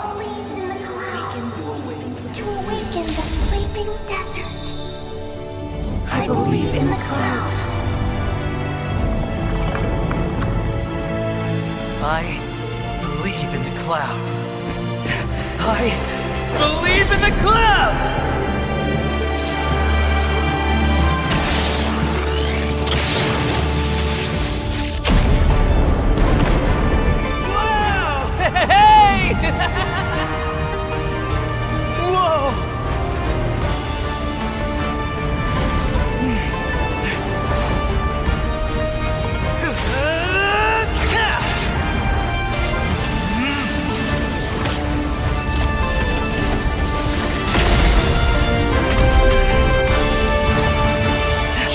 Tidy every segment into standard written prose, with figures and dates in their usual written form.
Unleash in the clouds to awaken the sleeping desert. I believe in the clouds. I believe in the clouds. I believe in the clouds! Whoa! Hey! Whoa!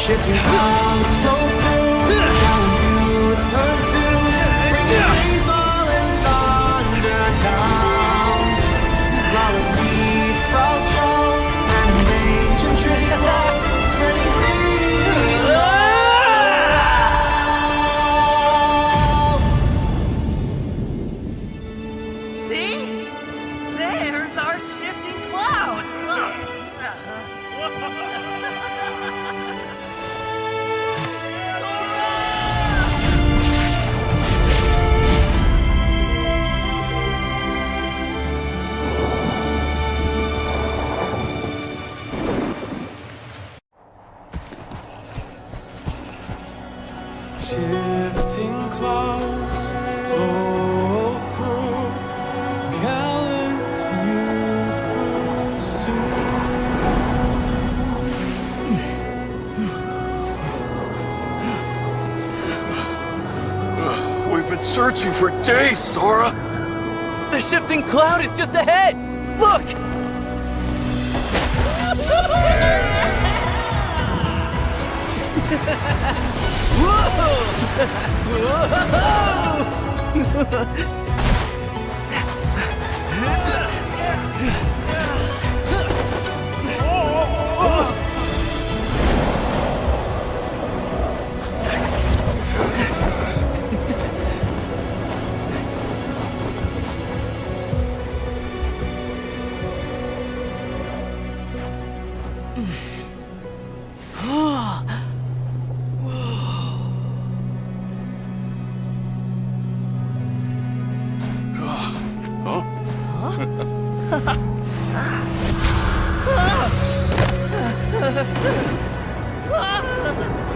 Shipping clouds, flow through, telling you to pursue, bringing rainfall and thunder down. Flawless seeds sprout strong, and ancient tree walls, spreading green. See? There's our shifting cloud. Shifting clouds flow through, gallant youth pursue. We've been searching for days, Sora! The shifting cloud is just ahead! Look!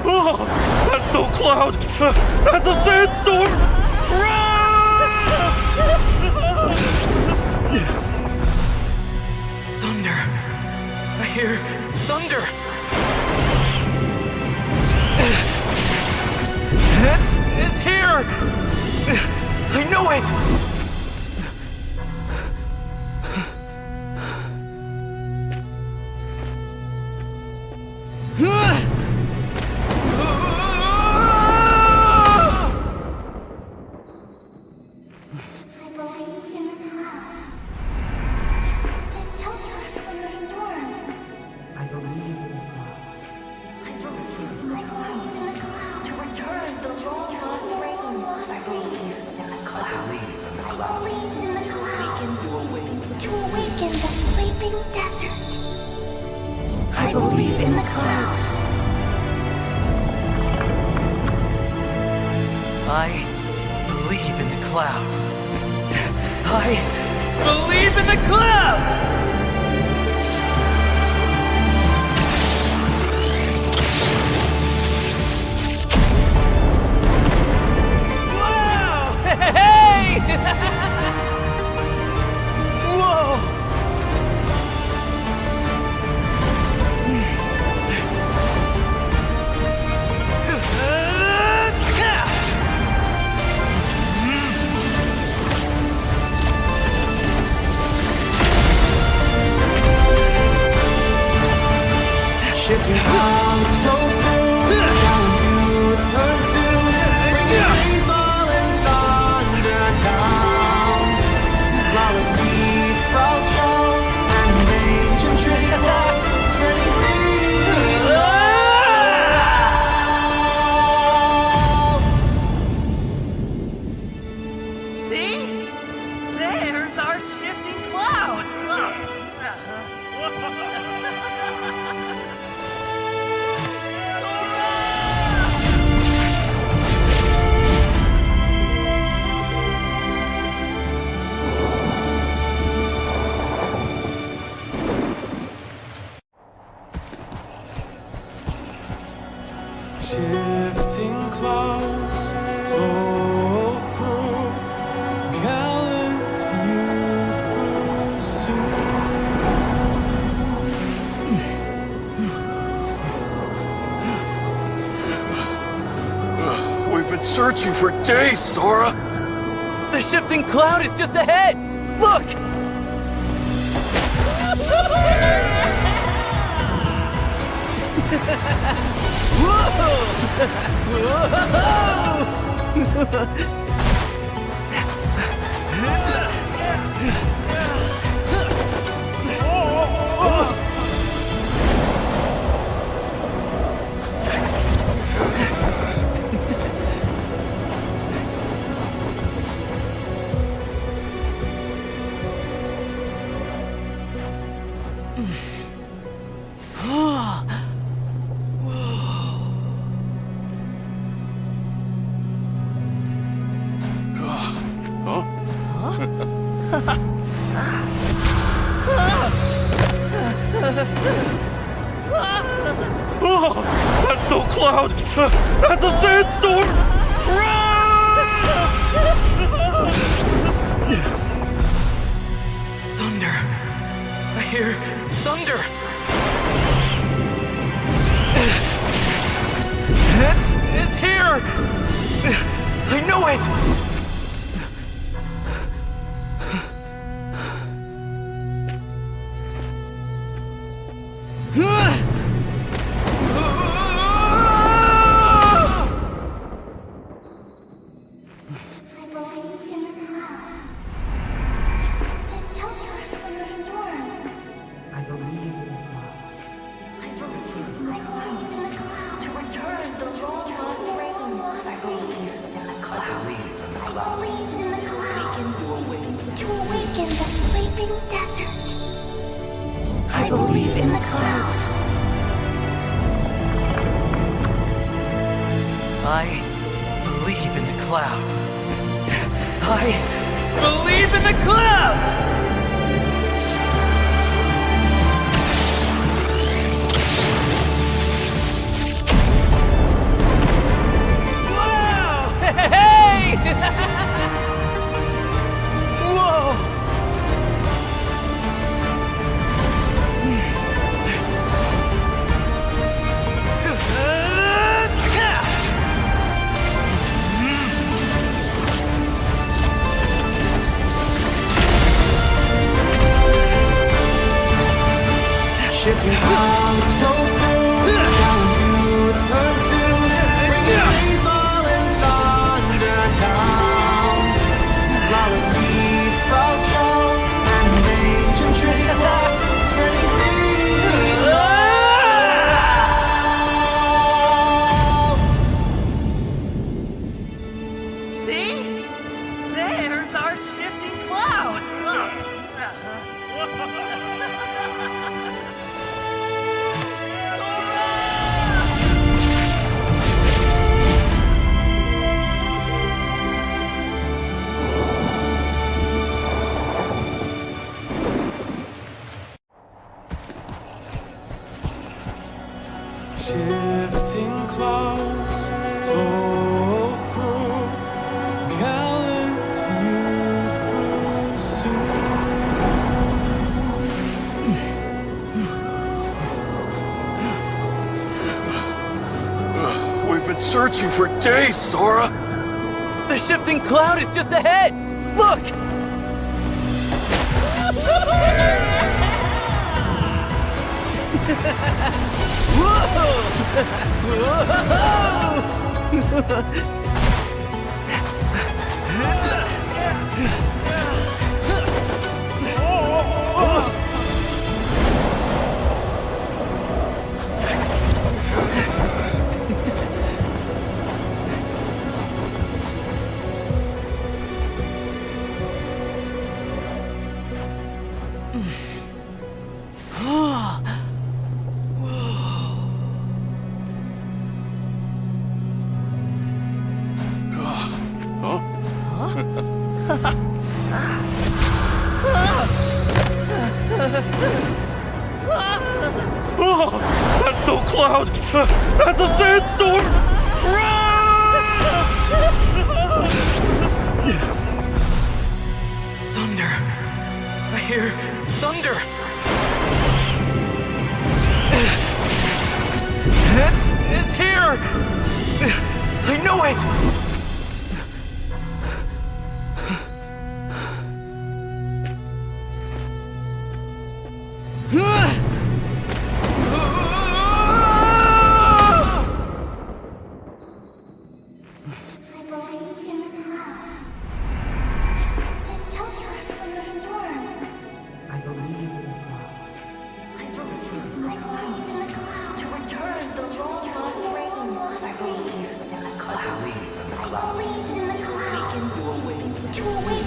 Oh, that's no cloud! That's a sandstorm! Thunder! I hear thunder! It's here! I know it! I believe in the clouds. I believe in the clouds. I believe in the clouds! Whoa! Hey! Whoa! Shipping clouds flow through, telling you to pursue, bringing rainfall and thunder down. Flawless seeds sprout strong, and ancient tree walls, spreading green. See? There's our shifting been searching for days, Sora. The shifting cloud is just ahead! Look! Oh, that's no cloud! That's a sandstorm! Thunder. I hear thunder. It's here! I know it! I believe in the clouds. I believe in the clouds! Wow! Hey! Whoa! Shifting clouds flow through, telling you the pursuit, bringing rainfall and thunder down. Flowers feed, sprouts fall, animation trickles, spreading green. See? There's our shifting cloud. Shifting clouds flow through, gallant youth pursue. We've been searching for days, Sora. The shifting cloud is just ahead! Look! Oh, that's no cloud! That's a sandstorm! Thunder. I hear thunder. It's here! I know it!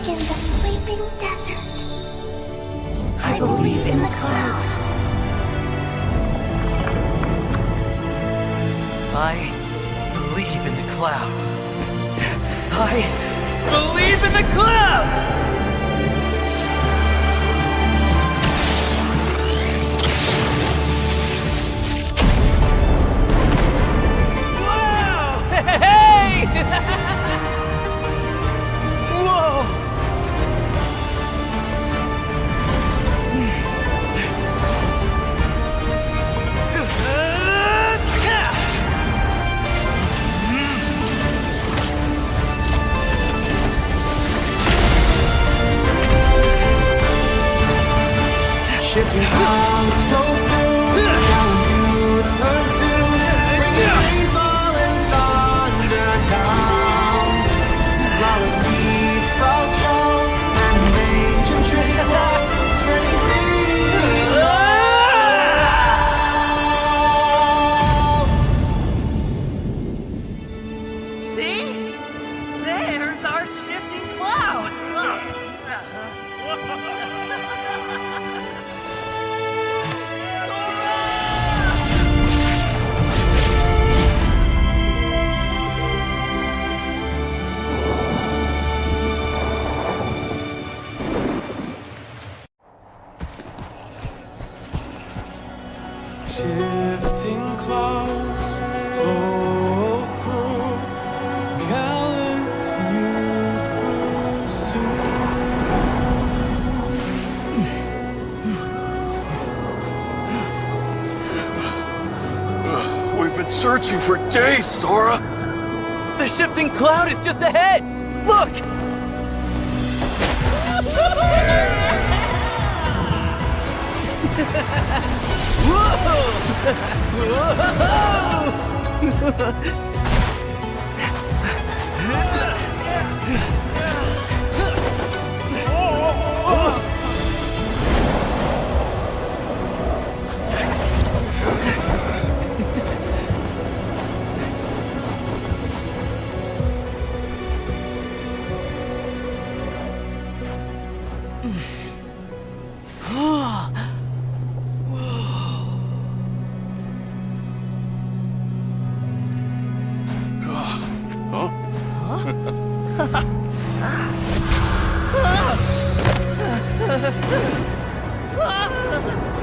awaken the sleeping desert. I believe in the clouds. I believe in the clouds. I believe in the clouds! Whoa! Hey! Whoa! Shifting clouds flow through, telling you to pursue, bringing rainfall and thunder down. Flower seeds sprout strong, and ancient tree grows, spreading green. See? There's our shifting cloud. Shifting clouds flow through, gallant youth pursue. We've been searching for days, Sora. The shifting cloud is just ahead! Look!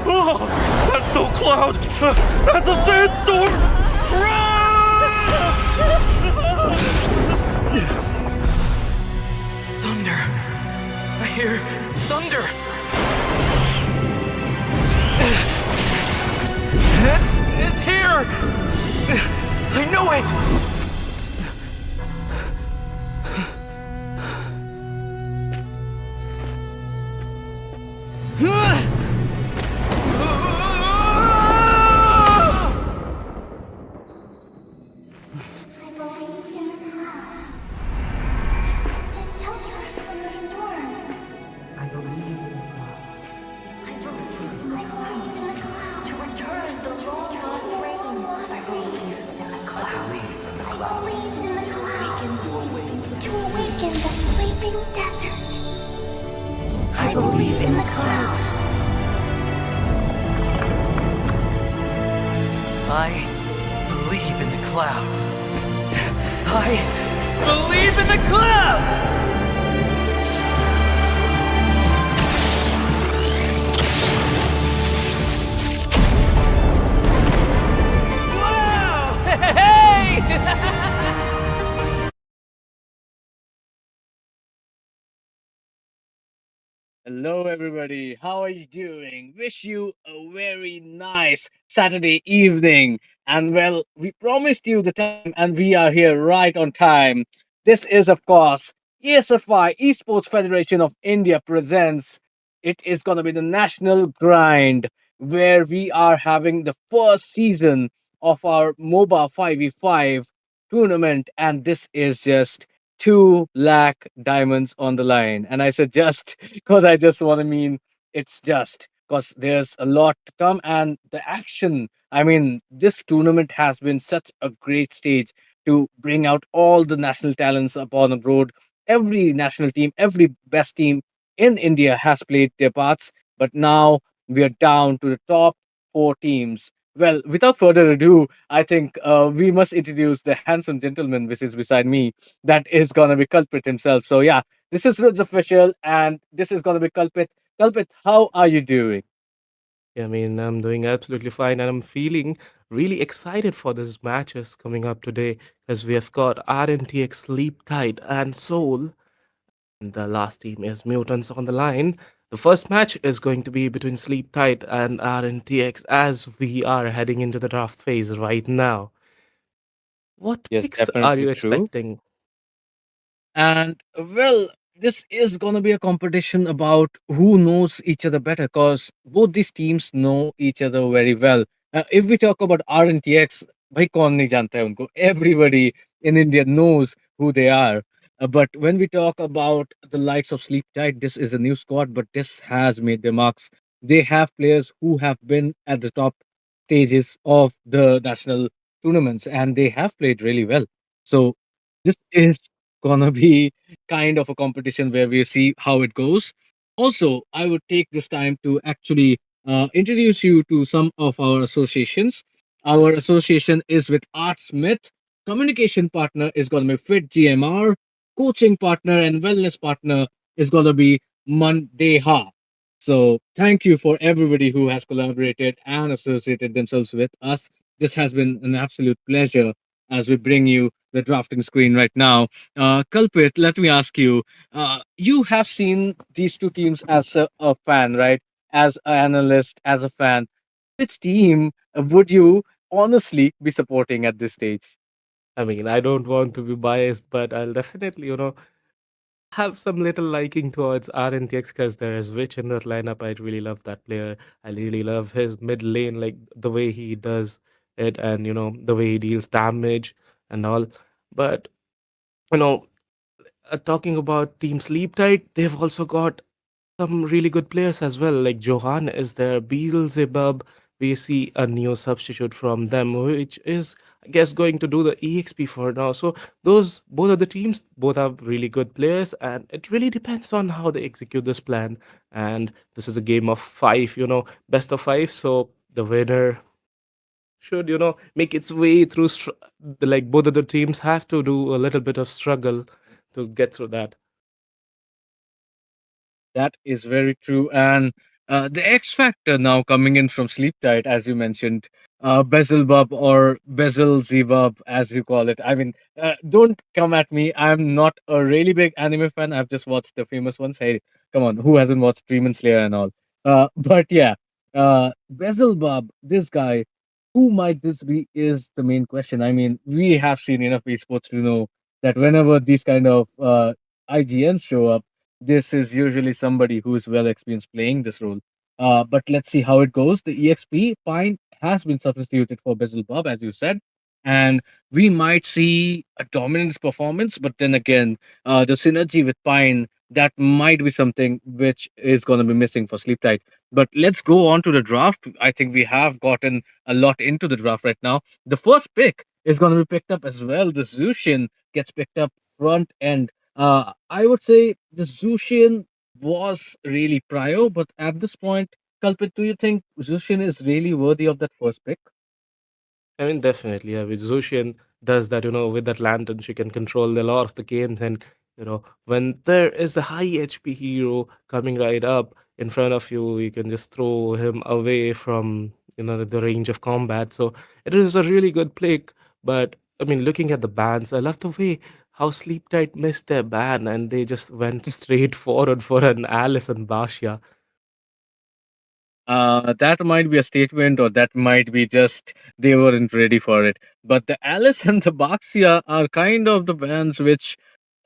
Oh, that's no cloud! That's a sandstorm! Thunder! I hear thunder! It's here! I know it! I believe in the clouds. To shelter us from the storm. I believe in the clouds. I believe in the clouds. To return the long lost rain. I believe in the clouds. I believe in the clouds. To awaken the sleeping desert. I believe in the clouds. I believe in the clouds. I believe in the clouds! Wow! Hey! Hello, everybody. How are you doing? Wish you a very nice Saturday evening. And well, we promised you the time, and we are here right on time. This is, of course, ESFI Esports Federation of India presents. It is going to be the National Grind, where we are having the first season of our MOBA 5v5 tournament, and this is just 2 lakh diamonds on the line. And I said just because I just want to mean it's just because there's a lot to come and the action. I mean, this tournament has been such a great stage to bring out all the national talents upon the road. every national team, every best team in India has played their parts, but now we are down to the top four teams. Well, without further ado, I think we must introduce the handsome gentleman which is beside me. That is gonna be Culprit himself. So yeah, this is Rud's official, and this is gonna be Culprit. Culprit, how are you doing? Yeah, I mean, I'm doing absolutely fine, and I'm feeling really excited for these matches coming up today because we have got RNTX, Sleep Tight, and Soul. And the last team is Mutants on the line. The first match is going to be between Sleep Tight and RNTX as we are heading into the draft phase right now. What Yes, picks are definitely you true. expecting? And well, this is going to be a competition about who knows each other better because both these teams know each other very well. If we talk about RNTX, bhai kaun nahi janta hai unko? Everybody in India knows who they are. But when we talk about the likes of Sleep Tight, this is a new squad, but this has made their marks. They have players who have been at the top stages of the national tournaments and they have played really well. So this is gonna be kind of a competition where we see how it goes. Also, I would take this time to actually introduce you to some of our associations. Our association is with Art Smith. Communication partner is going to be Fit GMR. Coaching partner and wellness partner is going to be Mandeha. So, thank you for everybody who has collaborated and associated themselves with us. This has been an absolute pleasure as we bring you the drafting screen right now. Kalpit, let me ask you. You have seen these two teams as a fan, right? As an analyst, as a fan. Which team would you honestly be supporting at this stage? I mean, I don't want to be biased, but I'll definitely, have some little liking towards RNTX because there is Witch in that lineup. I really love that player. I really love his mid lane, like the way he does it and, the way he deals damage and all. But, you know, talking about Team Sleep Tight, they've also got some really good players as well. Like Johan is there, Beelzebub. We see a new substitute from them, which is, I guess, going to do the EXP for now. So those both of the teams both have really good players, and it really depends on how they execute this plan. And this is a game of five, best of five. So the winner should, make its way through. Like both of the teams have to do a little bit of struggle to get through that. That is very true. And the X Factor now coming in from Sleep Tight, as you mentioned, Bezelbub or Bezelzebub, as you call it. I mean, don't come at me. I'm not a really big anime fan. I've just watched the famous ones. Hey, come on, who hasn't watched Demon Slayer and all? But yeah, Bezelbub, this guy, who might this be is the main question. I mean, we have seen enough esports to know that whenever these kind of IGNs show up, this is usually somebody who is well experienced playing this role. But let's see how it goes. The EXP Pine has been substituted for Bezel Bob, as you said, and we might see a dominance performance. But then again, the synergy with Pine that might be something which is going to be missing for Sleep Tight. But let's go on to the draft. I think we have gotten a lot into the draft right now. The first pick is going to be picked up as well. The Zushin gets picked up front end. I would say the Zushin was really prior, but at this point, Kalpit, do you think Zushin is really worthy of that first pick? I mean, definitely. Yeah, with Zushian does that, with that lantern, she can control a lot of the games. And, when there is a high HP hero coming right up in front of you, you can just throw him away from, the range of combat. So it is a really good pick. But, I mean, looking at the bans, I love the way how Sleep Tight missed their ban and they just went straight forward for an Alice and Basha. That might be a statement, or that might be just they weren't ready for it. But the Alice and the Baxia are kind of the bands which,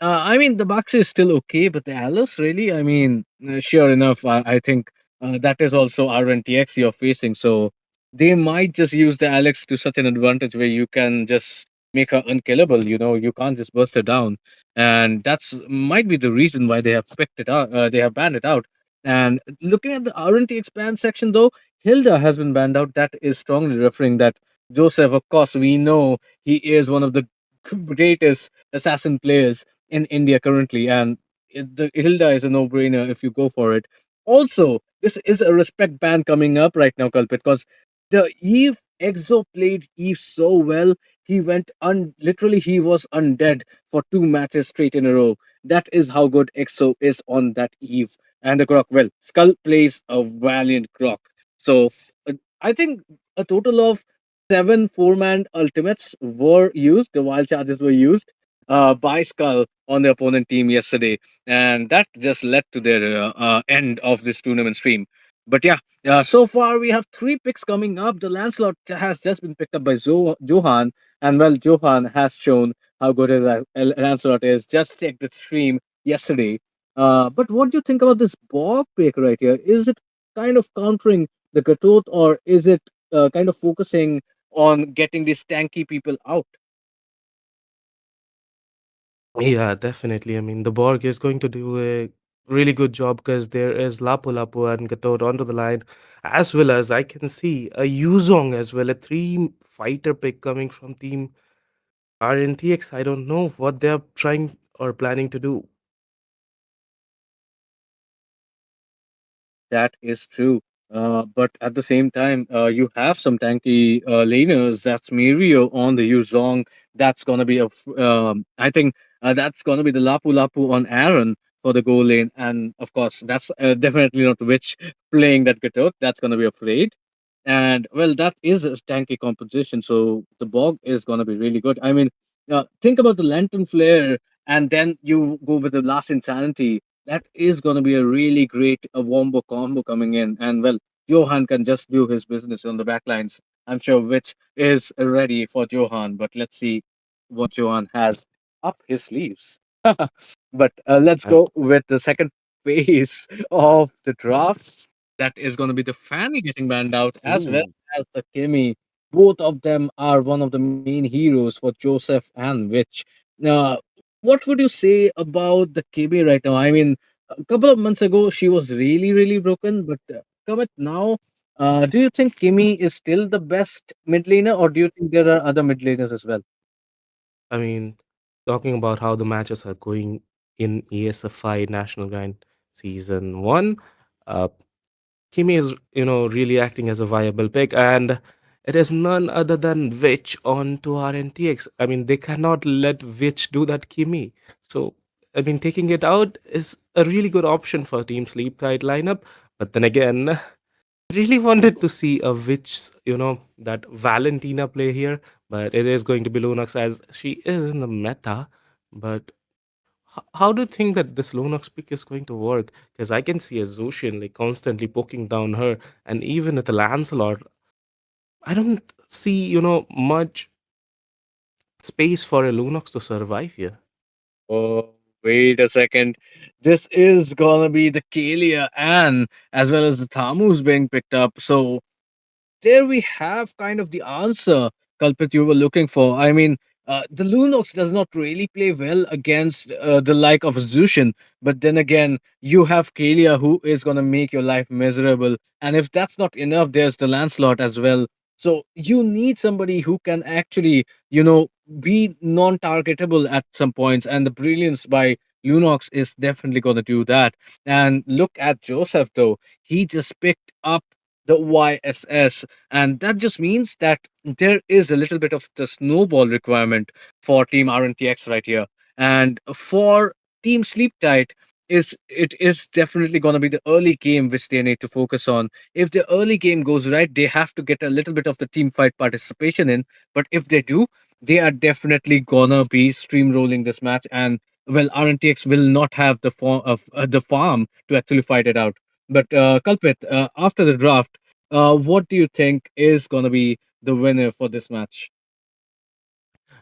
I mean, the Baxia is still okay, but the Alice, really, I mean, sure enough, I think that is also RNTX you're facing. So they might just use the Alex to such an advantage where you can just make her unkillable. You can't just burst her down, and that's might be the reason why they have picked it out. They have banned it out. And looking at the R&T expand section, though, Hilda has been banned out. That is strongly referring that Joseph, of course, we know he is one of the greatest assassin players. in India currently, and the Hilda is a no-brainer if you go for it. Also, this is a respect ban coming up right now, Kalpit, because the Eve Exo played Eve so well. He went literally he was undead for 2 matches straight in a row. That is how good Exo is on that Eve. And the Grok, well, Skull plays a valiant Grok. So I think a total of 7 4-man ultimates were used. The wild charges were used by Skull on the opponent team yesterday, and that just led to their end of this tournament stream. But yeah, so far we have 3 picks coming up. The Lancelot has just been picked up by Johan, and well, Johan has shown how good his Lancelot is. Just checked the stream yesterday. But what do you think about this Borg pick right here? Is it kind of countering the Gatot, or is it kind of focusing on getting these tanky people out? Yeah, definitely. I mean, the Borg is going to do a really good job because there is Lapu Lapu and Gatot onto the line, as well as I can see a Yuzong as well, a three fighter pick coming from Team RNTX. I don't know what they're trying or planning to do. That is true. But at the same time, you have some tanky laners. That's Mirio on the Yuzong. That's gonna be I think that's gonna be the Lapu Lapu on Aaron for the goal lane, and of course, that's definitely not Witch playing that Gatot. That's gonna be afraid. And well, that is a tanky composition. So the Bog is gonna be really good. I mean, think about the Lantern Flare, and then you go with the Last Insanity. That is going to be a really great wombo combo coming in. And well, Johan can just do his business on the back lines. I'm sure Which is ready for Johan, but let's see what Johan has up his sleeves. But let's Um, go with the second phase of the draft. That is going to be the Fanny getting banned out as well ooh. as the Kimmy. Both of them are one of the main heroes for Joseph and Witch. Uh, what would you say about the KB right now? I mean, a couple of months ago, she was really, really broken, but Kamat now, do you think Kimi is still the best mid laner, or do you think there are other mid laners as well? I mean, talking about how the matches are going in ESFI National Grind Season 1, uh, Kimi is, really acting as a viable pick, and it is none other than Witch on to RNTX. I mean, they cannot let Witch do that Kimi. So, I mean, taking it out is a really good option for Team Sleep Tight lineup. But then again, I really wanted to see a Witch, that Valentina play here, but it is going to be Lunox as she is in the meta. But how do you think that this Lunox pick is going to work? Because I can see a Zushin like constantly poking down her, and even with the Lancelot, I don't see much space for a Lunox to survive here. Oh, wait a second. This is gonna be the Kalia and as well as the Thamus being picked up. So there we have kind of the answer, Kalpit, you were looking for. I mean, the Lunox does not really play well against the like of Zushin, but then again, you have Kalia who is going to make your life miserable. And if that's not enough, there's the Lancelot as well. So you need somebody who can actually, be non targetable at some points. And the brilliance by Lunox is definitely going to do that. And look at Joseph, though. He just picked up the YSS, and that just means that there is a little bit of the snowball requirement for Team RNTX right here. And for Team Sleep Tight, it is definitely going to be the early game which they need to focus on. If the early game goes right, they have to get a little bit of the team fight participation in. But if they do, they are definitely gonna be streamrolling this match. And well, RNTX will not have the farm to actually fight it out. But Kalpit, after the draft, what do you think is gonna be the winner for this match?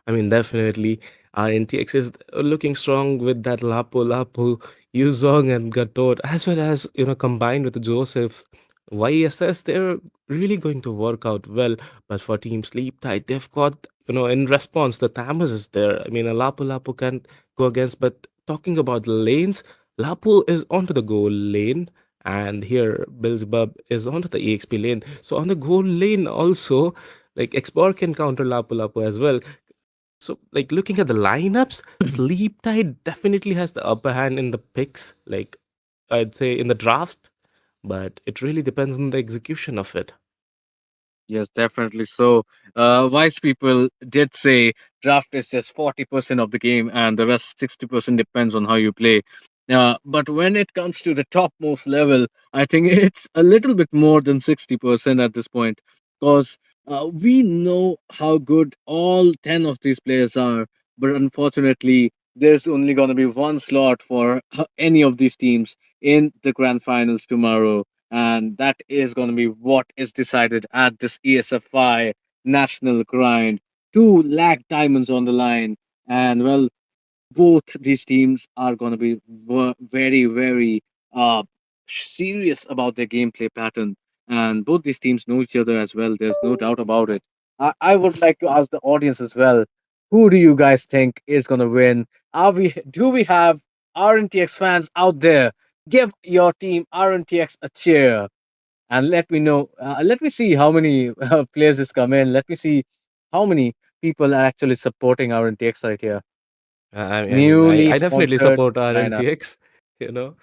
I mean, definitely, NTX is looking strong with that Lapu Lapu, Yuzong, and Gatot, as well as, combined with Joseph's YSS, they're really going to work out well. But for Team Sleep Tight, they've got, in response, the Thamus is there. I mean, a Lapu Lapu can go against, but talking about lanes, Lapu is onto the goal lane. And here, Beelzebub is onto the EXP lane. So on the goal lane also, like Expor can counter Lapu Lapu as well. So, like looking at the lineups, Sleep Tide definitely has the upper hand in the picks, like I'd say in the draft, but it really depends on the execution of it. Yes, definitely. So, wise people did say draft is just 40% of the game, and the rest 60% depends on how you play. But when it comes to the topmost level, I think it's a little bit more than 60% at this point, because we know how good all 10 of these players are, but unfortunately, there's only going to be one slot for any of these teams in the grand finals tomorrow, and that is going to be what is decided at this ESFI National Grind. 2 lakh diamonds on the line, and well, both these teams are going to be very, very serious about their gameplay pattern, and both these teams know each other as well. There's no doubt about it. I would like to ask the audience as well. Who do you guys think is going to win? Do we have RNTX fans out there? Give your team RNTX a cheer and let me know. Let me see how many players has come in. Let me see how many people are actually supporting RNTX right here. I Newly I definitely sponsored support lineup. RNTX, you know.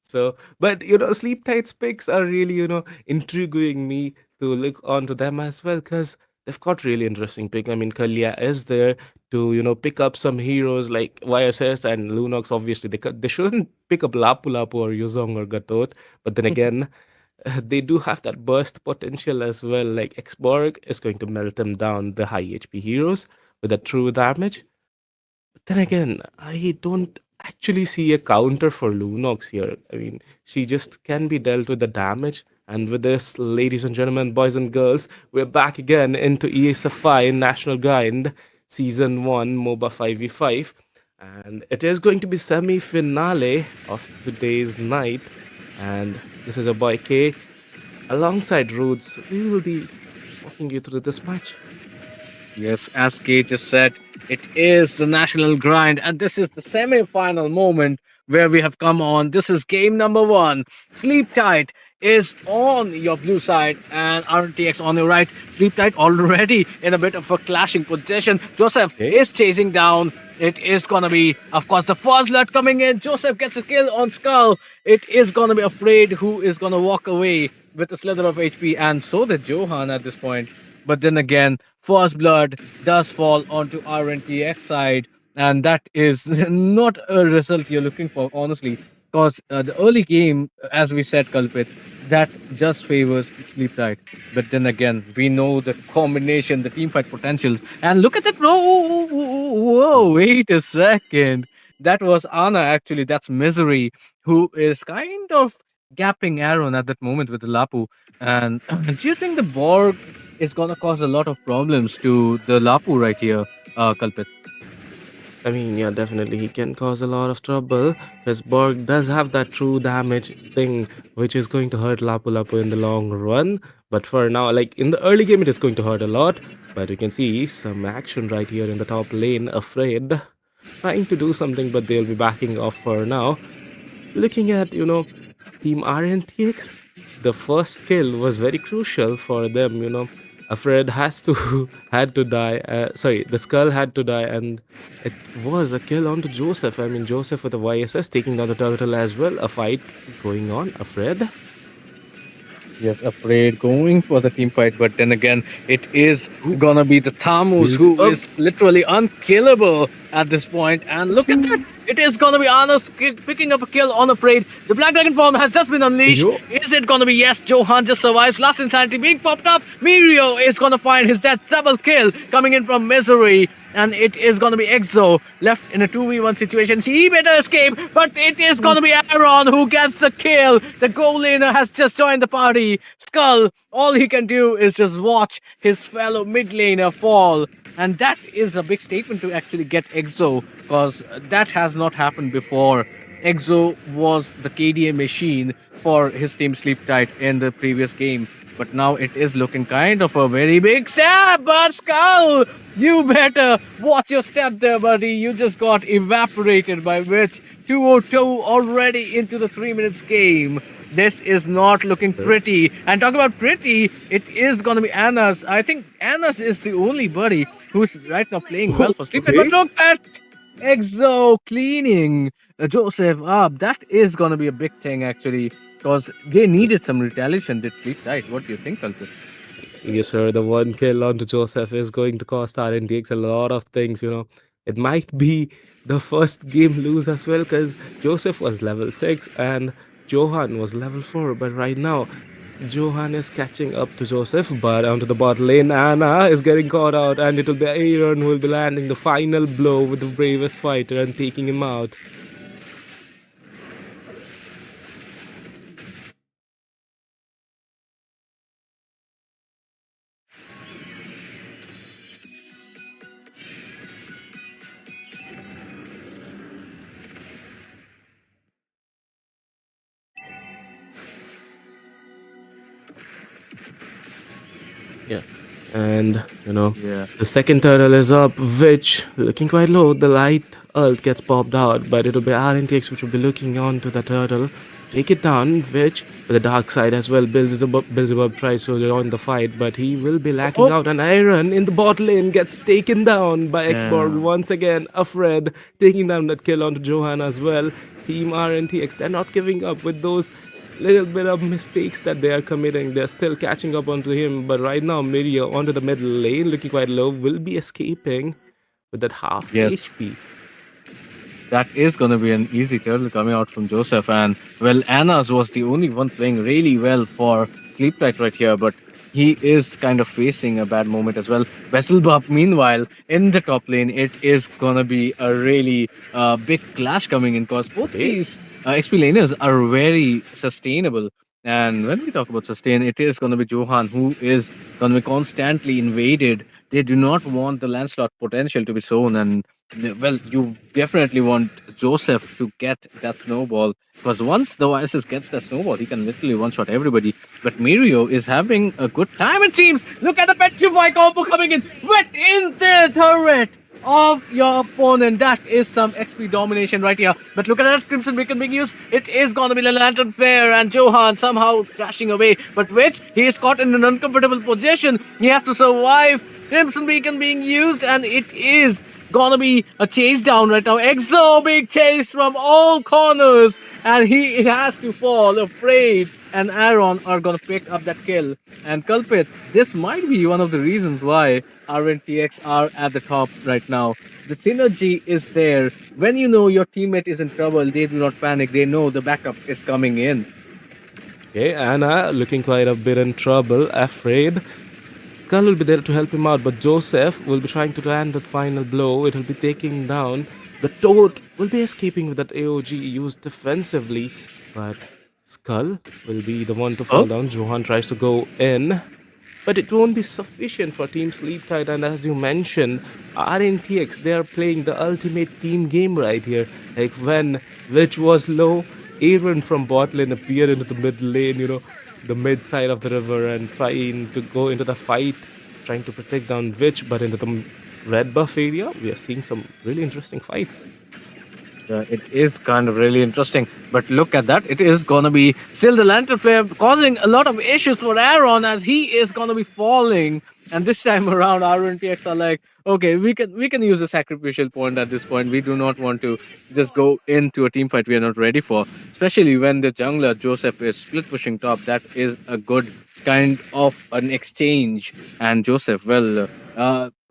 So, but Sleep Tide's picks are really, intriguing me to look onto them as well because they've got really interesting pick. I mean, Kalia is there to, pick up some heroes like YSS and Lunox. Obviously, they shouldn't pick up Lapu Lapu or Yuzong or Gatot, but then again, they do have that burst potential as well. Like Xborg is going to melt them down, the high HP heroes with a true damage. But then again, I don't actually see a counter for Lunox here. I mean, she just can be dealt with the damage. And with this, ladies and gentlemen, boys and girls, we're back again into ESFI National Grind Season 1 MOBA 5v5. And it is going to be semi-finale of today's night. And this is a boy K. Alongside Roots, we will be walking you through this match. Yes, as Kate just said, it is the national grind, and this is the semi-final moment where we have come on. This is game number 1. Sleep Tight is on your blue side, and RTX on your right. Sleep Tight already in a bit of a clashing position. Joseph Okay. is chasing down. It is gonna be, of course, the first alert coming in. Joseph gets a kill on Skull. It is gonna be Afraid who is gonna walk away with a slither of HP, and so did Johan at this point. But then again, first blood does fall onto RNTX side, and that is not a result you're looking for, honestly, because the early game, as we said, Kalpit, that just favors Sleep Tight. But then again, we know the combination, the team fight potentials, and look at that! Whoa, wait a second. That was Anna, actually. That's Misery, who is kind of gapping Aaron at that moment with the Lapu. And do you think the Borg is gonna cause a lot of problems to the Lapu right here, Kalpit? I mean, yeah, definitely he can cause a lot of trouble because Borg does have that true damage thing, which is going to hurt Lapu Lapu in the long run. But for now, like in the early game, it is going to hurt a lot. But you can see some action right here in the top lane. Afraid, trying to do something, but they'll be backing off for now. Looking at, Team RNTX, the first kill was very crucial for them. Afraid has to had to die. Sorry, the skull had to die, and it was a kill onto Joseph. I mean, Joseph with the YSS taking down the turtle as well. A fight going on. Afraid. Yes, Afraid going for the team fight, but then again, it is gonna be the Tamus who Builds up. is literally unkillable at this point. And look at that! It is gonna be Anas picking up a kill on Afraid. The Black Dragon form has just been unleashed. Yo. Is it gonna be yes? Johan just survives. Last Insanity being popped up. Mirio is gonna find his death. Double kill coming in from Misery. And it is gonna be Exo left in a 2v1 situation. He better escape, but it is gonna be Aaron who gets the kill. The goal laner has just joined the party. Skull, all he can do is just watch his fellow mid laner fall. And that is a big statement to actually get Exo, because that has not happened before. Exo was the KDA machine for his team Sleep Tight in the previous game. but now it is looking kind of a very big step. But Skull, you better watch your step there, buddy. You just got evaporated by which 202 already into the 3 minutes game. This is not looking pretty. And talk about pretty, it is gonna be Anna's. I think Anna's is the only buddy who's right now playing well for Sleep. But look at Exo cleaning Joseph up. That is gonna be a big thing actually, because they needed some retaliation. Did Sleep right? What do you think, Kalpit? Yes, sir. The one kill onto Joseph is going to cost RNTX a lot of things, you know. It might be the first game lose as well because Joseph was level 6 and Johan was level 4. But right now, Johan is catching up to Joseph. But onto the bot lane, Anna is getting caught out and it will be Aaron who will be landing the final blow with the bravest fighter and taking him out. Yeah. And, you know, the second turtle is up, which looking quite low. The light ult gets popped out, but it'll be RNTX which will be looking on to the turtle. Take it down, which with the dark side as well. Beelzebub tries to join the fight, but he will be lacking out. And Iron in the bot lane gets taken down by Xborg once again. Afred taking down that kill onto Johan as well. Team RNTX, they're not giving up with those little bit of mistakes that they are committing. They're still catching up onto him, but right now Mirio onto the middle lane looking quite low, will be escaping with that half HP. That is going to be an easy turtle coming out from Joseph. And well, Anna's was the only one playing really well for Sleeptight right here, but he is kind of facing a bad moment as well. Vesselbub, meanwhile, in the top lane, it is going to be a really big clash coming in because both these XP laners are very sustainable. And when we talk about sustain, it is going to be Johan who is going to be constantly invaded. They do not want the landslot potential to be shown. And well, you definitely want Joseph to get that snowball because once the Oasis gets that snowball, he can literally one-shot everybody. But Mirio is having a good time, it seems. Look at the Petrify combo coming in within the turret of your opponent. That is some XP domination right here. But look at that Crimson Beacon being used. It is gonna be the Lantern Flare and Johan somehow crashing away. But which he is caught in an uncomfortable position. He has to survive. Crimson Beacon being used and it is gonna be a chase down right now. Exo being chased from all corners and he has to fall afraid. And Aaron are gonna pick up that kill. And Kalpit, this might be one of the reasons why RNTX are at the top right now. The synergy is there. When you know your teammate is in trouble, they do not panic. They know the backup is coming in. Okay, Anna looking quite a bit in trouble, afraid. Skull will be there to help him out, but Joseph will be trying to land the final blow. It will be taking down. The Toad will be escaping with that AOG used defensively, but Skull will be the one to fall down. Johan tries to go in, but it won't be sufficient for Team Sleeptight. And as you mentioned, RNTX, they are playing the ultimate team game right here. Like when Witch was low, Aaron from bot lane appeared into the mid lane, you know, the mid side of the river and trying to go into the fight, trying to protect down Witch, but into the red buff area, we are seeing some really interesting fights. It is kind of really interesting, but look at that. It is gonna be still the Lantern Flare causing a lot of issues for Aaron as he is gonna be falling. And this time around, RNTX are like, okay, we can use a sacrificial point at this point. We do not want to just go into a team fight we are not ready for, especially when the jungler Joseph is split pushing top. That is a good kind of an exchange. And Joseph, well,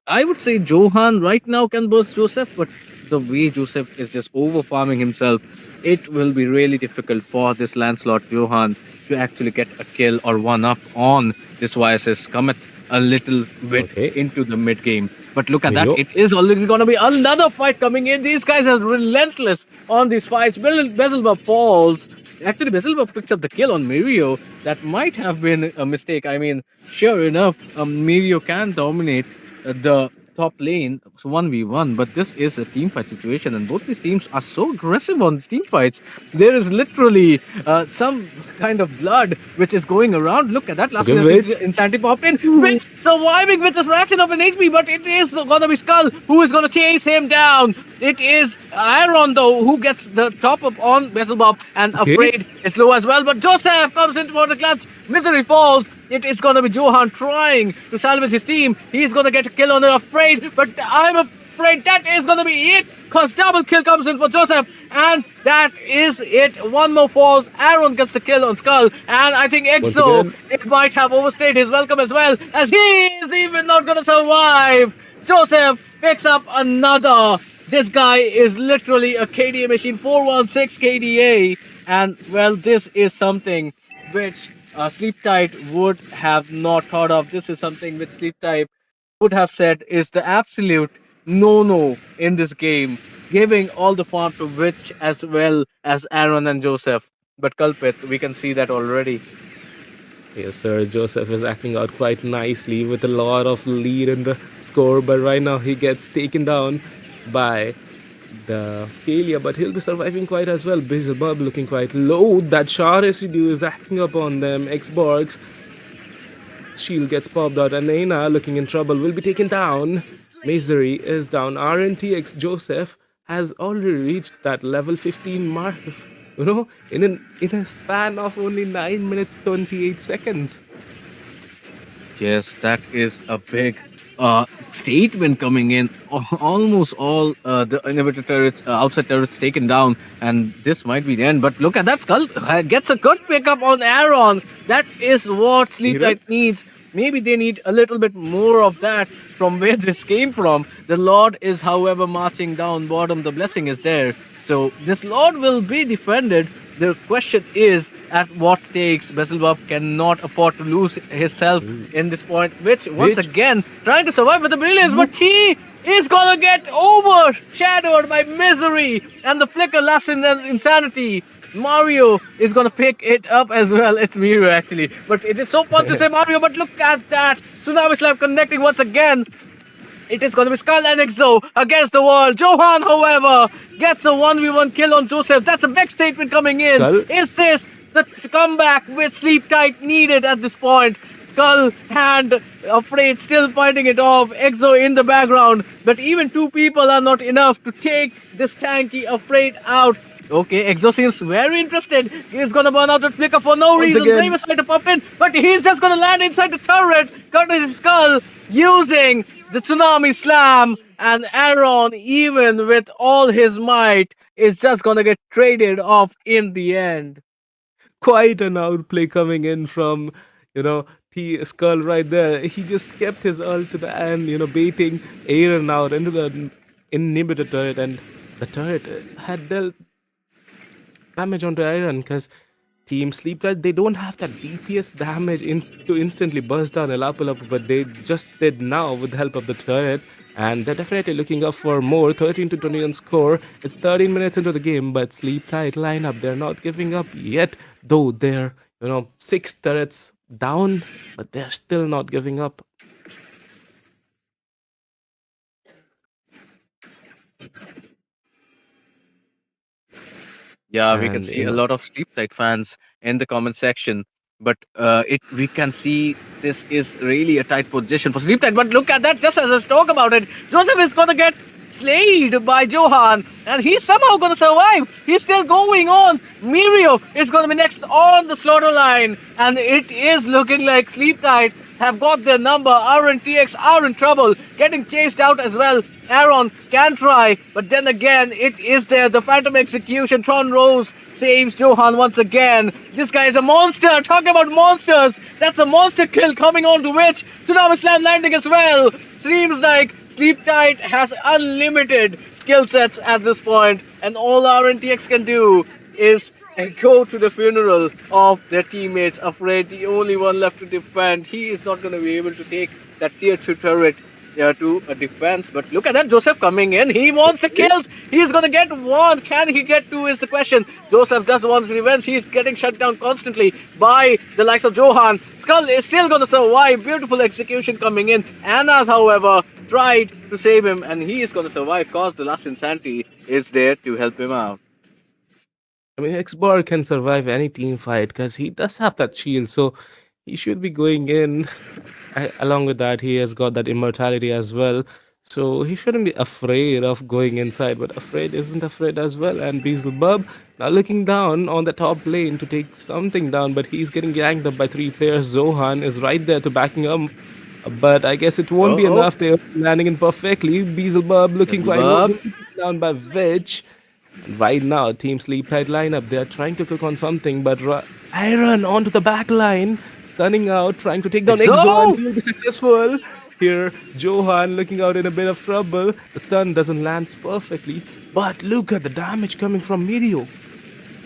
I would say Johan right now can burst Joseph, but the way Joseph is just over farming himself, it will be really difficult for this Lancelot Johan to actually get a kill or one up on this YSS Comet a little bit into the mid game. But look at that, it is already going to be another fight coming in. These guys are relentless on these fights. Bezelbub falls. Actually, Bezelbub picks up the kill on Mirio. That might have been a mistake. I mean, sure enough, Mirio can dominate the top lane 1v1, but this is a team fight situation and both these teams are so aggressive on these team fights. There is literally some kind of blood which is going around. Look at that. Last Okay, Witch. insanity popped in. Witch surviving with a fraction of an HP, but it is gonna be Skull who is gonna chase him down. It is Aaron though who gets the top up on Bezelbob, and Afraid is low as well. But Joseph comes in for the clutch. Misery falls. It is gonna be Johan trying to salvage his team. He's gonna get a kill on the Afraid, but I'm afraid that is gonna be it, cause double kill comes in for Joseph, and that is it. One more falls. Aaron gets the kill on Skull, and I think Exo, it might have overstayed his welcome as well, as he is even not gonna survive. Joseph picks up another. This guy is literally a KDA machine, 416 KDA, and well, this is something which Sleep Tight would have not thought of. This is something which Sleep Tight would have said is the absolute no in this game, giving all the farm to Witch as well as Aaron and Joseph. But Culprit, we can see that already. Yes, sir. Joseph is acting out quite nicely with a lot of lead in the score, but right now he gets taken down by the failure, but he'll be surviving quite as well. Beelzebub looking quite low. That shard residue is acting up on them. Xbox shield gets popped out, and Naina looking in trouble will be taken down. Misery is down. RNTX Joseph has already reached that level 15 mark, you know, in a span of only 9 minutes 28 seconds. Yes, that is a big statement coming in. Almost all the inhibitor turrets, outside turrets taken down, and this might be the end. But look at that. Skull gets a good pickup on Aaron. That is what Sleep Light needs. Maybe they need a little bit more of that from where this came from. The Lord is, however, marching down bottom. The blessing is there. So this Lord will be defended. The question is at what stakes. Bezelbob cannot afford to lose himself in this point, which once again trying to survive with the brilliance, but he is gonna get overshadowed by Misery and the flicker last in insanity. Mario is gonna pick it up as well. It's Mirio actually, but it is so fun to say Mario. But look at that, Tsunami Slap connecting once again. It is gonna be Skull and Exo against the wall. Johan, however, gets a 1v1 kill on Joseph. That's a big statement coming in. Skull. Is this the comeback with Sleep Tight needed at this point? Skull and Afraid still fighting it off. Exo in the background, but even two people are not enough to take this tanky Afraid out. Okay, Exo seems very interested. He's gonna burn out that flicker for no reason. Brave is trying to pop in, but he's just gonna land inside the turret. Cut his Skull using the Tsunami Slam, and Aaron, even with all his might, is just gonna get traded off in the end. Quite an outplay coming in from, T Skull right there. He just kept his ult to the end, baiting Aaron out into the inhibitor turret, and the turret had dealt damage onto Aaron because Team Sleep Tight, they don't have that DPS damage to instantly burst down Elapu, but they just did now with the help of the turret, and they're definitely looking up for more. 13-21 score. It's 13 minutes into the game, but Sleep Tight lineup, they're not giving up yet, though they're 6 turrets down, but they're still not giving up. Yeah, we can And, see a lot of Sleep Tight fans in the comment section, but we can see this is really a tight position for Sleep Tight. But look at that, just as I talk about it, Joseph is gonna get slayed by Johan, and he's somehow gonna survive. He's still going on. Mirio is gonna be next on the slaughter line, and it is looking like Sleep Tight have got their number. RNTX are in trouble, getting chased out as well. Aaron can try, but then again, it is there. The Phantom Execution. Tron Rose saves Johan once again. This guy is a monster. Talking about monsters, that's a monster kill coming on to Witch. Tsunami Slam landing as well. Seems like Sleep Tight has unlimited skill sets at this point, and all RNTX can do is go to the funeral of their teammates. Afraid, the only one left to defend. He is not going to be able to take that tier 2 turret to a defense. But look at that, Joseph coming in. He wants the kills. He's going to get one. Can he get two is the question. Joseph does want his revenge. He's getting shut down constantly by the likes of Johan. Skull is still going to survive. Beautiful execution coming in. Anna's, however, tried to save him, and he is going to survive because the last insanity is there to help him out. I mean, Xbar can survive any team fight because he does have that shield, so he should be going in. Along with that, he has got that immortality as well, so he shouldn't be afraid of going inside. But afraid isn't afraid as well. And Beelzebub now looking down on the top lane to take something down, but he's getting ganked up by three players. Zohan is right there to backing him, but I guess it won't be Oh, enough. They're landing in perfectly. Beelzebub looking quite Beelzebub. wounded, down by Vich. And right now, Team Sleep Tight lineup, they are trying to cook on something, but Iron onto the back line, stunning out, trying to take down Exo, and Exo! he'll be successful. Here, Johan looking out in a bit of trouble. The stun doesn't land perfectly, but look at the damage coming from Mirio.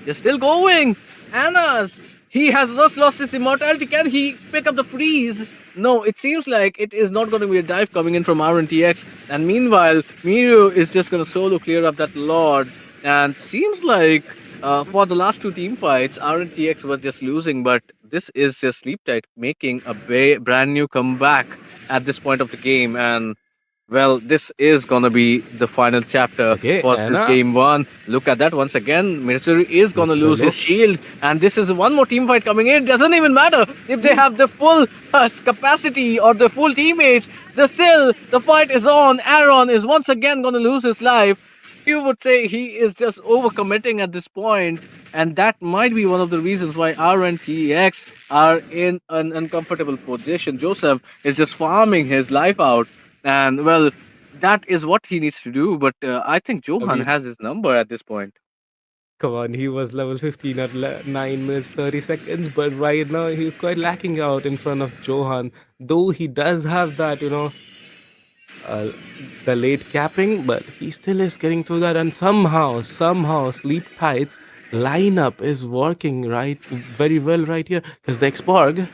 They're still going. Anna's. He has just lost his immortality. Can he pick up the freeze? No, it seems like it is not going to be a dive coming in from RNTX. And meanwhile, Mirio is just going to solo clear up that Lord. And seems like for the last two team fights, RNTX was just losing. But this is just Sleep Tight making a brand new comeback at this point of the game. And well, this is gonna be the final chapter Okay, for this Anna. game one. Look at that once again. Mitsuri is gonna lose his Look. shield, and this is one more team fight coming in. Doesn't even matter if they have the full capacity or the full teammates. The fight is on. Aaron is once again gonna lose his life. You would say he is just overcommitting at this point, and that might be one of the reasons why RNTX are in an uncomfortable position. Joseph is just farming his life out, and well, that is what he needs to do. But I think I Johan mean, has his number at this point. come on, he was level 15 at 9 minutes 30 seconds, but right now he's quite lacking out in front of Johan. Though he does have that, uh, the late capping, but he still is getting through that. And somehow, Sleep Tights lineup is working right very well right here because the Xborg,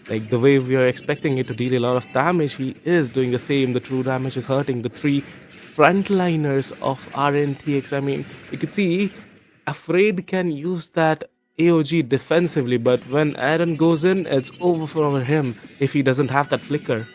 like the way we are expecting it to deal a lot of damage, he is doing the same. The true damage is hurting the three frontliners of RNTX. I mean, you could see Afraid can use that AOG defensively, but when Aaron goes in, it's over for him if he doesn't have that flicker.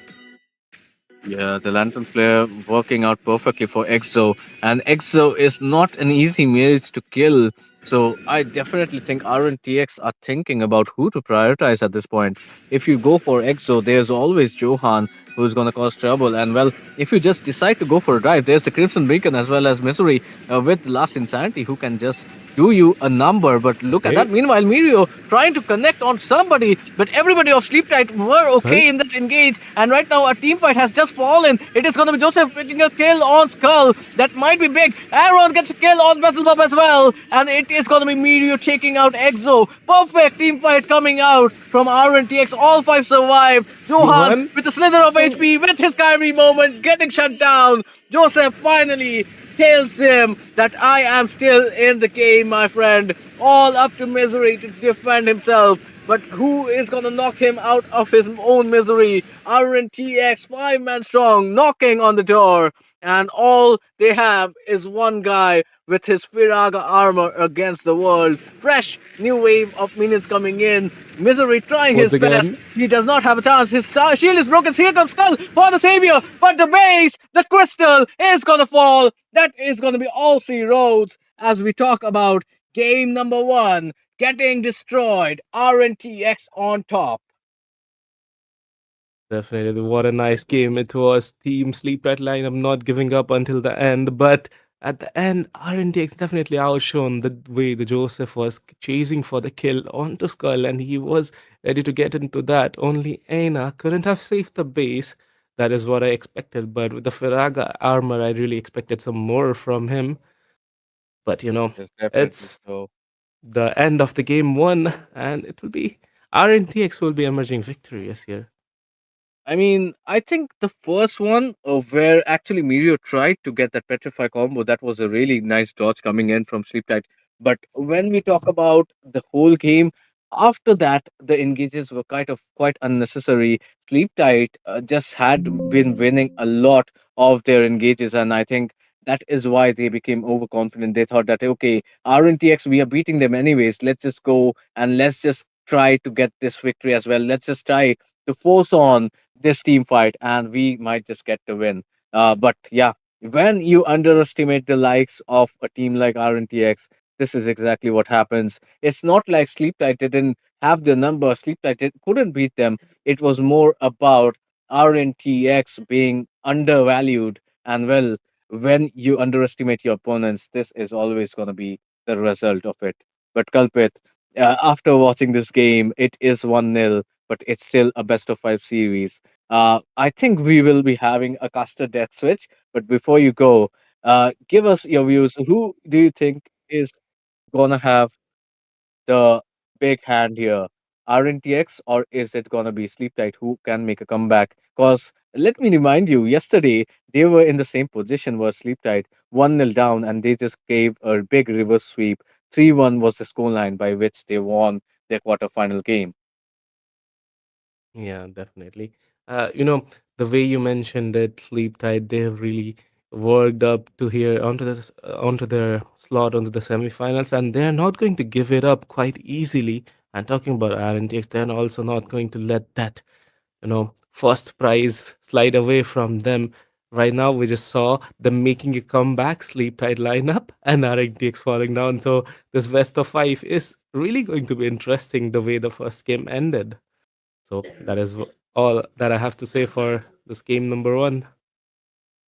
Yeah, the Lantern Flare working out perfectly for EXO. And EXO is not an easy mage to kill. So I definitely think RNTX are thinking about who to prioritize at this point. If you go for EXO, there's always Johan who's going to cause trouble. And well, if you just decide to go for a dive, there's the Crimson Beacon as well as Misery with Last Insanity who can just do you a number. But look at Okay. that. Meanwhile, Mirio trying to connect on somebody, but everybody of Sleep Tight were okay Huh? in that engage. And right now, a team fight has just fallen. It is going to be Joseph getting a kill on Skull. That might be big. Aaron gets a kill on Vesselbub as well. And it is going to be Mirio taking out Exo. Perfect team fight coming out from RNTX. All five survive. Johan Johan? with a slither of HP with his Kyrie moment getting shut down. Joseph finally tells him that I am still in the game, my friend. All up to Misery to defend himself. But who is gonna knock him out of his own misery? RNTX, 5-man strong, knocking on the door. And all they have is one guy with his Firaga armor against the world. Fresh new wave of minions coming in. Misery trying Once his best. again. He does not have a chance. His shield is broken. Here comes Skull for the savior. But the base, the crystal is gonna fall. That is gonna be all C roads as we talk about game number one getting destroyed. RNTX on top. Definitely, what a nice game it was. Team Sleep Rat lineup not giving up until the end, but at the end, RNTX definitely outshone the way the Joseph was chasing for the kill onto Skull, and he was ready to get into that. Only Aina couldn't have saved the base. That is what I expected, but with the Firaga armor, I really expected some more from him. But Yes, definitely it's so. the end of the game one, and it will be RNTX will be emerging victorious here. I mean, I think the first one where actually Mirio tried to get that Petrify combo, that was a really nice dodge coming in from Sleep Tight. But when we talk about the whole game, after that, the engages were kind of quite unnecessary. Sleep Tight just had been winning a lot of their engages, and I think that is why they became overconfident. They thought that, okay, RNTX, we are beating them anyways. Let's just go and let's just try to get this victory as well. Let's just try to force on this team fight and we might just get the win. But yeah, when you underestimate the likes of a team like RNTX, this is exactly what happens. It's not like Sleep Tight didn't have the number, Sleep Tight couldn't beat them. It was more about RNTX being undervalued. And well, when you underestimate your opponents, this is always going to be the result of it. But Kalpit, after watching this game, it is 1-0, but it's still a best of 5 series. I think we will be having a caster death switch. But before you go, give us your views. Who do you think is gonna have the big hand here? RNTX, or is it gonna be Sleep Tight who can make a comeback? Because let me remind you, yesterday they were in the same position where Sleep Tight 1-0 down, and they just gave a big reverse sweep. 3-1 was the scoreline by which they won their quarterfinal game. Yeah, definitely. The way you mentioned it, Sleep Tight, they have really worked up to here onto their slot onto the semifinals, and they're not going to give it up quite easily. And talking about RNTX, they're also not going to let that first prize slide away from them. Right now, we just saw them making a comeback, Sleep Tight lineup, and RNTX falling down. So this best of five is really going to be interesting the way the first game ended. So that is all that I have to say for this game number one.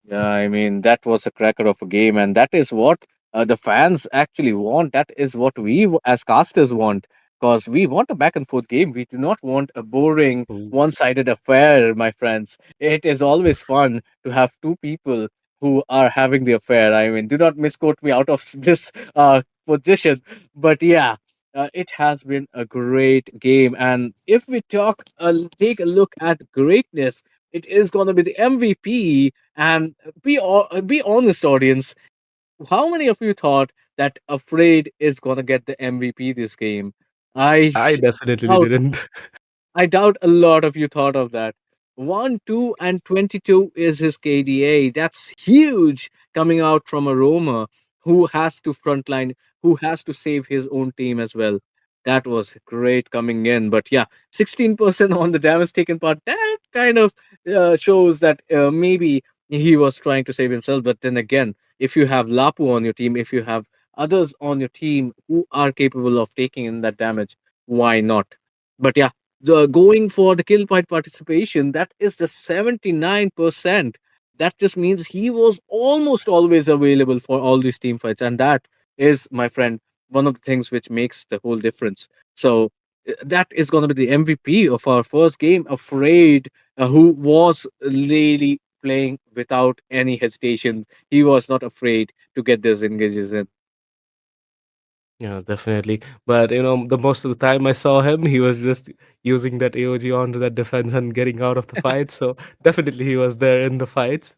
Yeah, I mean, that was a cracker of a game, and that is what the fans actually want. That is what we, as casters, want. Because we want a back and forth game. We do not want a boring, Ooh. one sided affair, my friends. It is always fun to have two people who are having the affair. I mean, do not misquote me out of this position. But yeah, it has been a great game. And if we take a look at greatness, it is going to be the MVP. And be honest, audience. How many of you thought that Afraid is gonna get the MVP this game? I I definitely doubt didn't. I doubt a lot of you thought of that. 1, 2, and 22 is his KDA. That's huge coming out from a Roma who has to frontline, who has to save his own team as well. That was great coming in. But yeah, 16% on the damage taken part. That kind of shows that maybe he was trying to save himself. But then again, if you have Lapu on your team, if you have others on your team who are capable of taking in that damage, why not? But yeah, the going for the kill fight participation, that is the 79%. That just means he was almost always available for all these team fights, and that is, my friend, one of the things which makes the whole difference. So that is going to be the MVP of our first game, Afraid, who was really playing without any hesitation. He was not afraid to get those engages in. Yeah, definitely. But the most of the time I saw him, he was just using that AOG onto that defense and getting out of the fight. So definitely he was there in the fights.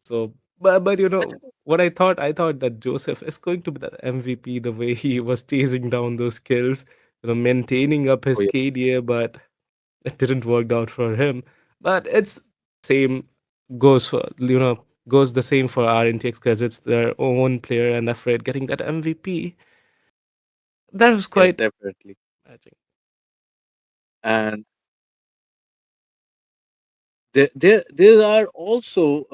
So, but what I thought that Joseph is going to be the MVP the way he was chasing down those kills, maintaining up Oh his yeah, KDA, but it didn't work out for him. But it's same goes for goes the same for RNTX because it's their own player and afraid getting that MVP. That was yes, quite definitely. magic. And there are also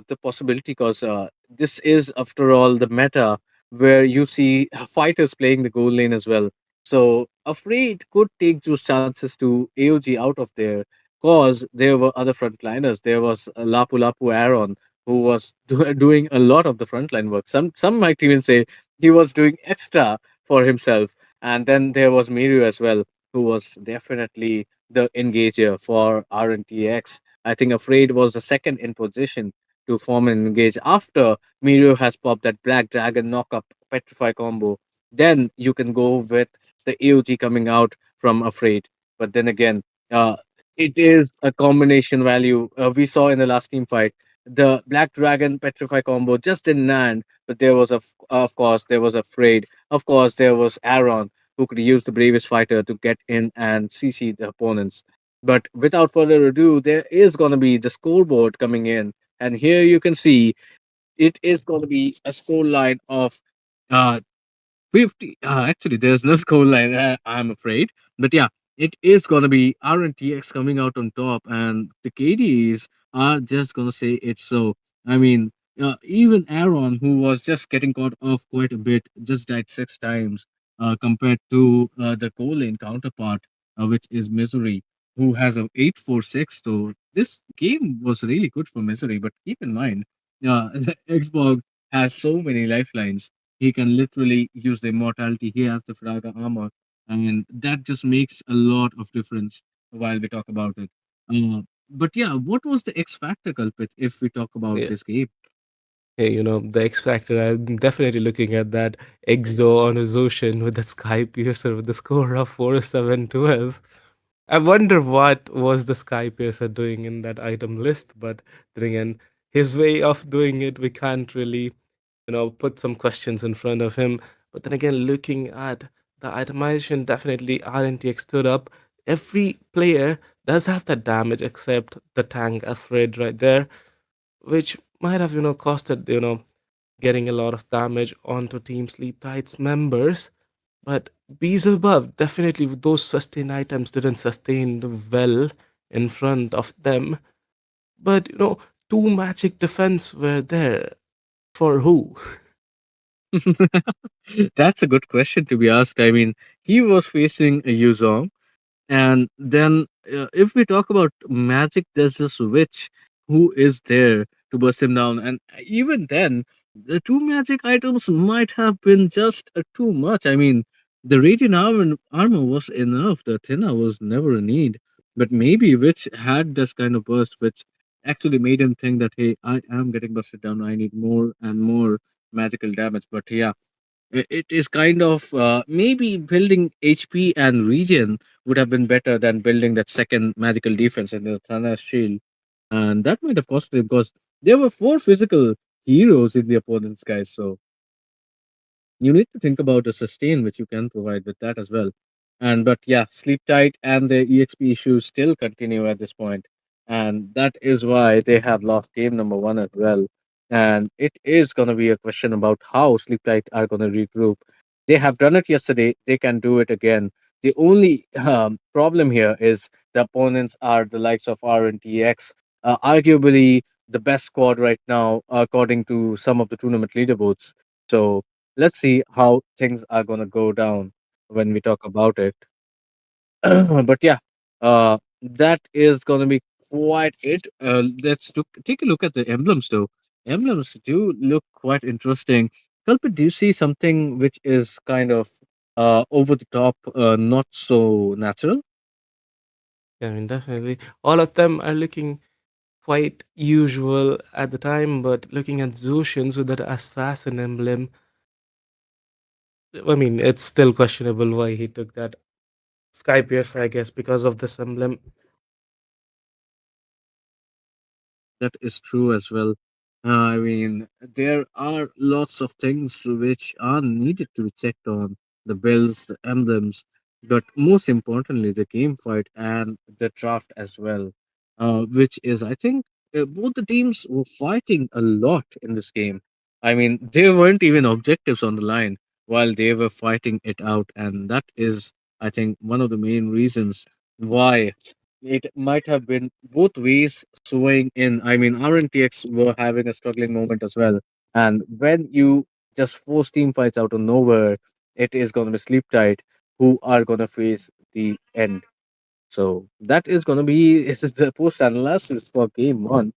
the possibility, because this is after all the meta where you see fighters playing the goal lane as well. So Afraid could take those chances to AOG out of there, cause there were other frontliners. There was Lapu Lapu Aaron, who was doing a lot of the frontline work. Some might even say he was doing extra for himself. And then there was Miru as well, who was definitely the engager for RNTX. I think Afraid was the second in position to form and engage after Mirio has popped that Black Dragon knockup Petrify combo. Then you can go with the AOG coming out from Afraid. But then again, uh, it is a combination value. We saw in the last team fight, the Black Dragon Petrify combo just didn't land, but there was, of course, there was Afraid. Of course, there was Aaron, who could use the bravest fighter to get in and CC the opponents. But without further ado, there is going to be the scoreboard coming in. And here you can see it is going to be a score line of uh, 50. Actually, there's no score line, I'm afraid. But yeah, it is going to be RNTX coming out on top. And the KDs are just going to say it's so. I mean, Even Aaron, who was just getting caught off quite a bit, just died 6 times compared to the co-lane counterpart, which is Misery, who has a 846. So this game was really good for Misery. But keep in mind, the Xbox has so many lifelines. He can literally use the immortality. He has the Fraga armor, and that just makes a lot of difference while we talk about it. But yeah, what was the X factor, culprit, if we talk about Yeah. this game? Hey, the X Factor, I'm definitely looking at that Exo on his ocean with that Sky Piercer with the score of 4712. I wonder what was the Sky Piercer doing in that item list, but then again, his way of doing it, we can't really, put some questions in front of him. But then again, looking at the itemization, definitely RNTX stood up. Every player does have that damage except the tank Afraid right there, which might have, costed, getting a lot of damage onto Team Sleep Tide's members. But bees above, definitely those sustain items didn't sustain well in front of them. But two magic defense were there for who? That's a good question to be asked. I mean, he was facing a Yuzong. And then, if we talk about magic, there's this witch who is there to burst him down. And even then, the two magic items might have been just too much. I mean, the radiant armor was enough. The Athena was never a need. But maybe witch had this kind of burst, which actually made him think that, hey, I am getting busted down. I need more and more magical damage. But yeah, it is kind of maybe building HP and regen would have been better than building that second magical defense in the Thanos shield. And that might have cost him because there were four physical heroes in the opponent's guys. So you need to think about the sustain which you can provide with that as well. And but yeah, sleep tight and the EXP issues still continue at this point, and that is why they have lost game number one as well. And it is going to be a question about how sleep tight are going to regroup. They have done it yesterday; they can do it again. The only problem here is the opponents are the likes of RNTX, arguably the best squad right now according to some of the tournament leaderboards. So let's see how things are gonna go down when we talk about it. But yeah, that is gonna be quite it. Take a look at the emblems though. Emblems do look quite interesting. Kalpit, do you see something which is kind of over the top, not so natural? I mean, definitely. All of them are looking quite usual at the time, but looking at Zushins with that assassin emblem, I mean, it's still questionable why he took that Sky Piercer, I guess, because of this emblem. That is true as well. I mean, there are lots of things which are needed to be checked on the bells, the emblems, but most importantly, the game fight and the draft as well, which is, I think, both the teams were fighting a lot in this game. I mean, there weren't even objectives on the line while they were fighting it out, and that is, I think, one of the main reasons why it might have been both ways swaying in. I mean, RNTX were having a struggling moment as well. And when you just force team fights out of nowhere, it is going to be sleep tight who are going to face the end. So that is going to be is the post analysis for game one.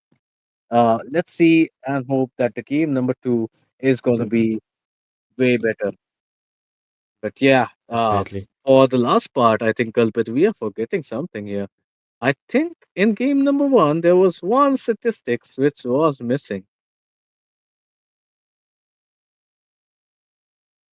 Let's see and hope that the game number two is going to be way better. But yeah, Definitely. for the last part, I think, Kalpit, we are forgetting something here. I think in game number one, there was one statistics which was missing.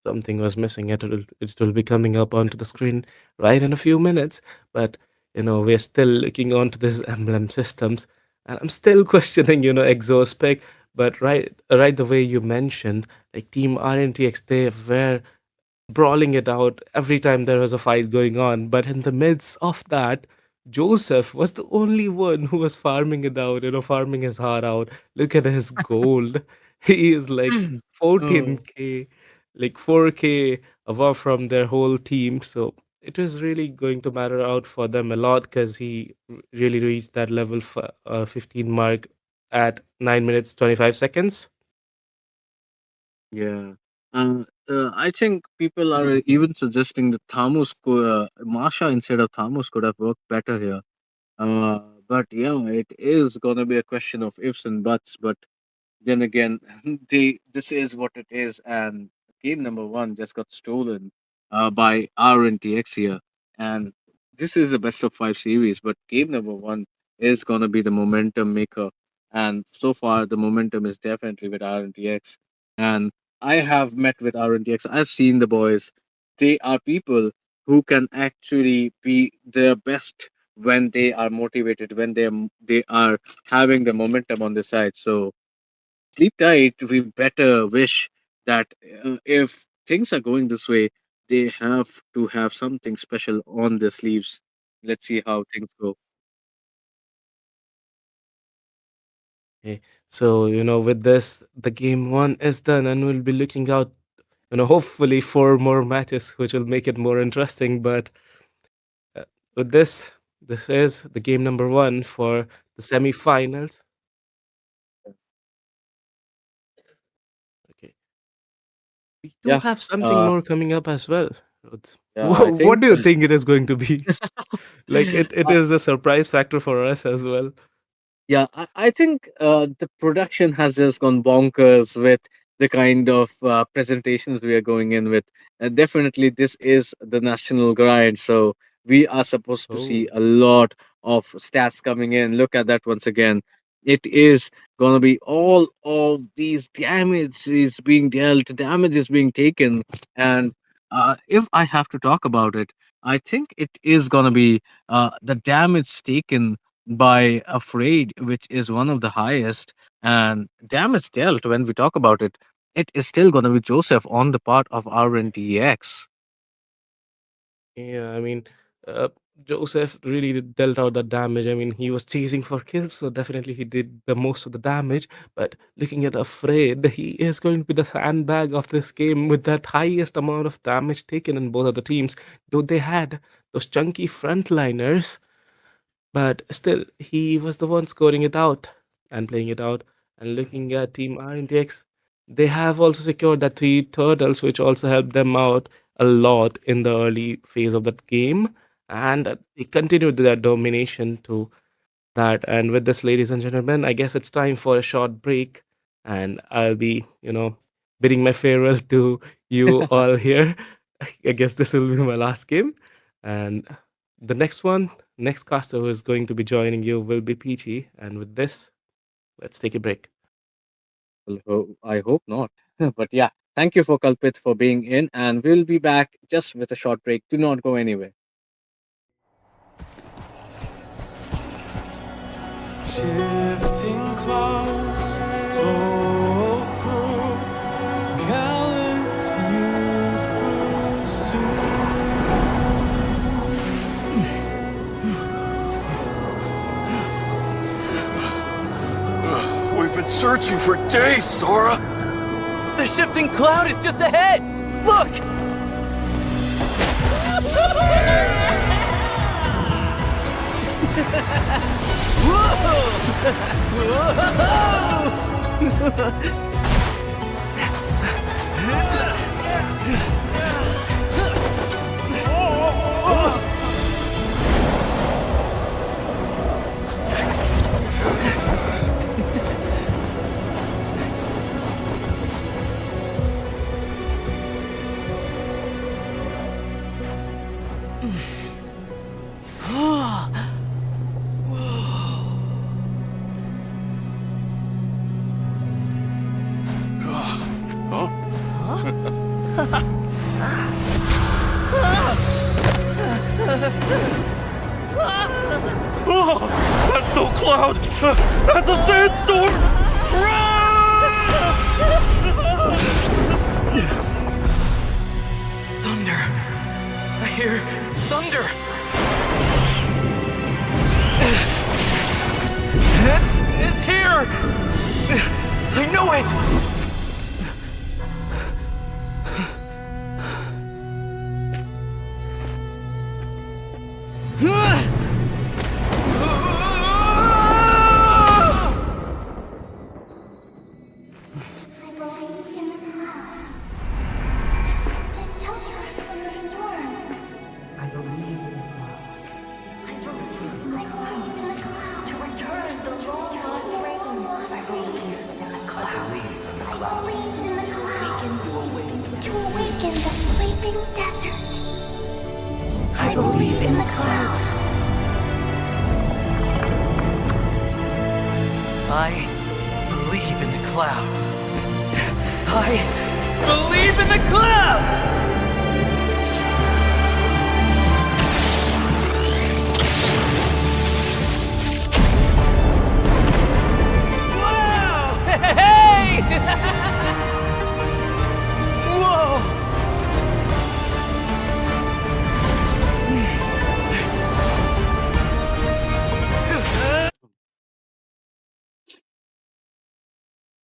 Something was missing. It will be coming up onto the screen right in a few minutes. But we're still looking onto this emblem systems, and I'm still questioning exospec. But right the way you mentioned, like Team RNTX, they were brawling it out every time there was a fight going on. But in the midst of that, Joseph was the only one who was farming it out, farming his heart out. Look at his gold. He is like Oh, 14K, like 4K above from their whole team. So it was really going to matter out for them a lot because he really reached that level 15 mark at 9 minutes 25 seconds. Yeah. I think people are even suggesting that Masha instead of Thamus could have worked better here. But yeah, it is gonna be a question of ifs and buts. But then again, this is what it is, and game number one just got stolen by RNTX here, and this is a best of five series. But game number one is gonna be the momentum maker, and so far the momentum is definitely with RNTX. And I have met with RNTX. I've seen the boys. They are people who can actually be their best when they are motivated, when they are having the momentum on the side. So sleep tight. We better wish that if things are going this way, they have to have something special on their sleeves. Let's see how things go. Okay. So, with this, the game one is done, and we'll be looking out, hopefully four more matches, which will make it more interesting. But uh, with this is the game number one for the semifinals. Okay. We do Yeah, have something uh, more coming up as well. yeah. I What think do you think it is going to be? Like it uh, is a surprise factor for us as well. Yeah, I think the production has just gone bonkers with the kind of presentations we are going in with. Definitely, this is the national grind, so we are supposed to see Oh. a lot of stats coming in. Look at that once again. It is gonna be all of these damage is being dealt, damage is being taken, and if I have to talk about it, I think it is gonna be the damage taken by Afraid, which is one of the highest, and damage dealt when we talk about it, it is still going to be Joseph on the part of RNTX. Yeah, I mean, uh, Joseph really dealt out the damage. I mean, he was chasing for kills, so definitely he did the most of the damage. But looking at Afraid, he is going to be the sandbag of this game with that highest amount of damage taken in both of the teams. Though they had those chunky frontliners, but still, he was the one scoring it out and playing it out. And looking at Team RNTX, they have also secured that three turtles, which also helped them out a lot in the early phase of that game. And they continued their domination to that. And with this, ladies and gentlemen, I guess it's time for a short break. And I'll be, bidding my farewell to you all here. I guess this will be my last game. And the next caster who is going to be joining you will be Peachy. And with this, let's take a break. Well, I hope not. But yeah, thank you for Kalpit for being in, and we'll be back just with a short break. Do not go anywhere. Shifting clouds flow through gallant youth pursue. We've been searching for days, Sora! The shifting cloud is just ahead! Look! Oh, that's no cloud! That's a sandstorm! Run! Thunder! I hear thunder! It's here! I know it! I believe in the clouds. unleash in the clouds to awaken the sleeping desert. I believe in the clouds. I believe in the clouds. I believe in the clouds! Whoa! Hey! Whoa!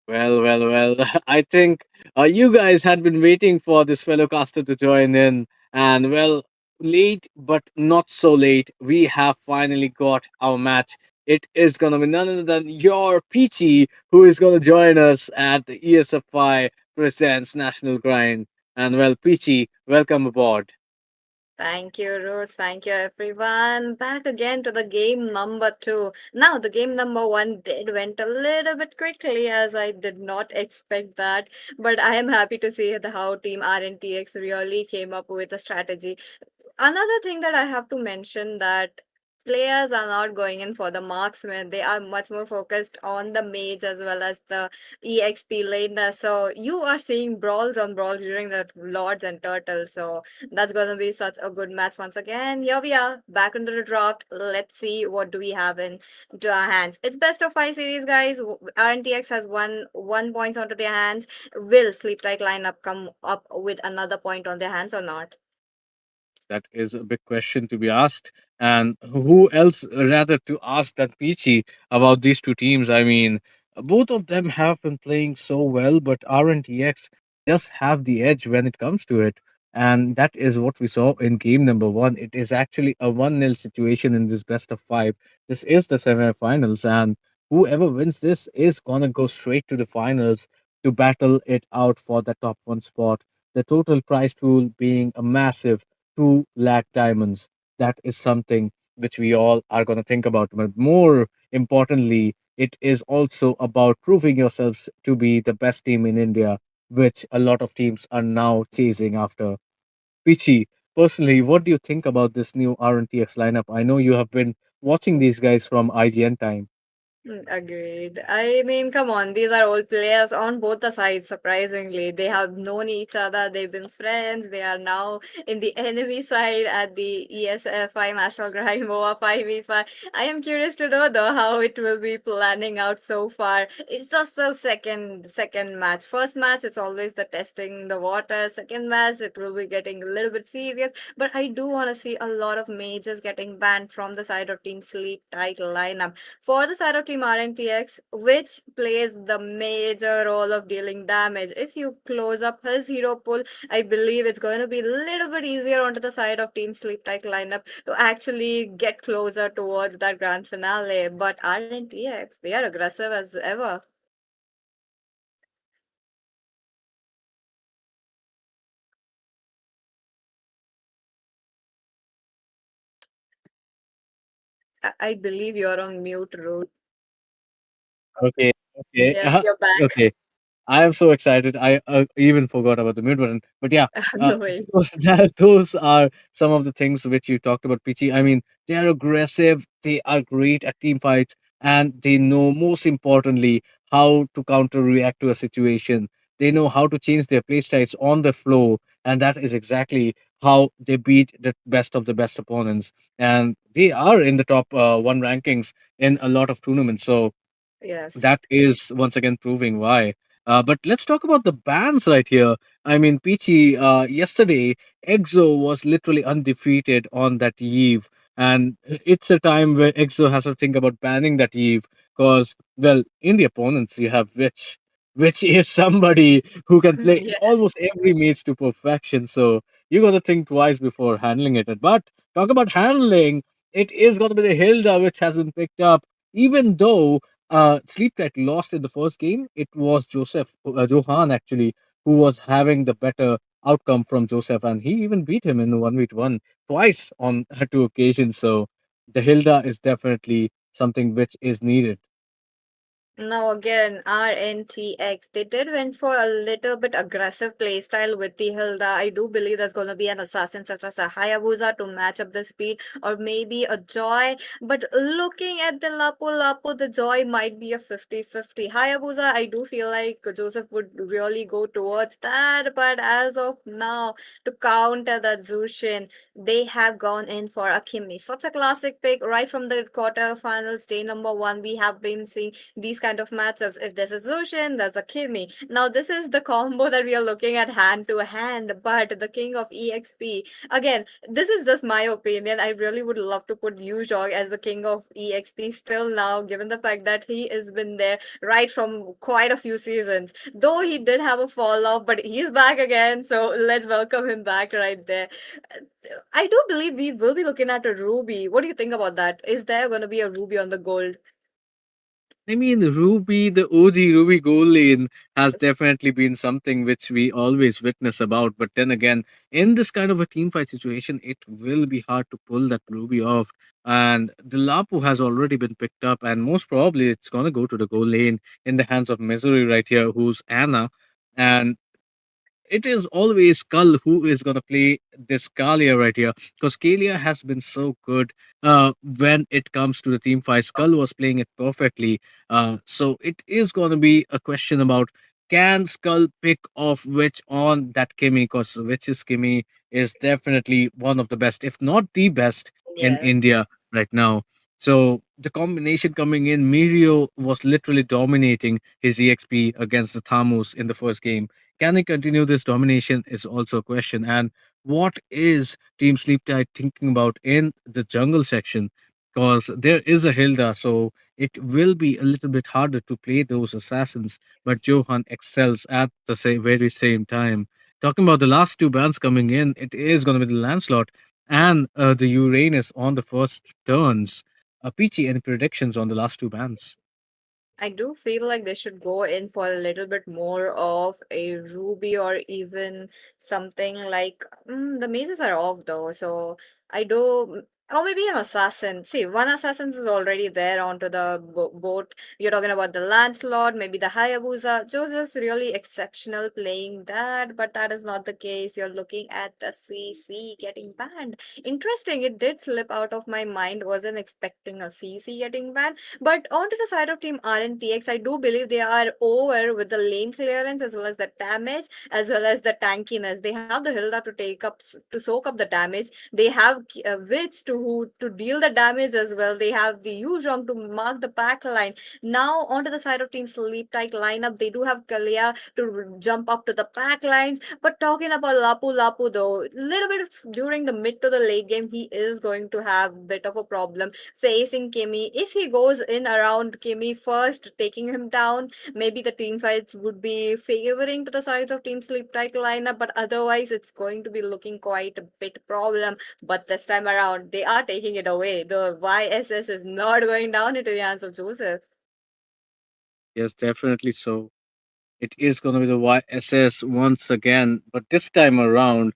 Well. I think you guys had been waiting for this fellow caster to join in, and well, late but not so late, we have finally got our match. It is gonna be none other than your Peachy who is gonna join us at the ESFI Presents National Grind. And well, Peachy, welcome aboard. Thank you, Ruth. Thank you, everyone. Back again to the game number two. Now, the game number one did went a little bit quickly as I did not expect that, but I am happy to see how Team RNTX really came up with a strategy. Another thing that I have to mention that players are not going in for the marksman. They are much more focused on the mage as well as the EXP lane. So you are seeing brawls on brawls during the lords and turtles. So that's gonna be such a good match once again. Here we are back into the draft. Let's see what do we have in to our hands. It's best of five series, guys. RNTX has one points onto their hands. Will Sleep Tight lineup come up with another point on their hands or not? That is a big question to be asked. And who else rather to ask than Peachy about these two teams? I mean, both of them have been playing so well, but RNTX just have the edge when it comes to it. And that is what we saw in game number one. It is actually a 1-0 situation in this best of five. This is the semifinals, and whoever wins this is going to go straight to the finals to battle it out for the top one spot. The total prize pool being a massive 2 lakh diamonds. That is something which we all are going to think about. But more importantly, it is also about proving yourselves to be the best team in India, which a lot of teams are now chasing after. Pichi, personally, what do you think about this new RNTX lineup? I know you have been watching these guys from IGN time. Agreed. I mean, come on, these are old players on both the sides, surprisingly. They have known each other, they've been friends, they are now in the enemy side at the ESFI National Grind MOBA 5v5. I am curious to know though how it will be planning out so far. It's just the second match. First match, it's always the testing the water. Second match, it will be getting a little bit serious. But I do want to see a lot of majors getting banned from the side of Team Sleep Tight lineup. For the side of Team RNTX, which plays the major role of dealing damage. If you close up his hero pool, I believe it's going to be a little bit easier onto the side of Team Sleep Tight lineup to actually get closer towards that grand finale. But RNTX, they are aggressive as ever. I believe you're on mute, Ruth. Okay, okay, Yes, you're back. okay. I am so excited. I even forgot about the mute button. But yeah, No way. those are some of the things which you talked about, Pichi. I mean, they are aggressive. They are great at team fights, and they know most importantly how to counter react to a situation. They know how to change their play styles on the flow, and that is exactly how they beat the best of the best opponents. And they are in the top one rankings in a lot of tournaments. So that Yes. is once again proving why. But let's talk about the bans right here. I mean, Peachy, yesterday, EXO was literally undefeated on that Eve. And it's a time where EXO has to think about banning that Eve. Because, well, in the opponents, you have which is somebody who can play Yeah. almost every maze to perfection. So you got to think twice before handling it. But talk about handling, it is going to be the Hilda which has been picked up, even though Sleepnet lost in the first game. It was Johan actually who was having the better outcome from Joseph, and he even beat him in 1v1 twice on two occasions. So the Hilda is definitely something which is needed. Now again, RNTX. They did went for a little bit aggressive playstyle with the Hilda. I do believe there's gonna be an assassin such as a Hayabusa to match up the speed, or maybe a Joy. But looking at the Lapu Lapu, the Joy might be a 50-50. Hayabusa, I do feel like Joseph would really go towards that. But as of now, to counter that Zushin, they have gone in for a Kimi. Such a classic pick right from the quarterfinals, day number one. We have been seeing these kind of matchups. If there's a Zushin, there's a Kimi. Now this is the combo that we are looking at hand to hand. But the king of EXP, again, this is just my opinion. I really would love to put Yuzhong as the king of EXP still now, given the fact that he has been there right from quite a few seasons. Though he did have a fall off, but he's back again. So let's welcome him back right there. I do believe we will be looking at a Ruby. What do you think about that? Is there going to be a Ruby on the gold? I mean, Ruby, the OG Ruby goal lane has definitely been something which we always witness about. But then again, in this kind of a team fight situation, it will be hard to pull that Ruby off. And the Lapu has already been picked up, and most probably it's going to go to the goal lane in the hands of Missouri right here, who's Anna. And it is always Skull who is going to play this Kalia right here, because Kalia has been so good when it comes to the team fight. Skull was playing it perfectly. So it is going to be a question about, can Skull pick off which on that Kimi, because which's Kimi is definitely one of the best, if not the best, in Yes. India right now. So the combination coming in, Mirio was literally dominating his EXP against the Thamus in the first game. Can he continue this domination is also a question. And what is Team Sleep Tight thinking about in the jungle section? Because there is a Hilda, so it will be a little bit harder to play those assassins. But Johan excels at the very same time. Talking about the last two bans coming in, it is going to be the Lancelot and the Uranus on the first turns. Peachy, any predictions on the last two bans? I do feel like they should go in for a little bit more of a Ruby, or even something like the mazes are off though. So I do. Or maybe an assassin. See, one assassin is already there onto the boat. You're talking about the Lancelot, maybe the Hayabusa. Joseph's really exceptional playing that, but that is not the case. You're looking at the CC getting banned. Interesting, it did slip out of my mind. Wasn't expecting a CC getting banned. But onto the side of team RNTX, I do believe they are over with the lane clearance as well as the damage as well as the tankiness. They have the Hilda to take up to soak up the damage. They have Witch to deal the damage as well. They have the Yuzhong to mark the back line. Now onto the side of team Sleep Tight lineup, they do have Kalia to jump up to the back lines. But talking about Lapu Lapu though, little bit during the mid to the late game, he is going to have bit of a problem facing Kimi. If he goes in around Kimi first, taking him down, maybe the team fights would be favoring to the sides of Team Sleep Tight lineup, but otherwise it's going to be looking quite a bit problem. But this time around, they are taking it away. The YSS is not going down into the hands of Joseph. Yes, definitely so. It is going to be the YSS once again, but this time around,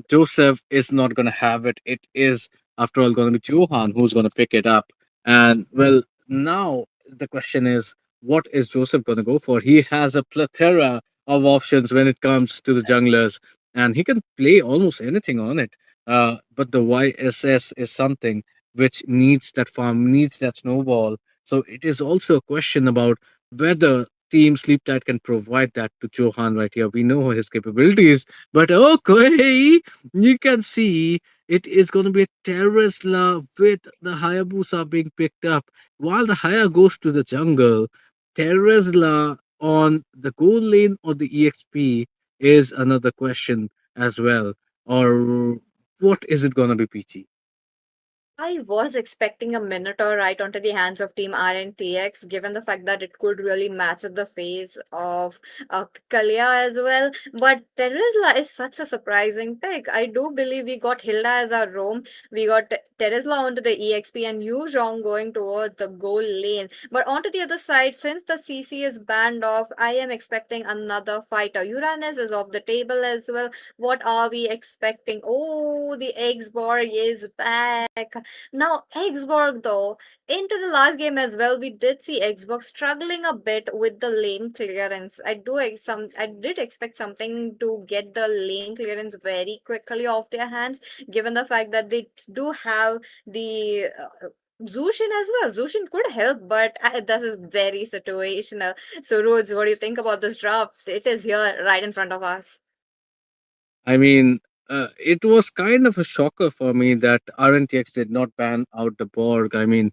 Joseph is not going to have it. It is, after all, going to be Johan who's going to pick it up. And well, now the question is, what is Joseph going to go for? He has a plethora of options when it comes to the junglers, and he can play almost anything on it. But the YSS is something which needs that farm, needs that snowball. So it is also a question about whether Team Sleep Tight can provide that to Johan right here. We know his capabilities, but okay, you can see it is going to be a Terresla with the Hayabusa being picked up. While the Haya goes to the jungle, Terresla on the goal lane or the EXP is another question as well. Or what is it going to be, Peachy? I was expecting a Minotaur right onto the hands of Team RNTX, given the fact that it could really match up the face of Kalia as well. But Terizla is such a surprising pick. I do believe we got Hilda as our roam. We got Terizla onto the EXP and Yu Zhong going towards the goal lane. But onto the other side, since the CC is banned off, I am expecting another fighter. Uranus is off the table as well. What are we expecting? Oh, the X-Borg is back. Now, Xborg though, into the last game as well, we did see Xbox struggling a bit with the lane clearance. I did expect something to get the lane clearance very quickly off their hands, given the fact that they do have the Zushin as well. Zushin could help, but this is very situational. So, Rose, what do you think about this draft? It is here right in front of us. I mean, it was kind of a shocker for me that RNTX did not ban out the Borg. I mean,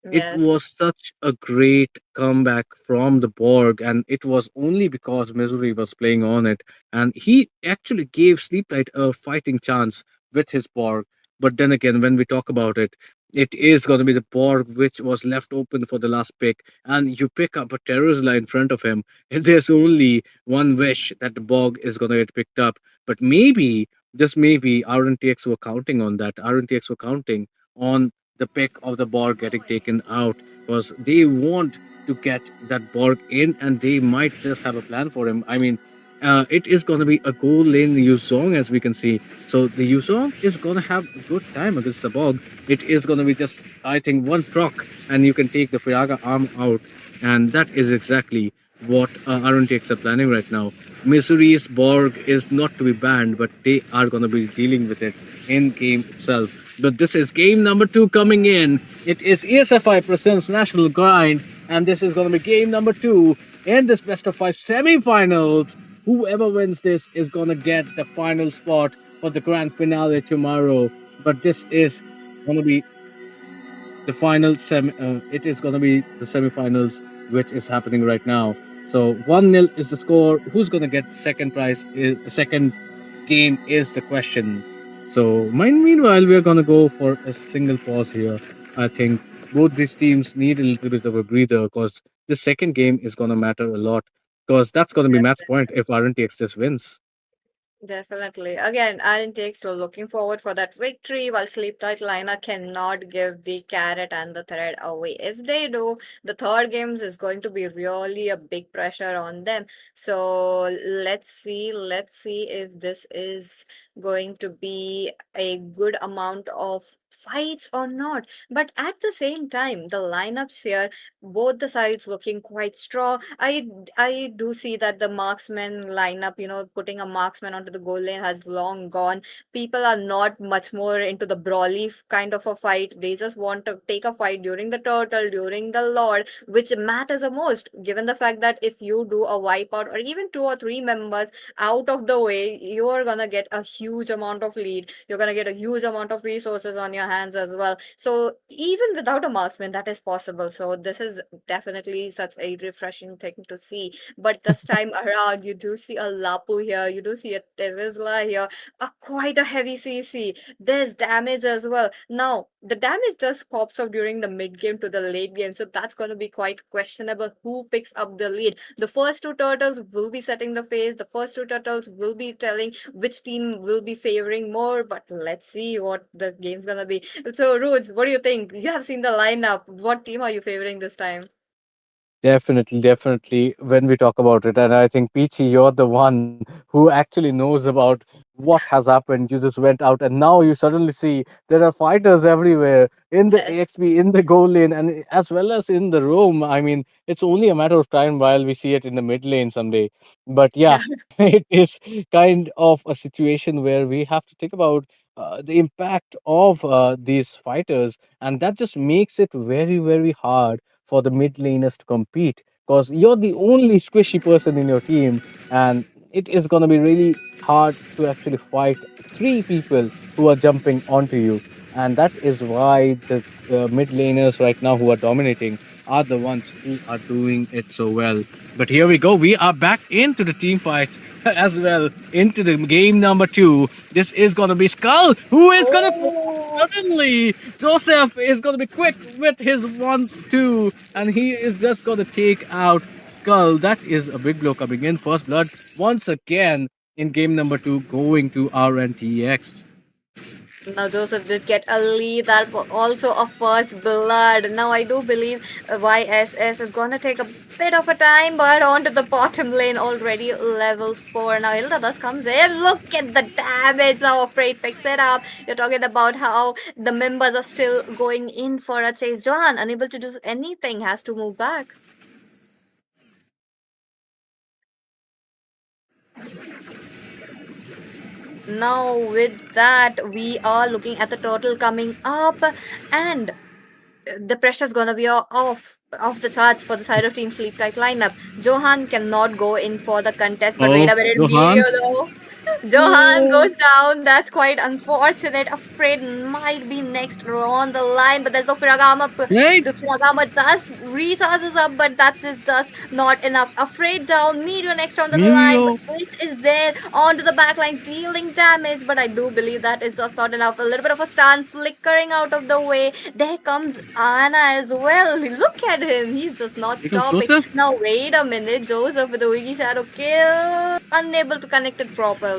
it Yes. was such a great comeback from the Borg, and it was only because Missouri was playing on it, and he actually gave Sleep Knight a fighting chance with his Borg. But then again, when we talk about it, it is going to be the Borg which was left open for the last pick, and you pick up a Terror's in front of him, and there's only one wish that the Borg is going to get picked up. But maybe, just maybe, RNTX were counting on that. RNTX were counting on the pick of the Borg getting taken out because they want to get that Borg in and they might just have a plan for him. I mean, it is going to be a goal lane Yuzong as we can see. So the Yuzong is going to have a good time against the Borg. It is going to be just, I think, one proc and you can take the Firaga arm out. And that is exactly what RNTX are planning right now. Missouri's Borg is not to be banned, but they are going to be dealing with it in game itself. But this is game number 2 coming in. It is ESFI presents National Grind, and this is going to be game number 2 in this best of 5 semifinals. Whoever wins this is going to get the final spot for the grand finale tomorrow. But this is going to be the final it is going to be the semifinals, which is happening right now. So 1-0 is the score. Who's going to get second prize? Second game is the question. So, meanwhile, we're going to go for a single pause here. I think both these teams need a little bit of a breather because the second game is going to matter a lot because that's going to be match point if RNTX just wins. Definitely. Again, RNTX still looking forward for that victory, while Sleep Tight Liner cannot give the carrot and the thread away. If they do, the third games is going to be really a big pressure on them. So let's see if this is going to be a good amount of fights or not. But at the same time, the lineups here, both the sides looking quite strong. I do see that the marksman lineup, putting a marksman onto the goal lane has long gone. People are not much more into the brawly kind of a fight. They just want to take a fight during the turtle, during the lord, which matters the most, given the fact that if you do a wipeout or even 2 or 3 members out of the way, you are gonna get a huge amount of lead. You're gonna get a huge amount of resources on your hands as well. So even without a marksman, that is possible. So this is definitely such a refreshing thing to see. But this time around, you do see a Lapu here, you do see a Terizla here, quite a heavy CC. There's damage as well. Now, the damage just pops up during the mid game to the late game, so that's going to be quite questionable who picks up the lead. The first 2 turtles will be setting the phase, the first 2 turtles will be telling which team will be favoring more, but let's see what the game's gonna be. So, Roots, what do you think? You have seen the lineup. What team are you favoring this time? Definitely, definitely. When we talk about it, and I think Peachy, you're the one who actually knows about what has happened. You just went out, and now you suddenly see there are fighters everywhere in the Yes. AXP, in the goal lane, and as well as in the roam. I mean, it's only a matter of time while we see it in the mid lane someday. But yeah, Yeah. it is kind of a situation where we have to think about the impact of these fighters, and that just makes it very, very hard for the mid laners to compete because you're the only squishy person in your team, and it is going to be really hard to actually fight 3 people who are jumping onto you. And that is why the mid laners right now who are dominating are the ones who are doing it so well. But here we go. We are back into the team fight as well, into the game number 2. This is going to be Skull, who is going to Oh, suddenly Joseph is going to be quick with his ones too, and he is just going to take out Skull. That is a big blow coming in. First blood once again in game number 2 going to RNTX. Now Joseph did get a lead, that also a first blood. Now I do believe YSS is gonna take a bit of a time, but onto the bottom lane already level 4. Now Hilda thus comes in. Look at the damage now Afraid picks it up. You're talking about how the members are still going in for a chase. Johan, unable to do anything, has to move back. Now with that, we are looking at the total coming up, and the pressure's gonna be off the charts for the side of Team Sleep Tight lineup. Johan cannot go in for the contest, but wait Oh, a minute, Johan. Mirio though. Johan goes down. That's quite unfortunate. Afraid might be next on the line, but there's no Firagama. Right? The Firagama does recharges up, but that's just not enough. Afraid down. Mirio next on the line, Mirio. which is there onto the back lines, dealing damage, but I do believe that is just not enough. A little bit of a stun flickering out of the way. There comes Anna as well. Look at him. He's just not Here comes stopping. Joseph. Now wait a minute. Joseph with the Wiggy Shadow kill. Unable to connect it properly.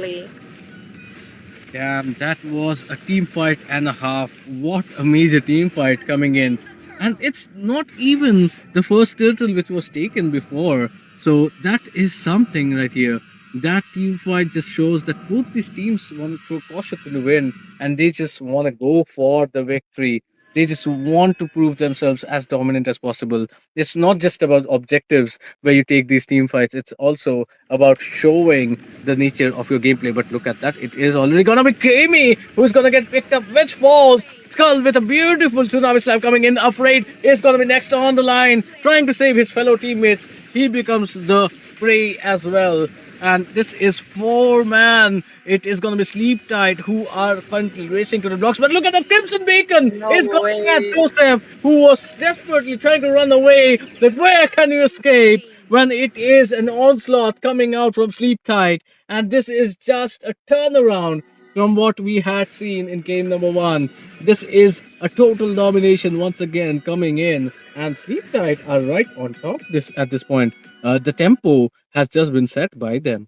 Damn, that was a team fight and a half. What a major team fight coming in. And it's not even the first turtle which was taken before. So that is something right here. That team fight just shows that both these teams want to throw caution to the wind and they just want to go for the victory. They just want to prove themselves as dominant as possible. It's not just about objectives where you take these team fights, it's also about showing the nature of your gameplay. But look at that, it is already gonna be Creamy who's gonna get picked up, which falls. Skull with a beautiful tsunami slam coming in. Afraid is gonna be next on the line, trying to save his fellow teammates. He becomes the prey as well. And this is 4-man. It is going to be Sleep Tight who are currently racing to the blocks. But look at that Crimson Bacon No is going way. at Joseph, who was desperately trying to run away. But where can you escape when it is an onslaught coming out from Sleep Tight? And this is just a turnaround from what we had seen in game number 1. This is a total domination once again coming in. And Sleep Tight are right on top this at this point. The tempo has just been set by them.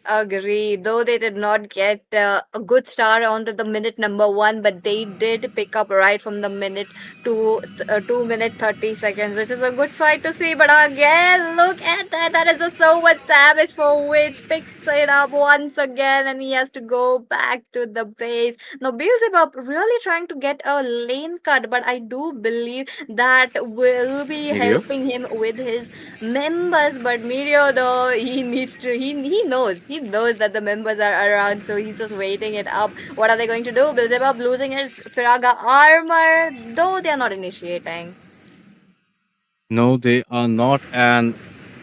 Agree. Though they did not get a good start onto the minute number 1, but they did pick up right from the minute to 2 minute 30 seconds, which is a good sight to see. But again, look at that. That is just so much damage for which picks it up once again, and he has to go back to the base. Now, Beelzebub really trying to get a lane cut, but I do believe that will be helping him with his members. But Mirio, though, he needs to, he knows that the members are around, so he's just waiting it up. What are they going to do? Beelzebub losing his Firaga armor, though they are not initiating. No, they are not. And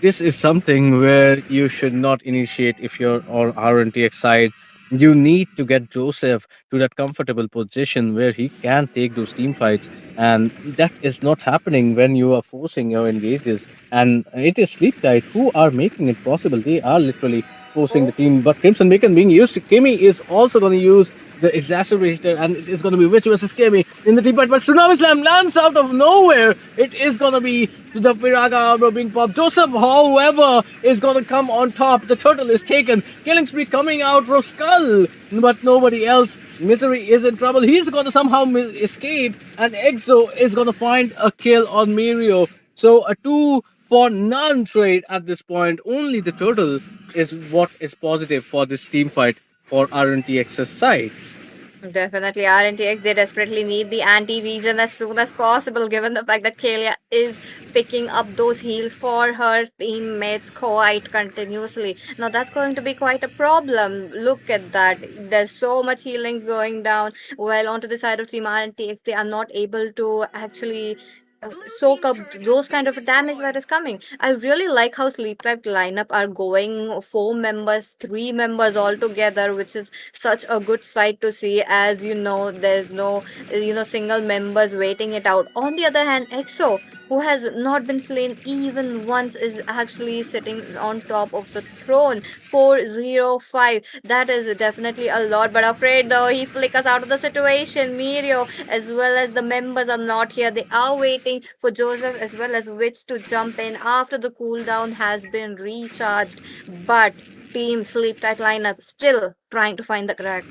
this is something where you should not initiate if you're on RNTX side. You need to get Joseph to that comfortable position where he can take those team fights. And that is not happening when you are forcing your engages. And it is Sleep Tight who are making it possible. They are literally forcing the team. But Crimson Bacon being used, Kimi is also going to use the exacerbator, and it is going to be Witch versus Kemi in the team fight. But Tsunami Slam lands out of nowhere. It is going to be the Firaga armor being popped. Joseph, however, is going to come on top. The turtle is taken. Killing spree coming out from Skull, but nobody else. Misery is in trouble. He's going to somehow escape, and Exo is going to find a kill on Mirio. So a 2-for-none trade at this point. Only the turtle is what is positive for this team fight for RNTX's side. Definitely, RNTX, they desperately need the anti-region as soon as possible, given the fact that Kalia is picking up those heals for her teammates quite continuously. Now, that's going to be quite a problem. Look at that. There's so much healings going down. While onto the side of Team RNTX, they are not able to actually soak up those kind of damage that is coming. I really like how Sleep Type lineup are going 4 members, 3 members all together, which is such a good sight to see. As you know, there's no single members waiting it out. On the other hand, EXO, who has not been slain even once, is actually sitting on top of the throne. 405. That is definitely a lot, but afraid though he flickers out of the situation. Mirio as well as the members are not here. They are waiting for Joseph as well as Witch to jump in after the cooldown has been recharged. But Team Sleep Tight lineup still trying to find the crack.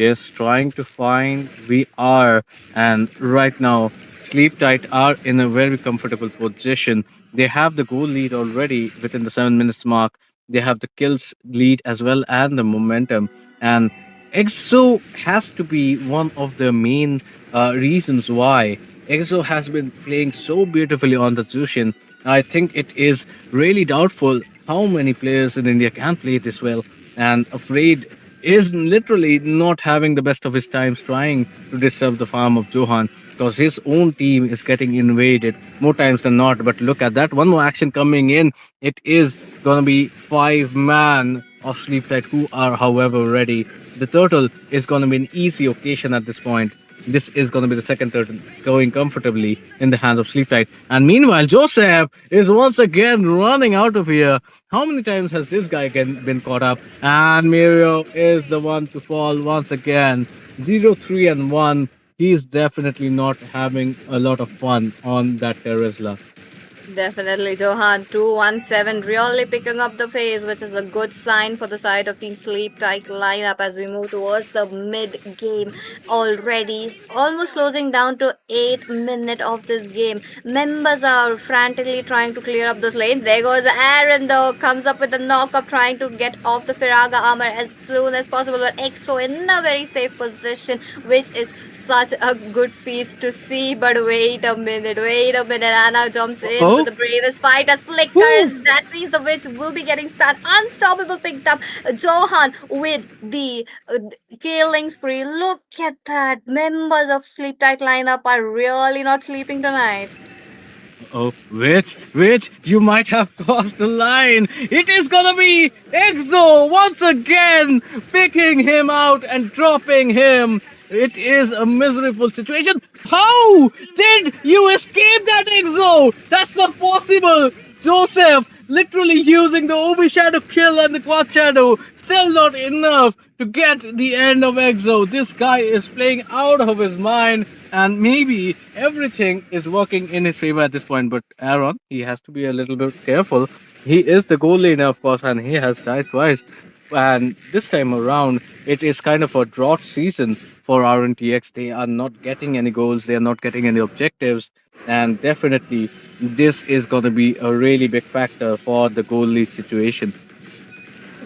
Just trying to find VR, and right now, Sleep Tight are in a very comfortable position. They have the goal lead already within the 7 minutes mark. They have the kills lead as well and the momentum. And EXO has to be one of the main reasons why EXO has been playing so beautifully on the Zushin. I think it is really doubtful how many players in India can play this well. And Afraid is literally not having the best of his times trying to disturb the farm of Johan because his own team is getting invaded more times than not. But look at that. One more action coming in. It is going to be 5 man of Sleep Tight who are, however, ready. The turtle is going to be an easy occasion at this point. This is going to be the second turtle going comfortably in the hands of Sleep Tight. And meanwhile, Joseph is once again running out of here. How many times has this guy been caught up? And Mirio is the one to fall once again. 0-3-1. He's definitely not having a lot of fun on that Teresla. Definitely, Johan. 2-1-7 really picking up the pace, which is a good sign for the side of Team Sleep Tight lineup as we move towards the mid game already. Almost closing down to 8 minutes of this game. Members are frantically trying to clear up this lane. There goes Aaron though, comes up with a knock-up trying to get off the Firaga armor as soon as possible. But EXO in a very safe position, which is such a good feast to see. But wait a minute. Anna jumps in with the bravest fight as flickers. That means the witch will be getting started. Unstoppable picked up Johan with the killing spree. Look at that. Members of Sleep Tight lineup are really not sleeping tonight. Oh, wait, you might have crossed the line. It is gonna be EXO once again picking him out and dropping him. It is a miserable situation. How did you escape that, EXO? That's not possible. Joseph literally using the Obi Shadow kill and the Quad Shadow. Still not enough to get the end of EXO. This guy is playing out of his mind. And maybe everything is working in his favor at this point. But Aaron, he has to be a little bit careful. He is the goal leader, of course, and he has died twice. And this time around, it is kind of a drought season for RNTX. They are not getting any goals. They are not getting any objectives. And definitely, this is going to be a really big factor for the goal lead situation.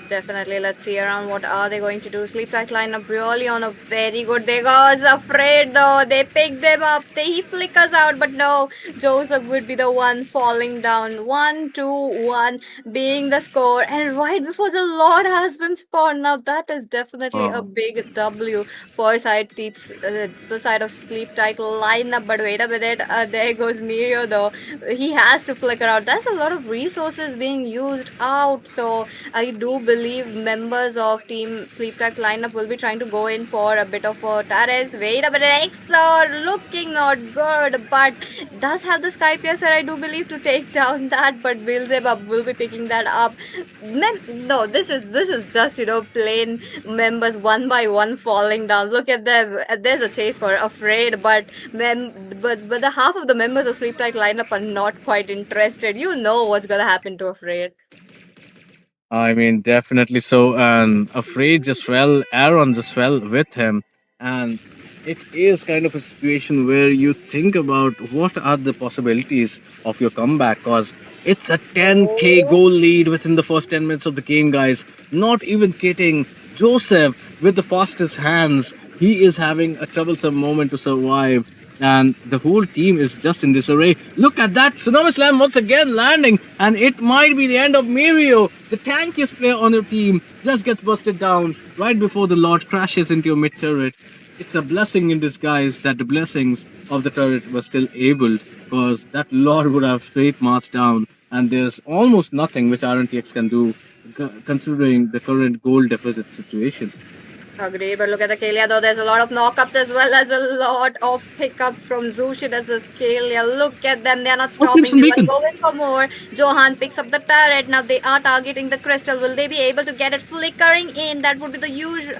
Definitely, let's see around what are they going to do. Sleep Tight lineup really on a very good. They goes Afraid though. They picked him up. He flickers out, but no, Joseph would be the one falling down. 1-2-1 being the score, and right before the Lord has been spawned. Now that is definitely a big W for the side of Sleep Tight lineup. But wait a minute, there goes Mirio though. He has to flicker out. That's a lot of resources being used out. So I do believe members of Team Sleep Tight lineup will be trying to go in for a bit of a terrace. Wait a minute, EXO looking not good, but does have the Sky Piercer, I do believe, to take down that. But Beelzebub will be picking that up. No, this is just plain members one by one falling down. Look at them. There's a chase for Afraid, but the half of the members of Sleep Tight lineup are not quite interested. You know what's gonna happen to Afraid. I mean, definitely so. And Afraid just fell, Aaron just fell with him. And it is kind of a situation where you think about what are the possibilities of your comeback, because it's a 10k goal lead within the first 10 minutes of the game, guys. Not even kidding. Joseph with the fastest hands, he is having a troublesome moment to survive. And the whole team is just in disarray. Look at that Tsunami Slam once again landing, and it might be the end of Mirio. The tankiest player on your team just gets busted down right before the Lord crashes into your mid turret. It's a blessing in disguise that the blessings of the turret were still able, because that Lord would have straight marched down, and there's almost nothing which RNTX can do considering the current goal deficit situation. Agreed, but look at the Kalia though. There's a lot of knockups as well as a lot of pickups from Zushin as the Kalia. Look at them, they are not stopping. They are going for more. Johan picks up the turret. Now they are targeting the crystal. Will they be able to get it flickering in? That would be the usual.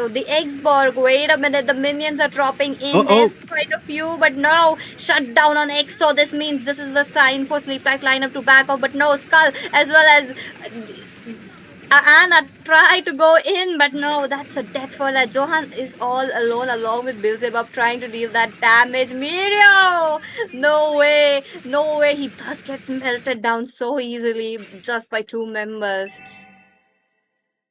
The Xborg. Wait a minute, the minions are dropping in. There's quite a few, but no. Shut down on EXO. This means this is the sign for Sleep Tight lineup to back off. But no, Skull as well as Anna try to go in, but no, that's a death for that. Johan is all alone along with Beelzebub trying to deal that damage. Mirio! No way, no way. He does get melted down so easily just by two members.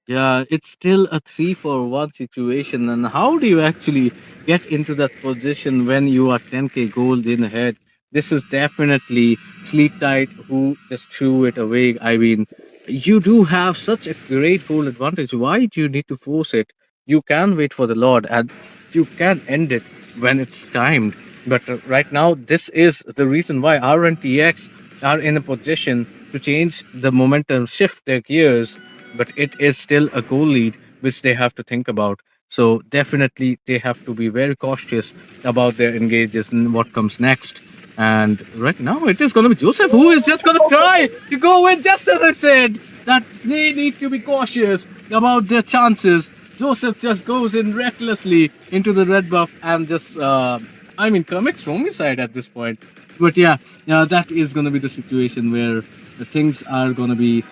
Yeah, it's still a 3-for-1 situation. And how do you actually get into that position when you are 10k gold in ahead? This is definitely Sleep Tight who just threw it away. I mean, you do have such a great gold advantage. Why do you need to force it? You can wait for the Lord and you can end it when it's timed. But right now, this is the reason why RNTX are in a position to change the momentum, shift their gears, but it is still a goal lead which they have to think about. So definitely they have to be very cautious about their engages and what comes next. And right now it is going to be Joseph who is just going to try to go in, just as I said that they need to be cautious about their chances. Joseph just goes in recklessly into the red buff and just commits homicide at this point. But yeah, that is going to be the situation where the things are going to be.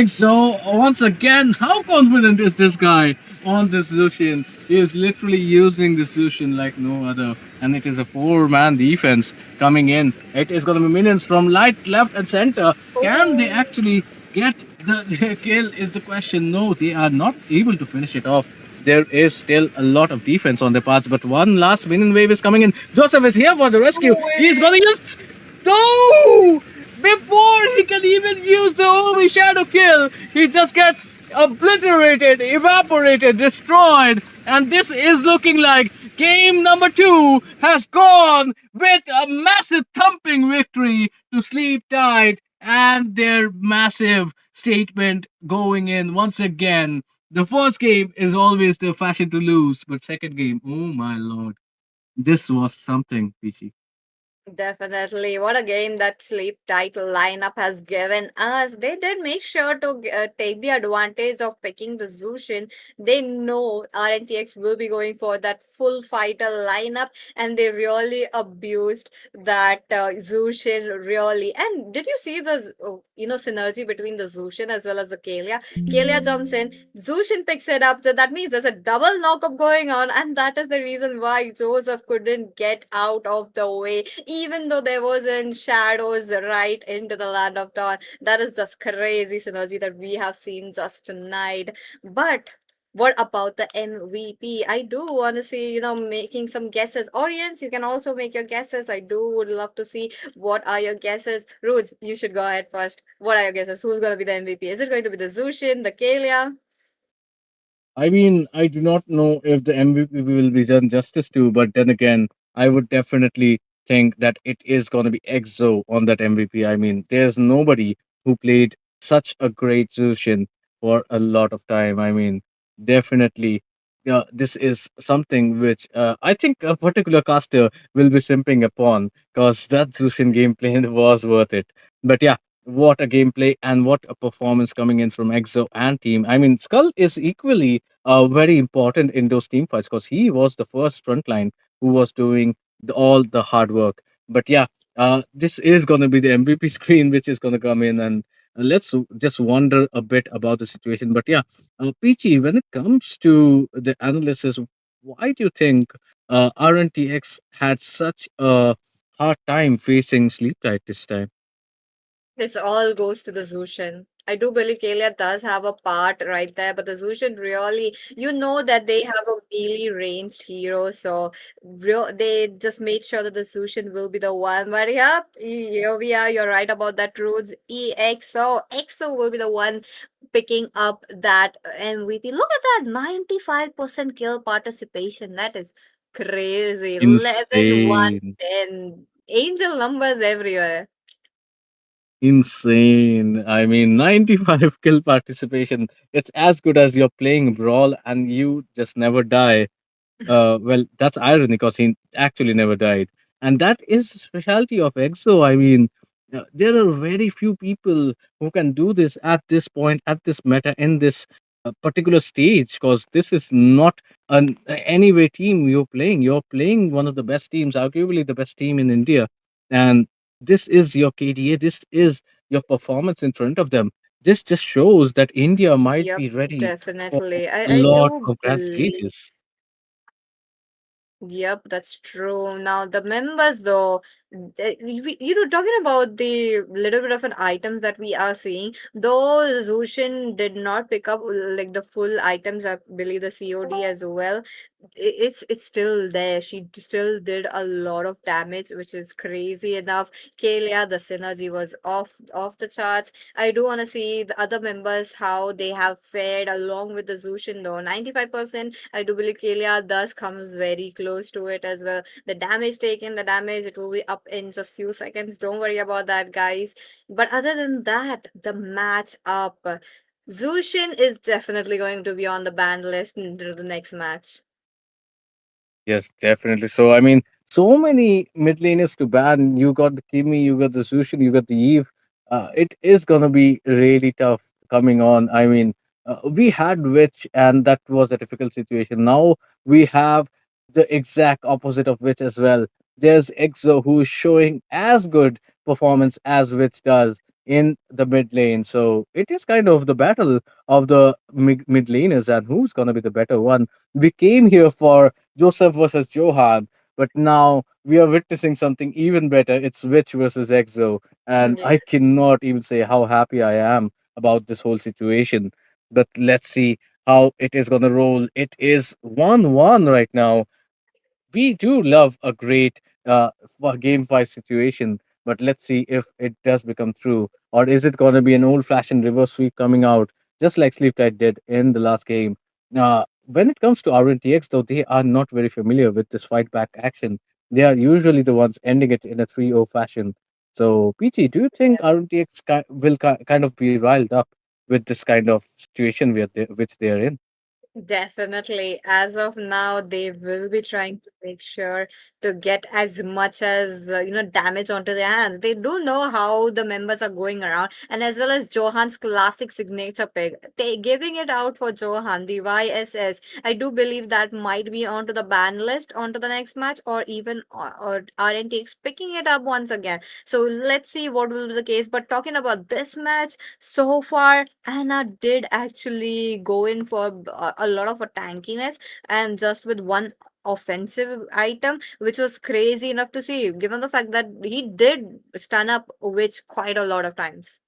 So once again, how confident is this guy on this Zushin? He is literally using the Zushin like no other, and it is a four-man defense coming in. It is going to be minions from right, left, and center. Can they actually get the kill? Is the question. No, they are not able to finish it off. There is still a lot of defense on their parts, but one last minion wave is coming in. Joseph is here for the rescue. He's going to use. No! Before he can even use the Omi Shadow kill, he just gets obliterated, evaporated, destroyed. And this is looking like game number 2 has gone with a massive thumping victory to Sleep Tight and their massive statement going in once again. The first game is always the fashion to lose, but second game, oh my lord, this was something, Pichi. Definitely. What a game that Sleep Title lineup has given us. They did make sure to take the advantage of picking the Zushin. They know RNTX will be going for that full fighter lineup, and they really abused that Zushin really. And did you see the synergy between the Zushin as well as the Kalia? Kalia jumps in, Zushin picks it up. So that means there's a double knockup going on, and that is the reason why Joseph couldn't get out of the way even though there wasn't shadows right into the land of dawn. That is just crazy synergy that we have seen just tonight. But what about the MVP? I do want to see, making some guesses. Audience, you can also make your guesses. I do would love to see what are your guesses. Ruj, you should go ahead first. What are your guesses? Who's going to be the MVP? Is it going to be the Zushin, the Kalia? I mean, I do not know if the MVP will be done justice to, but then again, I would definitely think that it is going to be EXO on that MVP. I mean, there's nobody who played such a great Zushin for a lot of time. I mean, definitely, yeah, this is something which I think a particular caster will be simping upon because that Zushin gameplay was worth it. But yeah, what a gameplay and what a performance coming in from EXO and team. I mean, Skull is equally very important in those team fights because he was the first frontline who was doing all the hard work. But yeah, this is going to be the MVP screen which is going to come in, and just wonder a bit about the situation. But yeah, Peachy, when it comes to the analysis, why do you think RNTX had such a hard time facing Sleep Tight this time? This all goes to the Zushin. I do believe Kalia does have a part right there, but the Zushin really, that they have a melee ranged hero, so they just made sure that the Zushin will be the one. But yep, here we are. You're right about that, Roots. EXO will be the one picking up that MVP. Look at that 95% kill participation. That is crazy. 11, 1, Insane. 10. Angel numbers everywhere. Insane. I mean, 95 kill participation. It's as good as you're playing Brawl and you just never die. Well, that's irony because he actually never died. And that is the specialty of EXO. I mean, there are very few people who can do this at this point, at this meta, in this particular stage, because this is not an anyway team you're playing. You're playing one of the best teams, arguably the best team in India. And this is your KDA, this is your performance in front of them. this just shows that India might Yep, be ready for definitely. a I lot do of grand believe. stages. Yep, that's true. Now the members though, talking about the little bit of an items that we are seeing, though Zushin did not pick up like the full items, I believe the COD as well. It's still there. She still did a lot of damage, which is crazy enough. Kalia, the synergy was off the charts. I do want to see the other members how they have fared along with the Zushin though. 95%. I do believe Kalia thus comes very close to it as well. The damage taken, the damage it will be up in just few seconds. Don't worry about that, guys. But other than that, the match up. Zushin is definitely going to be on the ban list into the next match. Yes, definitely. So I mean, so many mid laners to ban. You got the Kimi, you got the Zushin, you got the Eve. It is gonna be really tough coming on. I mean, we had Witch, and that was a difficult situation. Now we have the exact opposite of Witch as well. There's Exo who's showing as good performance as Witch does in the mid lane. So it is kind of the battle of the mid laners and who's gonna be the better one. We came here for Joseph versus Johan. But now we are witnessing something even better. It's Witch versus Exo. And I Yes. cannot even say how happy I am about this whole situation. But let's see how it is going to roll. It is 1-1 right now. We do love a great game five situation, but let's see if it does become true, or is it going to be an old-fashioned reverse sweep coming out, just like Sleep Tight did in the last game? When it comes to RNTX, though, they are not very familiar with this fight back action. They are usually the ones ending it in a 3-0 fashion. So, PG, do you think RNTX will kind of be riled up with this kind of situation which they are in? Definitely. As of now, they will be trying to make sure to get as much as damage onto their hands. They do know how the members are going around, and as well as Johan's classic signature pick, giving it out for Johan, the YSS. I do believe that might be onto the ban list onto the next match, or even or RNTX picking it up once again. So let's see what will be the case. But talking about this match. So far, Anna did actually go in for a lot of a tankiness and just with one offensive item, which was crazy enough to see, given the fact that he did stun up Witch quite a lot of times.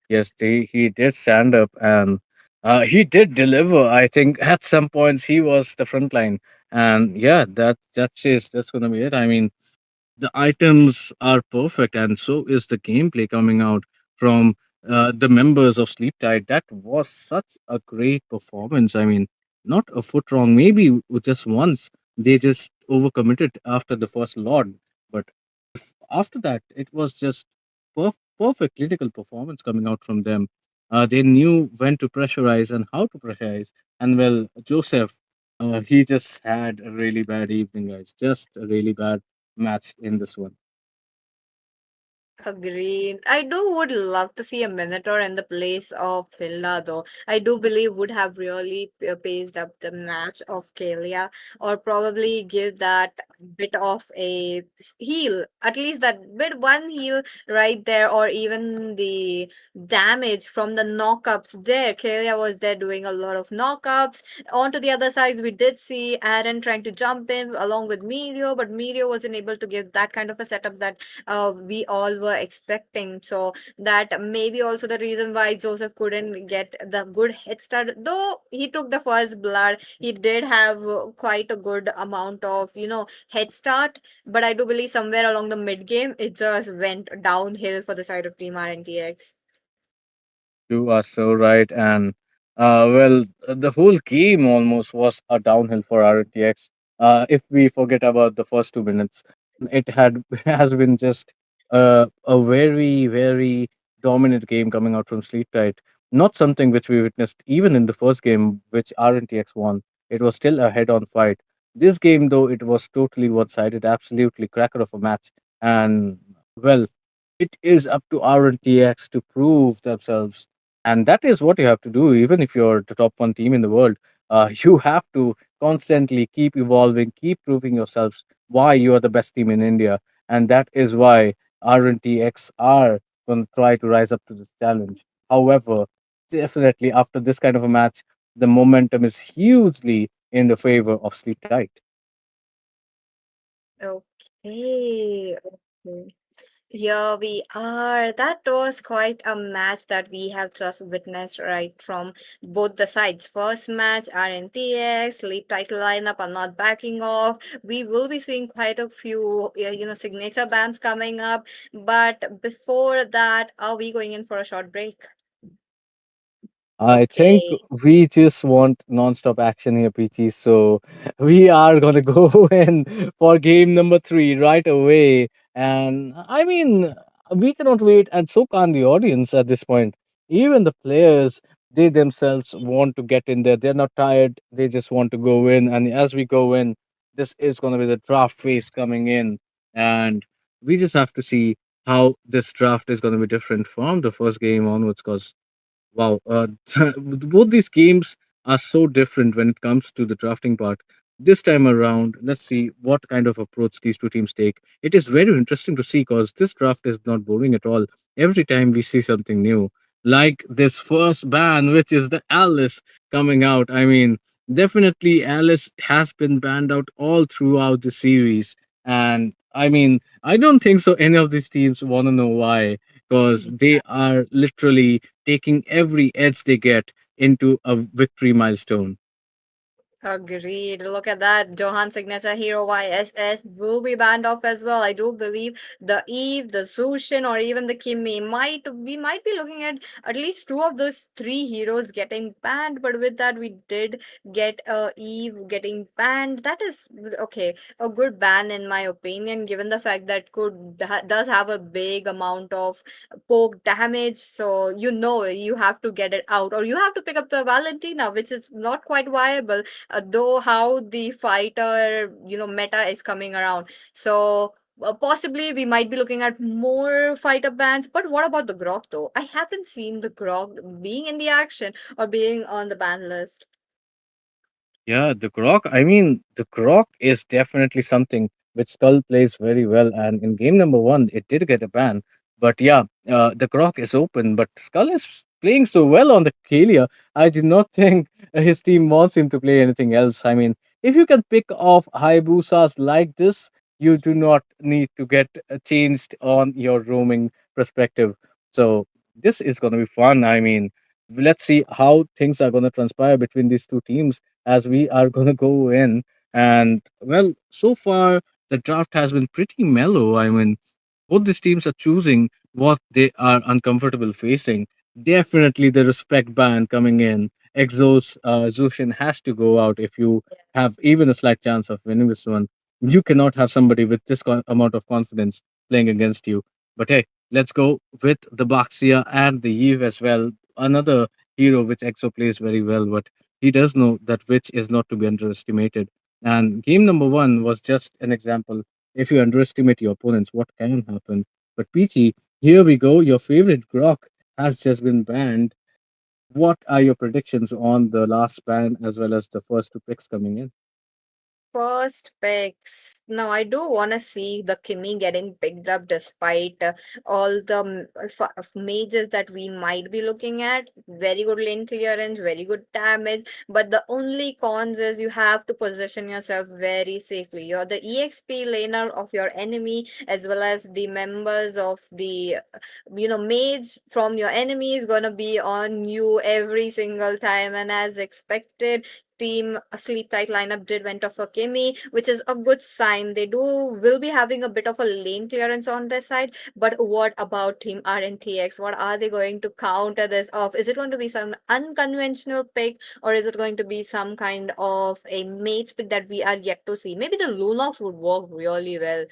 Yes, he did stand up and he did deliver. I think at some points he was the front line, and yeah, that's gonna be it. I mean, the items are perfect, and so is the gameplay coming out from the members of Sleep Tide. That was such a great performance. I mean, not a foot wrong. Maybe just once they just overcommitted after the first Lord, but after that, it was just perfect clinical performance coming out from them. They knew when to pressurize and how to pressurize. And well, Joseph, he just had a really bad evening, guys. Just a really bad match in this one. Agreed. I do would love to see a Minotaur in the place of Hilda, though. I do believe would have really paced up the match of Kalia, or probably give that bit of a heal, at least that bit one heal right there, or even the damage from the knockups there. Kalia was there doing a lot of knockups. On to the other side, we did see Aaron trying to jump in along with Mirio, but Mirio wasn't able to give that kind of a setup that we all were expecting. So that may be also the reason why Joseph couldn't get the good head start. Though he took the first blood, he did have quite a good amount of head start. But I do believe somewhere along the mid game, it just went downhill for the side of Team RNTX. You are so right. And the whole game almost was a downhill for RTX. If we forget about the first 2 minutes, it had has been just a very, very dominant game coming out from Sleep Tight. Not something which we witnessed even in the first game, which RNTX won. It was still a head on fight. This game, though, it was totally one sided, absolutely cracker of a match. And well, it is up to RNTX to prove themselves, and that is what you have to do. Even if you're the top one team in the world, you have to constantly keep evolving, keep proving yourselves why you are the best team in India, and that is why RNTX are going to try to rise up to this challenge. However, definitely after this kind of a match, the momentum is hugely in the favor of Sleep Tight. Okay. Okay. Here we are. That was quite a match that we have just witnessed right from both the sides. First match, RNTX, sleep title lineup are not backing off. We will be seeing quite a few, signature bands coming up. But before that, are we going in for a short break? I think Okay. we just want non-stop action here, Peachy. So we are gonna go in for game number three right away. And I mean, we cannot wait, and so can't the audience at this point. Even the players, they themselves want to get in there. They're not tired. They just want to go in. And as we go in, this is gonna be the draft phase coming in, and we just have to see how this draft is gonna be different from the first game onwards, because wow, both these games are so different when it comes to the drafting part. This time around, let's see what kind of approach these two teams take. It is very interesting to see because this draft is not boring at all. Every time we see something new, like this first ban, which is the Alice coming out. I mean, definitely Alice has been banned out all throughout the series. And I mean, I don't think so any of these teams want to know why, because they are literally taking every edge they get into a victory milestone. Agreed. Look at that. Johan signature hero YSS will be banned off as well. I do believe the Eve, the Sushin, or even the Kimmy might be looking at least two of those three heroes getting banned. But with that, we did get Eve getting banned. That is okay. A good ban in my opinion, given the fact that does have a big amount of poke damage. So you have to get it out, or you have to pick up the Valentina, which is not quite viable though how the fighter meta is coming around. So possibly we might be looking at more fighter bans. But what about the Grok though? I haven't seen the Grok being in the action or being on the ban list. Yeah, the Grok. I mean, the Grok is definitely something which Skull plays very well. And in game number one, it did get a ban. But yeah, the Grok is open. But Skull is playing so well on the Kalia. I do not think his team wants him to play anything else. I mean, if you can pick off Hayabusas like this, you do not need to get changed on your roaming perspective. So this is going to be fun. I mean, let's see how things are going to transpire between these two teams as we are going to go in. And well, so far, the draft has been pretty mellow. I mean, both these teams are choosing what they are uncomfortable facing. Definitely the respect ban coming in. Exos Zushin has to go out if you have even a slight chance of winning this one. You cannot have somebody with this amount of confidence playing against you. But hey, let's go with the Baxia and the Eve as well. Another hero which Exo plays very well, but he does know that Witch is not to be underestimated. And game number one was just an example. If you underestimate your opponents, what can happen? But Peachy, here we go. Your favorite Grok has just been banned. What are your predictions on the last ban as well as the first two picks coming in? First picks. Now, I do want to see the Kimmy getting picked up despite all the mages that we might be looking at. Very good lane clearance, very good damage. But the only cons is you have to position yourself very safely. You're the EXP laner of your enemy, as well as the members of the mage from your enemy is gonna be on you every single time. And as expected, team sleep tight lineup did went off for Kimmy, which is a good sign. They will be having a bit of a lane clearance on their side. But what about team RNTX? What are they going to counter this off? Is it going to be some unconventional pick, or is it going to be some kind of a mage pick that we are yet to see? Maybe the Lunox would work really well.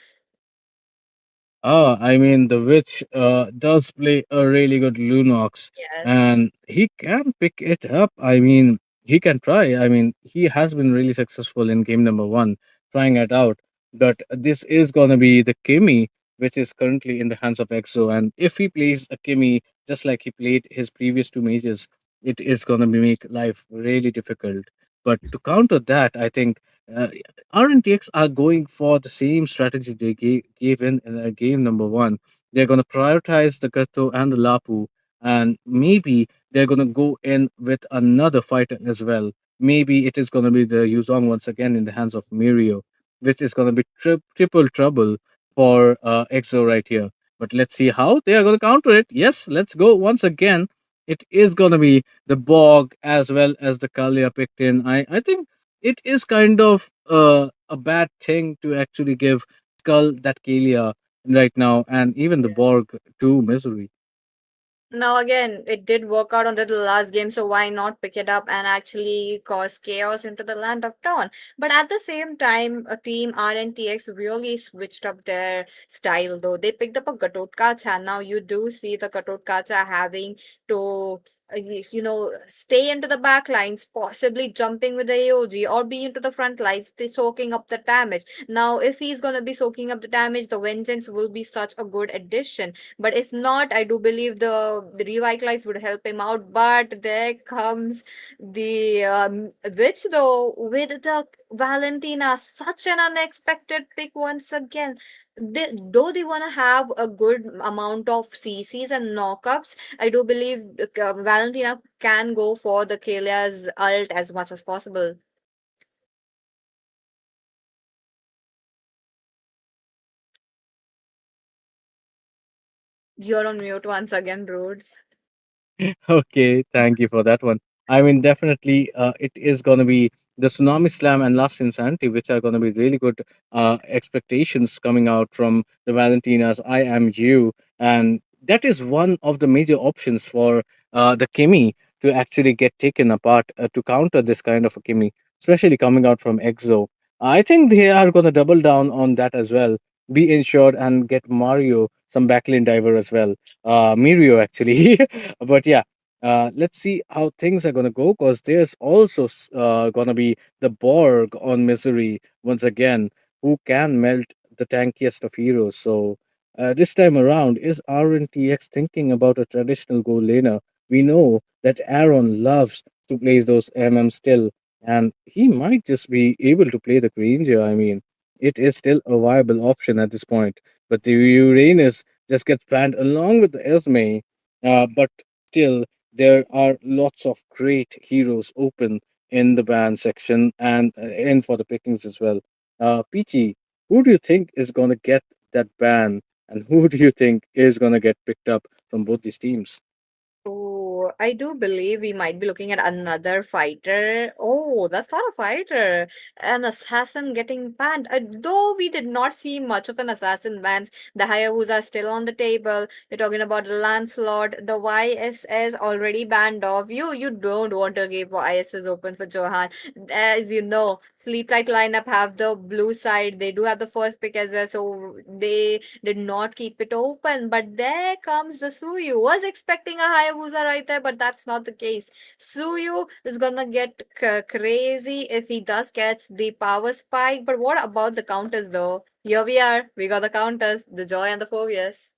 I mean, the Witch does play a really good Lunox, Yes. and he can pick it up. I mean, he can try. I mean, he has been really successful in game number one, trying it out. But this is gonna be the Kimmy, which is currently in the hands of EXO, and if he plays a Kimmy just like he played his previous two mages, it is gonna be make life really difficult. But to counter that, I think. RNTX are going for the same strategy they gave in game number one. They're going to prioritize the Gato and the Lapu, and maybe they're gonna go in with another fighter as well. Maybe it is gonna be the Yuzong once again in the hands of Mirio, which is gonna be triple trouble for EXO right here. But let's see how they are gonna counter it. Yes, let's go once again. It is gonna be the Bog as well as the Kalia picked in. I think it is kind of a bad thing to actually give Skull that Kalia right now, and even the Borg to Misery. Now again, it did work out on the last game, so why not pick it up and actually cause chaos into the land of Dawn? But at the same time, a team RNTX really switched up their style though. They picked up a Gatotkacha, and now you do see the Gatotkacha having to stay into the back lines, possibly jumping with the AOG or be into the front lines, soaking up the damage. Now, if he's gonna be soaking up the damage, the Vengeance will be such a good addition. But if not, I do believe the revitalize would help him out. But there comes the witch though with the Valentina, such an unexpected pick once again. Though they want to have a good amount of CCs and knockups, I do believe Valentina can go for the Kalia's ult as much as possible. You're on mute once again, Rhodes. Okay, thank you for that one. I mean, definitely, it is going to be the Tsunami Slam and Last Insanity, which are going to be really good expectations coming out from the Valentina's I Am You. And that is one of the major options for the Kimi to actually get taken apart to counter this kind of a Kimi, especially coming out from EXO. I think they are going to double down on that as well. Be insured and get Mario some backlane diver as well. Mirio, actually. But yeah, let's see how things are gonna go because there's also gonna be the Borg on Misery once again, who can melt the tankiest of heroes. So this time around, is RNTX thinking about a traditional goal laner? We know that Aaron loves to play those MM still, and he might just be able to play the Granger. I mean, it is still a viable option at this point. But the Uranus just gets banned along with the Esme. But still, there are lots of great heroes open in the ban section and in for the pickings as well. Peachy, who do you think is going to get that ban, and who do you think is going to get picked up from both these teams? Oh, I do believe we might be looking at another fighter. Oh, that's not a fighter. An assassin getting banned. Though we did not see much of an assassin bans, the Hayabus are still on the table. You're talking about Lancelot. The YSS already banned off. You don't want to keep YSS open for Johan. As you know, Sleep Light lineup have the blue side. They do have the first pick as well, so they did not keep it open. But there comes the Suyu. Was expecting a Hayabusa right there, but that's not the case. Suyu is gonna get crazy if he does catch the power spike. But what about the counters though? Here we are. We got the counters, the Joy and the Phobias.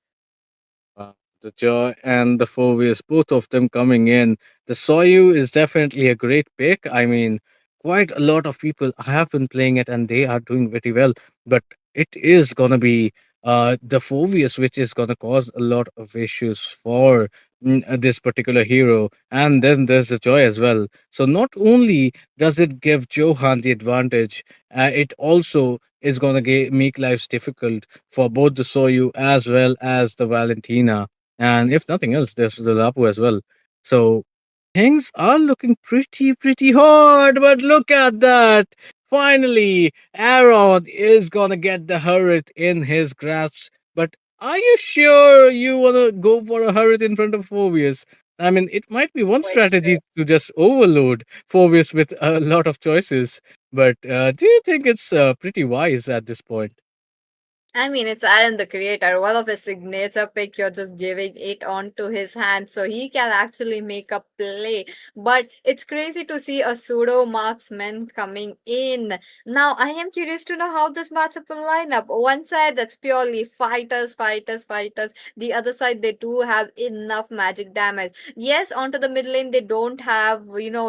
The Joy and the Fovius, both of them coming in. The Soyu is definitely a great pick. I mean, quite a lot of people have been playing it and they are doing very well. But it is gonna be the Fovius, which is gonna cause a lot of issues for this particular hero. And then there's the Joy as well. So not only does it give Johan the advantage, it also is gonna make lives difficult for both the Soyu as well as the Valentina. And if nothing else, there's the Lapu as well. So things are looking pretty hard, but look at that. Finally, Aaron is gonna get the Hurrit in his grasp. But are you sure you wanna go for a Hurrit in front of Phobius? I mean, it might be one strategy to just overload Phobius with a lot of choices. But do you think it's pretty wise at this point? I mean, it's Aaron the creator. One of his signature pick, you're just giving it onto his hand so he can actually make a play. But it's crazy to see a pseudo marksman coming in. Now, I am curious to know how this matchup will line up. One side, that's purely fighters, fighters, fighters. The other side, they do have enough magic damage. Yes, onto the mid lane, they don't have,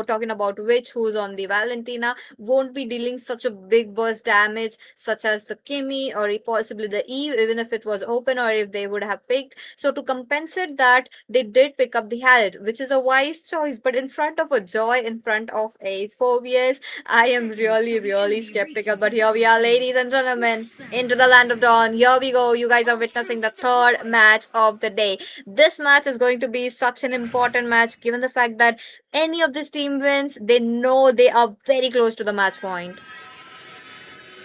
talking about Witch, who's on the Valentina, won't be dealing such a big burst damage, such as the Kimi or possibly possibly the E, even if it was open or if they would have picked. So to compensate that, they did pick up the Harriet, which is a wise choice. But in front of a Joy, in front of a Phobius, I am really, really skeptical. But here we are, ladies and gentlemen, into the land of dawn. Here we go. You guys are witnessing the third match of the day. This match is going to be such an important match given the fact that any of this team wins, they know they are very close to the match point.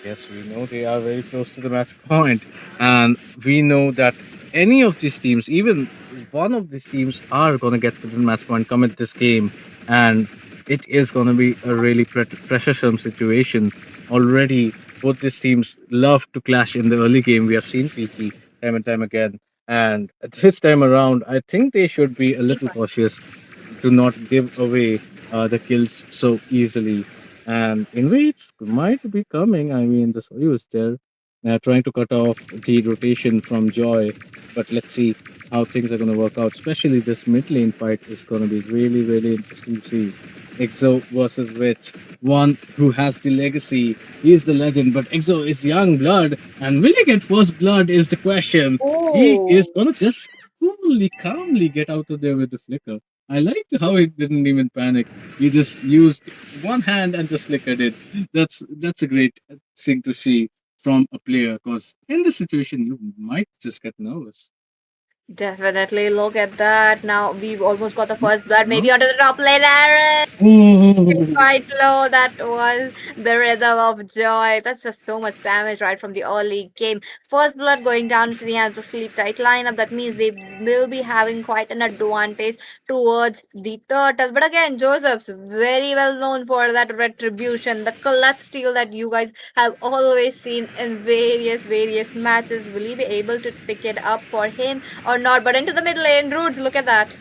Yes, we know they are very close to the match point, and we know that any of these teams, even one of these teams, are gonna get to the match point, commit this game, and it is gonna be a really pressure-some situation. Already, both these teams love to clash in the early game. We have seen PT time and time again, and this time around, I think they should be a little cautious to not give away the kills so easily. And invades might be coming. I mean, the Soyuz there trying to cut off the rotation from Joy. But let's see how things are going to work out. Especially this mid lane fight is going to be really, really interesting to see. Exo versus Witch. One who has the legacy. He's the legend, but Exo is young blood. And will he get first blood is the question. He is going to just coolly, calmly get out of there with the flicker. I liked how he didn't even panic. He just used one hand and just flickered it. That's a great thing to see from a player, because in this situation you might just get nervous. Definitely look at that. Now we've almost got the first blood. Maybe onto the top lane, Aaron. Ooh. Quite low. That was the rhythm of Joy. That's just so much damage right from the early game. First blood going down into the hands of Sleep Tight lineup. That means they will be having quite an advantage towards the turtle. But again, Joseph's very well known for that retribution, the clutch steal that you guys have always seen in various matches. Will he be able to pick it up for him or not? But into the mid lane, Roots, look at that.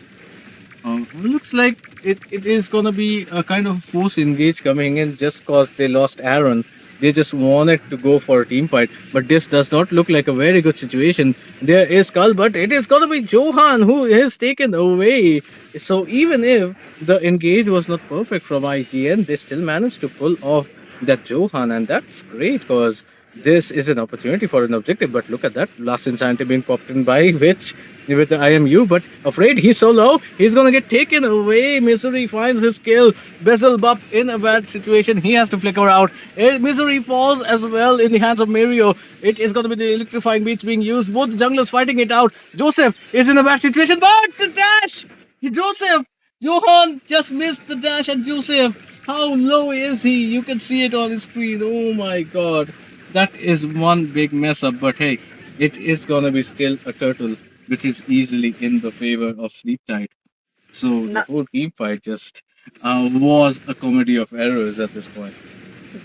Looks like it is gonna be a kind of force engage coming in just cause they lost Aaron. They just wanted to go for a team fight, but this does not look like a very good situation. There is Skull, but it is gonna be Johan who is taken away. So even if the engage was not perfect from IGN, they still managed to pull off that Johan, and that's great because this is an opportunity for an objective. But look at that last insanity being popped in by Witch with the IMU, but afraid he's so low, he's gonna get taken away. Misery finds his kill. Bezelbup in a bad situation. He has to flicker out. Misery falls as well in the hands of Mario. It is gonna be the electrifying beats being used. Both junglers fighting it out. Joseph is in a bad situation, but the dash! Joseph! Johan just missed the dash, and Joseph, how low is he? You can see it on the screen. Oh my god. That is one big mess up, but hey, it is gonna be still a turtle, which is easily in the favor of Sleep Tight. So the whole team fight just was a comedy of errors at this point.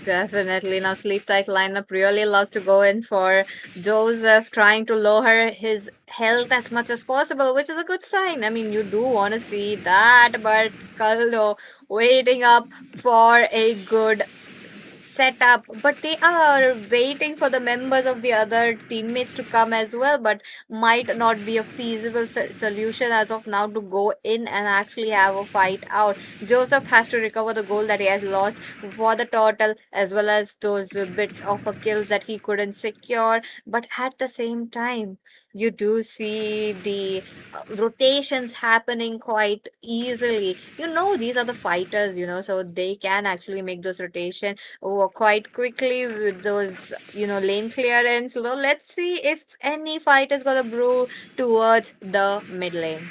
Definitely. Now Sleep Tight lineup really loves to go in for Joseph, trying to lower his health as much as possible, which is a good sign. I mean, you do want to see that, but Skullo waiting up for a good setup, but they are waiting for the members of the other teammates to come as well, but might not be a feasible solution as of now to go in and actually have a fight out. Joseph has to recover the goal that he has lost for the turtle, as well as those bits of a kills that he couldn't secure. But at the same time, you do see the rotations happening quite easily. These are the fighters, so they can actually make those rotations quite quickly with those lane clearance. So let's see if any fight is gonna brew towards the mid lane.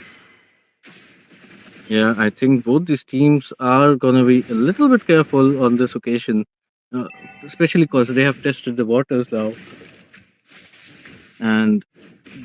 Yeah, I think both these teams are gonna be a little bit careful on this occasion, especially because they have tested the waters now. And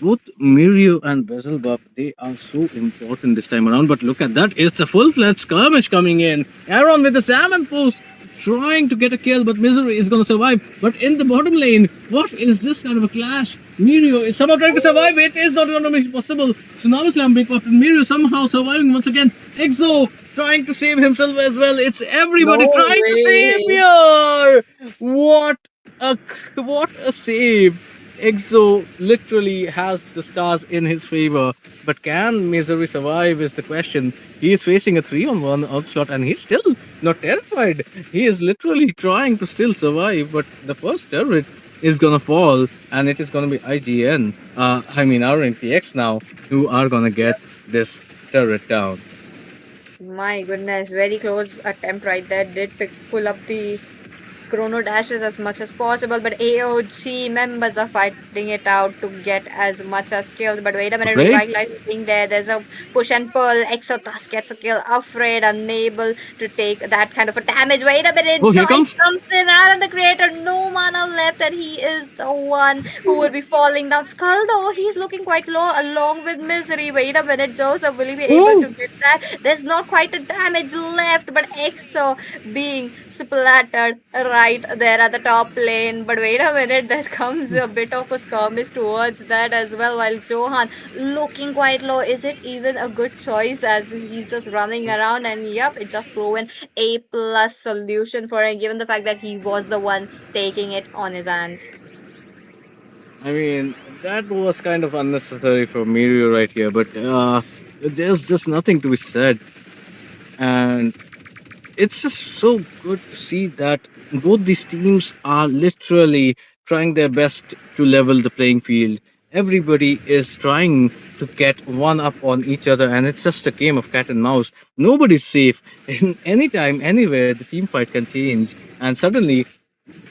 both Mirio and Bezelbup, they are so important this time around. But look at that, it's a full-fledged skirmish coming in. Aaron with the salmon post trying to get a kill, but Misery is going to survive. But in the bottom lane, what is this kind of a clash? Mirio is somehow trying to survive. It is not going to be possible. Tsunami Slam being popped, and Mirio somehow surviving once again. Exo trying to save himself as well. It's everybody trying to save here. What a save. Exo literally has the stars in his favor, but can Misery survive is the question. He is facing a 3-on-1 onslaught and he's still not terrified. He is literally trying to still survive, but the first turret is gonna fall, and it is gonna be IGN. I mean RNTX now, who are gonna get this turret down. My goodness, very close attempt right there. Did pull up the chrono dashes as much as possible, but AOG members are fighting it out to get as much as kills. But wait a minute, Afraid? revitalizing there. There's a push and pull. Exotas gets a kill. Afraid, unable to take that kind of a damage. Wait a minute, Oh, here Joy comes. comes in out of the creator. No mana left, and he is the one who will be falling down. Skull though, he's looking quite low along with Misery. Wait a minute, Joseph, will he be able to Ooh! get that? There's not quite a damage left, but Exo being splattered right there at the top lane. But wait a minute, there comes a bit of a skirmish towards that as well. While Johan looking quite low, is it even a good choice as he's just running around? And yep, it just proven a plus solution for him, given the fact that he was the one taking it on his hands. I mean, that was kind of unnecessary for Mirio right here, but there's just nothing to be said. And it's just so good to see that both these teams are literally trying their best to level the playing field. Everybody is trying to get one up on each other, and it's just a game of cat and mouse. Nobody's safe. In anytime, anywhere, the team fight can change, and suddenly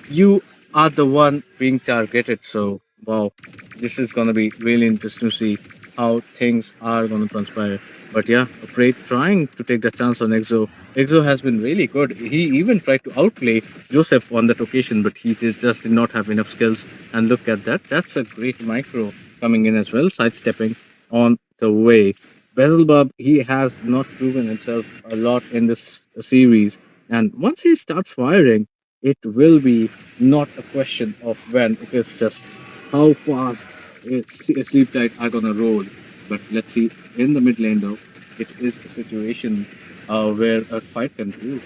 you are the one being targeted. So, wow, this is gonna be really interesting to see how things are gonna transpire. But yeah, Afraid trying to take the chance on Exo. Exo has been really good. He even tried to outplay Joseph on that occasion, but just did not have enough skills. And look at that. That's a great micro coming in as well, sidestepping on the way. Bezelbub, he has not proven himself a lot in this series. And once he starts firing, it will be not a question of when, it is just how fast Sleep Tight are gonna roll. But let's see, in the mid lane though, it is a situation where a fight can do.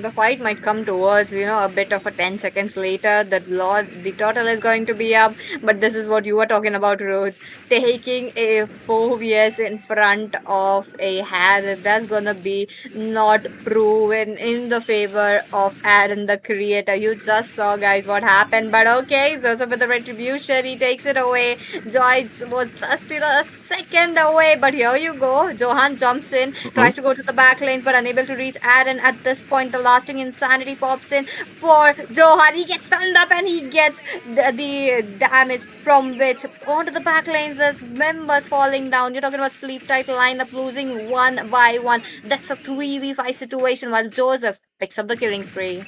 The fight might come towards, a bit of a 10 seconds later. The total is going to be up, but this is what you were talking about, Rose. Taking a 4vs in front of a hazard, that's gonna be not proven in the favor of Aaron, the creator. You just saw, guys, what happened, but okay, Joseph with the retribution, he takes it away. Joy was just a second away, but here you go. Johan jumps in, tries to go to the back lanes, but unable to reach Aaron at this point. The lasting insanity pops in for Johan. He gets stunned up and he gets the damage from which onto the back lanes. There's members falling down. You're talking about Sleep Tight lineup losing one by one. That's a 3v5 situation while Joseph picks up the killing spree.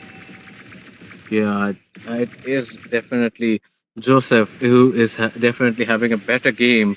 Yeah, it is definitely Joseph who is definitely having a better game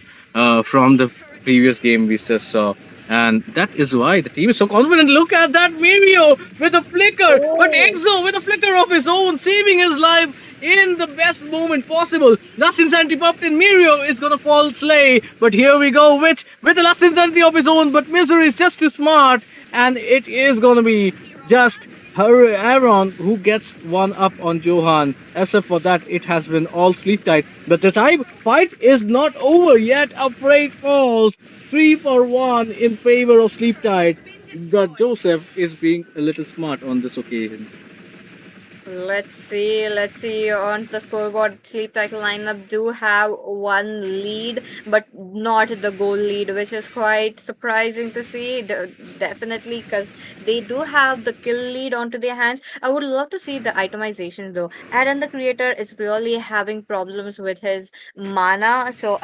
from the previous game we just saw. And that is why the team is so confident. Look at that Mirio with a flicker, but Exo with a flicker of his own, saving his life in the best moment possible. Last Insanity popped in. Mirio is gonna fall slay, but here we go, Witch with the Last Insanity of his own, but Misery is just too smart, and it is gonna be just Aaron who gets one up on Johan. Except for that, it has been all Sleep Tight. But the fight is not over yet. Afraid falls 3-for-1 in favor of Sleep Tight. The Joseph is being a little smart on this occasion. Let's see on the scoreboard. Sleep Title lineup do have one lead, but not the goal lead, which is quite surprising to see. Definitely, because they do have the kill lead onto their hands. I would love to see the itemization though. Aaron the creator is really having problems with his mana. So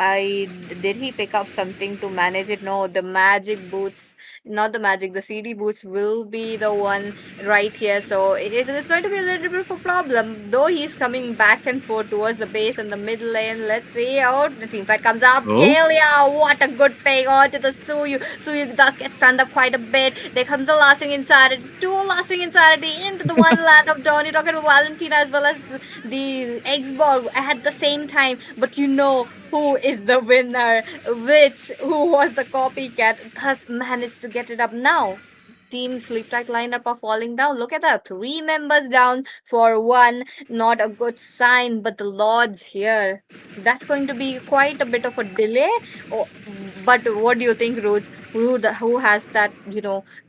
did he pick up something to manage it? No, the magic boots. Not the magic, the CD boots will be the one right here. So it's going to be a little bit of a problem. Though he's coming back and forth towards the base and the mid lane. Let's see how the team fight comes up. Kalia, what a good ping on to the Suyu. Suyu does get stunned up quite a bit. There comes the lasting insanity. Two lasting insanity into the one land of Dawn. You're talking about Valentina as well as the Xborg at the same time. But who is the winner, who was the copycat, thus managed to get it up now. Team Sleep Tight lineup are falling down. Look at that, 3 members down for 1. Not a good sign, but the Lords here. That's going to be quite a bit of a delay. But what do you think, Rose? Who has that,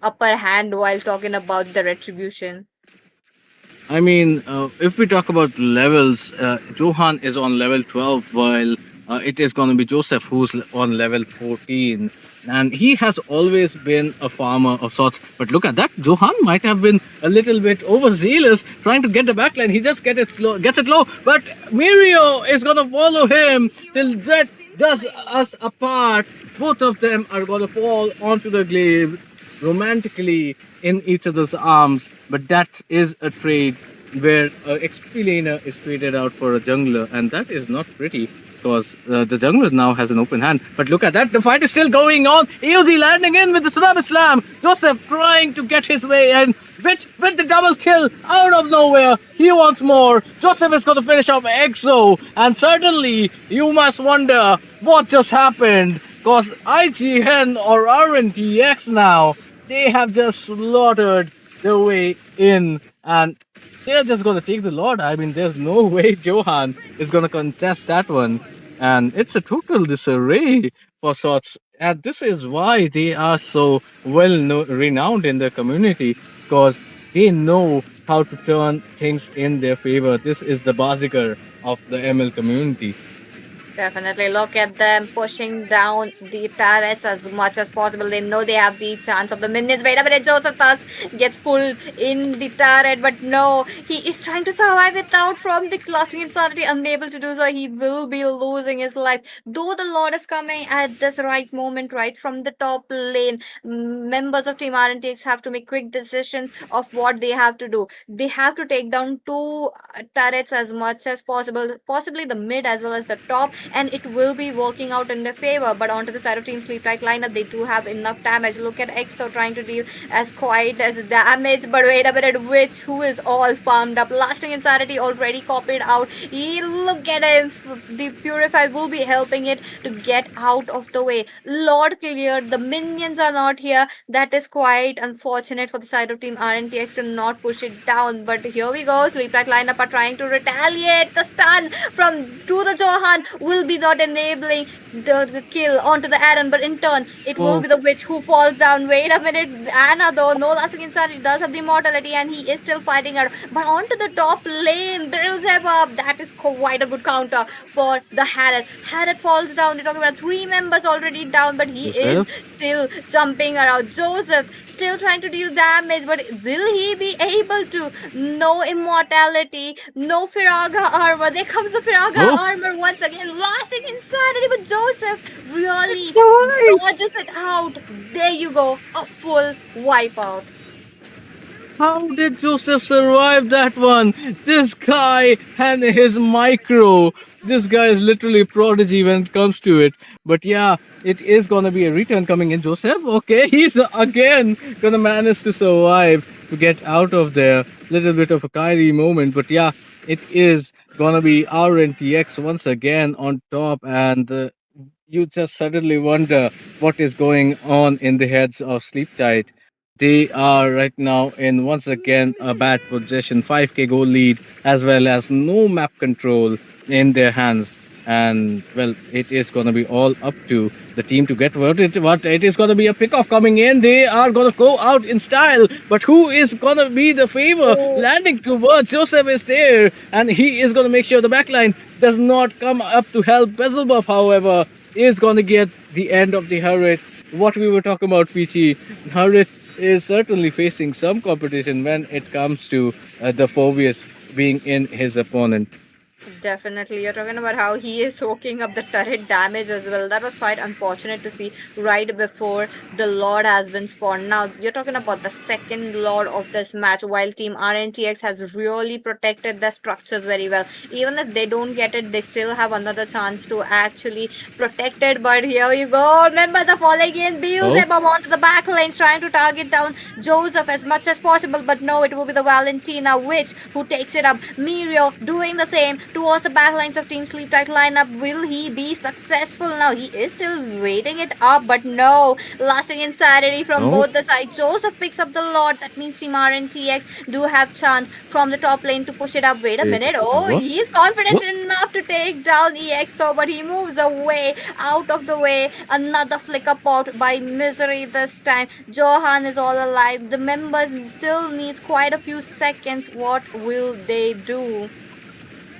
upper hand while talking about the retribution? I mean, if we talk about levels, Johan is on level 12, while it is going to be Joseph who's on level 14. And he has always been a farmer of sorts. But look at that, Johan might have been a little bit overzealous trying to get the backline. He just gets it low. But Mirio is going to follow him till that does us apart. Both of them are going to fall onto the glaive romantically in each other's arms, but that is a trade where XP laner is traded out for a jungler, and that is not pretty because the jungler now has an open hand. But look at that, the fight is still going on. EOD landing in with the tsunami slam. Joseph trying to get his way in, which with the double kill out of nowhere. He wants more. Joseph is going to finish off EXO, and certainly you must wonder what just happened. Because IGN or RNTX now, they have just slaughtered their way in and they're just going to take the Lord. I mean, there's no way Johan is going to contest that one. And it's a total disarray for sorts. And this is why they are so renowned in the community because they know how to turn things in their favor. This is the Bazigar of the ML community. Definitely look at them pushing down the turrets as much as possible. They know they have the chance of the minions. Wait a minute, Joseph thus gets pulled in the turret, but no, he is trying to survive without from the clustering insanity, unable to do so. He will be losing his life. Though the Lord is coming at this right moment, right from the top lane, members of Team RNTX have to make quick decisions of what they have to do. They have to take down two turrets as much as possible, possibly the mid as well as the top, and it will be working out in their favor. But onto the side of Team Sleep Right lineup, they do have enough damage. Look at EXO trying to deal as quite as damage, but wait a minute, who is all farmed up. Lasting Insanity already copied out. Look at him. The Purify will be helping it to get out of the way. Lord cleared. The minions are not here. That is quite unfortunate for the side of Team RNTX to not push it down. But here we go. Sleep Right lineup are trying to retaliate. The stun from to the Johan will be not enabling the kill onto the Aaron, but in turn it will be the witch who falls down. Wait a minute, Anna though, no lasting insanity, does have the immortality and he is still fighting her, but onto the top lane, buildup up. That is quite a good counter for the Harrod. Harrod falls down. They're talking about 3 members already down, but he is still jumping around. Joseph still trying to deal damage, but will he be able to? No immortality, no Firaga armor. There comes the Firaga armor once again. Lasting insanity, but Joseph really dodges it out. There you go, a full wipeout. How did Joseph survive that one? This guy and his micro. This guy is literally prodigy when it comes to it. But yeah, it is gonna be a return coming in. Joseph, okay, he's again gonna manage to survive to get out of there. Little bit of a Kyrie moment, but yeah, it is gonna be RNTX once again on top, and you just suddenly wonder what is going on in the heads of Sleep Tight. They are right now in once again a bad position, 5k goal lead, as well as no map control in their hands. And well, it is going to be all up to the team to get what it is going to be a pick off coming in. They are going to go out in style, but who is going to be the favor landing towards Joseph is there, and he is going to make sure the backline does not come up to help. Bezelbuff, however, is going to get the end of the Hurrit. What we were talking about, Peachy, Hurrit is certainly facing some competition when it comes to the Phobius being in his opponent. Definitely, you're talking about how he is soaking up the turret damage as well. That was quite unfortunate to see right before the Lord has been spawned. Now, you're talking about the second Lord of this match, while Team RNTX has really protected their structures very well. Even if they don't get it, they still have another chance to actually protect it. But here you go, members are falling in. Beelzebub onto the back lanes, trying to target down Joseph as much as possible. But no, it will be the Valentina Witch who takes it up. Mirio doing the same. towards the backlines of Team Sleep Tight lineup. Will he be successful now? He is still waiting it up, but no. Lasting insanity from No? both the sides. Joseph picks up the Lord. That means Team RNTX do have chance from the top lane to push it up. Wait a Wait, minute. Oh, what? he is confident What? enough to take down EXO, but he moves away, out of the way. Another flicker pot by Misery this time. Johan is all alive. The members still needs quite a few seconds. What will they do?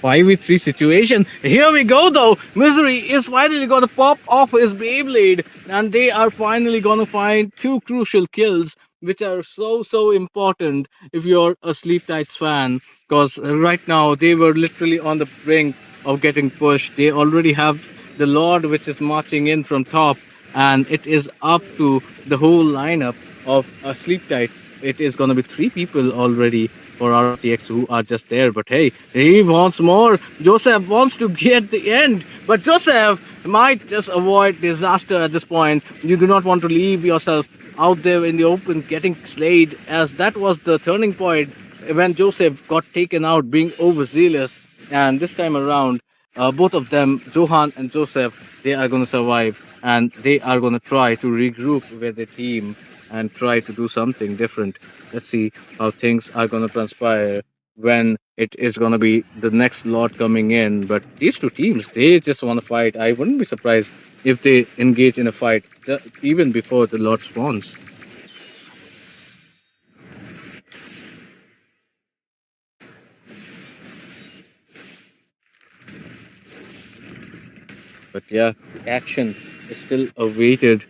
5v3 situation. Here we go though. Misery is finally gonna pop off his Beyblade, and they are finally gonna find two crucial kills, which are so important if you're a Sleep Tights fan. Because right now they were literally on the brink of getting pushed. They already have the Lord, which is marching in from top, and it is up to the whole lineup of Sleep Tight. It is gonna be three people already for RTX who are just there. But hey, he wants more. Joseph wants to get the end, but Joseph might just avoid disaster at this point. You do not want to leave yourself out there in the open getting slayed, as that was the turning point when Joseph got taken out being overzealous. And this time around, both of them, Johan and Joseph, they are going to survive, and they are going to try to regroup with the team and try to do something different. Let's see how things are going to transpire when it is going to be the next lot coming in. But these two teams, they just want to fight. I wouldn't be surprised if they engage in a fight even before the lot spawns. But yeah, action is still awaited.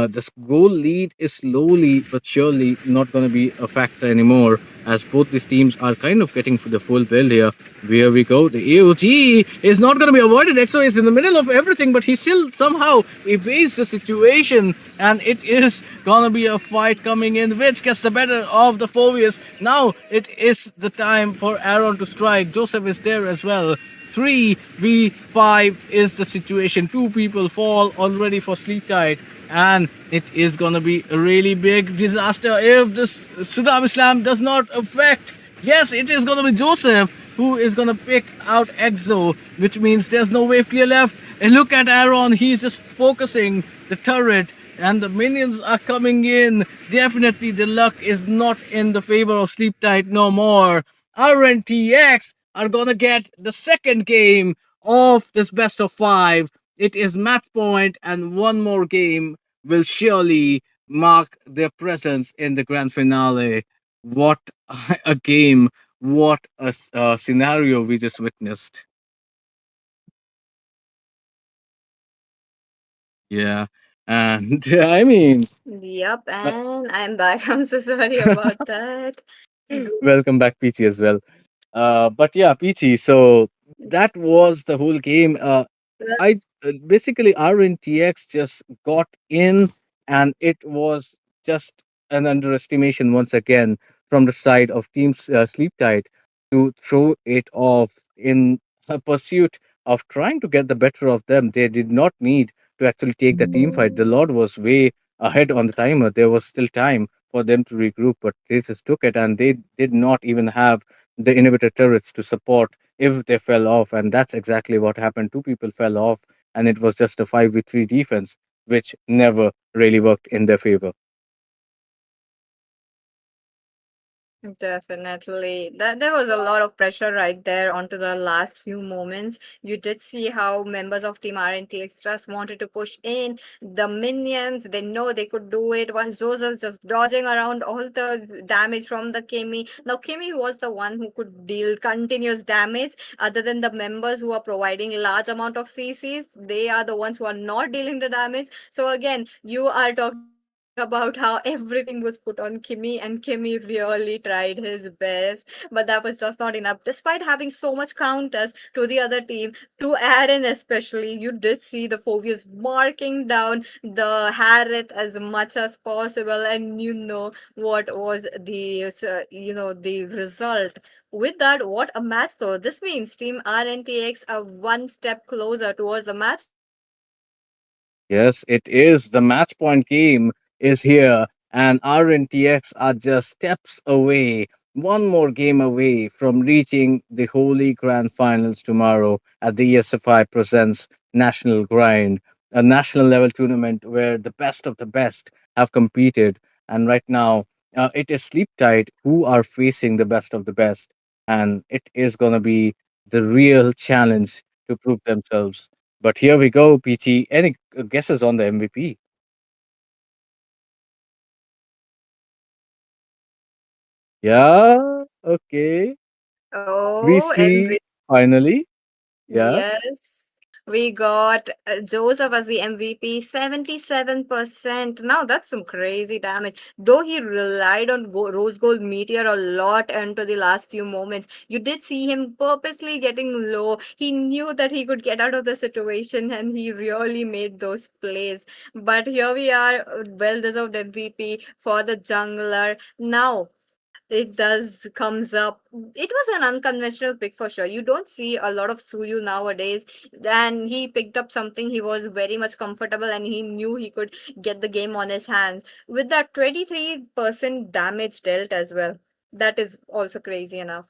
This goal lead is slowly but surely not going to be a factor anymore, as both these teams are kind of getting for the full build here. Here we go. The AOG is not going to be avoided. EXO is in the middle of everything, but he still somehow evades the situation, and it is going to be a fight coming in, which gets the better of the Phobius. Now it is the time for Aaron to strike. Joseph is there as well. 3v5 is the situation. Two people fall already for Sleep Tight, and it is gonna be a really big disaster if this Tsunami Slam does not affect. Yes, it is gonna be Joseph who is gonna pick out Exo, which means there's no wave clear left. And look at Aaron, he's just focusing the turret, and the minions are coming in. Definitely the luck is not in the favor of Sleep Tight no more. RNTX are gonna get the second game of this best of five. It is match point, and one more game will surely mark their presence in the grand finale. What a game! What a scenario we just witnessed. Yeah, and I mean, Yep, uh, and I'm back. I'm so sorry about that. welcome back, Peachy, as well. But yeah, Peachy. So that was the whole game. I basically RNTX just got in, and it was just an underestimation once again from the side of Team Sleep Tight to throw it off in a pursuit of trying to get the better of them. They did not need to actually take the team fight. The Lord was way ahead on the timer. There was still time for them to regroup, but they just took it, and they did not even have the inhibitor turrets to support if they fell off, and that's exactly what happened. Two people fell off, and it was just a 5v3 defense, which never really worked in their favor. Definitely. That there was a lot of pressure right there onto the last few moments. You did see how members of Team RNTX just wanted to push in the minions. They know they could do it while Joseph's just dodging around all the damage from the Kimi. Now Kimi was the one who could deal continuous damage other than the members who are providing large amount of CCs. They are the ones who are not dealing the damage. So again, you are talking about how everything was put on Kimi, and Kimi really tried his best, but that was just not enough. Despite having so much counters to the other team, to Aaron especially, you did see the Phobius marking down the Harith as much as possible, and you know what was the the result. With that, what a match though! This means Team RNTX are one step closer towards the match point. Yes, it is. The match point game is here, and RNTX are just steps away. one more game away from reaching the holy grand finals tomorrow at the ESFI Presents National Grind, a national level tournament where the best of the best have competed. And right now, it is Sleep Tight who are facing the best of the best. And it is going to be the real challenge to prove themselves. But here we go, Peachy. Any guesses on the MVP? Yeah, okay. We Oh, see finally. Yeah, yes, we got Joseph as the MVP, 77%. Now that's some crazy damage. Though he relied on Rose Gold Meteor a lot into the last few moments, you did see him purposely getting low. He knew that he could get out of the situation and he really made those plays. But here we are, well deserved MVP for the jungler. Now, it does comes up. It was an unconventional pick for sure. You don't see a lot of Suyu nowadays, and he picked up something he was very much comfortable and he knew he could get the game on his hands with that 23% damage dealt as well. That is also crazy enough.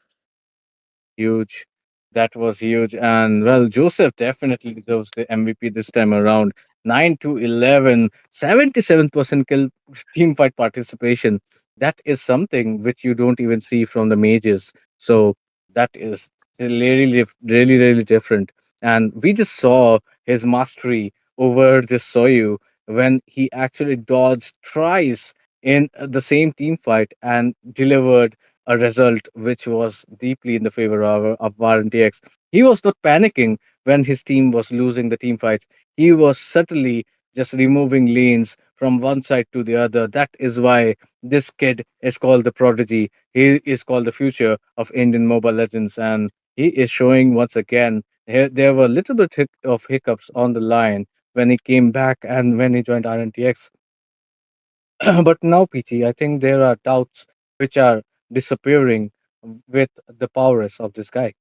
huge. That was huge. And well, Joseph definitely deserves the MVP this time around. 9 to 11, 77% kill team fight participation. That is something which you don't even see from the mages. So that is really different. And we just saw his mastery over this Soyu when he actually dodged twice in the same team fight and delivered a result which was deeply in the favor of RNTX. He was not panicking when his team was losing the team fights. He was subtly just removing lanes from one side to the other. That is why this kid is called the prodigy. He is called the future of Indian Mobile Legends, and he is showing once again. There were a little bit of hiccups on the line when he came back and when he joined RNTX. But now, Peachy, I think there are doubts which are disappearing with the powers of this guy.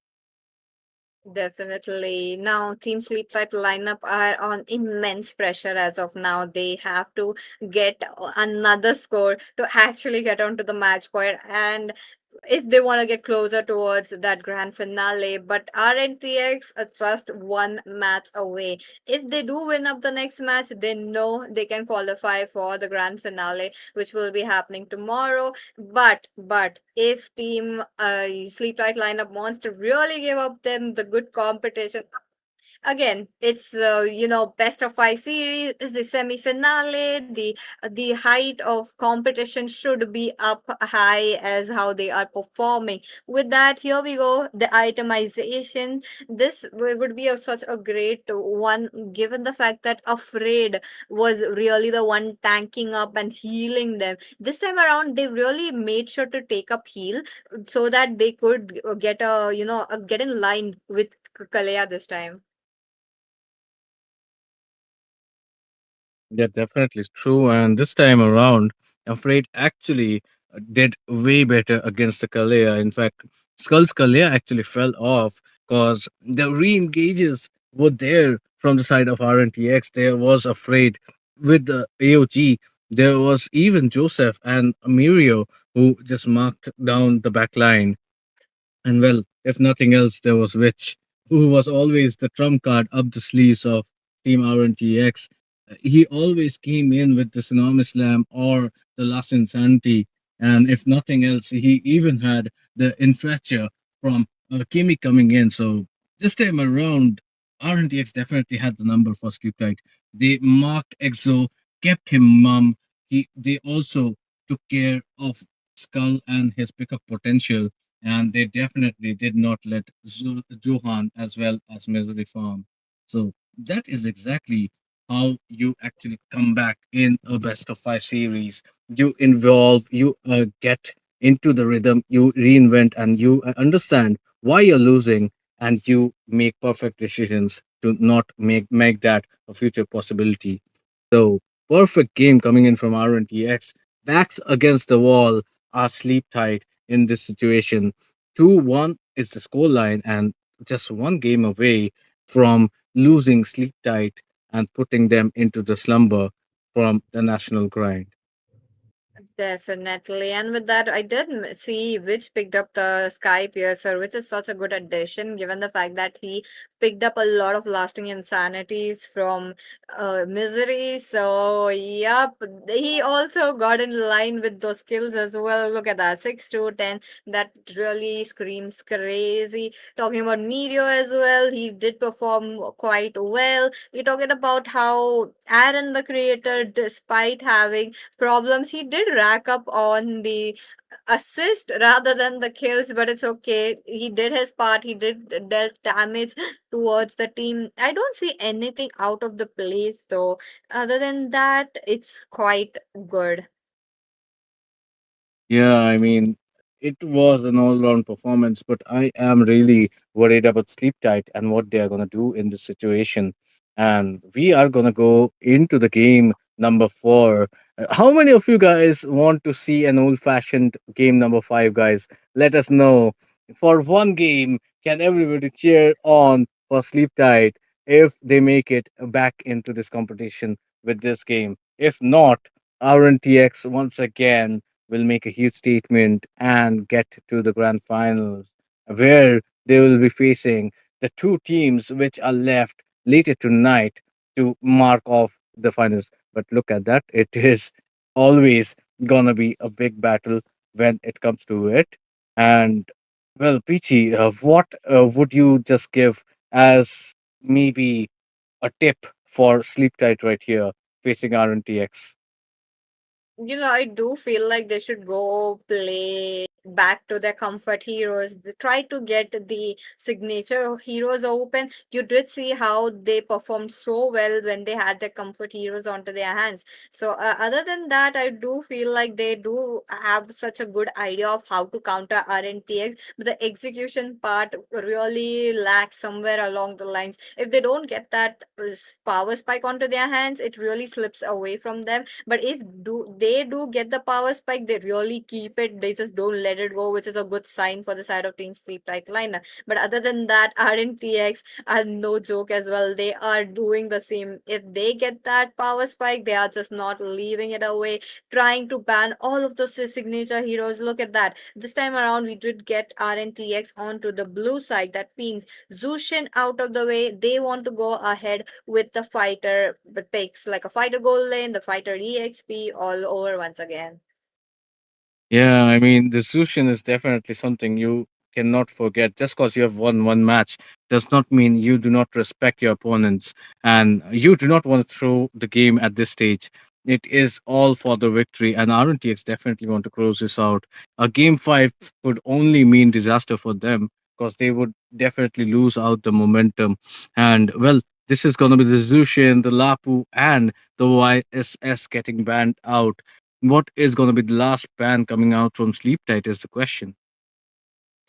Definitely. Now, Team Sleep Type lineup are on immense pressure as of now. They have to get another score to actually get onto the match point, and if they want to get closer towards that grand finale. But RNTX are just one match away. If they do win up the next match, they know they can qualify for the grand finale, which will be happening tomorrow. But if Team Sleep Right lineup wants to really give up them the good competition, again, it's best of five series is the semi-finale. The height of competition should be up high as how they are performing. With that, here we go, the itemization. This would be such a great one, given the fact that Afraid was really the one tanking up and healing them. This time around, they really made sure to take up heal so that they could get get in line with Kalea this time. That definitely is true. And this time around, Afraid actually did way better against the Kalea. In fact, Skull's Kalea actually fell off because the re engages were there from the side of RNTX. There was Afraid with the AOG. There was even Joseph and Mirio who just marked down the back line. And well, if nothing else, there was Witch, who was always the trump card up the sleeves of Team RNTX. He always came in with this enormous slam or the last insanity. And if nothing else, he even had the infrastructure from Kimi coming in. So this time around, RNTX definitely had the number for Sleep Tight. They marked EXO, kept him mum. They also took care of Skull and his pickup potential, and they definitely did not let Johan as well as Missouri Farm. So that is exactly how you actually come back in a best of five series. You involve, you get into the rhythm, you reinvent, and you understand why you're losing, and you make perfect decisions to not make that a future possibility. So perfect game coming in from RNTX. Backs against the wall are sleep tight in this situation. 2-1 is the scoreline, and just one game away from losing sleep tight and putting them into the slumber from the national grind. Definitely. And with that, I did see which picked up the Sky Piercer, which is such a good addition given the fact that he picked up a lot of lasting insanities from Misery. So, yep, he also got in line with those skills as well. Look at that 6 to 10. That really screams crazy. Talking about Meteor as well, he did perform quite well. We're talking about how Aaron, the creator, despite having problems, he did rack up on the assist rather than the kills, but it's okay. He did his part. He did dealt damage towards the team. I don't see anything out of the place though. Other than that, it's quite good. Yeah, I mean, it was an all-round performance, but I am really worried about Sleep Tight and what they are going to do in this situation. And we are going to go into the game number four. How many of you guys want to see an old-fashioned game number five, guys? Let us know. For one game, can everybody cheer on for Sleep Tight if they make it back into this competition with this game? If not, RNTX once again will make a huge statement and get to the grand finals, where they will be facing the two teams which are left later tonight to mark off the finals. But look at that, it is always gonna be a big battle when it comes to it. And well, Peachy, what would you just give as maybe a tip for Sleep Tight right here facing RNTX? I do feel like they should go play back to their comfort heroes. They try to get the signature heroes open. You did see how they performed so well when they had their comfort heroes onto their hands. So, other than that, I do feel like they do have such a good idea of how to counter RNTX, but the execution part really lacks somewhere along the lines. If they don't get that power spike onto their hands, it really slips away from them. But if do get the power spike, they really keep it. They just don't let it go, which is a good sign for the side of Team Sleep Tight lineup. But other than that, RNTX are no joke as well. They are doing the same. If they get that power spike, they are just not leaving it away, trying to ban all of those signature heroes. Look at that. This time around, we did get RNTX onto the blue side. That means Zushin out of the way. They want to go ahead with the fighter picks, like a fighter gold lane, the fighter EXP all over once again. Yeah, I mean, the Sushin is definitely something you cannot forget. Just because you have won one match does not mean you do not respect your opponents and you do not want to throw the game at this stage. It is all for the victory, and RNTX definitely want to close this out. A game five could only mean disaster for them because they would definitely lose out the momentum. And well, this is going to be the Zushin, the Lapu, and the YSS getting banned out. What is going to be the last ban coming out from Sleep Tight is the question.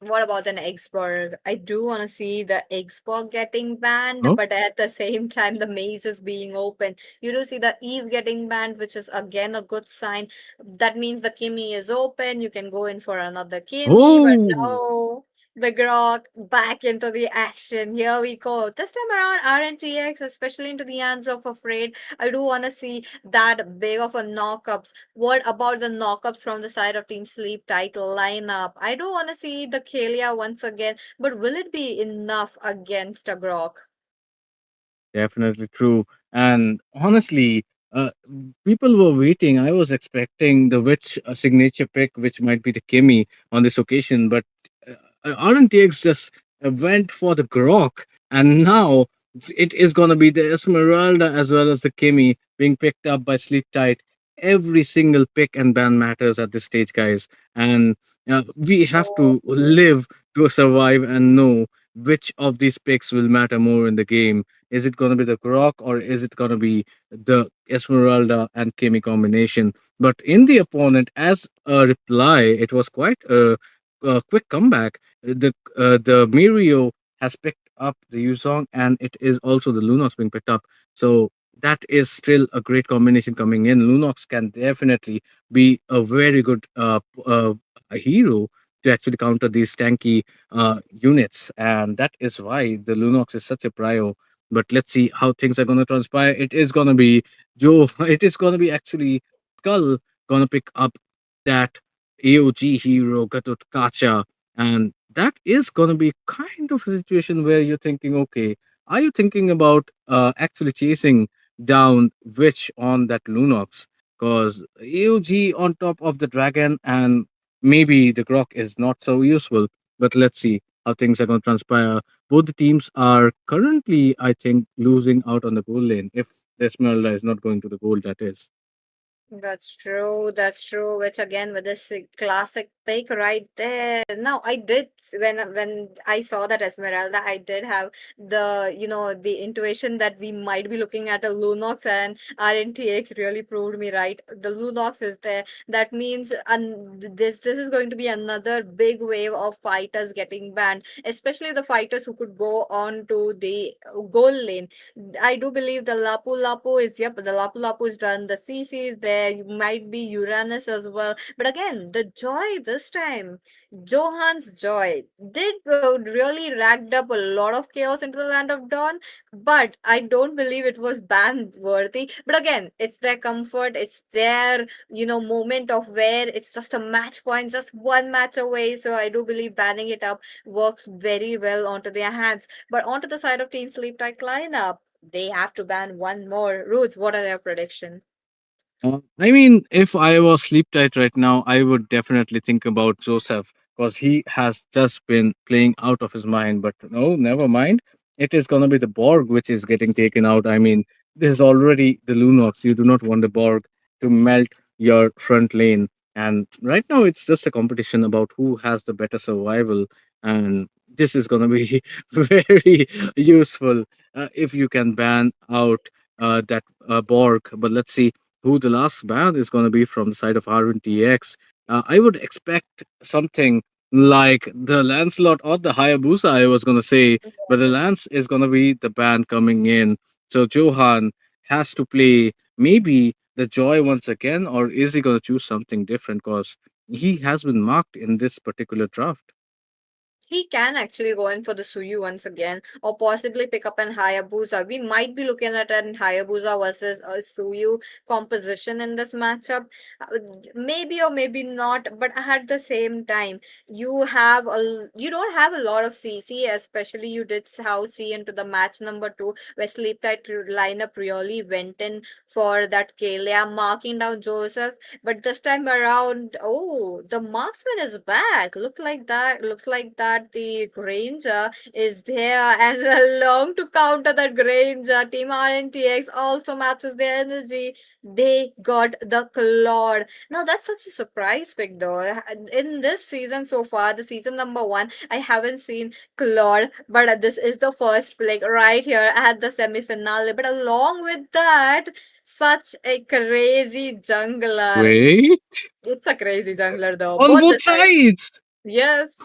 What about an Xborg? I do want to see the Xborg getting banned, Oh, but at the same time, the maze is being open. You do see the Eve getting banned, which is again a good sign. That means the Kimmy is open. You can go in for another Kimmy, but oh, no. The Grok back into the action. Here we go. This time around, RNTX, especially into the hands of Afraid. I do want to see that big of a knockups. What about the knockups from the side of Team Sleep title lineup? I do want to see the Kalia once again, but will it be enough against a Grok? definitely true. And honestly, people were waiting. I was expecting the which signature pick, which might be the Kimmy on this occasion, but RNTX just went for the Grok, and now it is going to be the Esmeralda as well as the Kimmy being picked up by Sleep Tight. Every single pick and ban matters at this stage, guys, and we have to live to survive and know which of these picks will matter more in the game. Is it going to be the Grok or is it going to be the Esmeralda and Kimmy combination? But in the opponent, as a reply, it was quite a quick comeback. The Mirio has picked up the Yuzong, and it is also the Lunox being picked up. So that is still a great combination coming in. Lunox can definitely be a very good a hero to actually counter these tanky units, and that is why the Lunox is such a prio. But let's see how things are going to transpire. It is going to be Joe. It is going to be actually Skull going to pick up that AOG hero Gatut Kacha, and that is going to be kind of a situation where you're thinking, okay, are you thinking about actually chasing down Witch on that Lunox? Because AOG on top of the dragon, and maybe the Grok is not so useful, but let's see how things are going to transpire. Both the teams are currently, I think, losing out on the goal lane if Esmeralda is not going to the goal, that is. That's true. That's true. Which again, with this classic pick right there. Now, I did when I saw that Esmeralda, I did have the intuition that we might be looking at a Lunox, and RNTX really proved me right. The Lunox is there. That means this is going to be another big wave of fighters getting banned, especially the fighters who could go on to the goal lane. I do believe the Lapu Lapu is, yep, the Lapu Lapu is done. The CC is there. You might be Uranus as well. But again, the joy this time, Johan's joy did really racked up a lot of chaos into the land of Dawn. But I don't believe it was ban worthy. But again, it's their comfort. It's their moment of where it's just a match point, just one match away. So I do believe banning it up works very well onto their hands. But onto the side of Team Sleep Tight lineup, they have to ban one more. Roots, what are your prediction? I mean, if I was sleep tight right now, I would definitely think about Joseph because he has just been playing out of his mind. But no, never mind. It is going to be the Borg which is getting taken out. I mean, there's already the Lunox. You do not want the Borg to melt your front lane. And right now, it's just a competition about who has the better survival. And this is going to be very useful if you can ban out that Borg. But let's see who the last band is going to be from the side of RNTX. I would expect something like the Lancelot or the Hayabusa, I was going to say, but the Yes. Lance is going to be the band coming in. So Johan has to play maybe the Joy once again, or is he going to choose something different? Because he has been marked in this particular draft. He can actually go in for the Suyu once again, or possibly pick up an Hayabusa. We might be looking at an Hayabusa versus a Suyu composition in this matchup. Uh, Maybe or maybe not, but at the same time, you don't have a lot of CC, especially you did how see into the match number two, where Sleep Tight lineup really went in for that Kalia, marking down Joseph. But this time around, oh, the marksman is back. Looks like that the Granger is there, and along to counter that Granger, Team RNTX also matches their energy. They got the Claude. Now that's such a surprise pick though. In this season so far, the season number one, I haven't seen Claude, but this is the first pick right here at the semi-finale. But along with that, such a crazy jungler. Wait, It's a crazy jungler though. on Both the both sides. sides! Yes.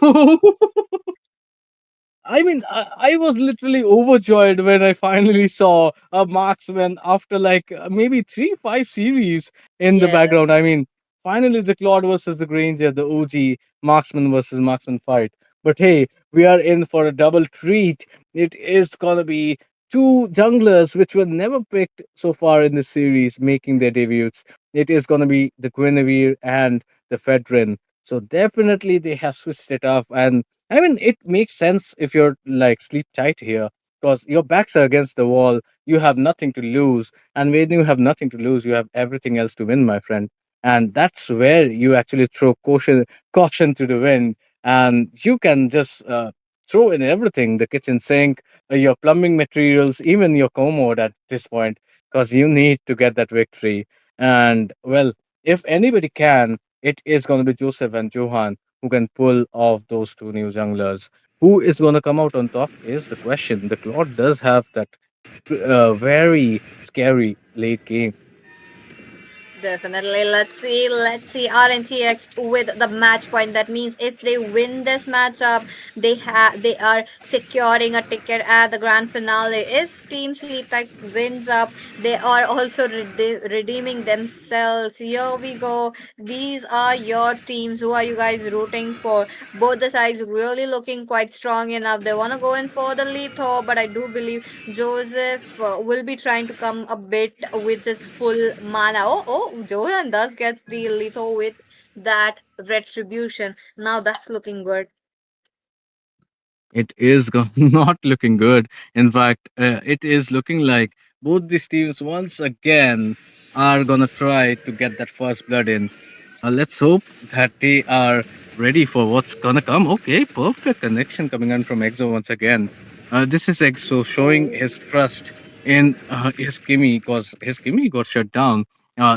I mean, I was literally overjoyed when I finally saw a marksman after like maybe 3, 5 series in the Yes. background. I mean, finally the Claude versus the Granger, the OG marksman versus marksman fight. But hey, we are in for a double treat. It is gonna be two junglers which were never picked so far in the series making their debuts. It is gonna be the Guinevere and the Fedrin. So definitely they have switched it up, and I mean, it makes sense if you're like sleep tight here because your backs are against the wall. You have nothing to lose. And when you have nothing to lose, you have everything else to win, my friend. And that's where you actually throw caution to the wind. And you can just throw in everything, the kitchen sink, your plumbing materials, even your commode at this point, because you need to get that victory. And well, if anybody can, it is going to be Joseph and Johan who can pull off those two new junglers. Who is going to come out on top is the question. The Claude does have that very scary late game. Definitely. Let's see RNTX with the match point. That means if they win this matchup, they are securing a ticket at the grand finale. If Team Sleep Tight wins up, they are also redeeming themselves. Here we go. These are your teams. Who are you guys rooting for? Both the sides really looking quite strong enough. They want to go in for the lethal, but I do believe Joseph will be trying to come a bit with his full mana. Oh, Johan does gets the lethal with that retribution. Now that's looking good. It is not looking good. In fact, it is looking like both these teams once again are gonna try to get that first blood in. Let's hope that they are ready for what's gonna come. Okay, perfect connection coming in from Exo once again. This is Exo showing his trust in his Kimi because his Kimi got shut down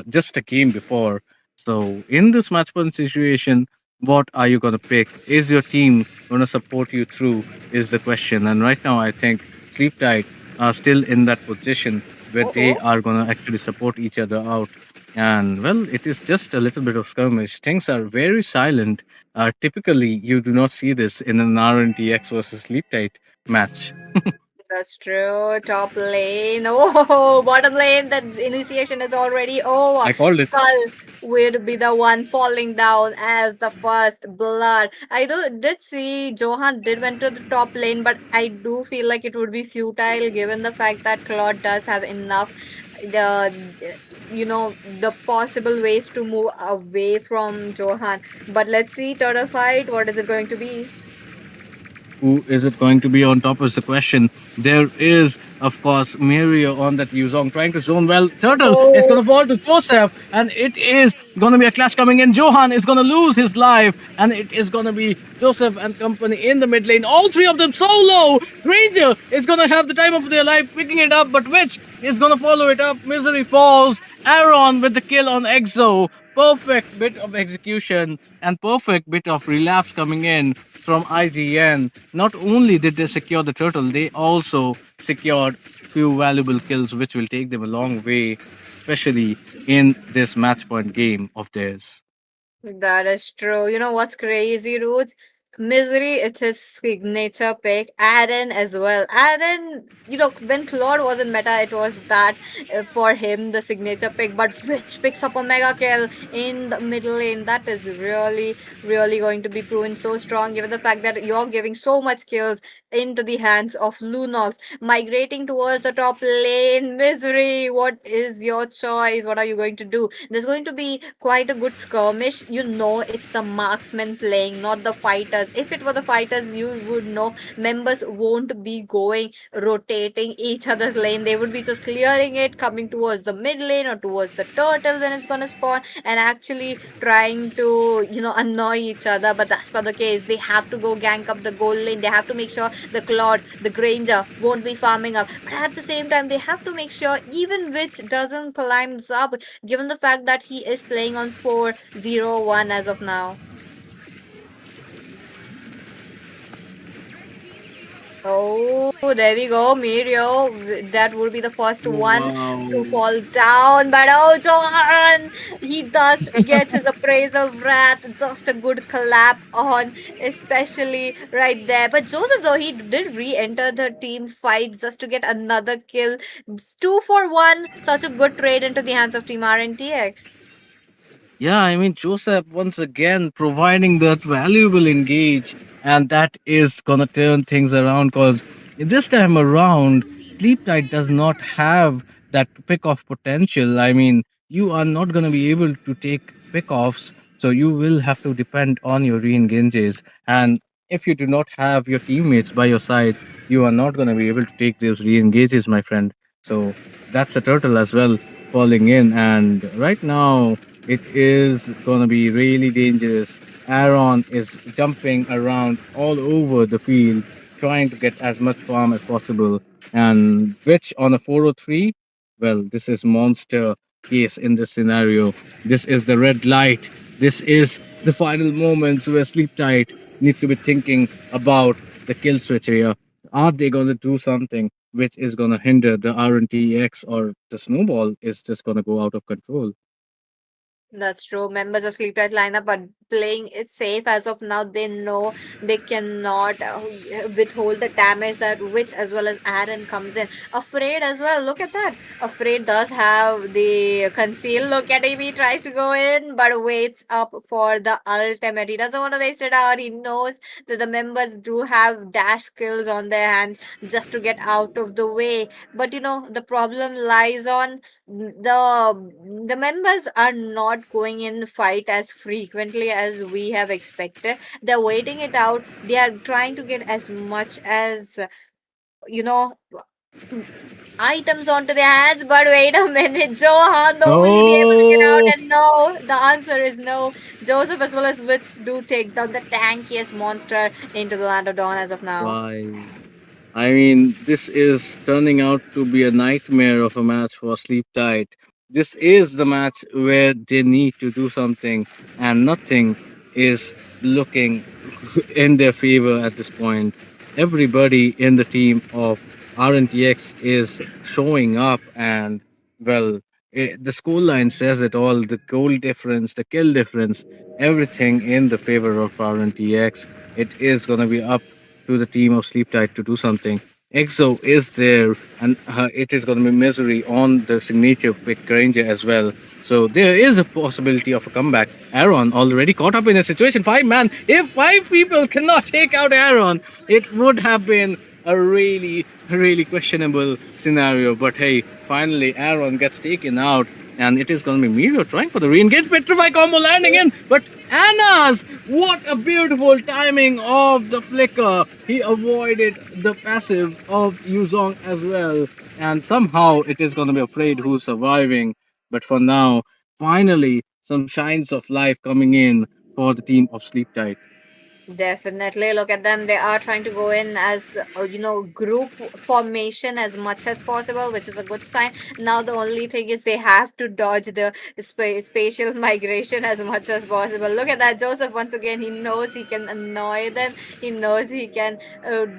just a game before. So in this match point situation, what are you gonna pick? Is your team gonna support you through? Is the question. And right now, I think Sleep Tight are still in that position where they Uh-oh. are gonna actually support each other out. And well, it is just a little bit of skirmish. Things are very silent. Typically, you do not see this in an RNTX versus Sleep Tight match. That's true. Top lane. Oh, bottom lane. The initiation is already over. I called it. Skull would be the one falling down as the first blood. I did see Johan did went to the top lane, but I do feel like it would be futile given the fact that Claude does have enough the possible ways to move away from Johan. But let's see, turtle fight. What is it going to be? Who is it going to be on top is the question. There is, of course, Miria on that Yuzong trying to zone well. Turtle is going Oh, to fall to Joseph, and it is going to be a clash coming in. Johan is going to lose his life, and it is going to be Joseph and company in the mid lane. All three of them solo. Ranger is going to have the time of their life picking it up, but which is going to follow it up? Misery falls. Aaron with the kill on Exo. Perfect bit of execution and perfect bit of relapse coming in from IGN. Not only did they secure the turtle, they also secured few valuable kills, which will take them a long way, especially in this match point game of theirs. that is true. You know what's crazy, Roots? Misery, it's his signature pick. Aaron as well. Aaron, when Claude was in meta, it was that for him, the signature pick. But Rich picks up a mega kill in the middle lane. That is really, really going to be proven so strong, given the fact that you're giving so much kills into the hands of Lunox. Migrating towards the top lane. Misery, what is your choice? What are you going to do? There's going to be quite a good skirmish. It's the marksmen playing, not the fighters. If it were the fighters, you would know members won't be going rotating each other's lane. They would be just clearing it, coming towards the mid lane or towards the turtle when it's gonna spawn, and actually trying to annoy each other. But that's not the case. They have to go gank up the gold lane. They have to make sure the Claude, the Granger won't be farming up. But at the same time, they have to make sure even Witch doesn't climbs up, given the fact that he is playing on 4-0-1 as of now. Oh, there we go, Mirio. That would be the first one to Wow. fall down. But oh, Johan! He does get his appraisal wrath. Just a good clap on, especially right there. But Joseph, though, he did re enter the team fight just to get another kill. It's 2 for 1. Such a good trade into the hands of Team RNTX. Yeah, I mean, Joseph once again providing that valuable engage, and that is gonna turn things around because this time around, Sleep Tight does not have that pick off potential. I mean, you are not gonna be able to take pick offs, so you will have to depend on your re engages. And if you do not have your teammates by your side, you are not gonna be able to take those re engages, my friend. So that's a turtle as well falling in, and right now it is gonna be really dangerous. Aaron is jumping around all over the field, trying to get as much farm as possible. And Rich on a 403, well, this is monster case in this scenario. This is the red light. This is the final moments where Sleep Tight need to be thinking about the kill switch here. Are they gonna do something which is gonna hinder the RNTX, or the snowball is just gonna go out of control? That's true. Members of Sleep Tight lineup are playing it safe as of now. They know they cannot withhold the damage that Witch as well as Aaron comes in. Afraid as well. Look at that. Afraid does have the conceal. Look at him. He tries to go in but waits up for the ultimate. He doesn't want to waste it out. He knows that the members do have dash skills on their hands just to get out of the way. But the problem lies on the members are not going in fight as frequently as we have expected. They're waiting it out. They are trying to get as much as you know items onto their hands. But wait a minute, Johan, though, will he be able to get out? No. And no, the answer is no. Joseph as well as Witch do take down the tankiest monster into the land of Dawn as of now. Why? I mean, this is turning out to be a nightmare of a match for Sleep Tight. This is the match where they need to do something, and nothing is looking in their favor at this point. Everybody in the team of RNTX is showing up, and well, the scoreline says it all. The goal difference, the kill difference, everything in the favor of RNTX. It is going to be up to the team of Sleep Tight to do something. EXO is there, and it is going to be Misery on the signature pick Granger as well. So there is a possibility of a comeback. Aaron already caught up in a situation. Five man. If five people cannot take out Aaron, it would have been a really questionable scenario. But hey, finally Aaron gets taken out, and it is going to be Mirio trying for the re-engage. Petrify combo landing in, but Anna's, what a beautiful timing of the flicker. He avoided the passive of Yuzong as well, and somehow it is going to be Afraid who's surviving. But for now, finally, some shines of life coming in for the team of Sleep Tight. Definitely, look at them. They are trying to go in as group formation as much as possible, which is a good sign. Now the only thing is they have to dodge the spatial migration as much as possible. Look at that, Joseph. Once again, he knows he can annoy them. He knows he can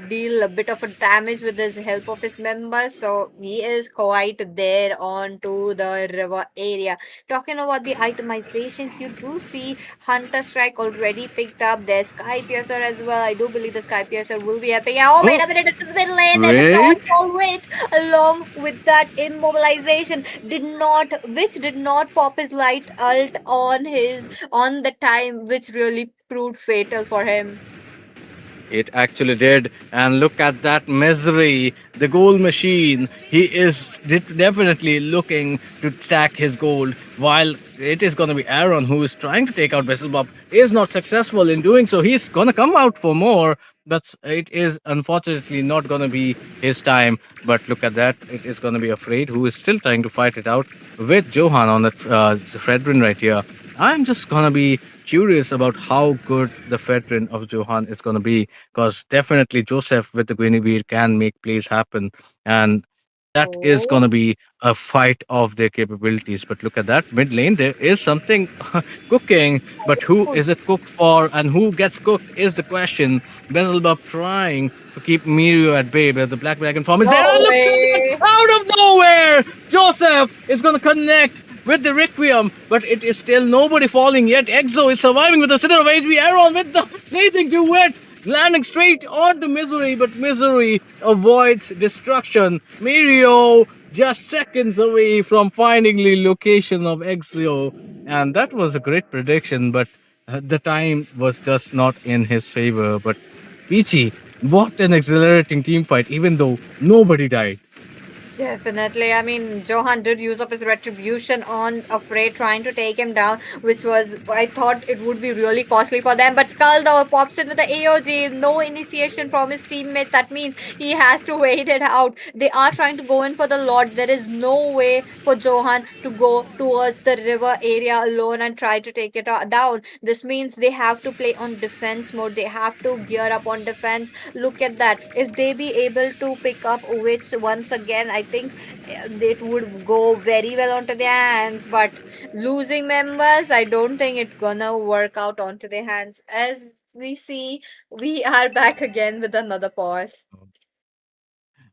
deal a bit of a damage with his help of his members. So he is quite there onto the river area. Talking about the itemizations, you do see Hunter Strike already picked up. There's Sky Piercer as well. I do believe the Sky Piercer will be epic. Oh, wait Oh, a minute, it's been late. There's a wait. dodgeball witch along with that immobilization. Did not pop his light alt on the time, which really proved fatal for him. It actually did. And look at that Misery, the gold machine. He is definitely looking to stack his gold, while it is going to be Aaron who is trying to take out Bob. Is not successful in doing so. He's going to come out for more, but it is unfortunately not going to be his time. But look at that. It is going to be Afraid who is still trying to fight it out with Johan on that Fredrin right here. I'm just going to be curious about how good the veteran of Johan is going to be, because definitely Joseph with the Guinevere can make plays happen, and that is going Oh, to be a fight of their capabilities. But look at that mid lane, there is something cooking, but who good. is it cooked for and who gets cooked is the question. Bezelbub trying to keep Mirio at bay, but the Black Dragon form is there. No Oh, look at way. that! Out of nowhere, Joseph is going to connect with the Requiem, but it is still nobody falling yet. Exo is surviving with the Center of HB. Aaron with the blazing duet, landing straight onto Misery, but Misery avoids destruction. Mirio just seconds away from finding the location of Exo, and that was a great prediction, but the time was just not in his favor. But Peachy, what an exhilarating team fight, even though nobody died. Definitely. I mean, Johan did use up his retribution on Afraid trying to take him down, which was, I thought it would be really costly for them. But Skull, though, pops in with the AOG. No initiation from his teammates. That means he has to wait it out. They are trying to go in for the Lord. There is no way for Johan to go towards the river area alone and try to take it down. This means they have to play on defense mode. They have to gear up on defense. Look at that. If they be able to pick up Witch once again, I think it would go very well onto their hands. But losing members, I don't think it's gonna work out onto their hands. As we see, we are back again with another pause.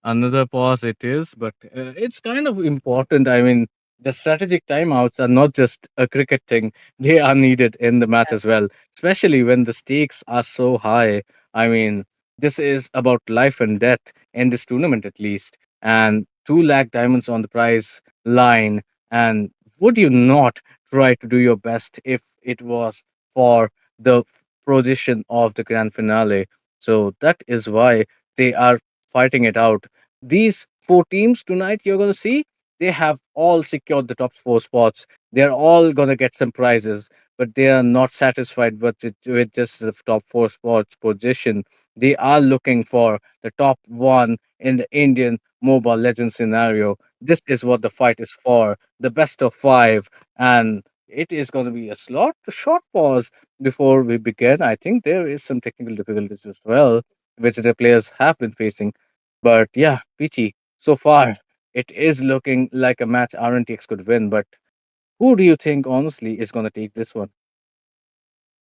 Another pause it is, but it's kind of important. I mean, the strategic timeouts are not just a cricket thing, they are needed in the match as well, especially when the stakes are so high. I mean, this is about life and death in this tournament, at least, and 2 lakh diamonds on the prize line. And would you not try to do your best if it was for the position of the grand finale? So that is why they are fighting it out. These 4 teams tonight you're going to see, they have all secured the top four spots. They're all gonna get some prizes, but they are not satisfied with just the top four spots position. They are looking for the top one in the Indian mobile legend scenario. This is what the fight is for, the best of five, and it is going to be a short pause before we begin. I think there is some technical difficulties as well, which the players have been facing. But yeah, Peachy, so far it is looking like a match RNTX could win. But who do you think, honestly, is going to take this one?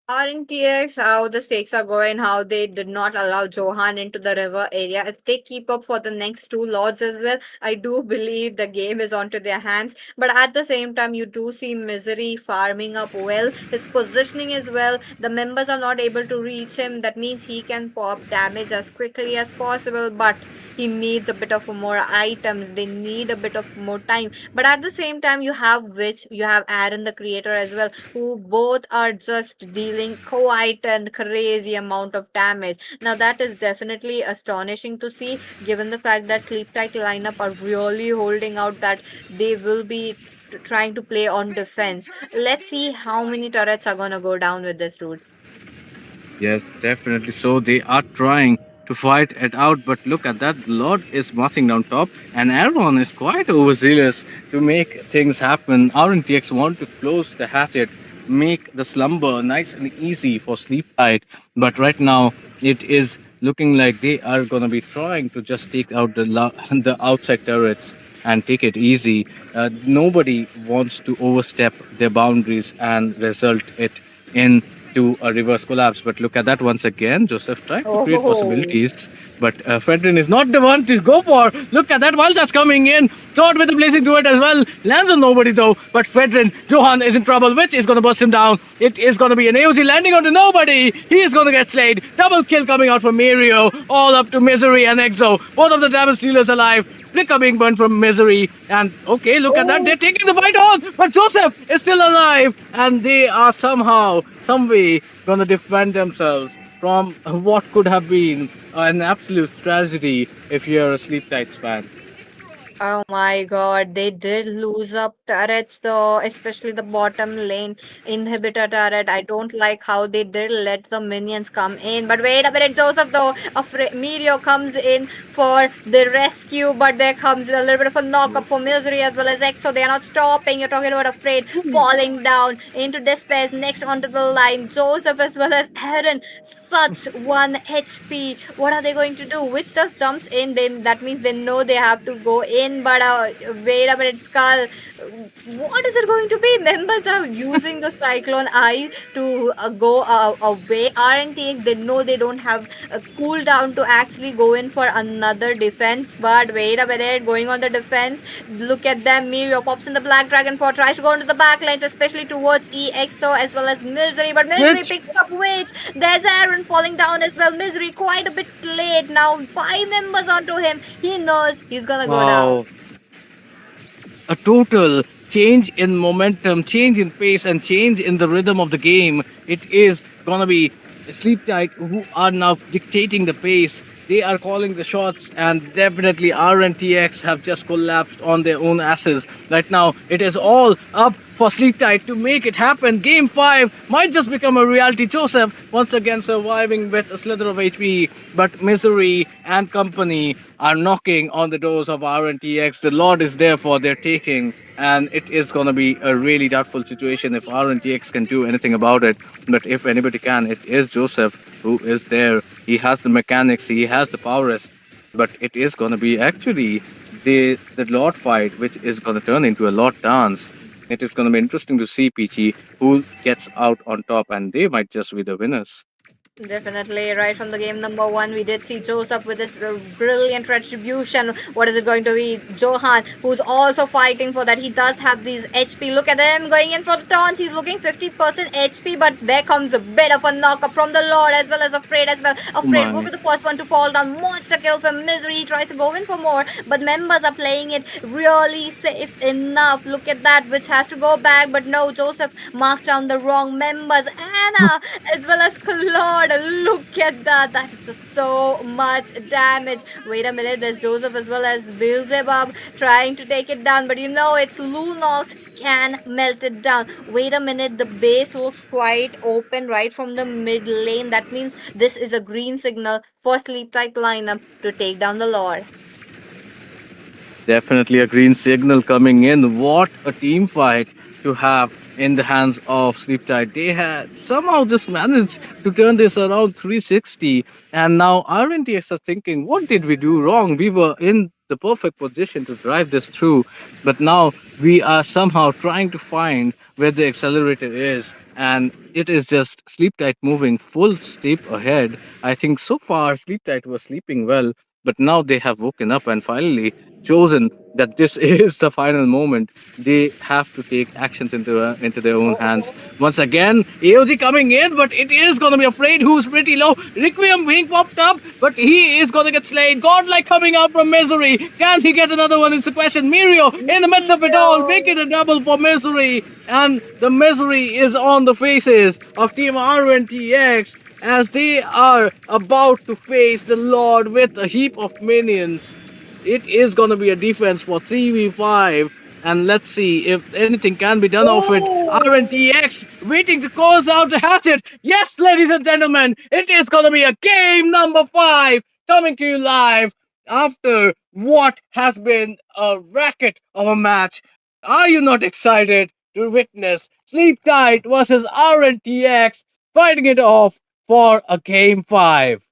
RNTX, how the stakes are going, how they did not allow Johan into the river area. If they keep up for the next two lords as well, I do believe the game is onto their hands. But at the same time, you do see Misery farming up well. His positioning is well. The members are not able to reach him. That means he can pop damage as quickly as possible. But he needs a bit of more items. They need a bit of more time. But at the same time, you have Witch, you have Aaron the creator as well, who both are just dealing quite a crazy amount of damage. Now that is definitely astonishing to see, given the fact that Sleep Tight lineup are really holding out, that they will be trying to play on defense. Let's see how many turrets are gonna go down with this Roots. Yes, definitely. So they are trying to fight it out, but look at that. Lord is marching down top, and Aaron is quite overzealous to make things happen. RNTX want to close the hatchet, make the slumber nice and easy for Sleep Tight, but right now it is looking like they are gonna be trying to just take out the outside turrets and take it easy. Nobody wants to overstep their boundaries and result it in to a reverse collapse. But look at that once again. Joseph tried to create Oh. possibilities, but Fredrin is not the one to go for. Look at that while that's coming in. Todd with the blazing to it as well. Lands on nobody though. But Fredrin, Johan is in trouble, which is going to burst him down. It is going to be an AOC landing onto nobody. He is going to get slayed. Double kill coming out from Mario. All up to Misery and Exo. Both of the damage dealers alive. Flicker being burned from Misery. And okay, look at that. They're taking the fight on. But Joseph is still alive. And they are somehow, some way, going to defend themselves from what could have been an absolute tragedy if you're a Sleep Tights fan. Oh my god, they did lose up turrets though, especially the bottom lane inhibitor turret. I don't like how they did let the minions come in. But wait a minute, Joseph though, Meteor comes in for the rescue, but there comes a little bit of a knock up for Misery as well as X, so they are not stopping. You're talking about Afraid falling down into despair next onto the line. Joseph as well as Aaron, such 1 HP. What are they going to do? Which just jumps in, then that means they know they have to go in. But wait a minute, Skull. What is it going to be? Members are using the Cyclone Eye to go away. RNTX, they know they don't have a cooldown to actually go in for another defense. But wait a minute, going on the defense. Look at them. Mirio pops in the Black Dragon 4, tries to go into the back lanes, especially towards EXO as well as Misery. But Misery Witch. picks up Witch. There's Aaron falling down as well. Misery quite a bit late now. 5 members onto him. He knows he's gonna go down. Wow. A total change in momentum, change in pace, and change in the rhythm of the game. It is gonna be Sleep Tight who are now dictating the pace. They are calling the shots, and definitely RNTX have just collapsed on their own asses. Right now, it is all up for Sleep Tight to make it happen. Game 5 might just become a reality. Joseph once again surviving with a slither of HP, but Misery and company are knocking on the doors of RNTX. The Lord is there for their taking, and it is going to be a really doubtful situation if RNTX can do anything about it. But if anybody can, it is Joseph who is there. He has the mechanics, he has the prowess, but it is going to be actually the Lord fight, which is going to turn into a Lord dance. It is going to be interesting to see Peachy who gets out on top, and they might just be the winners. Definitely, right from the game number 1, we did see Joseph with this brilliant retribution. What is it going to be? Johan, who's also fighting for that. He does have these HP. Look at him going in for the taunts. He's looking 50% HP, but there comes a bit of a knock up from the Lord as well as Afraid as well. Afraid will be the first one to fall down. Monster kill from Misery. He tries to go in for more, but members are playing it really safe enough. Look at that, which has to go back, but no, Joseph marked down the wrong members. Anna as well as Claude. look at that. That's just so much damage. Wait a minute, there's Joseph as well as Beelzebub trying to take it down, but it's Lunox can melt it down. Wait a minute, the base looks quite open right from the mid lane. That means this is a green signal for Sleep Tight lineup to take down the Lord. Definitely a green signal coming in. What a team fight to have in the hands of Sleep Tide. They had somehow just managed to turn this around 360. And now RNTX are thinking, what did we do wrong? We were in the perfect position to drive this through. But now we are somehow trying to find where the accelerator is. And it is just Sleep Tight moving full steep ahead. I think so far Sleep Tight was sleeping well, but now they have woken up and finally chosen that this is the final moment. They have to take actions into their own hands. Once again, AOG coming in, but it is gonna be afraid who's pretty low. Requiem being popped up, but he is gonna get slain. Godlike coming out from Misery. Can he get another one? Is the question. Mirio in the midst of it all, making a double for Misery. And the Misery is on the faces of Team RNTX as they are about to face the Lord with a heap of minions. It is gonna be a defense for 3v5, and let's see if anything can be done of it. RNTX waiting to close out the hatchet. Yes, ladies and gentlemen, it is gonna be a game number 5 coming to you live after what has been a racket of a match. Are you not excited to witness Sleep Tight versus RNTX fighting it off for a game 5?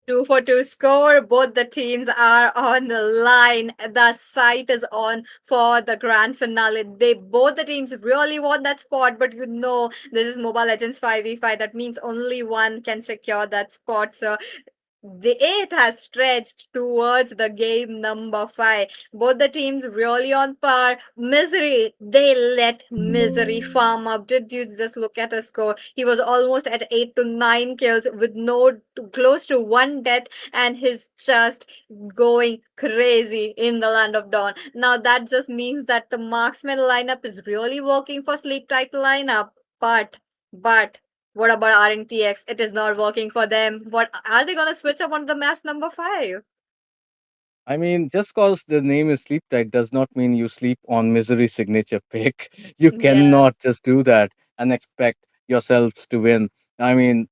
2-for-2 score. Both the teams are on the line. The sight is on for the grand finale. Both the teams really want that spot, but this is Mobile Legends 5v5. That means only one can secure that spot. So the 8 has stretched towards the game number 5. Both the teams really on par. Misery, they let Misery farm up. Did you just look at the score? He was almost at 8 to 9 kills with close to 1 death, and he's just going crazy in the Land of Dawn. Now that just means that the marksman lineup is really working for Sleep Tight lineup. But what about RNTX? It is not working for them. What are they gonna switch up on the match number 5? I mean, just cause the name is Sleep Tight does not mean you sleep on Misery signature pick. You Yeah. cannot just do that and expect yourselves to win. I mean,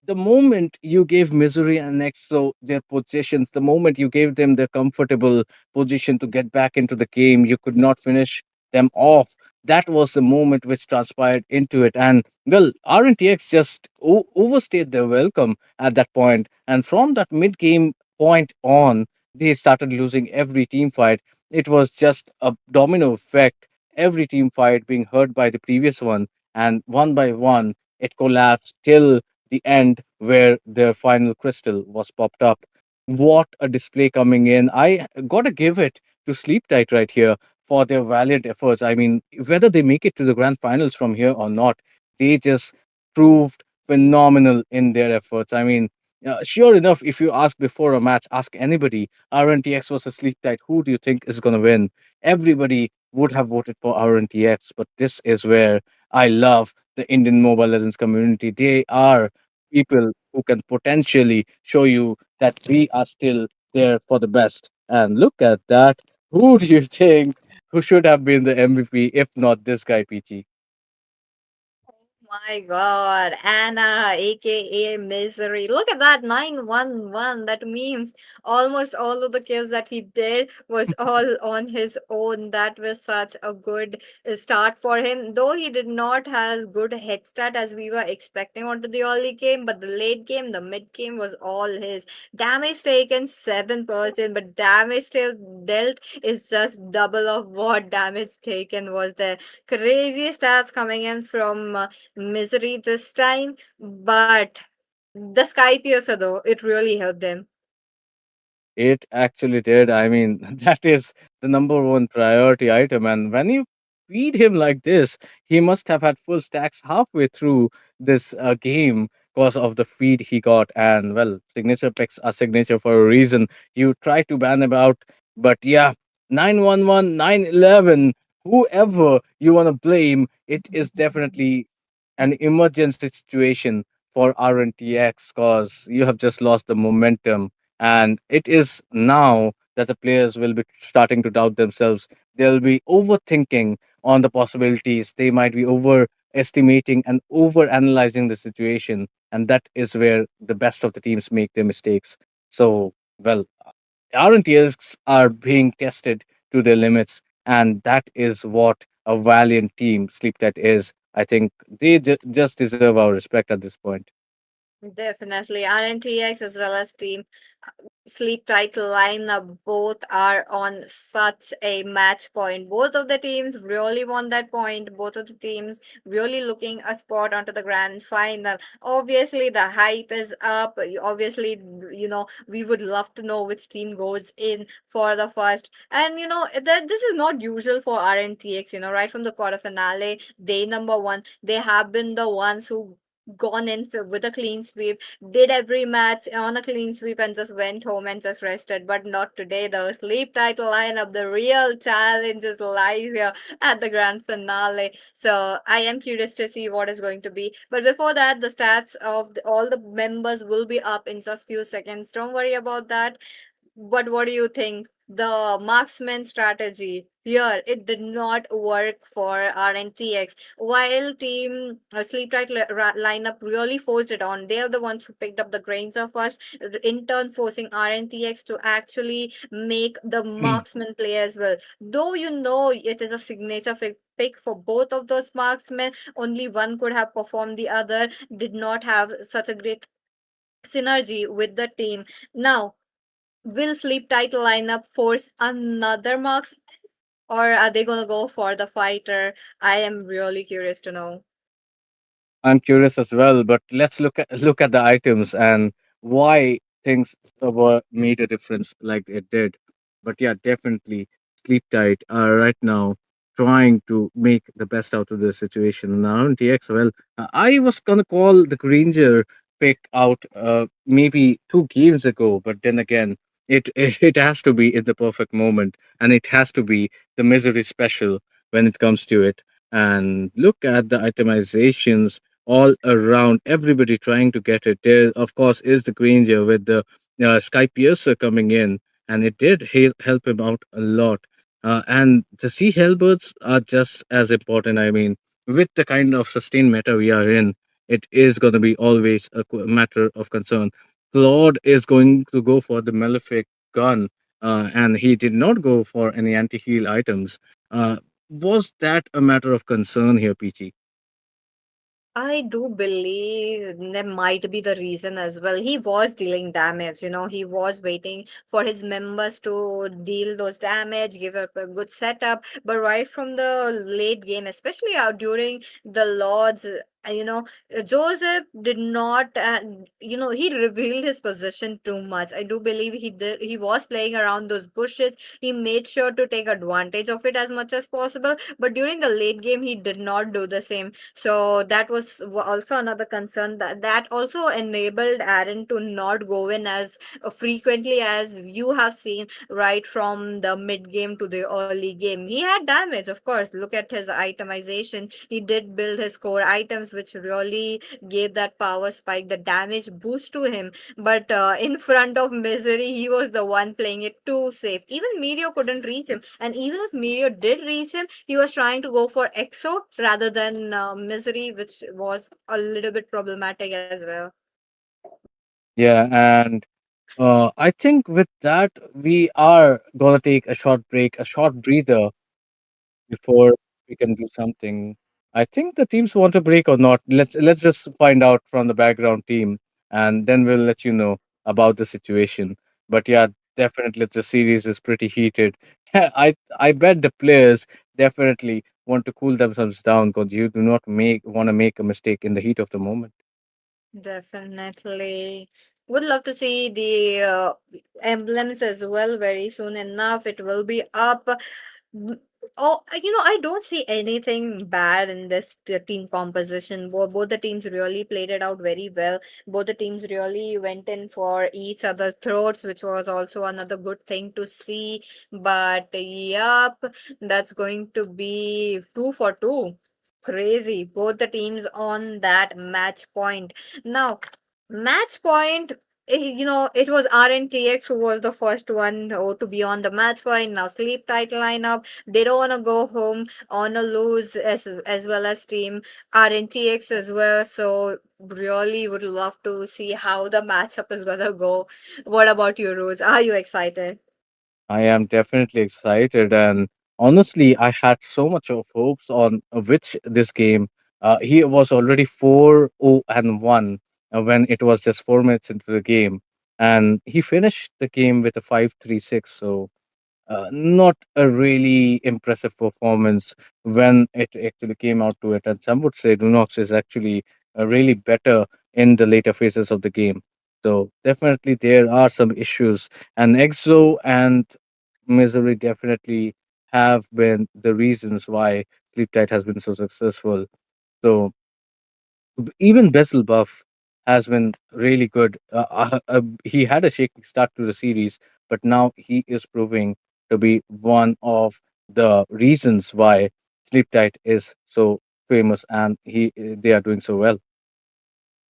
the moment you gave Misery and Exo their positions, the moment you gave them their comfortable position to get back into the game, you could not finish them off. That was the moment which transpired into it. And well, RNTX just overstayed their welcome at that point. And from that mid game point on, they started losing every team fight. It was just a domino effect, every team fight being hurt by the previous one. And one by one, it collapsed till the end where their final crystal was popped up. What a display coming in. I gotta give it to Sleep Tight right here for their valiant efforts. I mean, whether they make it to the grand finals from here or not, they just proved phenomenal in their efforts. I mean, sure enough, if you ask before a match, ask anybody, RNTX versus Sleep Tight, who do you think is going to win? Everybody would have voted for RNTX, but this is where I love the Indian Mobile Legends community. They are people who can potentially show you that we are still there for the best. And look at that. Who do you think who should have been the MVP if not this guy, Peachy? My God, Anna, aka Misery. Look at that 911. That means almost all of the kills that he did was all on his own. That was such a good start for him. Though he did not have good head start as we were expecting onto the early game, but the late game, the mid game was all his. Damage taken 7%, but damage still dealt is just double of what damage taken was there. Crazy stats coming in from Misery this time, but the Sky Piercer though, it really helped him. It actually did. I mean, that is the number one priority item. And when you feed him like this, he must have had full stacks halfway through this game because of the feed he got. And well, signature picks are signature for a reason. You try to ban him out, but yeah, 911, 911, whoever you want to blame, it is definitely an emergency situation for RNTX because you have just lost the momentum. And it is now that the players will be starting to doubt themselves. They'll be overthinking on the possibilities. They might be overestimating and over analyzing the situation. And that is where the best of the teams make their mistakes. So, well, RNTs are being tested to their limits, and that is what a valiant team Sleeptet is. I think they just deserve our respect at this point. Definitely. RNTX as well as Team Sleep Tight lineup both are on such a match point. Both of the teams really want that point. Both of the teams really looking a spot onto the grand final. Obviously, the hype is up. Obviously, we would love to know which team goes in for the first. And that this is not usual for RNTX. Right from the quarter finale, day number one, they have been the ones who gone in with a clean sweep, did every match on a clean sweep and just went home and just rested. But not today. The sleep title lineup, the real challenge is live here at the grand finale. So I am curious to see what is going to be. But before that, the stats of all the members will be up in just few seconds. Don't worry about that. But what do you think? The marksman strategy here, it did not work for RNTX. While team Sleep Tight lineup really forced it on, they are the ones who picked up the grains of us, in turn forcing RNTX to actually make the marksman play as well. Though it is a signature pick for both of those marksmen, only one could have performed, the other did not have such a great synergy with the team. Now, will Sleep Tight lineup force another marks, or are they gonna go for the fighter? I am really curious to know. I'm curious as well, but let's look at the items and why things were made a difference like it did. But yeah, definitely Sleep Tight are right now trying to make the best out of the situation. And RNTX, well, I was gonna call the Granger pick out maybe 2 games ago, but then again, it has to be in the perfect moment, and it has to be the misery special when it comes to it. And look at the itemizations all around, everybody trying to get it. There, of course, is the Granger with the Sky Piercer coming in, and it did help him out a lot. And the Sea Hellbirds are just as important. I mean, with the kind of sustained meta we are in, it is going to be always a matter of concern. Claude is going to go for the Malefic gun, and he did not go for any anti heal items. Was that a matter of concern here, Peachy? I do believe that might be the reason as well. He was dealing damage, he was waiting for his members to deal those damage, give up a good setup. But right from the late game, especially out during the Lords, Joseph did not, he revealed his position too much. I do believe he was playing around those bushes. He made sure to take advantage of it as much as possible. But during the late game, he did not do the same. So that was also another concern, that also enabled Aaron to not go in as frequently as you have seen right from the mid game to the early game. He had damage, of course. Look at his itemization. He did build his core items, which really gave that power spike, the damage boost to him. But in front of Misery, he was the one playing it too safe. Even Meteor couldn't reach him, and even if Meteor did reach him, he was trying to go for Exo rather than Misery, which was a little bit problematic as well. Yeah, and I think with that, we are gonna take a short break, a short breather before we can do something. I think the teams want a break or not. Let's just find out from the background team, and then we'll let you know about the situation. But yeah, definitely the series is pretty heated. I bet the players definitely want to cool themselves down because you do not make want to make a mistake in the heat of the moment. Definitely. Would love to see the emblems as well very soon enough. It will be up. Mm, Oh, I don't see anything bad in this team composition. Both the teams really played it out very well. Both the teams really went in for each other's throats, which was also another good thing to see. But yup, that's going to be 2 for 2. crazy. Both the teams on that match point. Now, match point. It was RNTX who was the first one to be on the match point. Now, sleep tight lineup. They don't want to go home on a lose as well as team RNTX as well. So, really would love to see how the matchup is gonna go. What about you, Rose? Are you excited? I am definitely excited, and honestly, I had so much of hopes on which this game. He was already 4-0-1 when it was just 4 minutes into the game, and he finished the game with a 5-3-6. So not a really impressive performance when it actually came out to it. And some would say Lunox is actually really better in the later phases of the game. So definitely there are some issues, and Exo and Misery definitely have been the reasons why Sleep Tight has been so successful. So even Bessel Buff has been really good. He had a shaky start to the series, but now he is proving to be one of the reasons why Sleep Tight is so famous and they are doing so well.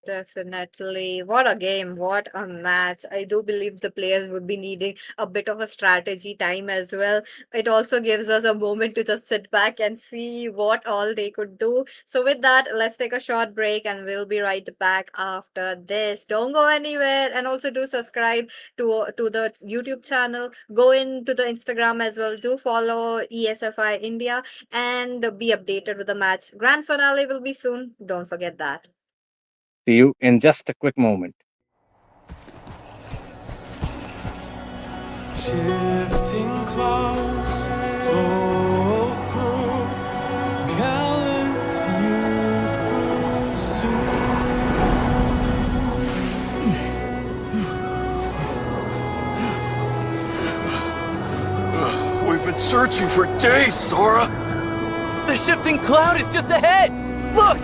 Definitely. What a game. What a match. I do believe the players would be needing a bit of a strategy time as well. It also gives us a moment to just sit back and see what all they could do. So, with that, let's take a short break and we'll be right back after this. Don't go anywhere, and also do subscribe to the YouTube channel. Go into the Instagram as well. Do follow ESFI India and be updated with the match. Grand finale will be soon. Don't forget that. See you in just a quick moment. Shifting clouds flow through gallant youth pursue. We've been searching for days, Sora. The shifting cloud is just ahead! Look!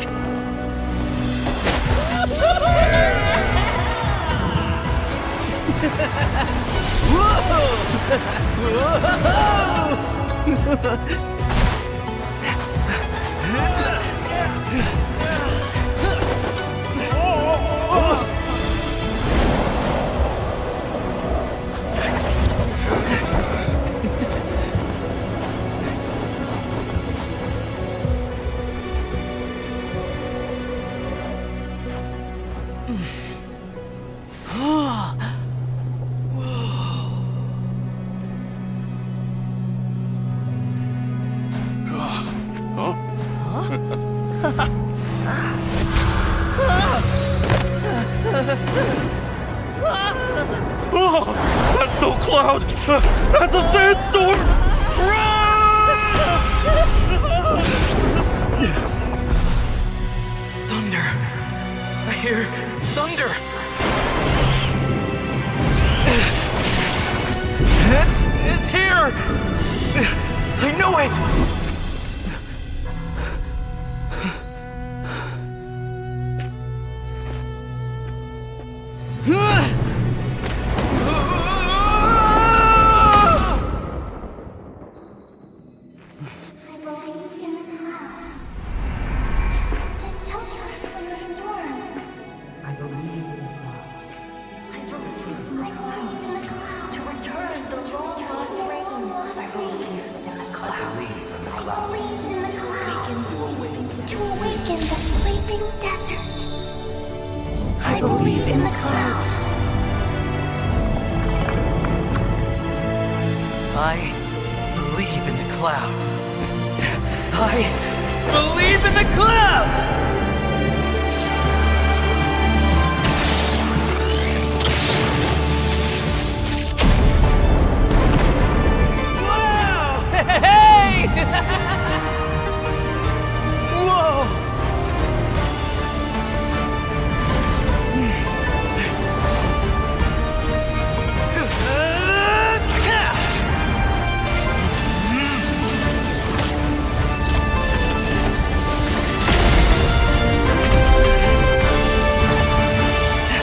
Oh, that's no cloud! That's a sandstorm! Thunder. I hear thunder. It's here! I know it! I believe in the clouds to shelter from the storm. I believe in the clouds. I believe in the clouds to return the long lost rain. I believe in the clouds. I believe in the clouds to awaken the sleeping desert. I believe in the clouds. I believe in the clouds. I believe in the clouds! Wow! Hey! Whoa!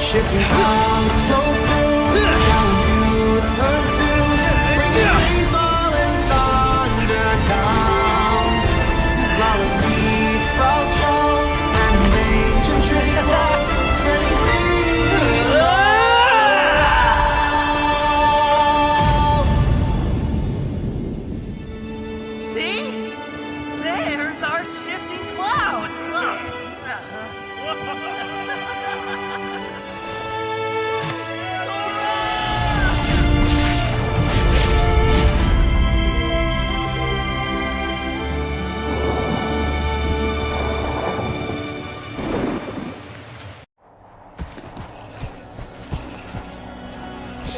Shifting clouds flow through gallant youth pursue, bringing rainfall and thunder down.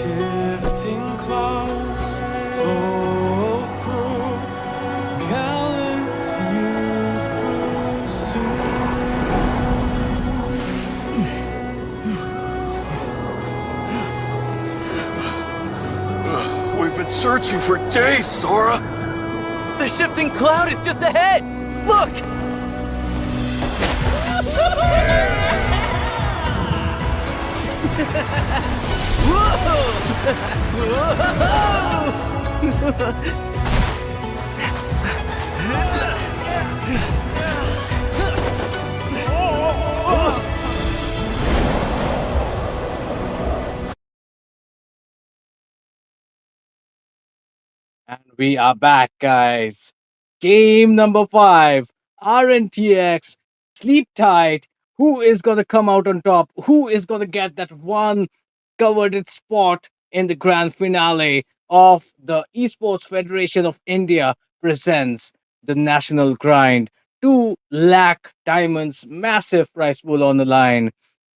Shifting clouds flow through gallant youth pursue. We've been searching for days, Sora! The shifting cloud is just ahead! Look! And we are back, guys. Game number 5, RNTX, Sleep Tight. Who is going to come out on top? Who is going to get that one coveted spot in the grand finale of the Esports Federation of India presents the National Grind? 2 lakh diamonds, massive prize pool on the line.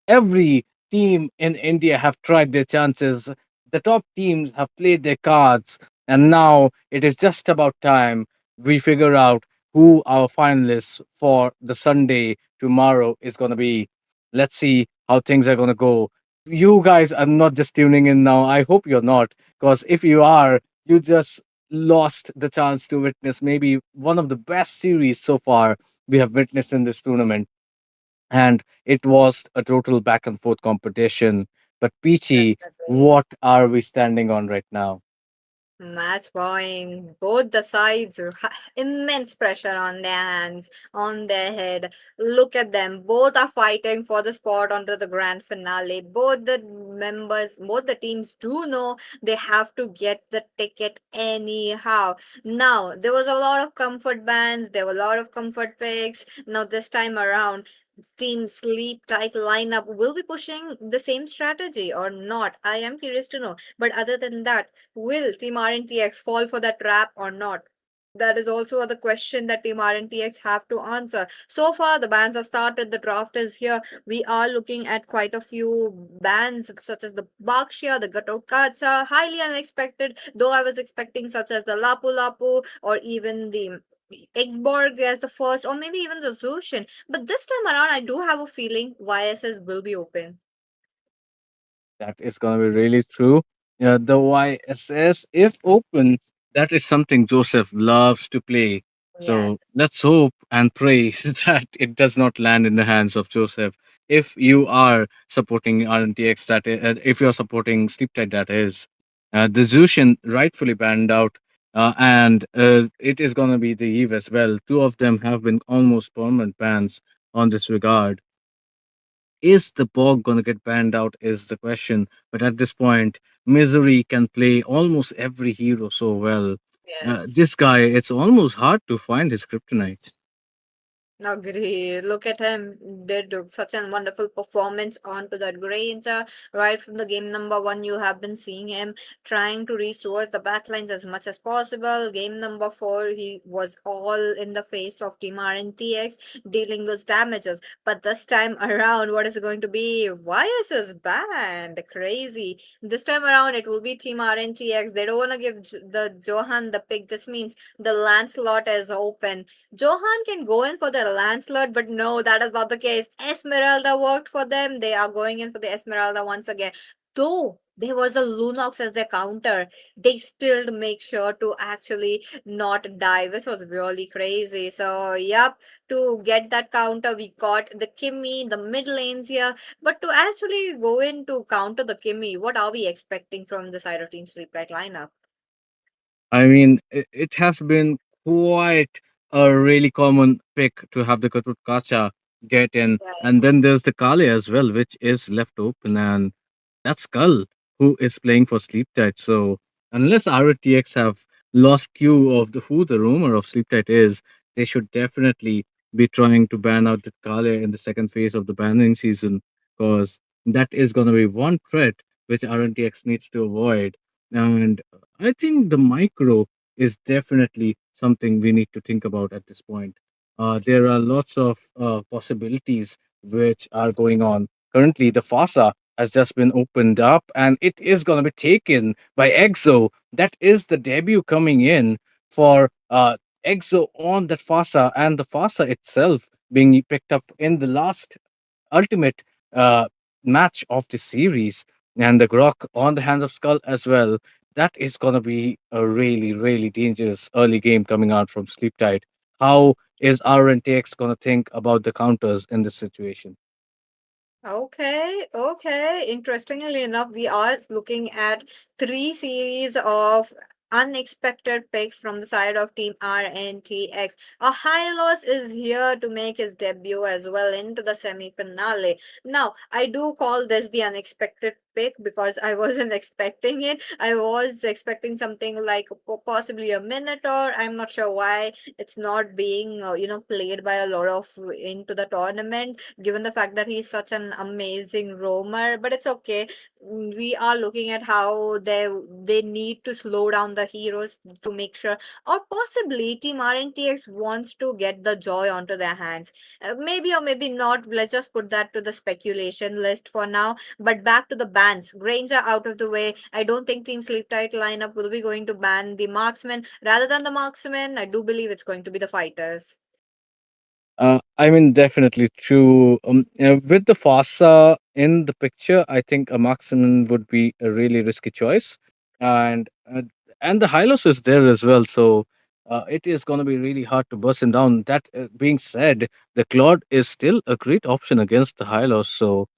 Every team in India have tried their chances. The top teams have played their cards, and now it is just about time we figure out who our finalists for the Sunday tomorrow is going to be. Let's see how things are going to go. You guys are not just tuning in now. I hope you're not, because if you are, you just lost the chance to witness maybe one of the best series so far we have witnessed in this tournament, and it was a total back and forth competition. But Peachy, Definitely. what are we standing on right now? Match point. Both the sides immense pressure on their hands, on their head. Look at them. Both are fighting for the spot onto the grand finale. Both the members, both the teams do know they have to get the ticket anyhow. Now, there was a lot of comfort bands, there were a lot of comfort picks. Now, this time around, Team Sleep Tight lineup will be pushing the same strategy or not. I am curious to know. But other than that, will Team RNTX fall for that trap or not? That is also the question that Team RNTX have to answer. So far, the bans are started, the draft is here. We are looking at quite a few bans, such as the Bakshia, the Gatokacha, highly unexpected, though I was expecting such as the Lapu Lapu or even the Xborg as the first, or maybe even the Zushin. But this time around, I do have a feeling YSS will be open. That is going to be really true. The YSS, if open, that is something Joseph loves to play. Yeah. So let's hope and pray that it does not land in the hands of Joseph. If you are supporting RNTX, if you're supporting Sleep Tight, that is, the Zushin rightfully banned out, and it is going to be the Eve as well. Two of them have been almost permanent bans on this regard. Is the Bog gonna get banned out? Is the question. But at this point, Misery can play almost every hero so well. Yes. This guy, it's almost hard to find his kryptonite. Agree. Look at him. Did do such a wonderful performance onto that Granger. Right from the game number one, you have been seeing him trying to reach towards the backlines as much as possible. Game number four, he was all in the face of Team RNTX, dealing those damages. But this time around, what is it going to be? YS is banned. Crazy. This time around, it will be Team RNTX. They don't want to give the Johan the pick. This means the Lancelot is open. Johan can go in for the Lancelot, but no, that is not the case. Esmeralda worked for them. They are going in for the Esmeralda once again. Though there was a Lunox as their counter, they still make sure to actually not die, which was really crazy. So, yep, to get that counter, we got the Kimmy, the mid lanes here. But to actually go in to counter the Kimmy, what are we expecting from the side of Team Sleep Right lineup? I mean, it has been quite a really common pick to have the Katut Kacha get in. And Yes. then there's the Kale as well, which is left open. And that's Skull, who is playing for Sleep Tight. So unless RTX have lost cue of who the rumor of Sleep Tight is, they should definitely be trying to ban out the Kale in the second phase of the banning season, because that is going to be one threat which RTX needs to avoid. And I think the micro is definitely something we need to think about at this point. There are lots of possibilities which are going on. Currently, the FASA has just been opened up, and it is going to be taken by EXO. That is the debut coming in for EXO on that FASA, and the FASA itself being picked up in the last ultimate uh, match of the series, and the Grok on the hands of Skull as well. That is going to be a really, really dangerous early game coming out from Sleep Tight. How is RNTX going to think about the counters in this situation? Okay, okay. Interestingly enough, we are looking at three series of unexpected picks from the side of Team RNTX. A Hylos is here to make his debut as well into the semi-finale. Now, I do call this the unexpected pick because I wasn't expecting it. I was expecting something like possibly a Minotaur. I'm not sure why it's not being played by a lot of into the tournament, given the fact that he's such an amazing roamer. But it's okay. We are looking at how they need to slow down the heroes to make sure, or possibly Team RNTX wants to get the joy onto their hands. Maybe or maybe not. Let's just put that to the speculation list for now. But back to the bans. Granger out of the way. I don't think Team Sleep Tight lineup will be going to ban the marksman. Rather than the marksman, I do believe it's going to be the fighters. I mean, definitely true. With the FASA in the picture, I think a marksman would be a really risky choice, and and the Hylos is there as well, so it is going to be really hard to burst him down. That being said, the Claude is still a great option against the Hylos, so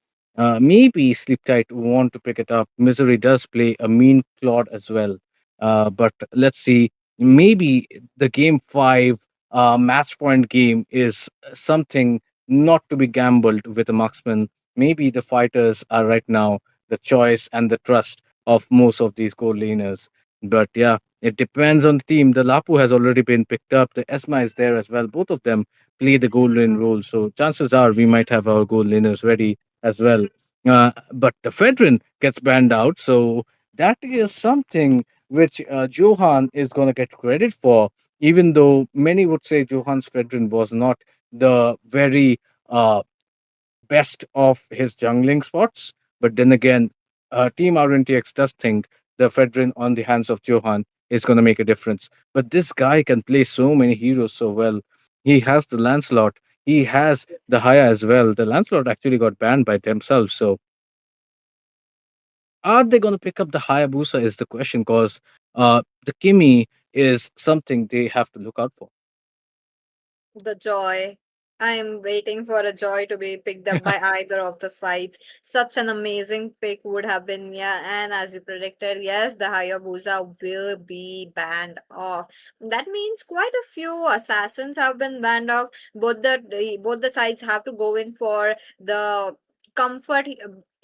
maybe Sleep Tight want to pick it up. Misery does play a mean Claude as well, but let's see. Maybe the game 5 match point game is something not to be gambled with a marksman. Maybe the fighters are right now the choice and the trust of most of these goal laners. But yeah, it depends on the team. The Lapu has already been picked up. The Esma is there as well. Both of them play the goal lane role. So chances are we might have our goal laners ready as well. But the Fedrin gets banned out. So that is something which Johan is going to get credit for, even though many would say Johannes Fredrin was not the very uh, best of his jungling spots. But then again, Team RNTX does think the Fredrin on the hands of Johan is going to make a difference. But this guy can play so many heroes so well. He has the Lancelot, he has the Haya as well. The Lancelot actually got banned by themselves. So are they going to pick up the Hayabusa is the question, because the Kimi is something they have to look out for. The joy. I'm waiting for a joy to be picked up by either of the sides. Such an amazing pick would have been, yeah. And as you predicted, yes, the Hayabusa will be banned off. That means quite a few assassins have been banned off. Both the sides have to go in for the comfort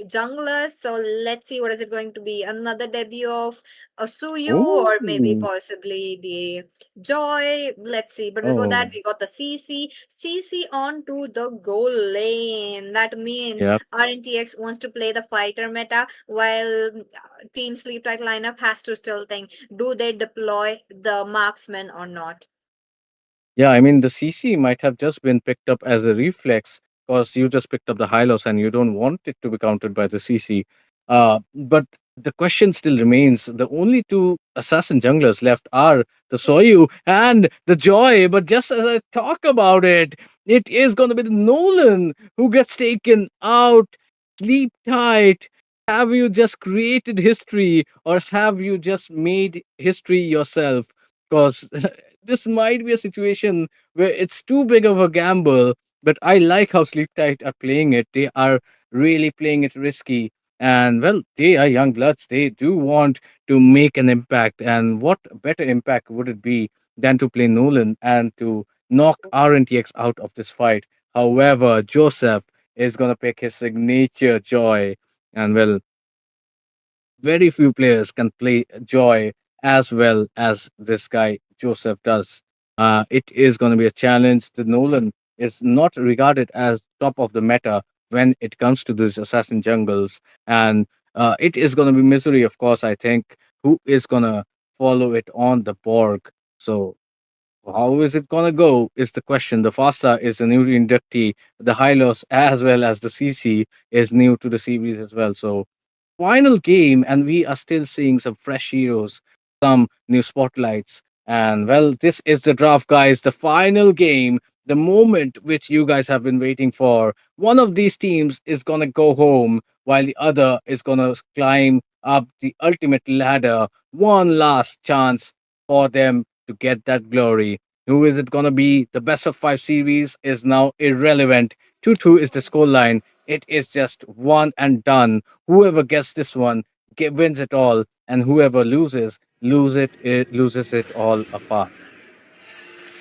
junglers. So let's see what is it going to be. Another debut of a Suyu, or maybe Oh, possibly the Joy. Let's see. But before that, oh, we got the CC. CC on to the goal lane. That means yeah. RNTX wants to play the fighter meta, while Team Sleep Tight lineup has to still think, do they deploy the marksman or not? Yeah, I mean, the CC might have just been picked up as a reflex because you just picked up the high loss and you don't want it to be countered by the CC. But the question still remains, the only two assassin junglers left are the Soyu and the Joy. But just as I talk about it, it is going to be the Nolan who gets taken out. Sleep tight. Have you just created history, or have you just made history yourself? Because this might be a situation where it's too big of a gamble, but I like how Sleep Tight are playing it. They are really playing it risky. And well, they are young bloods. They do want to make an impact. And what better impact would it be than to play Nolan and to knock RNTX out of this fight? However, Joseph is going to pick his signature Joy. And well, very few players can play Joy as well as this guy Joseph does. It is going to be a challenge. The Nolan is not regarded as top of the meta when it comes to these assassin jungles, and it is going to be Misery, of course. I think who is going to follow it on the Borg. So How is it gonna go? Is the question. The Fasta is a new inductee. The Hylos as well as the CC is new to the series as well. So final game, and we are still seeing some fresh heroes, some new spotlights. And well, this is the draft, guys. The final game, the moment which you guys have been waiting for. One of these teams is gonna go home while the other is gonna climb up the ultimate ladder. One last chance for them to get that glory. Who is it gonna be? The best of five series is now irrelevant. 2-2 is the scoreline. It is just one and done. Whoever gets this one wins it all, and whoever loses it all apart.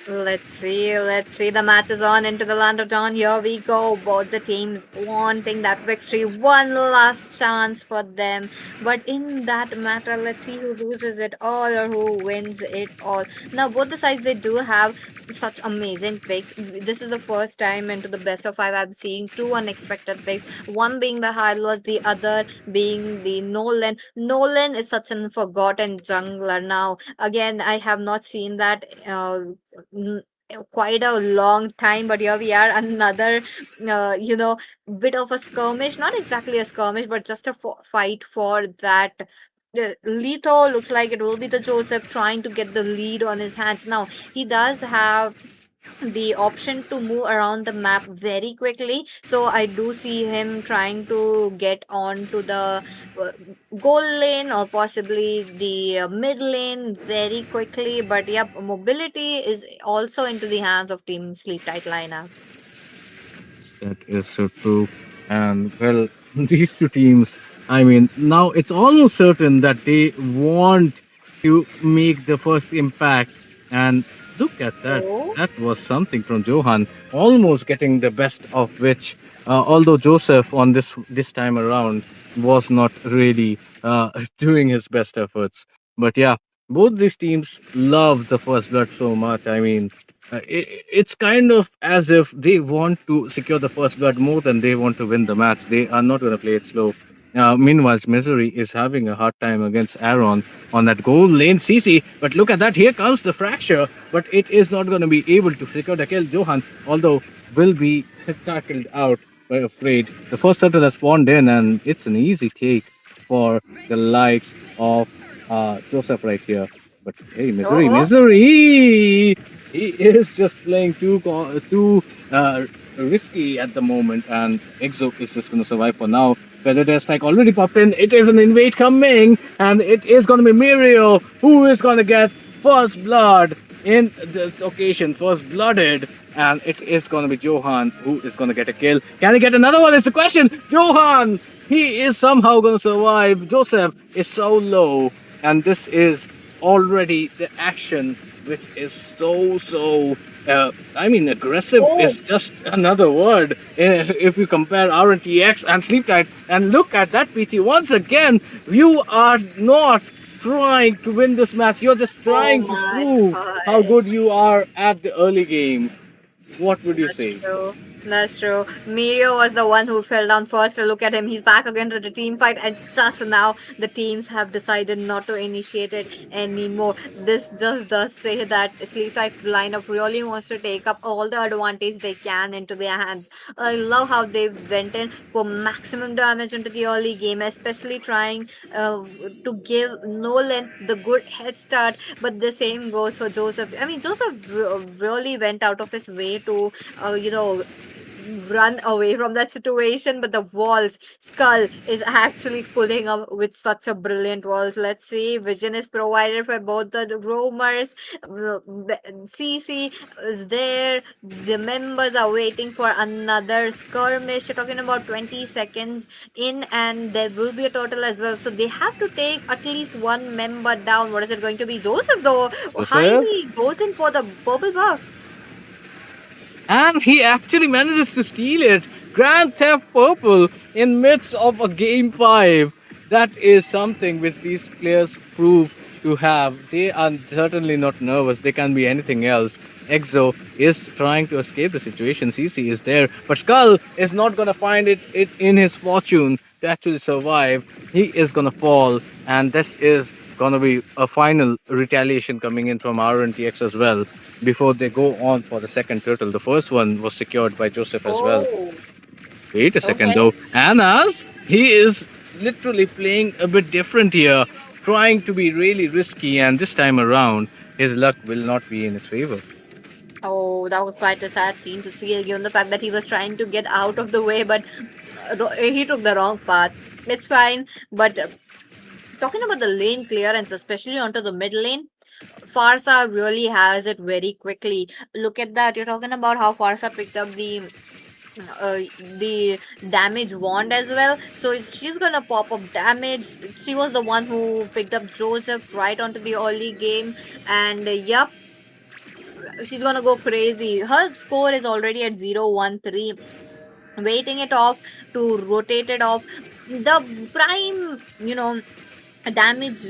Let's see, let's see. The match is on into the land of dawn. Here we go. Both the teams wanting that victory. One last chance for them. But in that matter, let's see who loses it all or who wins it all. Now, both the sides, they do have such amazing picks. This is the first time into the best of five I'm seeing two unexpected picks. One being the Hylos, the other being the Nolan. Nolan is such an forgotten jungler. Now, again, I have not seen that. N- Quite a long time, but here we are, another bit of a skirmish, not exactly a skirmish but just a fight for that. Lito looks like it will be the Joseph trying to get the lead on his hands. Now he does have the option to move around the map very quickly, so I do see him trying to get on to the uh, goal lane or possibly the mid lane very quickly. But yep, mobility is also into the hands of Team Sleep Tight lineup. That is so true. And well, these two teams, I mean, now it's almost certain that they want to make the first impact. And look at that. Oh, That was something from Johan, almost getting the best of which, although Joseph on this time around was not really doing his best efforts. But yeah, both these teams love the first blood so much. I mean, it's kind of as if they want to secure the first blood more than they want to win the match. They are not going to play it slow. Meanwhile, Misery is having a hard time against Aaron on that goal lane CC. But look at that. Here comes the fracture. But it is not going to be able to secure the kill. Johan, although, will be tackled out by Afraid. The first turtle has spawned in, and it's an easy take for the likes of Joseph right here. But hey, Misery, oh, Misery! He is just playing too risky at the moment, and Exo is just going to survive for now. Predator strike already popped in. It is an invade coming, and it is going to be Mirio who is going to get first blood in this occasion, first blooded, and it is going to be Johan who is going to get a kill. Can he get another one? Is the question. Johan, he is somehow going to survive. Joseph is so low, and this is already the action which is so I mean, aggressive oh. is just another word. If you compare RNTX and Sleep Tight, and look at that, PT. Once again, you are not trying to win this match. You're just trying to my prove how God. good you are at the early game. What would you That's say? true. That's true. Mirio was the one who fell down first. Look at him. He's back again to the team fight, and just now the teams have decided not to initiate it anymore. This just does say that Sleep Type lineup really wants to take up all the advantage they can into their hands. I love how they went in for maximum damage into the early game, especially trying to give Nolan the good head start. But the same goes for Joseph. I mean, Joseph really went out of his way to, run away from that situation, but the walls skull is actually pulling up with such a brilliant walls. Let's see, vision is provided for both the roamers. CC is there, the members are waiting for another skirmish. You're talking about 20 seconds in, and there will be a total as well, so they have to take at least one member down. What is it going to be? Joseph, though, Joseph? highly goes in for the purple buff. And he actually manages to steal it. Grand Theft Purple in midst of a game 5. That is something which these players prove to have. They are certainly not nervous. They can be anything else. Exo is trying to escape the situation. CC is there, but Skull is not gonna find it in his fortune to actually survive. He is gonna fall, and this is gonna be a final retaliation coming in from RNTX as well before they go on for the second turtle. The first one was secured by Joseph as well. Oh, Wait a second okay. though. Anas, he is literally playing a bit different here, trying to be really risky, and this time around, his luck will not be in his favor. Oh, that was quite a sad scene to see, given the fact that he was trying to get out of the way, but he took the wrong path. It's fine, but talking about the lane clearance, especially onto the mid lane, Farsa really has it very quickly. Look at that. You're talking about how Farsa picked up uh, the damage wand as well. So she's gonna pop up damage. She was the one who picked up Joseph right onto the early game, and yep, she's gonna go crazy. Her score is already at 0-1-3. Waiting it off to rotate it off. The prime, damage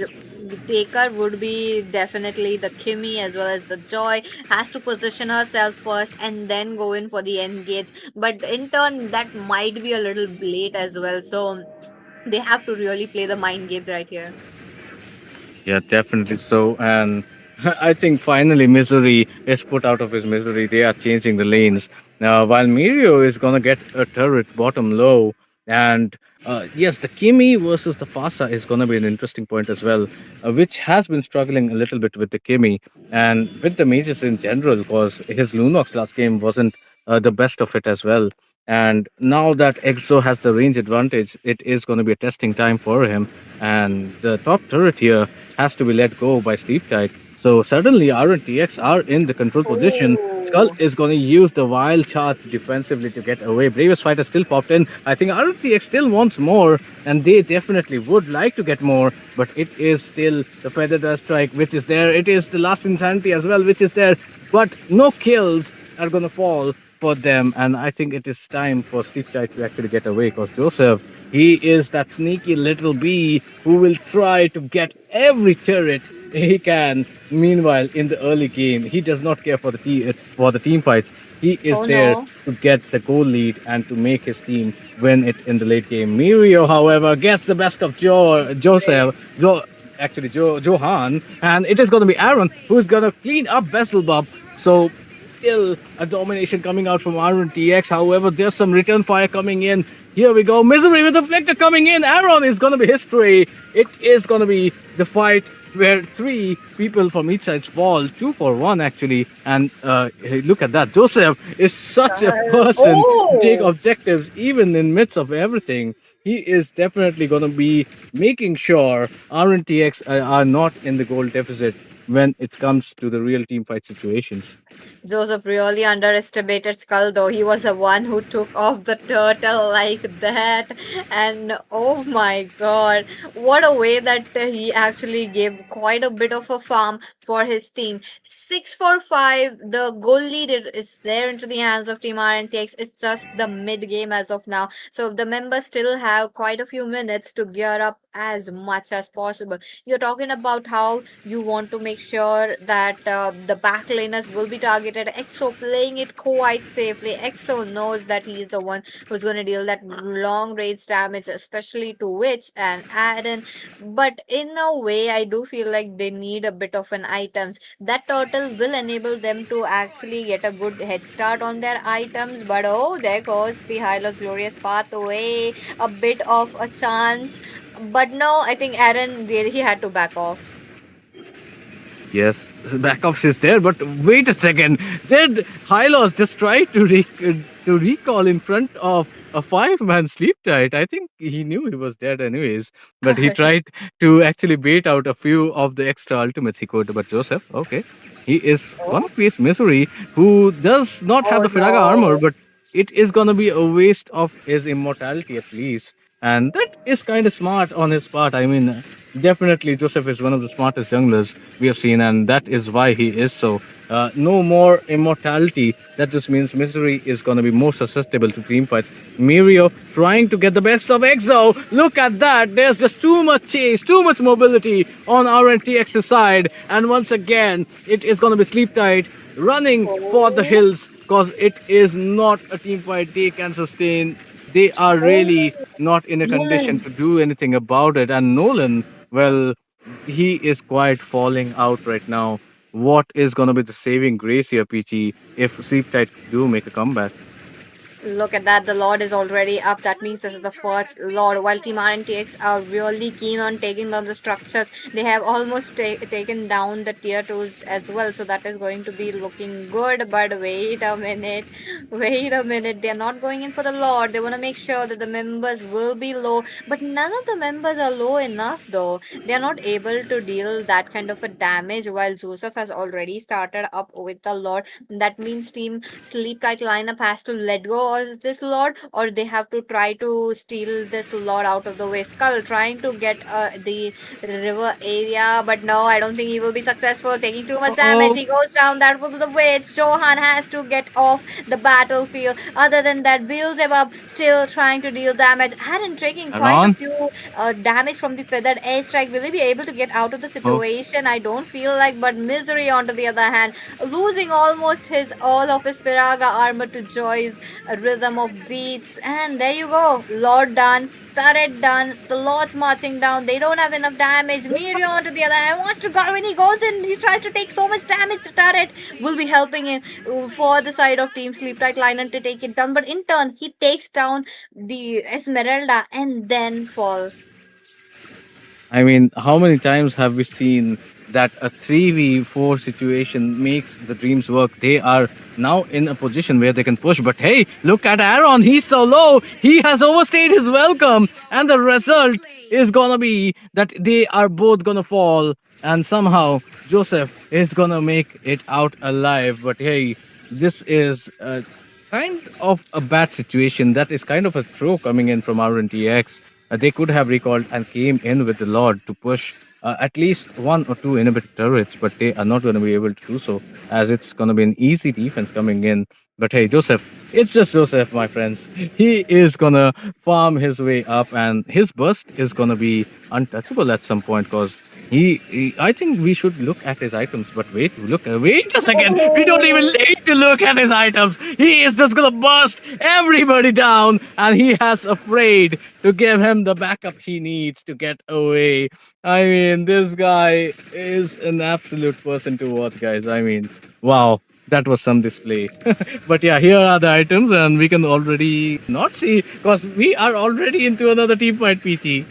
taker would be definitely the Kimmy as well as the Joy. Has to position herself first and then go in for the engage. But in turn, that might be a little late as well. So they have to really play the mind games right here. Yeah, definitely so. And I think finally Misery is put out of his misery. They are changing the lanes. Now, while Mirio is going to get a turret bottom low. And yes, the Kimi versus the Fasa is going to be an interesting point as well, which has been struggling a little bit with the Kimi and with the mages in general because his Lunox last game wasn't the best of it as well. And now that Exo has the range advantage, it is going to be a testing time for him. And the top turret here has to be let go by Sleep Tide. So suddenly RNTX are in the control position. Skull is going to use the wild charge defensively to get away. Bravest Fighter still popped in. I think RNTX still wants more, and they definitely would like to get more, but it is still the Feather Dust Strike, which is there. It is the Last Insanity as well, which is there. But no kills are going to fall for them, and I think it is time for Sleep Tide to actually get away because Joseph, he is that sneaky little bee who will try to get every turret he can. Meanwhile, in the early game, he does not care for the team fights. He is Oh there no. to get the goal lead and to make his team win it in the late game. Mirio, however, gets the best of Johan, and it is going to be Aaron who's going to clean up Besselbub. So still a domination coming out from RNTX. However, there's some return fire coming in. Here we go. Misery with the Flector coming in. Aaron is going to be history. It is going to be the fight where three people from each side fall, 2-for-1 actually. And hey, look at that. Joseph is such a person to take objectives even in midst of everything. He is definitely going to be making sure RNTX are not in the goal deficit when it comes to the real team fight situations. Joseph really underestimated Skull, though. He was the one who took off the turtle like that. And oh my god, what a way that he actually gave quite a bit of a farm for his team. 6-4-5, the goal lead is there into the hands of Team RNTX. It's just the mid game as of now. So the members still have quite a few minutes to gear up as much as possible. You're talking about how you want to make sure that the back laners will be targeted. EXO playing it quite safely. EXO knows that he is the one who's going to deal that long range damage, especially to Witch and Aaron. But in a way, I do feel like they need a bit of an items. That turtle will enable them to actually get a good head start on their items. But oh, there goes the Hylo's glorious path away. A bit of a chance. But no, I think Aaron, he had to back off. Yes, backups is there, but wait a second. Did Hylos just try to recall in front of a five-man sleep tight? I think he knew he was dead anyways, but he tried to actually bait out a few of the extra ultimates he could. But Joseph, okay, he is one piece Misery who does not have the Firaga armor, but it is gonna be a waste of his immortality at least. And that is kind of smart on his part. I mean, definitely Joseph is one of the smartest junglers we have seen, and that is why he is so. No more immortality. That just means Misery is going to be more susceptible to team fights. Mirio trying to get the best of Exo. Look at that. There's just too much chase, too much mobility on RNTX's side. And once again, it is going to be Sleep Tight running for the hills because it is not a team fight they can sustain. They are really not in a condition to do anything about it. And Nolan, well, he is quite falling out right now. What is gonna be the saving grace here, Peachy, if Sleep Tight do make a comeback? Look at that, the Lord is already up. That means this is the first Lord. While Team RNTX are really keen on taking down the structures, they have almost taken down the tier 2s as well. So that is going to be looking good. But wait a minute. Wait a minute. They are not going in for the Lord. They want to make sure that the members will be low. But none of the members are low enough though. They are not able to deal that kind of a damage while Joseph has already started up with the Lord. That means Team Sleep Tight lineup has to let go of this Lord, or they have to try to steal this Lord out of the way. Skull trying to get the river area, but no, I don't think he will be successful. Taking too much damage, Uh-oh. he goes down. That was the witch. Johan has to get off the battlefield. Other than that, Beelzebub still trying to deal damage. Hadn't taking quite a Aron? few damage from the feathered airstrike. Will he be able to get out of the Oh, situation? I don't feel like, but Misery on the other hand, losing almost his all of his Firaga armor to Joy's rhythm of beats. And there you go, Lord done. Turret done. The Lord's marching down. They don't have enough damage. Mirion to the other hand wants to go when he goes in. He tries to take so much damage. The turret will be helping him for the side of Team Sleep Tight Liner to take it down. But in turn, he takes down the Esmeralda and then falls. I mean, how many times have we seen that a 3v4 situation makes the dreams work? They are now in a position where they can push, but hey, look at Aaron. He's so low. He has overstayed his welcome, and the result is gonna be that they are both gonna fall, and somehow Joseph is gonna make it out alive. But hey, this is kind of a bad situation. That is kind of a throw coming in from RNTX. They could have recalled and came in with the Lord to push at least one or two inhibitor turrets, but they are not going to be able to do so as it's going to be an easy defense coming in. But hey, Joseph, it's just Joseph, my friends. He is going to farm his way up, and his burst is going to be untouchable at some point because I think we should look at his items, but wait a second. We don't even need to look at his items. He is just gonna bust everybody down, and he has afraid to give him the backup he needs to get away. I mean, this guy is an absolute person to watch, guys. I mean, wow. That was some display. But yeah, here are the items, and we can already not see because we are already into another team fight, PT.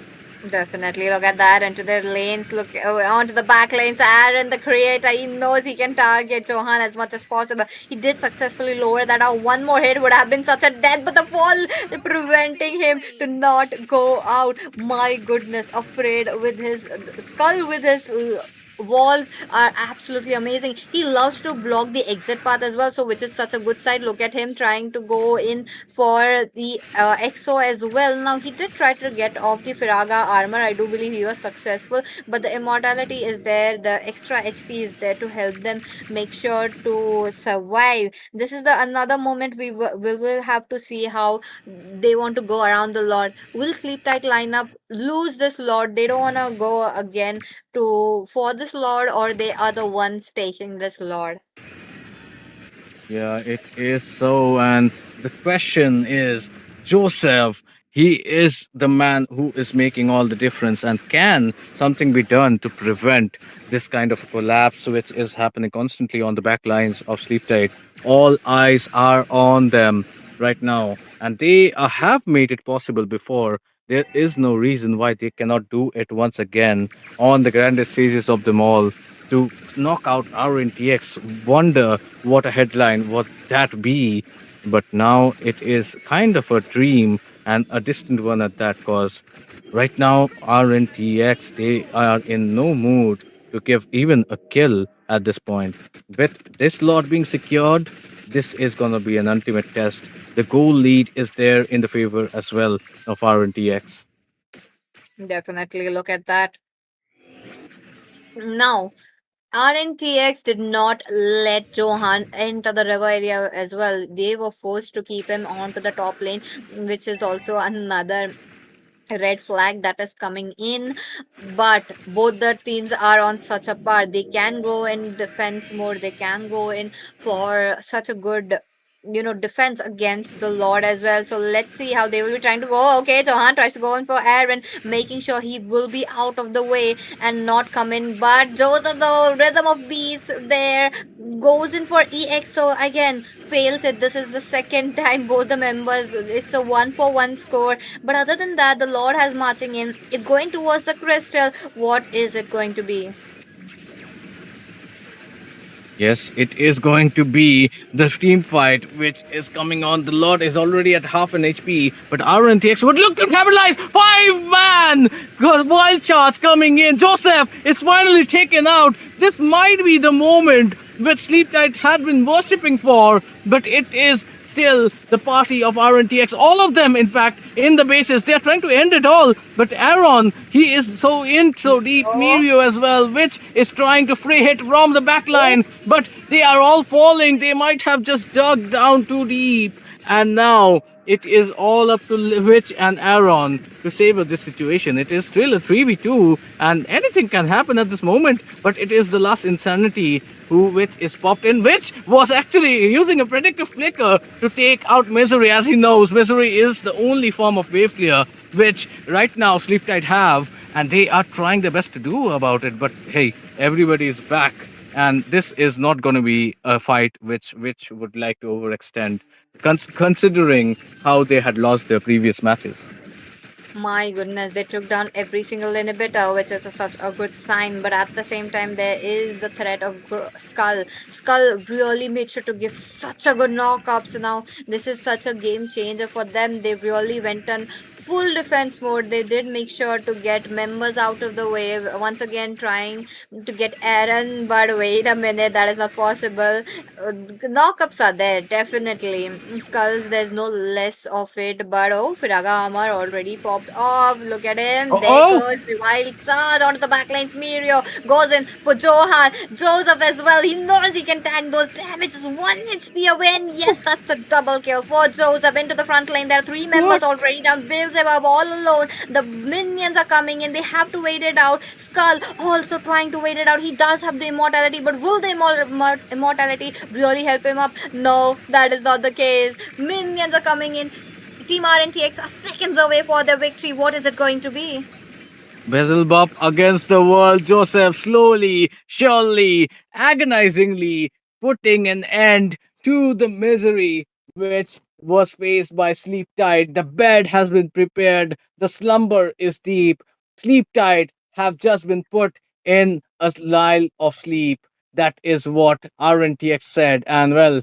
Definitely look at that into their lanes, look onto the back lanes. Aaron, the creator, he knows he can target Johan as much as possible. He did successfully lower that out. One more hit would have been such a death, but the fall preventing him to not go out. My goodness, afraid with his skull, with his walls are absolutely amazing. He loves to block the exit path as well, so which is such a good side. Look at him trying to go in for the exo as well. Now he did try to get off the Firaga armor. I do believe he was successful, but the immortality is there, the extra HP is there to help them make sure to survive. This is the another moment we will have to see how they want to go around the Lord. Will Sleep Tight lineup lose this Lord? They don't want to go again to for this Lord, or they are the ones taking this Lord. Yeah, it is so. And the question is, Joseph, he is the man who is making all the difference. And can something be done to prevent this kind of a collapse, which is happening constantly on the back lines of Sleep Tide? All eyes are on them right now. And they have made it possible before. There is no reason why they cannot do it once again on the grandest stages of them all to knock out RNTX. Wonder what a headline would that be. But now it is kind of a dream and a distant one at that, cause right now RNTX, they are in no mood to give even a kill at this point. With this lot being secured, this is gonna be an ultimate test. The goal lead is there in the favor as well of RNTX. Definitely look at that. Now, RNTX did not let Johan enter the river area as well. They were forced to keep him onto the top lane, which is also another red flag that is coming in. But both the teams are on such a par. They can go in defense mode, they can go in for such a good defense against the Lord as well. So let's see how they will be trying to go. Okay, Johan tries to go in for Aaron, making sure he will be out of the way and not come in. But Joseph, the rhythm of beats there, goes in for EX. So again, fails it. This is the second time both the members. It's a 1-for-1 score. But other than that, the Lord has marching in. It's going towards the crystal. What is it going to be? Yes, it is going to be the team fight which is coming on. The Lord is already at half an HP, but RNTX would look to capitalize. 5-man! Wild charge coming in. Joseph is finally taken out. This might be the moment which Sleep Knight had been worshipping for, but it is still the party of RNTX. All of them, in fact, in the bases. They are trying to end it all. But Aaron, he is so in so deep. Mirio as well, which is trying to free hit from the backline. But they are all falling. They might have just dug down too deep. And now it is all up to Witch and Aaron to savor this situation. It is still a 3v2, and anything can happen at this moment. But it is the last insanity which is popped in, which was actually using a predictive flicker to take out Misery. As he knows, Misery is the only form of wave clear which right now Sleep Tide have, and they are trying their best to do about it. But hey, everybody is back, and this is not going to be a fight which would like to overextend, considering how they had lost their previous matches. My goodness, they took down every single inhibitor, which is such a good sign. But at the same time, there is the threat of Skull. Skull really made sure to give such a good knockups. Now, this is such a game changer for them. They really went on full defense mode. They did make sure to get members out of the way. Once again, trying to get Aaron, but wait a minute, that is not possible. Knockups are there, definitely. Skulls, there's no less of it. But oh, Firaga armor already popped off. Look at him. There goes the wild charge onto the backlines. Mirio goes in for Johan. Joseph as well. He knows he can tank those damages. 1 HP away. And yes, that's a double kill for Joseph into the front line. There are 3 members already down. Beelzebub all alone. The minions are coming in. They have to wait it out. Skull also trying to wait it out. He does have the immortality, but will the immortality really help him up? No, that is not the case. Minions are coming in. Team RNTX are seconds away for their victory. What is it going to be? Beelzebub against the world. Joseph slowly, surely, agonizingly putting an end to the misery which was faced by Sleep Tide. The bed has been prepared. The slumber is deep. Sleep Tide have just been put in a lull of sleep. That is what RNTX said. And well,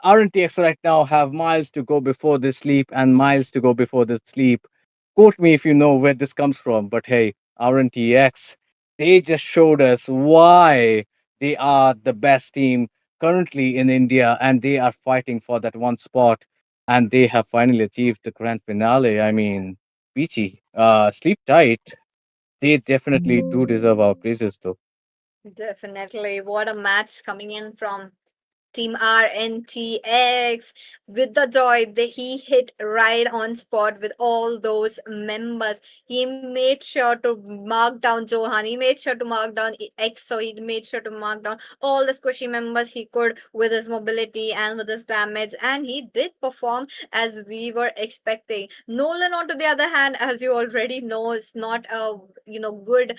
RNTX right now have miles to go before they sleep and miles to go before they sleep. Quote me if you know where this comes from, but hey, RNTX, they just showed us why they are the best team currently in India, and they are fighting for that one spot, and they have finally achieved the grand finale. I mean, Peachy, sleep tight. They definitely do deserve our praises, though. Definitely. What a match coming in from Team RNTX with the joy that he hit right on spot with all those members. He made sure to mark down Johan. He made sure to mark down EXO. He made sure to mark down all the squishy members he could with his mobility and with his damage. And he did perform as we were expecting. Nolan, on to the other hand, as you already know, is not a good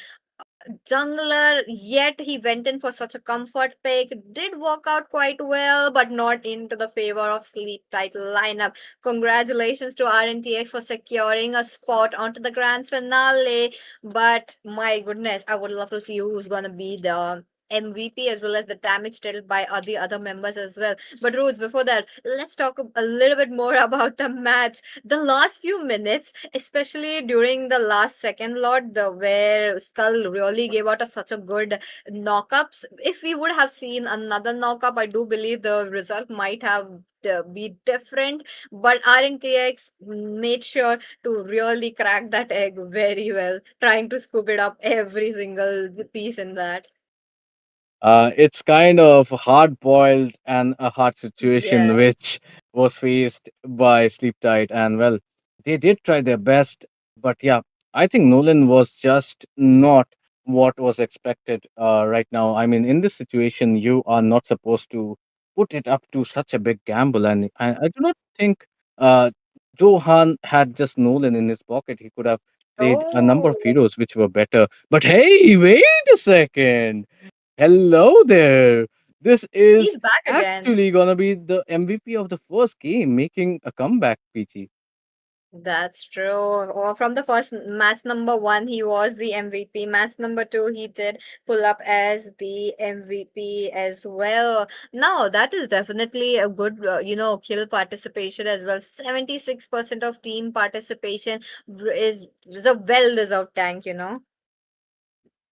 jungler, yet he went in for such a comfort pick. Did work out quite well, but not into the favor of Sleep title lineup. Congratulations to RNTX for securing a spot onto the grand finale. But my goodness, I would love to see who's gonna be the MVP as well as the damage dealt by the other members as well. But Ruth, before that, let's talk a little bit more about the match. The last few minutes, especially during the last second lot, where Skull really gave out such a good knockups. If we would have seen another knockup, I do believe the result might have be different, but RNTX made sure to really crack that egg very well, trying to scoop it up every single piece in that. It's kind of hard boiled and a hard situation Yes. which was faced by Sleep Tight. And well, they did try their best, but yeah, I think Nolan was just not what was expected right now. I mean, in this situation, you are not supposed to put it up to such a big gamble. And I do not think uh, Johan had just Nolan in his pocket. He could have played a number of Oh, heroes which were better. But hey, wait a second. Hello there. This is he's back again. actually gonna be the MVP of the first game, making a comeback, Peachy. That's true. Or from the first match number one, he was the MVP. Match number two, he did pull up as the MVP as well. Now, that is definitely a good, kill participation as well. 76% of team participation is a well deserved tank.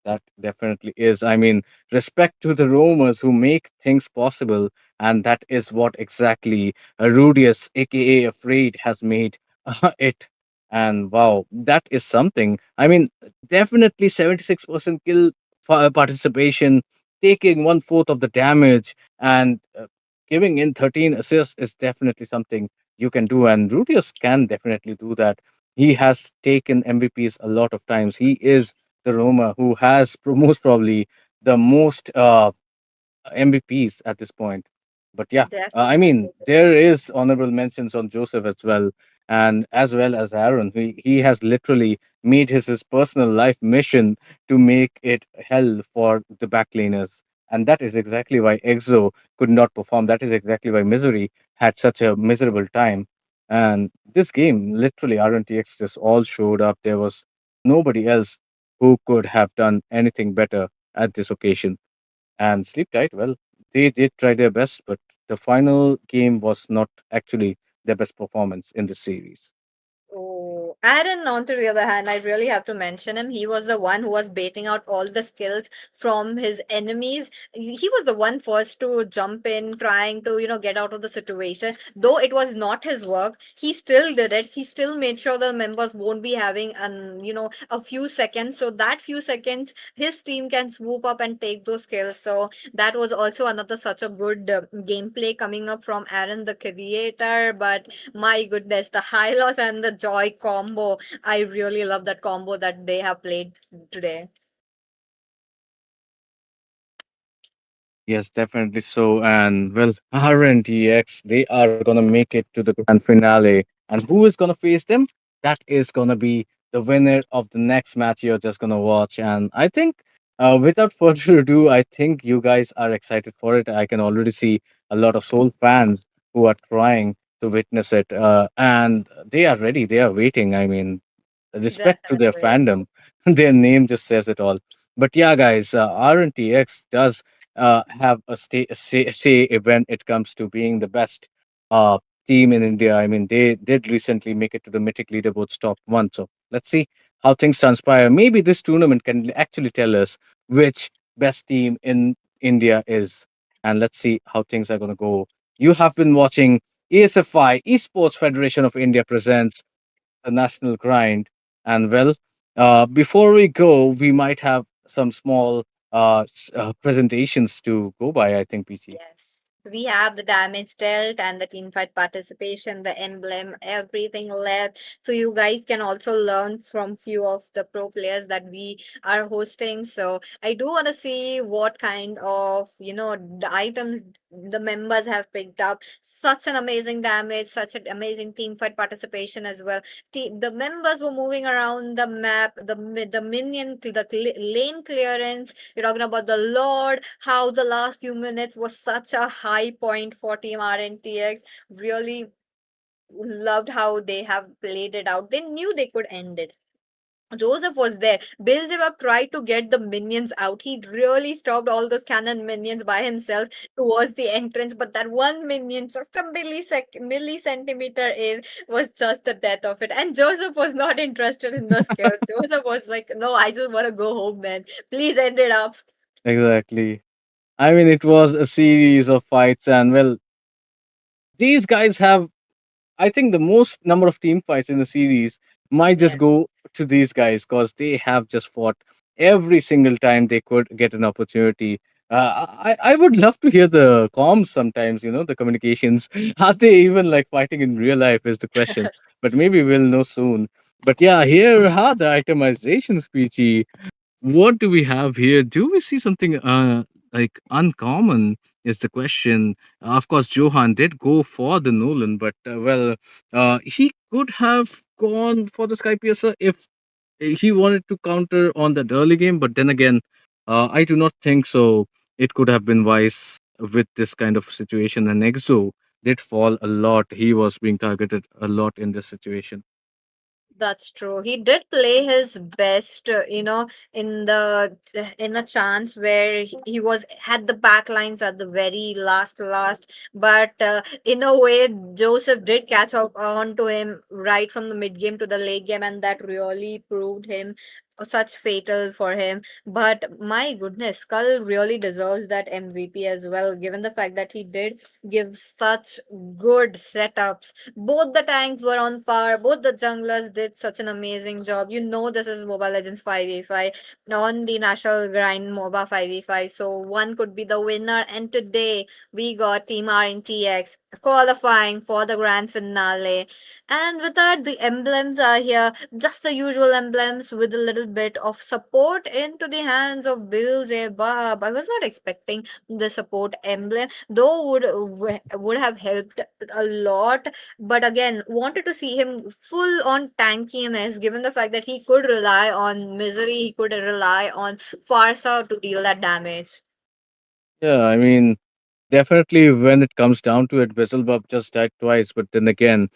That definitely is. I mean, respect to the roamers who make things possible, and that is what exactly Rudius, aka Afraid, has made it. And wow, that is something. I mean, definitely 76% kill participation, taking one fourth of the damage, and giving in 13 assists is definitely something you can do. And Rudius can definitely do that. He has taken MVPs a lot of times. He is the Roma, who has most probably the most MVPs at this point. But yeah, I Definitely. mean, there is honorable mentions on Joseph as well, and as well as Aaron. He has literally made his personal life mission to make it hell for the backlaners. And that is exactly why Exo could not perform. That is exactly why Misery had such a miserable time. And this game, literally, RNTX just all showed up. There was nobody else who could have done anything better at this occasion. And Sleep Tight, well, they did try their best, but the final game was not actually their best performance in the series. Oh, Aaron, on to the other hand, I really have to mention him. He was the one who was baiting out all the skills from his enemies. He was the one first to jump in, trying to, get out of the situation. Though it was not his work, he still did it. He still made sure the members won't be having a few seconds. So that few seconds, his team can swoop up and take those kills. So that was also another such a good gameplay coming up from Aaron, the creator. But my goodness, the high loss and the joy combo. I really love that combo that they have played today. Yes, definitely so. And well, RNTX, they are gonna make it to the grand finale. And who is gonna face them? That is gonna be the winner of the next match you're just gonna watch. And I think, without further ado, I think you guys are excited for it. I can already see a lot of Soul fans who are trying to witness it, and they are ready. They are waiting. I mean, respect to their Definitely. fandom. Their name just says it all. But yeah, guys, RNTX does have a say when it comes to being the best uh, team in India. I mean, they did recently make it to the Mythic Leaderboards top one. So let's see how things transpire. Maybe this tournament can actually tell us which best team in India is. And let's see how things are going to go. You have been watching ESFI, Esports Federation of India presents the national grind. And well, before we go, we might have some small presentations to go by, I think, Peachy. Yes. We have the damage dealt and the teamfight participation, the emblem, everything left. So you guys can also learn from few of the pro players that we are hosting. So I do want to see what kind of, the items the members have picked up. Such an amazing damage, such an amazing teamfight participation as well. The members were moving around the map, the minion, lane clearance. You're talking about the Lord, how the last few minutes was such a high point for Team RNTX. Really loved how they have played it out. They knew they could end it. Joseph was there. Beelzebub tried to get the minions out. He really stopped all those cannon minions by himself towards the entrance, but that one minion, just a millicentimeter in, was just the death of it. And Joseph was not interested in the skills. Joseph was like, "No, I just want to go home, man. Please end it up." Exactly. I mean, it was a series of fights, and well, these guys have, I think, the most number of team fights in the series might just Yes. go to these guys because they have just fought every single time they could get an opportunity. I would love to hear the comms sometimes, the communications. Are they even like fighting in real life is the question, but maybe we'll know soon. But yeah, here are the itemization speechy. What do we have here? Do we see something like uncommon is the question. Of course, Johan did go for the Nolan, but he could have gone for the Sky Piercer if he wanted to counter on that early game. But then again, I do not think so. It could have been wise with this kind of situation. And Exo did fall a lot. He was being targeted a lot in this situation. That's true. He did play his best, in a chance where he was had the backlines at the very last. But in a way, Joseph did catch up on to him right from the mid game to the late game, and that really proved him such fatal for him. But my goodness, Skull really deserves that MVP as well, given the fact that he did give such good setups. Both the tanks were on par, both the junglers did such an amazing job. You know, this is Mobile Legends 5v5 on the National Grind MOBA 5v5, so one could be the winner. And today we got Team RNTX qualifying for the grand finale. And with that, the emblems are here, just the usual emblems with a little bit of support into the hands of Bill Zebab. I was not expecting the support emblem, though would have helped a lot. But again, wanted to see him full on tankiness, given the fact that he could rely on Misery, he could rely on Farsa to deal that damage. Yeah, I mean, definitely, when it comes down to it, Whistlebub just died twice. But then again,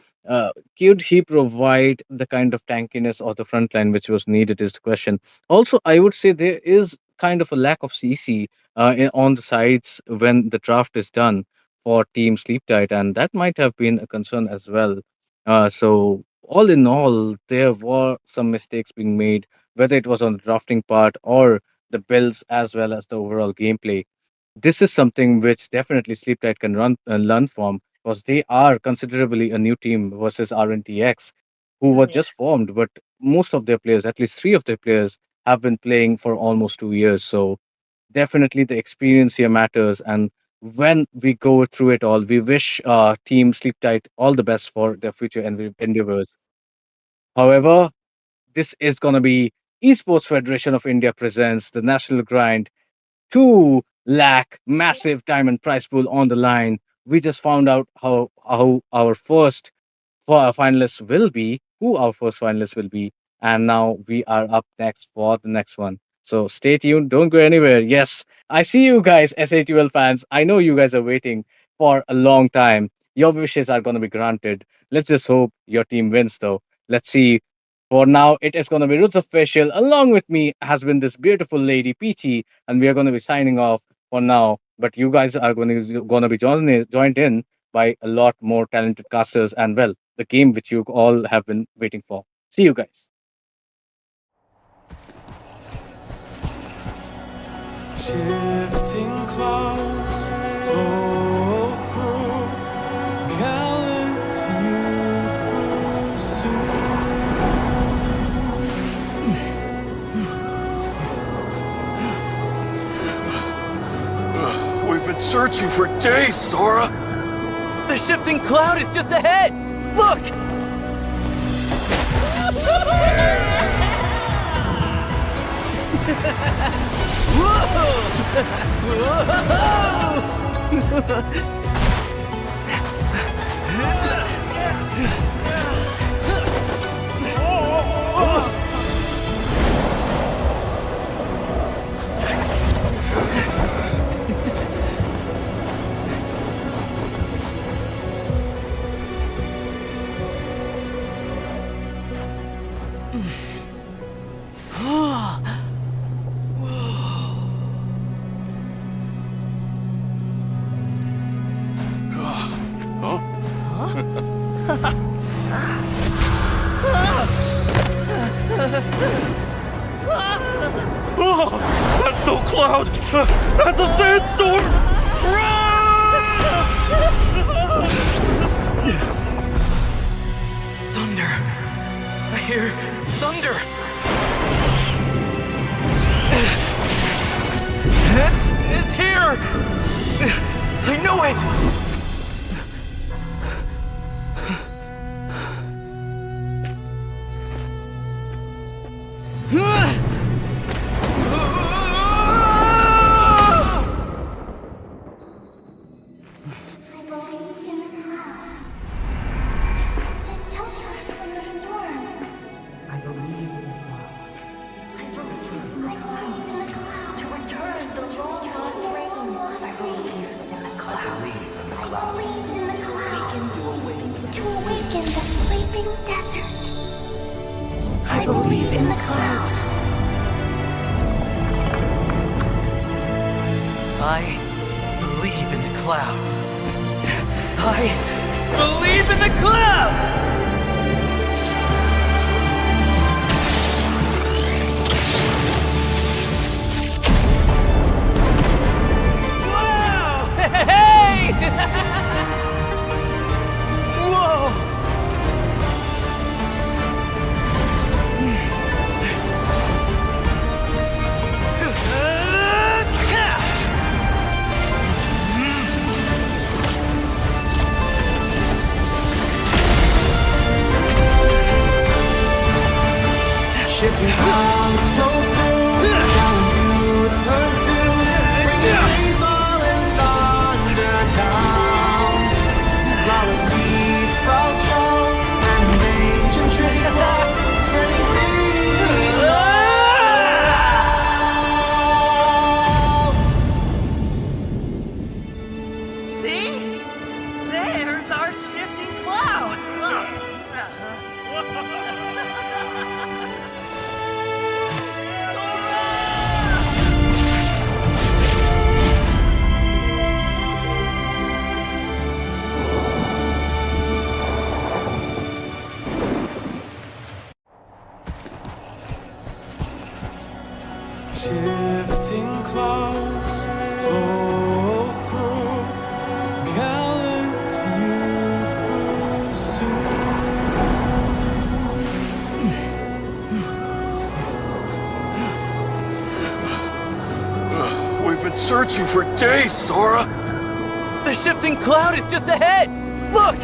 could he provide the kind of tankiness or the front line which was needed is the question. Also, I would say there is kind of a lack of CC on the sides when the draft is done for Team Sleep Tight, and that might have been a concern as well. So, all in all, there were some mistakes being made, whether it was on the drafting part or the builds as well as the overall gameplay. This is something which definitely Sleep Tight can learn from because they are considerably a new team versus RNTX, who were Yeah. just formed, but most of their players, at least three of their players, have been playing for almost 2 years. So definitely the experience here matters. And when we go through it all, we wish Team Sleep Tight all the best for their future endeavors. However, this is going to be Esports Federation of India presents the National Grind 2 lakh massive diamond prize pool on the line. We just found out how our first finalists will be, who our first finalists will be, and now we are up next for the next one. So stay tuned, don't go anywhere. Yes, I see you guys, S8UL fans. I know you guys are waiting for a long time. Your wishes are going to be granted. Let's just hope your team wins, though. Let's see. For now, it is going to be Roots Official. Along with me has been this beautiful lady, Peachy, and we are going to be signing off for now. But you guys are going to be joined in by a lot more talented casters and, well, the game which you all have been waiting for. See you guys. Shifting clouds flow through gallant youth pursue. We've been searching for days, Sora. The shifting cloud is just ahead! Look! Oh, that's no cloud! That's a sandstorm! Thunder. I hear thunder. It's here! I know it! believe in the clouds. I believe in the clouds. I believe in the clouds! Whoa! Hey! Whoa! Shifting clouds flow through, telling you to pursue, bringing rainfall and thunder down. Flower seeds sprout strong, and ancient tree clouds spreading green around. See? There's our shifting cloud. Shifting clouds flow through, gallant youth pursue. We've been searching for days, Sora. The shifting cloud is just ahead! Look!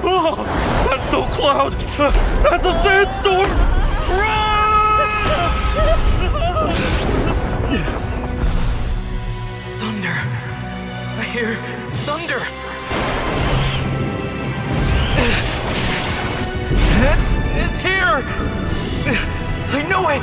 Oh, that's no cloud! That's a sandstorm! Thunder! I hear thunder! It's here! I know it!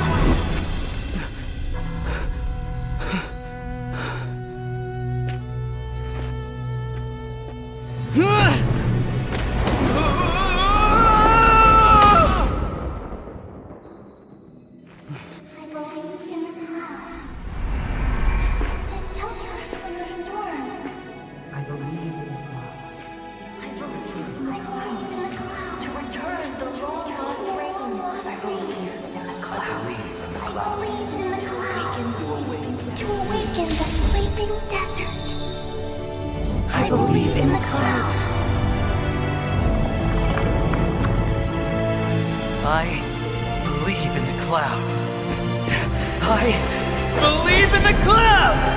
I believe in the clouds. To shelter us from the storm. I believe in the clouds. I believe in the clouds. To return the long lost rain. I believe in the clouds. I believe in the clouds. To awaken the sleeping desert. I believe in the clouds. I believe in the clouds. I believe in the clouds!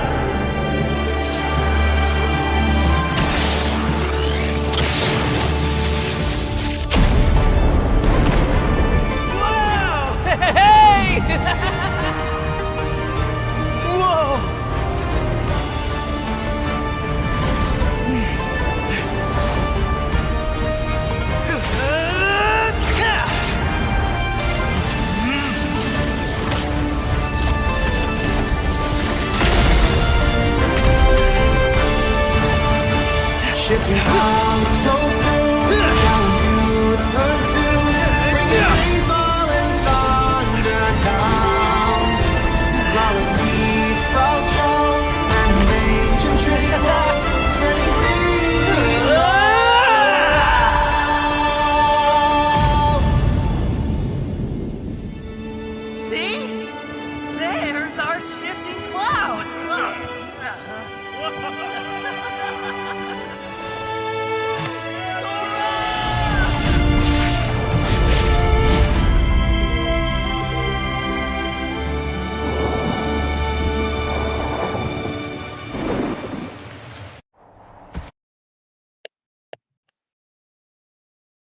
Whoa! Hey! Whoa! Shifting clouds flow through, telling you to pursue, bringing rainfall and thunder down. Flower seeds sprout strong, and ancient tree clouds spreading green around. See? There's our shifting cloud.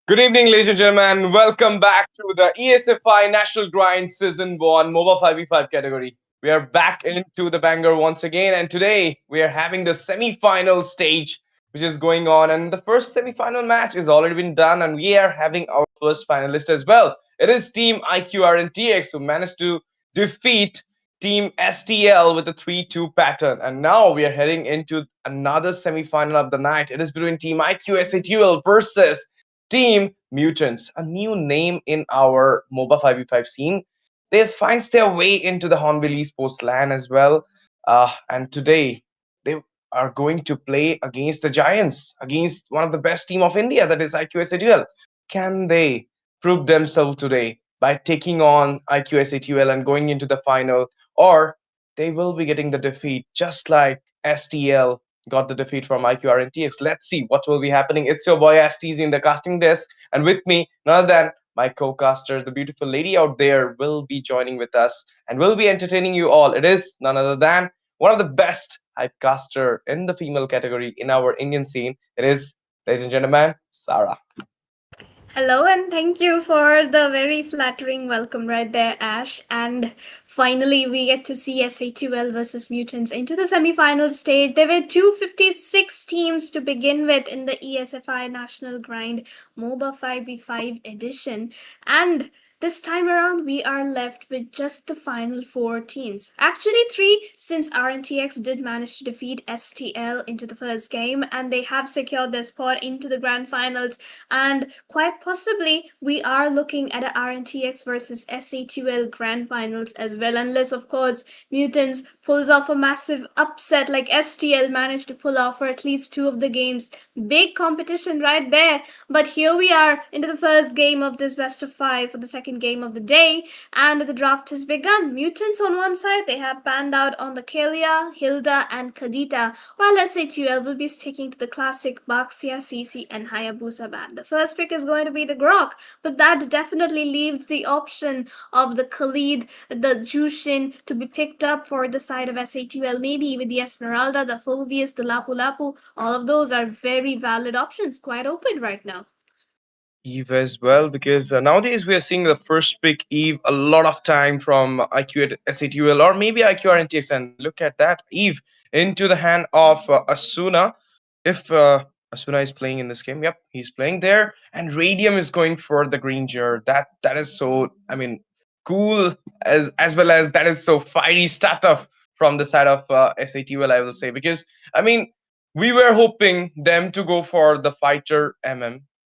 Good evening, ladies and gentlemen. Welcome back to the ESFI National Grind Season 1 MOBA 5v5 category. We are back into the banger once again, and today we are having the semi-final stage which is going on. And the first semi-final match is already been done, and we are having our first finalist as well. It is Team IQ RNTX who managed to defeat Team STL with a 3-2 pattern. And now we are heading into another semi-final of the night. It is between Team IQ S8UL versus Team Mutants, a new name in our MOBA 5v5 scene. They finds their way into the Hornbill Esports LAN as well. And today they are going to play against the Giants, against one of the best team of India, that is IQSATUL. Can they prove themselves today by taking on IQSATUL and going into the final, or they will be getting the defeat just like STL got the defeat from IQR and TX. Let's see what will be happening. It's your boy STZ in the casting desk, and with me, none other than my co-caster, the beautiful lady out there, will be joining with us and will be entertaining you all. It is none other than one of the best hypecaster in the female category in our Indian scene. It is, ladies and gentlemen, Sarah. Hello, and thank you for the very flattering welcome right there, Ash. And finally, we get to see S8UL versus Mutants into the semi-final stage. There were 256 teams to begin with in the ESFI National Grind MOBA 5v5 edition. And this time around, we are left with just the final 4 teams. Actually, 3, since RNTX did manage to defeat STL into the first game, and they have secured their spot into the grand finals. And quite possibly, we are looking at a RNTX versus S8UL grand finals as well, unless, of course, Mutants pulls off a massive upset like STL managed to pull off for at least 2 of the games. Big competition right there. But here we are into the first game of this best of 5 for the second game of the day, and the draft has begun. Mutants on one side, they have panned out on the Kalia, Hilda, and Kadita, while S8UL will be sticking to the classic Baxia, CC, and Hayabusa band. The first pick is going to be the Grok, but that definitely leaves the option of the Khalid, the Jushin to be picked up for the side of S8UL, maybe with the Esmeralda, the Fulvius, the Lapu Lapu. All of those are very valid options, quite open right now. Eve as well, because nowadays we are seeing the first pick Eve a lot of time from IQ at SATUL or maybe IQ RNTX, and look at that Eve into the hand of Asuna. If Asuna is playing in this game, yep, he's playing there, and Radium is going for the Granger. That is so, I mean, cool, as well as that is so fiery startup from the side of SATUL, I will say, because I mean we were hoping them to go for the fighter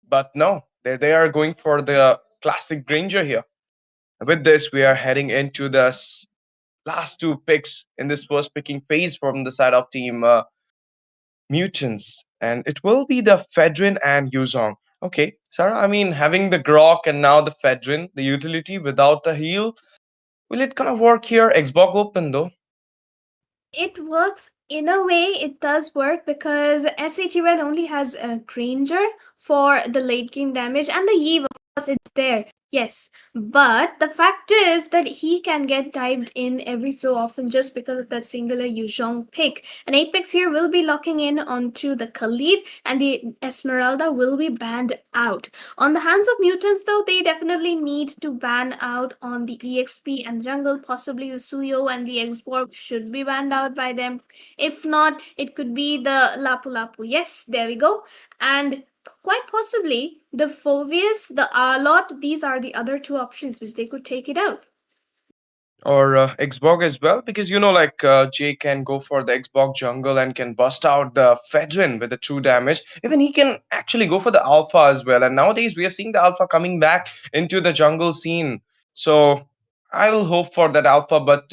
but no, they are going for the classic Granger here. With this, we are heading into the last 2 picks in this first picking phase from the side of team Mutants, and it will be the Fedrin and Yuzong. Okay, Sarah, I mean, having the Grok and now the Fedrin, the utility without the heal, will it kind of work here? Xbox open though. It works in a way, it does work because SATUL only has a Granger for the late game damage, and the Eve, of course, it's there. Yes, but the fact is that he can get dived in every so often just because of that singular Yuzhong pick. And Apex here will be locking in onto the Khalid, and the Esmeralda will be banned out. On the hands of Mutants, though, they definitely need to ban out on the EXP and jungle. Possibly the Suyo and the Xborg should be banned out by them. If not, it could be the Lapu Lapu. Yes, there we go. And quite possibly the Fulvius, the Arlot, these are the other 2 options which they could take it out. Or Xbox as well, because like Jay can go for the Xbox jungle and can bust out the Fedrin with the true damage. Even he can actually go for the Alpha as well. And nowadays we are seeing the Alpha coming back into the jungle scene. So I will hope for that Alpha, but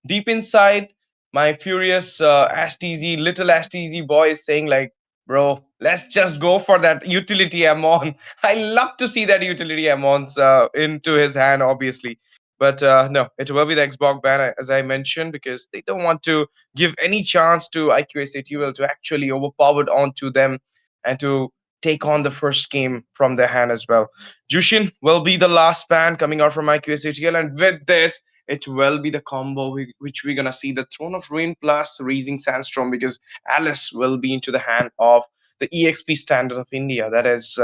deep inside, my furious STZ, little STZ boy is saying like, bro, let's just go for that utility Amon. I love to see that utility Amon's into his hand, obviously. But no, it will be the Xbox ban, as I mentioned, because they don't want to give any chance to IQSATUL to actually overpowered onto them and to take on the first game from their hand as well. Jushin will be the last ban coming out from IQSATUL, and with this, it will be the combo which we're gonna see, the Throne of Rain plus Raising Sandstorm, because Alice will be into the hand of the EXP standard of India. That is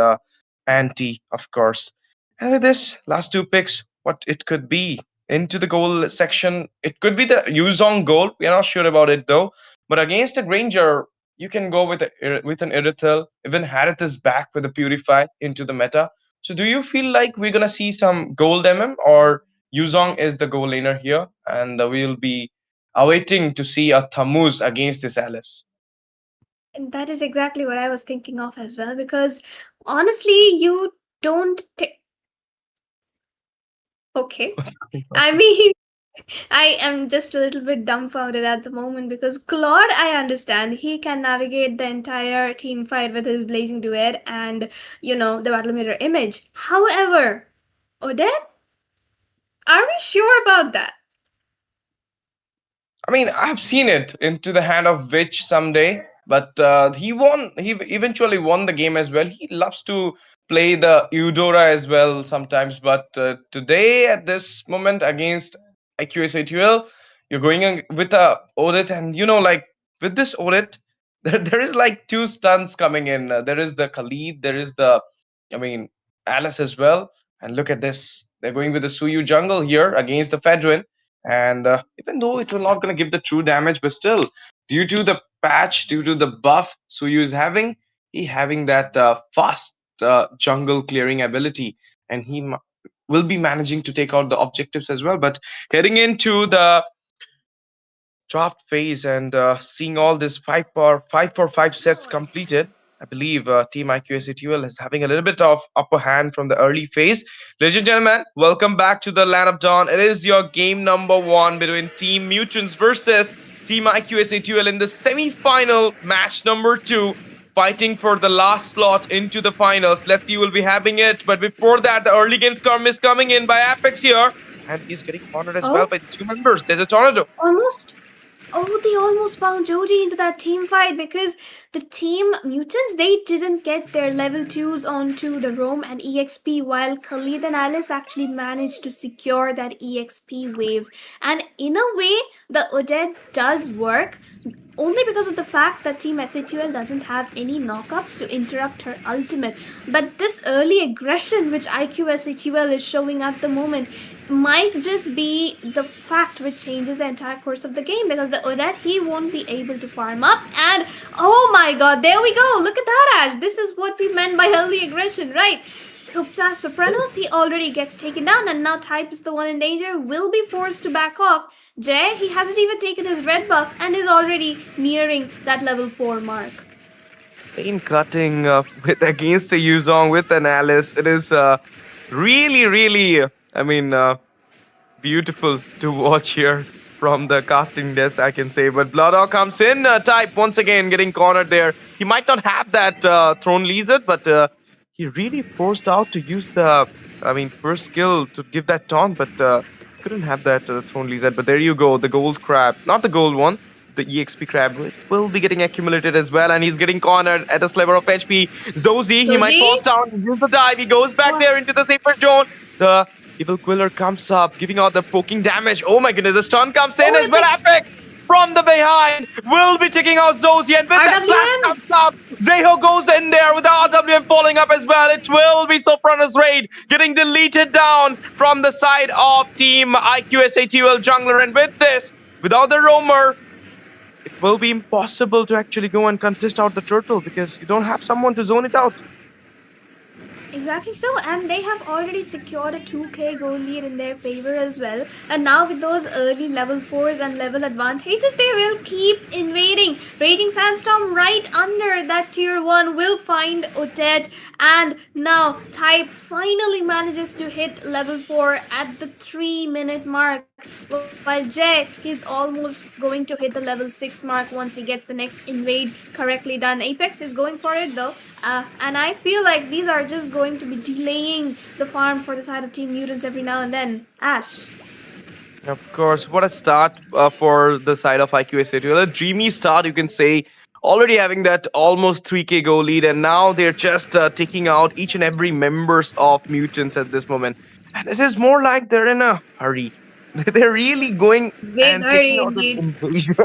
Anti, of course. And with this last two picks, what it could be into the goal section, it could be the Yuzong goal. We are not sure about it though. But against a Granger, you can go with with an Irithel. Even Harith is back with a Purify into the meta. So do you feel like we're gonna see some gold or Yuzong is the goal laner here, and we'll be awaiting to see a Tammuz against this Alice? And that is exactly what I was thinking of as well, because honestly, you don't. Okay. I mean, I am just a little bit dumbfounded at the moment because Claude, I understand, he can navigate the entire team fight with his Blazing Duet and, the Battle Mirror image. However, Odette, are we sure about that? I mean, I've seen it into the hand of Witch someday, but he won. He eventually won the game as well. He loves to play the Eudora as well sometimes, but today at this moment against IQS S8UL, you're going with a audit, and like with this audit, there is like two stuns coming in. There is the Khalid, there is I mean, Alice as well. And look at this. They're going with the Suyu jungle here against the Fedrin. And even though it will not going to give the true damage, but still, due to the patch, due to the buff Suyu is having, he having that fast jungle clearing ability, and will be managing to take out the objectives as well. But heading into the draft phase and seeing all this 5 for 5 sets completed, I believe Team IQS S8UL is having a little bit of upper hand from the early phase. Ladies and gentlemen, welcome back to the Land of Dawn. It is your game number 1 between Team Mutants versus Team IQS S8UL in the semi-final match number 2, fighting for the last slot into the finals. Let's see who will be having it. But before that, the early game scrum is coming in by Apex here. And he's getting cornered as well by 2 members. There's a tornado. Almost. Oh, they almost found Joji into that team fight because the team Mutants, they didn't get their level 2s onto the Roam and EXP, while Khalid and Alice actually managed to secure that EXP wave. And in a way, the Odette does work, only because of the fact that Team S8UL doesn't have any knockups to interrupt her ultimate. But this early aggression which IQ S8UL is showing at the moment might just be the fact which changes the entire course of the game, because the Odette, he won't be able to farm up. And oh my god, there we go, look at that, Ash. This is what we meant by early aggression, right? Sopranos, he already gets taken down, and now Type is the one in danger, will be forced to back off. Jay, he hasn't even taken his red buff and is already nearing that level 4 mark. Pain cutting with against a Yuzong with an Alice. It is really, beautiful to watch here from the casting desk, I can say. But Bloodhawk comes in. Type once again getting cornered there. He might not have that Throne Lizard, but he really forced out to use the, first skill to give that taunt, but couldn't have that Throne Lizard. But there you go, the gold crab. Not the gold one, the EXP crab will be getting accumulated as well, and he's getting cornered at a sliver of HP. Zozy, he might fall down, use the dive, he goes back there into the safer zone. The Evil Quiller comes up, giving out the poking damage. Oh my goodness, the stun comes in as well. Epic from the behind will be taking out Zozy, and with that slash comes up, Zeho goes in there with the RWM falling up as well. It will be Sopranos raid getting deleted down from the side of Team IQS S8UL jungler, and with this, without the roamer, it will be impossible to actually go and contest out the turtle because you don't have someone to zone it out. Exactly so, and they have already secured a 2k goal lead in their favor as well. And now with those early level 4s and level advantages, they will keep invading. Raging Sandstorm right under that tier 1 will find Odette, and now Type finally manages to hit level 4 at the 3-minute mark. While Jay, he's almost going to hit the level 6 mark once he gets the next invade correctly done. Apex is going for it though. And I feel like these are just going to be delaying the farm for the side of Team Mutants every now and then. Ash. Of course, what a start for the side of IQS S8UL. A dreamy start, you can say. Already having that almost 3k goal lead, and now they're just taking out each and every members of Mutants at this moment. And it is more like they're in a hurry. They're really going and taking out the invasion.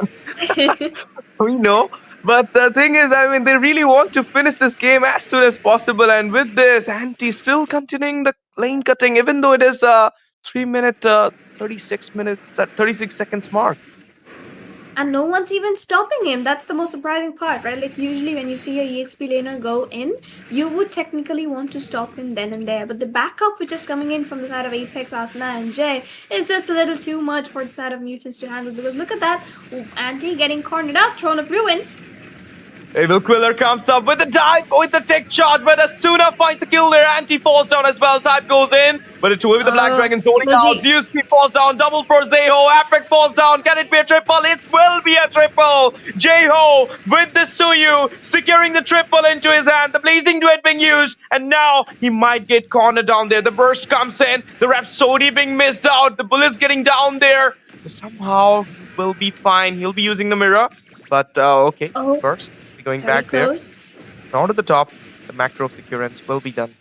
We know But the thing is, I mean, they really want to finish this game as soon as possible. And with this, Anti still continuing the lane cutting, even though it is a 3 minute, 36 minutes, 36 seconds mark. And no one's even stopping him. That's the most surprising part, right? Like usually when you see a EXP laner go in, you would technically want to stop him then and there. But the backup which is coming in from the side of Apex, Asuna and Jay is just a little too much for the side of Mutants to handle. Because look at that, Anti getting cornered up, Throne of Ruin. Evil Quiller comes up with a dive, with the tech charge, but Asuna finds the kill there. Anti falls down as well. Type goes in, but it's with the Black Dragons holding out. Zeusky falls down, double for Zeho. Apex falls down. Can it be a triple? It will be a triple. Jeho with the Suyu securing the triple into his hand. The Blazing Duet being used, and now he might get cornered down there. The burst comes in. The Rhapsody being missed out. The bullets getting down there. Somehow will be fine. He'll be using the mirror, but okay. First. Going back close. There. Down to the top, the macro securance will be done.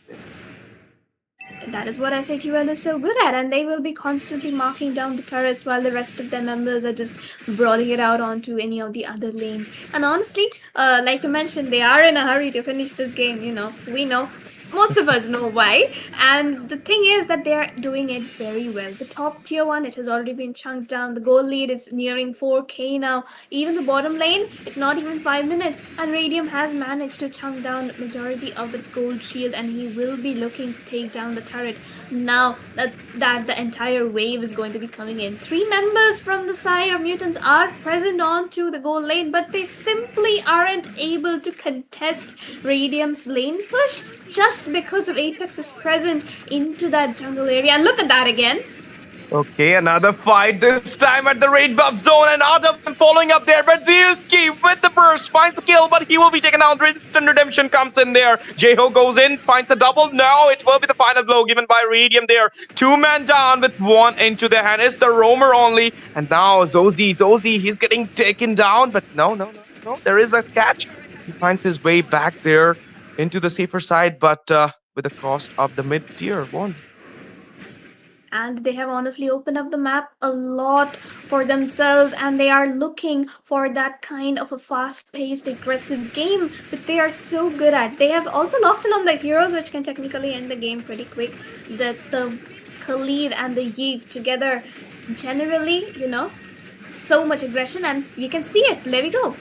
That is what S8UL is so good at, and they will be constantly marking down the turrets while the rest of their members are just brawling it out onto any of the other lanes. And honestly, like you mentioned, they are in a hurry to finish this game, you know. We know. Most of us know why, and the thing is that they're doing it very well. The top tier 1, it has already been chunked down. The goal lead is nearing 4k now. Even the bottom lane, it's not even 5 minutes, and Radium has managed to chunk down majority of the gold shield, and he will be looking to take down the turret now that the entire wave is going to be coming in. 3 members from the side of Mutants are present onto the gold lane, but they simply aren't able to contest Radium's lane push just because of Apex is present into that jungle area. And look at that again. Okay, another fight, this time at the raid buff zone, and Adam following up there, but Zeusky with the burst finds the kill, but he will be taken out. Instant redemption comes in there. Jeho goes in, finds the double. Now it will be the final blow given by Radium there. 2-man down with 1 into the hand. It's the roamer only, and now Zozy, he's getting taken down, but no, there is a catch. He finds his way back there into the safer side, but with the cost of the mid-tier 1. And they have honestly opened up the map a lot for themselves, and they are looking for that kind of a fast-paced, aggressive game, which they are so good at. They have also locked in on the heroes, which can technically end the game pretty quick. The Khalid and the Yves together, generally, you know, so much aggression, and you can see it. There we go.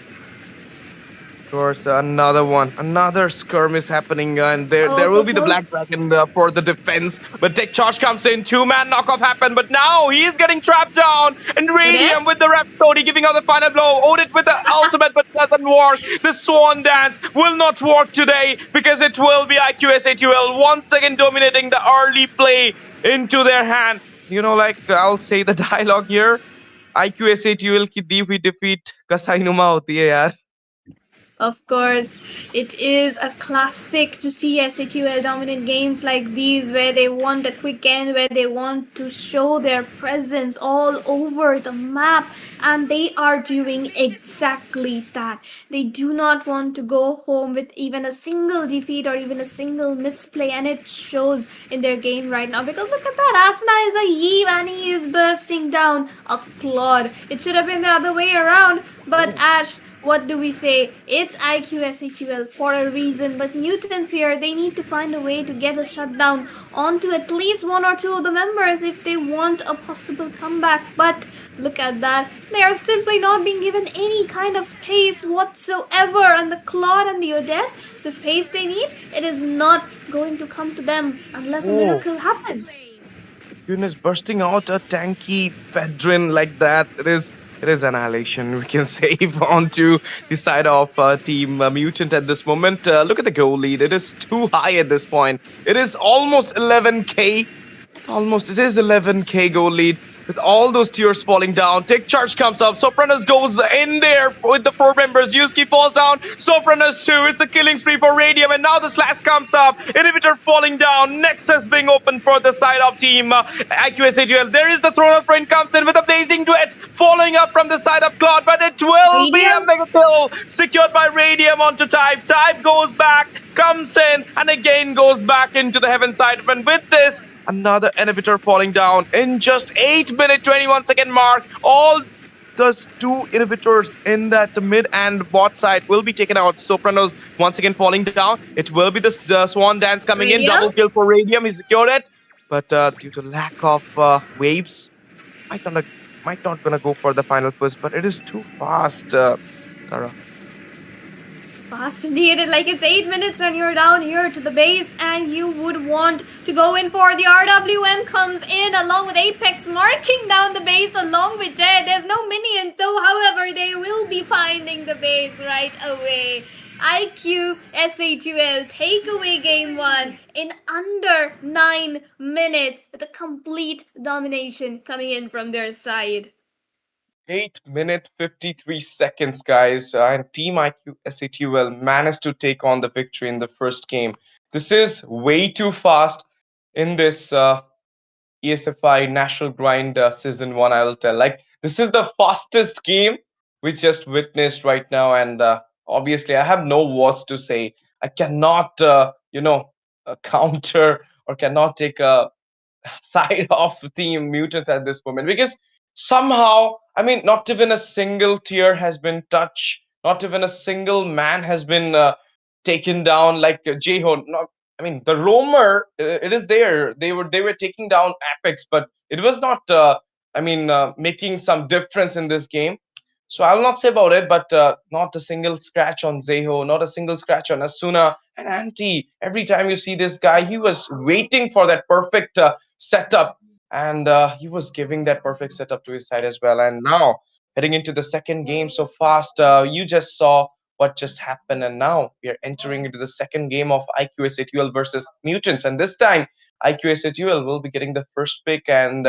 Of course, another skirmish happening, and there will be the Black Dragon for the defense. But tech charge comes in, 2-man knockoff happened, but now he's getting trapped down, and Radium with the Rhapsody giving out the final blow. Odit with the ultimate, but doesn't work. The Swan Dance will not work today because it will be IQ S8UL once again dominating the early play into their hand. You know, like I'll say the dialogue here, IQ S8UL की दी हुई defeat कसाईनुमा होती है यार. Of course, it is a classic to see S8UL dominant games like these where they want a quick end, where they want to show their presence all over the map, and they are doing exactly that. They do not want to go home with even a single defeat or even a single misplay, and it shows in their game right now because look at that, Asuna is a Yves and he is bursting down a Claude. It should have been the other way around, but Ash, what do we say? It's IQ S8UL for a reason, but Mutants here, they need to find a way to get a shutdown onto at least 1 or 2 of the members if they want a possible comeback. But look at that, they are simply not being given any kind of space whatsoever, and the Claude and the Odette, the space they need, it is not going to come to them unless a miracle happens. Goodness, bursting out a tanky Fedrin like that, it is annihilation, we can say, onto the side of Team Mutant at this moment. Look at the goal lead. It is too high at this point. It is almost 11k. It is 11k goal lead. With all those tiers falling down, Take Charge comes up. Sopranos goes in there with the 4 members. Yuski falls down. Sopranos 2. It's a killing spree for Radium. And now the slash comes up. Inhibitor falling down. Nexus being open for the side of Team IQ S8UL. There is the Throne of Rain comes in with a Blazing Duet following up from the side of Claude. But it will be a mega kill secured by Radium onto Type. Type goes back, comes in, and again goes back into the heaven side. And with this, another inhibitor falling down in just 8 minute 21 second mark. All those two inhibitors in that mid and bot side will be taken out. Sopranos once again falling down. It will be the Swan Dance coming in. Radium? Double kill for Radium. He secured it. But due to lack of waves, might not, might not gonna go for the final push. But it is too fast, Sarah. Fascinated, like it's 8 minutes and you're down here to the base and you would want to go in for the RWM comes in along with Apex marking down the base along with Jay. There's no minions though, however, they will be finding the base right away. IQ S8UL take away game 1 in under 9 minutes with a complete domination coming in from their side. 8 minute 53 seconds, guys, and Team IQ SATUL managed to take on the victory in the first game. This is way too fast in this ESFI National Grind Season 1, I will tell. Like, this is the fastest game we just witnessed right now, and obviously, I have no words to say. I cannot, counter or cannot take a side of Team Mutants at this moment because somehow, I mean, not even a single tier has been touched, not even a single man has been taken down like Jeho. Not, I mean, the roamer, it is there. They were taking down Apex, but it was not. Making some difference in this game. So I'll not say about it, but not a single scratch on Zeho, not a single scratch on Asuna and Anti. Every time you see this guy, he was waiting for that perfect setup, and he was giving that perfect setup to his side as well. And now heading into the second game so fast, you just saw what just happened, and now we are entering into the second game of IQSATUL versus Mutants, and this time IQSATUL will be getting the first pick and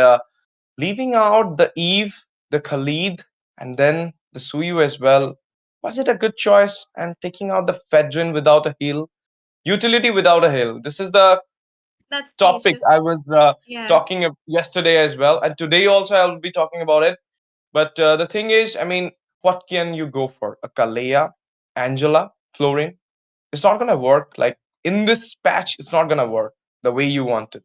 leaving out the Eve, the Khalid, and then the Suyu as well. Was it a good choice? And taking out the Fedrin without a heal, utility without a heal. This is the That's the topic issue. I was Yeah. talking yesterday as well, and today also I will be talking about it. But the thing is, I mean, what can you go for? A Kalea, Angela, Florin? It's not gonna work. Like in this patch, it's not gonna work the way you want it.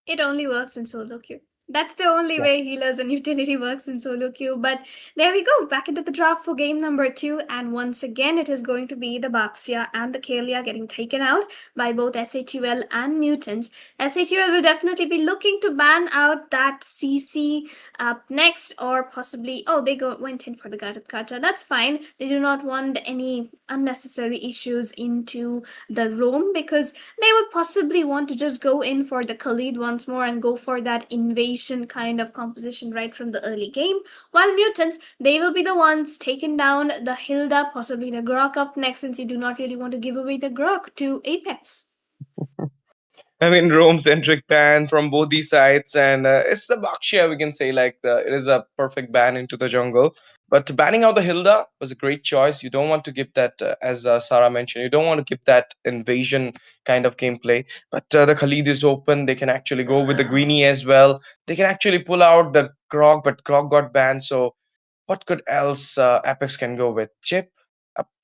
It only works in solo queue. That's the only way healers and utility works in solo queue. But there we go, back into the draft for game number 2. And once again, it is going to be the Baxia and the Kalia getting taken out by both SATUL and Mutants. SATUL will definitely be looking to ban out that CC up next, or possibly, oh, they went in for the Kata. That's fine. They do not want any unnecessary issues into the roam because they would possibly want to just go in for the Khalid once more and go for that invasion kind of composition right from the early game. While Mutants, they will be the ones taking down the Hilda, possibly the Grok up next, since you do not really want to give away the Grok to Apex. I mean, Rome centric ban from both these sides, and it's the Bakshia, we can say, like it is a perfect ban into the jungle. But banning out the Hilda was a great choice. You don't want to give that, as Sarah mentioned, you don't want to give that invasion kind of gameplay. But the Khalid is open. They can actually go with the Greenie as well. They can actually pull out the Grog, but Grog got banned. So what could else Apex can go with? Chip?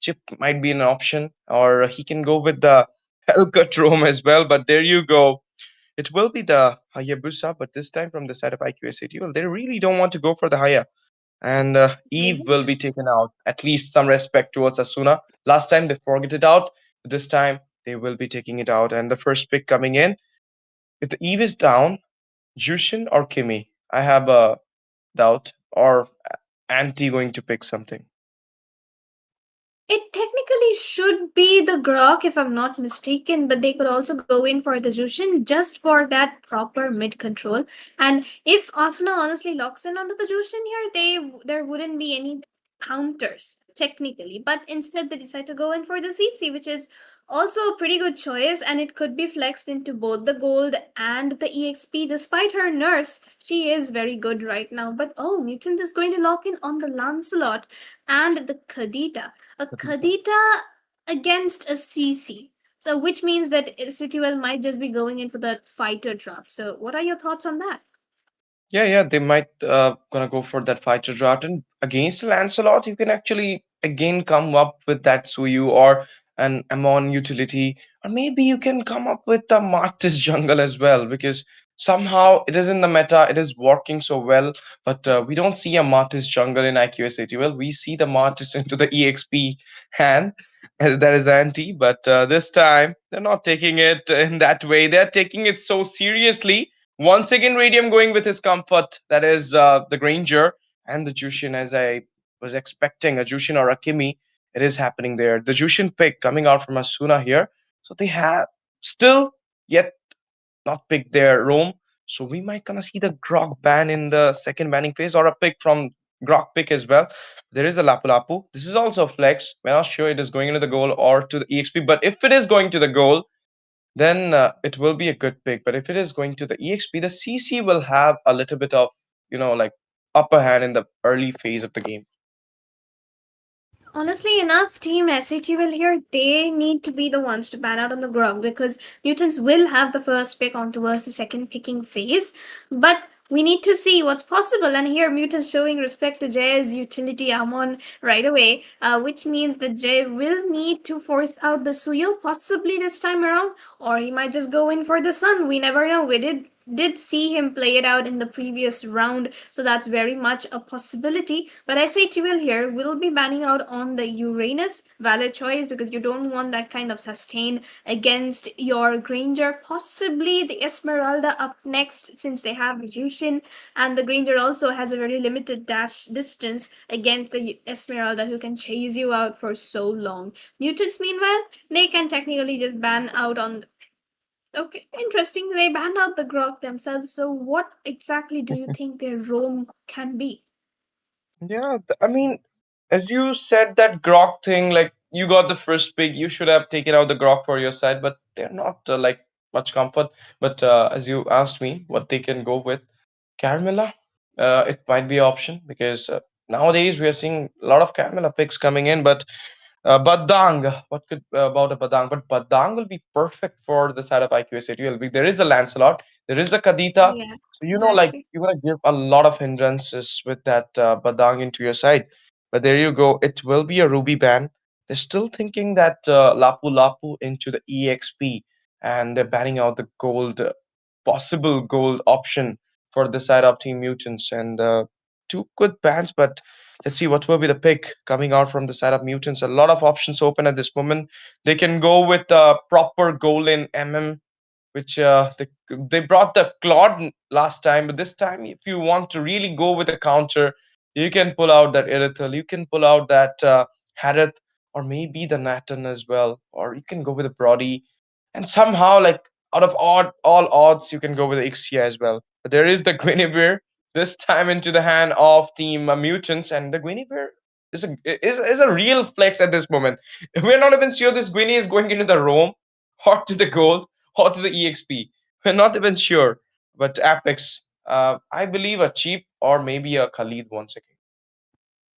Chip might be an option, or he can go with the Hellcut Rome as well. But there you go. It will be the Hayabusa, but this time from the side of IQSAT. Well, they really don't want to go for the Haya. And Eve will be taken out. At least some respect towards Asuna. Last time they forget it out. This time they will be taking it out. And the first pick coming in, if the Eve is down, Jushin or Kimi? I have a doubt. Or Anti going to pick something. It technically should be the Grok, if I'm not mistaken, but they could also go in for the Jushin just for that proper mid control. And if Asuna honestly locks in onto the Jushin here, there wouldn't be any counters technically. But instead, they decide to go in for the CC, which is also a pretty good choice, and it could be flexed into both the gold and the EXP. Despite her nerfs, she is very good right now. But oh, Mutant is going to lock in on the Lancelot and the Kadita. A Kadita against a CC. So, which means that CTUL might just be going in for that fighter draft. So, what are your thoughts on that? Yeah, they might gonna go for that fighter draft, and against Lancelot, you can actually again come up with that Suyu or an Amon utility, or maybe you can come up with the Martis jungle as well, because Somehow it is in the meta, it is working so well, but we don't see a Martis jungle in IQSATL. We see the Martis into the EXP hand, and that is anti. But this time they're not taking it in that way. They're taking it so seriously. Once again, Radium going with his comfort. That is the Granger and the Jushin, as I was expecting a Jushin or a Kimi. It is happening there. The Jushin pick coming out from Asuna here. So they have still yet not pick their Rome. So we might gonna see the Grok ban in the second banning phase or a pick from Grok pick as well. There is a Lapu Lapu. This is also a flex. We're not sure it is going into the goal or to the EXP, but if it is going to the goal, then it will be a good pick. But if it is going to the EXP, the CC will have a little bit of, like upper hand in the early phase of the game. Honestly enough, Team S8UL here, they need to be the ones to ban out on the Grog because Mutants will have the first pick on towards the second picking phase. But we need to see what's possible. And here, Mutants showing respect to Jay's utility Amon right away, which means that Jay will need to force out the Suyo possibly this time around, or he might just go in for the Sun. We never know. We did see him play it out in the previous round, so that's very much a possibility. But I say Tyrell here will be banning out on the Uranus, valid choice, because you don't want that kind of sustain against your Granger. Possibly the Esmeralda up next, since they have Jushin, and the Granger also has a very limited dash distance against the Esmeralda, who can chase you out for so long. Mutants, meanwhile, they can technically just ban out on. Okay, interesting. They banned out the grog themselves. So, what exactly do you think their roam can be? Yeah, I mean, as you said that Grok thing, like you got the first pick, you should have taken out the Grok for your side, but they're not like much comfort. But as you asked me, what they can go with, Carmilla, it might be an option because nowadays we are seeing a lot of Carmilla picks coming in, but Badang, what could about a Badang? But Badang will be perfect for the side of IQ City. There is a Lancelot, there is a Kadita, Yeah, so like exactly. you're gonna give a lot of hindrances with that Badang into your side. But there you go. It will be a Ruby ban. They're still thinking that Lapu Lapu into the EXP, and they're banning out the gold, possible gold option for the side of Team Mutants. And two good bans, but let's see what will be the pick coming out from the side of Mutants. A lot of options open at this moment. They can go with a proper goal in MM, which they brought the Claude last time, but this time, if you want to really go with a counter, you can pull out that Irithel, you can pull out that Harith, or maybe the Natan as well, or you can go with a Brody, and somehow, like out of all odds, you can go with the Ixia as well. But there is the Guinevere this time into the hand of Team Mutants, and the Guinevere is a real flex at this moment. We're not even sure this Guinea is going into the Rome or to the gold or to the EXP. We're not even sure. But Apex, I believe a cheap or maybe a Khalid once again.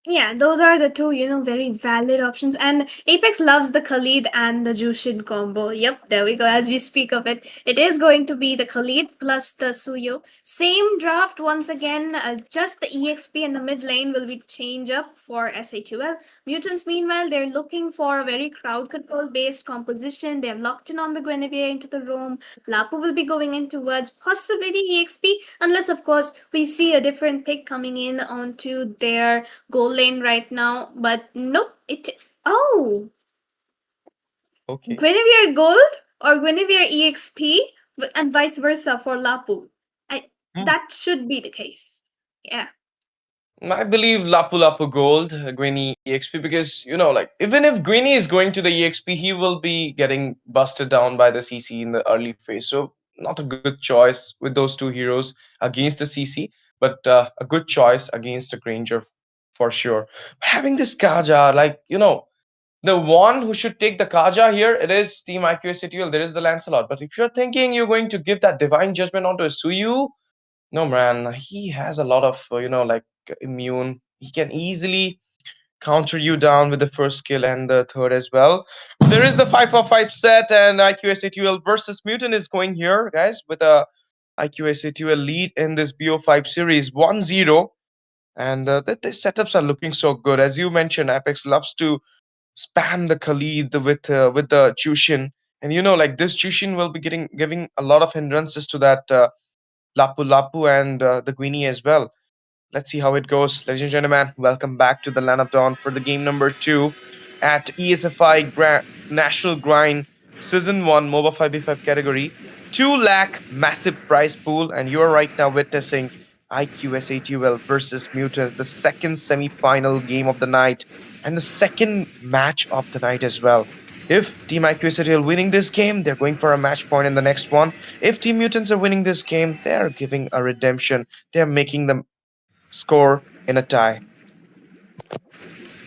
Yeah, those are the two, very valid options. And Apex loves the Khalid and the Jushin combo. Yep, there we go. As we speak of it, it is going to be the Khalid plus the Suyo. Same draft once again, just the EXP and the mid lane will be change up for SA2L. Mutants, meanwhile, they're looking for a very crowd control based composition. They have locked in on the Guinevere into the roam. Lapu will be going in towards possibly the EXP, unless, of course, we see a different pick coming in onto their goal lane right now. But nope, oh, Okay. Guinevere Gold or Guinevere EXP, and vice versa for Lapu. That should be the case. Yeah. I believe Lapu Lapu Gold, Gwynny EXP, because like even if Gwynny is going to the EXP, he will be getting busted down by the CC in the early phase. So not a good choice with those two heroes against the CC, but a good choice against the Granger for sure. But having this Kaja, like the one who should take the Kaja here, it is Team IQ City. There is the Lancelot. But if you're thinking you're going to give that Divine Judgment onto a Suyu, no, man, he has a lot of, like immune. He can easily counter you down with the first skill and the third as well. There is the 5 for 5 set, and IQSATUL versus Mutant is going here, guys, with a IQSATUL lead in this BO5 series 1-0. And the setups are looking so good. As you mentioned, Apex loves to spam the Khalid with the Chushin. And like this Chushin will be giving a lot of hindrances to that Lapu Lapu and the Guinea as well. Let's see how it goes. Ladies and gentlemen, welcome back to the Land of Dawn for the game number 2 at ESFI National Grind Season 1 MOBA 5v5 category. 2 lakh massive prize pool, and you are right now witnessing IQ S8UL versus Mutants, the second semi-final game of the night and the second match of the night as well. If Team IQ S8UL winning this game, they're going for a match point in the next one. If Team Mutants are winning this game, they're giving a redemption. They're making them score in a tie.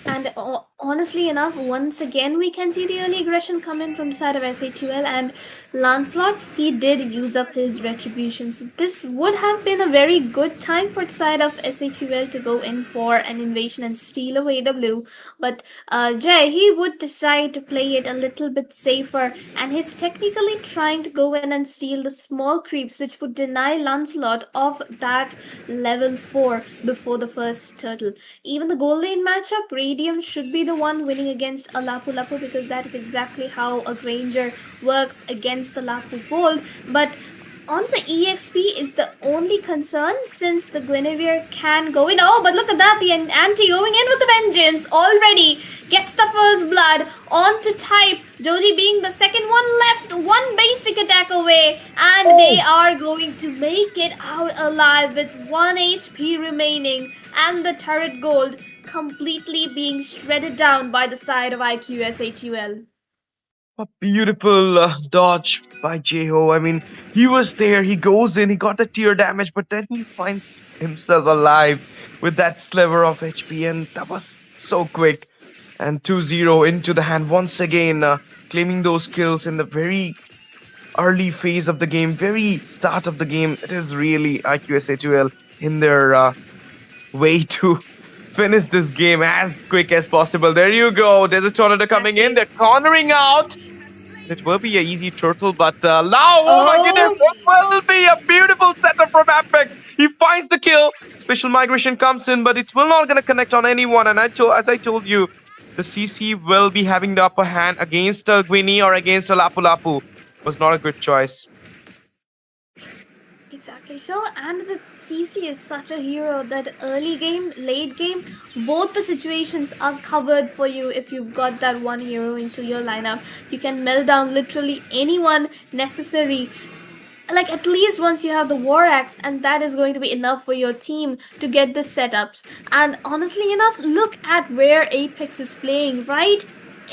And honestly enough, once again, we can see the early aggression come in from the side of S8UL, and Lancelot, he did use up his retribution. So this would have been a very good time for the side of S8UL to go in for an invasion and steal away the blue. But Jay, he would decide to play it a little bit safer, and he's technically trying to go in and steal the small creeps, which would deny Lancelot of that level 4 before the first turtle. Even the gold lane matchup, Radium should be the one winning against a Lapu Lapu, because that is exactly how a Granger works against the Lapu Gold. But on the EXP is the only concern, since the Guinevere can go in. Oh, but look at that, the anti going in with the vengeance already. Gets the first blood onto type. Joji being the second one left, one basic attack away, and they are going to make it out alive with 1 HP remaining, and the turret gold completely being shredded down by the side of IQ S8UL. A beautiful dodge by Jeho. I mean, he was there, he goes in, he got the tear damage, but then he finds himself alive with that sliver of HP, and that was so quick. And 2-0 into the hand once again, claiming those kills in the very early phase of the game, very start of the game. It is really IQ S8UL in their way to finish this game as quick as possible. There you go. There's a tornado coming in. They're cornering out. It will be an easy turtle, but now, oh my goodness, it will be a beautiful setup from Apex. He finds the kill. Special migration comes in, but it will not gonna connect on anyone. And as I told you, the CC will be having the upper hand against a Gwynny or against a Lapu Lapu. Was not a good choice. Exactly so, and the CC is such a hero that early game, late game, both the situations are covered for you if you've got that one hero into your lineup. You can melt down literally anyone necessary. Like, at least once you have the War Axe, and that is going to be enough for your team to get the setups. And honestly enough, look at where Apex is playing, right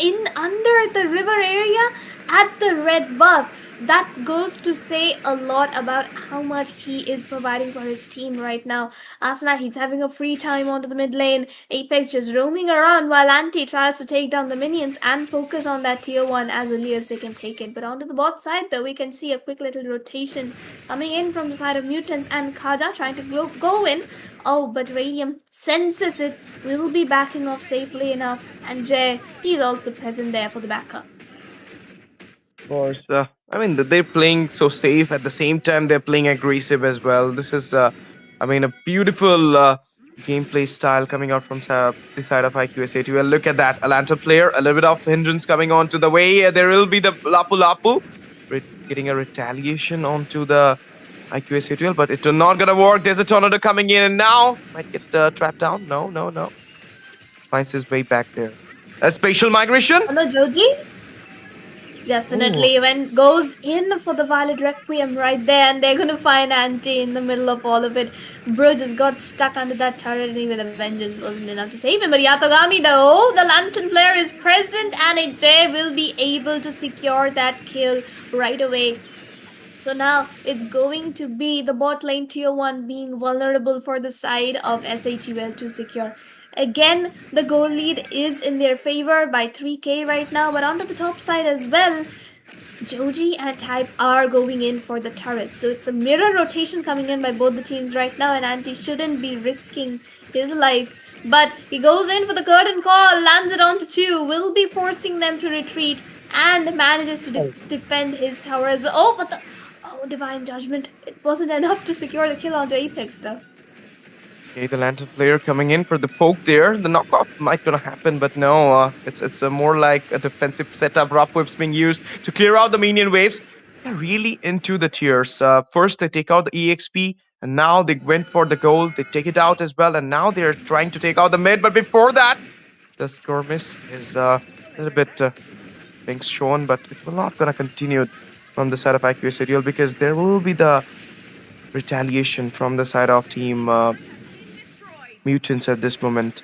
in under the river area at the red buff. That goes to say a lot about how much he is providing for his team right now. Asuna, he's having a free time onto the mid lane. Apex just roaming around while Anti tries to take down the minions and focus on that tier 1 as early as they can take it. But onto the bot side though, we can see a quick little rotation coming in from the side of Mutants, and Kaja trying to go in. Oh, but Radium senses it, will be backing off safely enough, and Jay, he's also present there for the backup. Of course, I mean, they're playing so safe, at the same time they're playing aggressive as well. This is, I mean, a beautiful gameplay style coming out from the side of IQ S8UL. Look at that, a Lantern player, a little bit of hindrance coming onto the way. There will be the Lapu Lapu getting a retaliation onto the IQ S8UL, but it's not gonna work. There's a tornado coming in, and now might get trapped down. No. Finds his way back there. A spatial migration. Hello, Joji. Definitely. When goes in for the Violet Requiem right there, and they're gonna find Anti in the middle of all of it. Bro just got stuck under that turret, and even the vengeance wasn't enough to save him. But Yatogami though, the Lantern player is present, and AJ will be able to secure that kill right away. So now it's going to be the bot lane tier 1 being vulnerable for the side of S8UL to secure. Again, the goal lead is in their favor by 3k right now, but onto the top side as well, Joji and Type are going in for the turret. So it's a mirror rotation coming in by both the teams right now, and Anti shouldn't be risking his life. But he goes in for the curtain call, lands it onto 2, will be forcing them to retreat, and manages to defend his tower as well. Oh, but the... Oh, Divine Judgment. It wasn't enough to secure the kill onto Apex though. Okay, the Lantern player coming in for the poke there. The knockoff might gonna happen, but no, it's more like a defensive setup. Rough whips being used to clear out the minion waves. they're really into the tiers. First, they take out the EXP, and now they went for the gold. They take it out as well, and now they're trying to take out the mid. But before that, the skirmish is a little bit being shown, but it will not gonna continue from the side of IQSADL because there will be the retaliation from the side of team Mutants at this moment.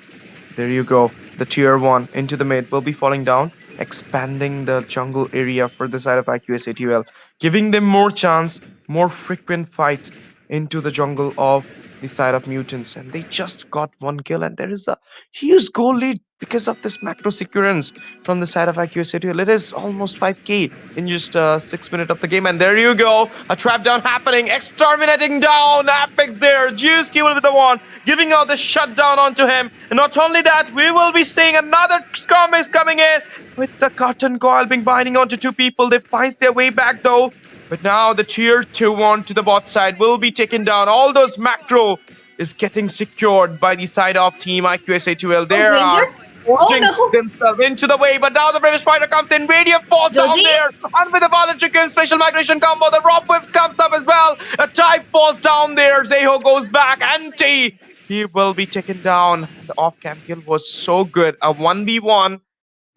There you go. The tier 1 into the mid will be falling down, expanding the jungle area for the side of IQSATUL, giving them more chance, more frequent fights into the jungle of the side of Mutants. And they just got one kill, and there is a huge goal lead because of this macro sequence from the side of IQSATUL. It is almost 5k in just 6 minutes of the game. And there you go. A trap down happening, exterminating down Apex there. Juicy will be the one giving out the shutdown onto him. And not only that, we will be seeing another skirmish coming in with the cotton coil being binding onto 2 people. They find their way back though. But now the tier 2 on to the bot side will be taken down. All those macro is getting secured by the side of team IQSA2L. They are forcing themselves into the way, but now the British fighter comes in. Radiant falls down there, and with the voluntary kill, special migration combo, the Rob Whips comes up as well. A type falls down there. Zeho goes back. Anti, he will be taken down. The off-cam kill was so good. A 1v1,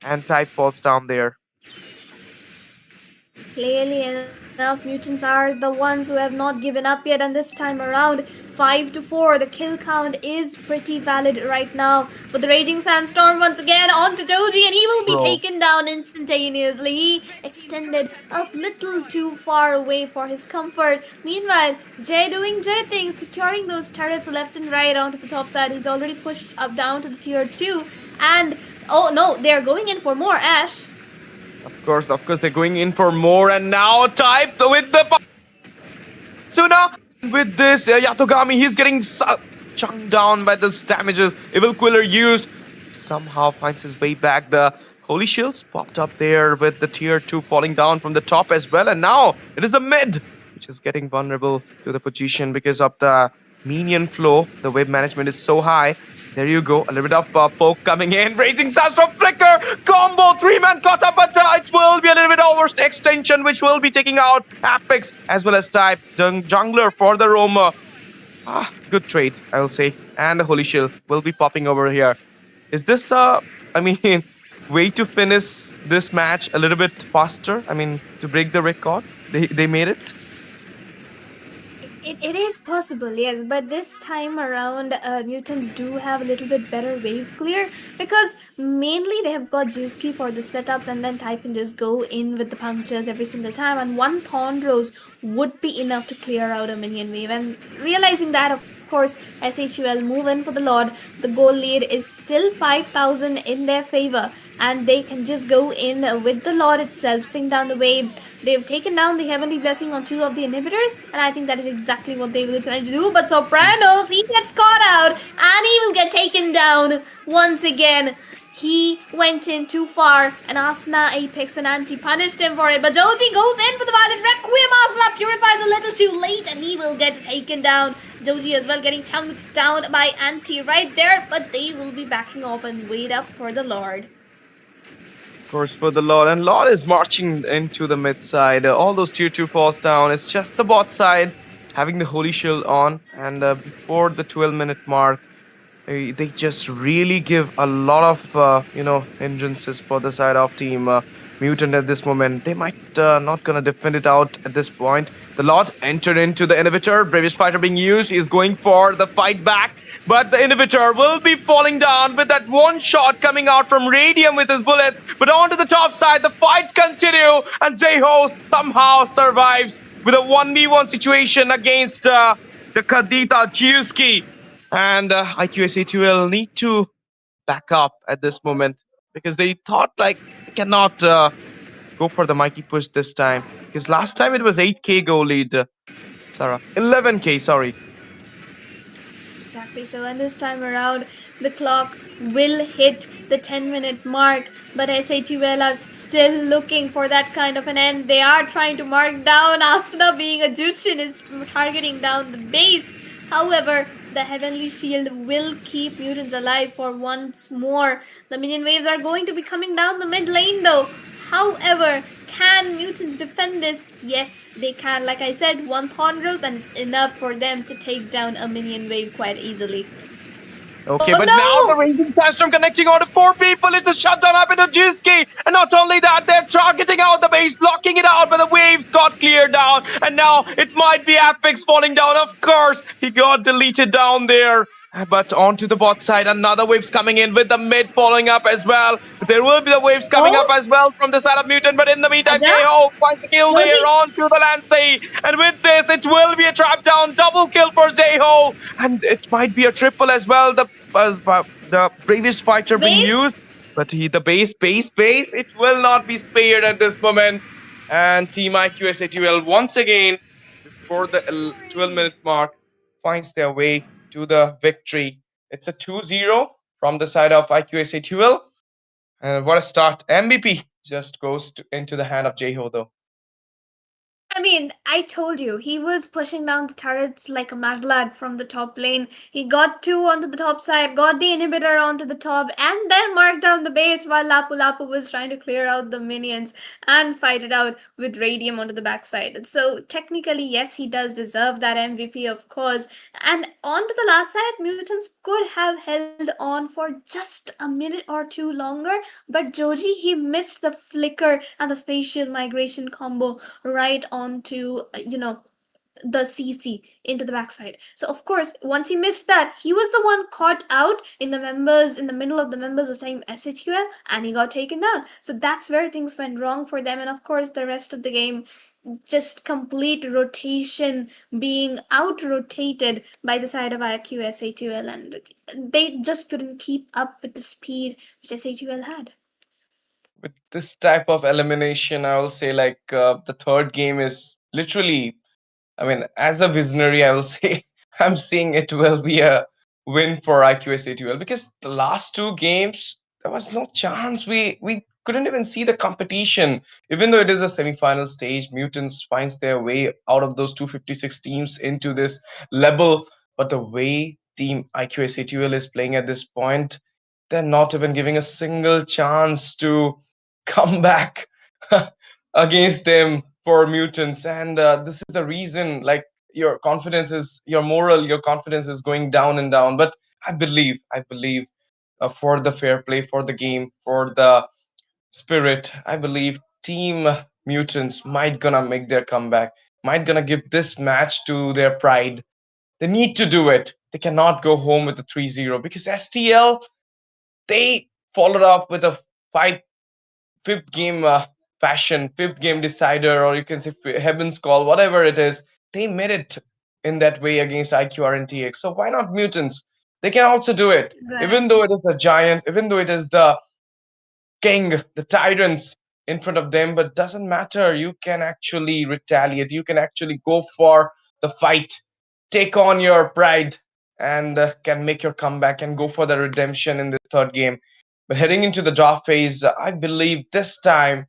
and type falls down there. Clearly enough, Mutants are the ones who have not given up yet, and this time around, 5-4. The kill count is pretty valid right now. But the Raging Sandstorm once again onto Doji, and he will be taken down instantaneously. He extended a little too far away for his comfort. Meanwhile, Jay doing Jay things, securing those turrets left and right onto the top side. He's already pushed up down to the tier 2. And, oh no, they're going in for more, Ash. Of course, they're going in for more, and now type with the Suna. With this, Yatogami, he's getting chunked down by those damages. Evil Quiller used, somehow finds his way back. The Holy Shields popped up there with the tier 2 falling down from the top as well, and now it is the mid which is getting vulnerable to the position because of the minion flow. The wave management is so high. There you go, a little bit of poke coming in. Raising Sandstorm Flicker combo, 3-man caught up, but it will be a little bit over extension, which will be taking out Apex as well as type jungler for the Roma. Good trade, I will say. And the Holy Shield will be popping over here. Is this way to finish this match a little bit faster? I mean, to break the record? They made it? It is possible, yes, but this time around, Mutants do have a little bit better wave clear because mainly they have got Juicy for the setups, and then Type can just go in with the punctures every single time, and one Thornrose would be enough to clear out a minion wave. And realizing that, of course, S8UL move in for the Lord. The goal lead is still 5,000 in their favor, and they can just go in with the Lord itself, sing down the waves. They've taken down the Heavenly Blessing on 2 of the inhibitors, and I think that is exactly what they will plan to do. But Sopranos, he gets caught out, and he will get taken down once again. He went in too far, and Asuna, Apex, and Anti punished him for it. But Doji goes in for the Violet Requiem. Asuna purifies a little too late, and he will get taken down. Doji as well getting chunked down by Anti right there, but they will be backing off and wait up for the Lord. Of course, for the Lord, and Lord is marching into the mid side. All those tier 2 falls down. It's just the bot side having the Holy Shield on, and before the 12-minute mark, they just really give a lot of hindrances for the side of team Mutant at this moment. They might not gonna defend it out at this point. The Lord entered into the inhibitor. Bravest fighter being used is going for the fight back, but the inhibitor will be falling down with that one shot coming out from Radium with his bullets. But onto the top side, the fight continue, and Jeho somehow survives with a 1v1 situation against the Kadita Jiuski. And IQSA2L need to back up at this moment because they thought cannot go for the mighty push this time, because last time it was 8k goal lead. 11k, sorry. Exactly, so and this time around, the clock will hit the 10-minute mark, but S8UL are still looking for that kind of an end. They are trying to mark down. Asuna, being a Jushin, is targeting down the base. However, the Heavenly Shield will keep Mutants alive for once more. The minion waves are going to be coming down the mid lane though. However, can Mutants defend this? Yes, they can. Like I said, one Thornrose and it's enough for them to take down a minion wave quite easily. Okay, Oh but now the no! Raging Sandstorm connecting onto 4 people. It's a shutdown happened to Juski. And not only that, they're targeting out the base, blocking it out, but the waves got cleared down. And now it might be Apex falling down. Of course, he got deleted down there. But onto the bot side, another wave's coming in with the mid following up as well. There will be the waves coming up as well from the side of Mutant. But in the meantime, Aja? J-Ho finds the kill Joji? there onto the Lancey. And with this, it will be a trap down. Double kill for J-Ho. And it might be a triple as well. The bravest fighter being Base? used. But the base, it will not be spared at this moment. And Team IQ S8UL once again, before the 12-minute mark, finds their way to the victory. It's a 2-0 from the side of IQ S8UL. And what a start. MVP just goes into the hand of J-Ho though. I mean, I told you, he was pushing down the turrets like a mad lad from the top lane. He got 2 onto the top side, got the inhibitor onto the top, and then marked down the base while Lapu Lapu was trying to clear out the minions and fight it out with Radium onto the backside. So technically, yes, he does deserve that MVP, of course. And onto the last side, Mutants could have held on for just a minute or two longer, but Joji, he missed the flicker and the spatial migration combo right onto the CC into the backside. So of course, once he missed that, he was the one caught out in the middle of the members of Team S8UL, and he got taken down. So that's where things went wrong for them. And of course, the rest of the game, just complete rotation, being out rotated by the side of IQ S8UL, and they just couldn't keep up with the speed which S8UL had. With this type of elimination, I will say the third game is literally, I mean, as a visionary, I will say I'm seeing it will be a win for IQS8UL because the last 2 games there was no chance. We couldn't even see the competition. Even though it is a semi-final stage, Mutants finds their way out of those 256 teams into this level. But the way Team IQS8UL is playing at this point, they're not even giving a single chance to come back against them for Mutants. And this is the reason, like, your confidence is your moral, your confidence is going down and down. But I believe for the fair play, for the game, for the spirit, I believe Team Mutants might gonna make their comeback, might gonna give this match to their pride. They need to do it. They cannot go home with a 3-0 because STL, they followed up with a 5th game fashion, 5th game decider, or you can say heaven's call, whatever it is. They made it in that way against IQ RNTX. So why not Mutants? They can also do it. Even though it is a giant, even though it is the king, the tyrants in front of them, but doesn't matter. You can actually retaliate. You can actually go for the fight, take on your pride, and can make your comeback and go for the redemption in this third game. But heading into the draft phase, I believe this time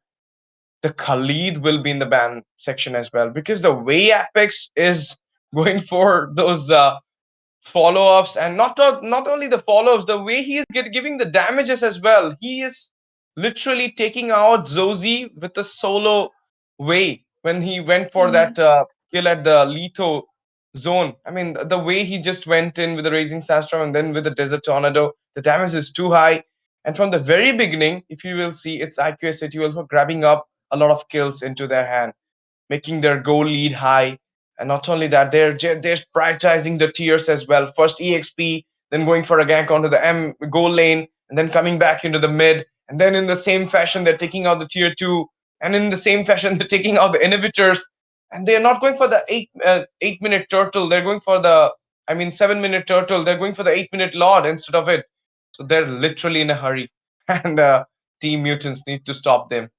the Khalid will be in the ban section as well because the way Apex is going for those follow-ups, and not only the follow-ups, the way he is giving the damages as well. He is literally taking out Zozi with a solo way when he went for that kill at the Litho zone. I mean, the way he just went in with the Raising Sandstorm and then with the Desert Tornado, the damage is too high. And from the very beginning, if you will see, it's IQS City for grabbing up a lot of kills into their hand, making their goal lead high. And not only that, they're prioritizing the tiers as well. First EXP, then going for a gank onto the M goal lane, and then coming back into the mid. And then in the same fashion, they're taking out the tier 2. And in the same fashion, they're taking out the inhibitors. And they're not going for the 8-minute turtle. They're going for the, 7-minute turtle. They're going for the 8-minute lord instead of it. So they're literally in a hurry. And Team Mutants need to stop them.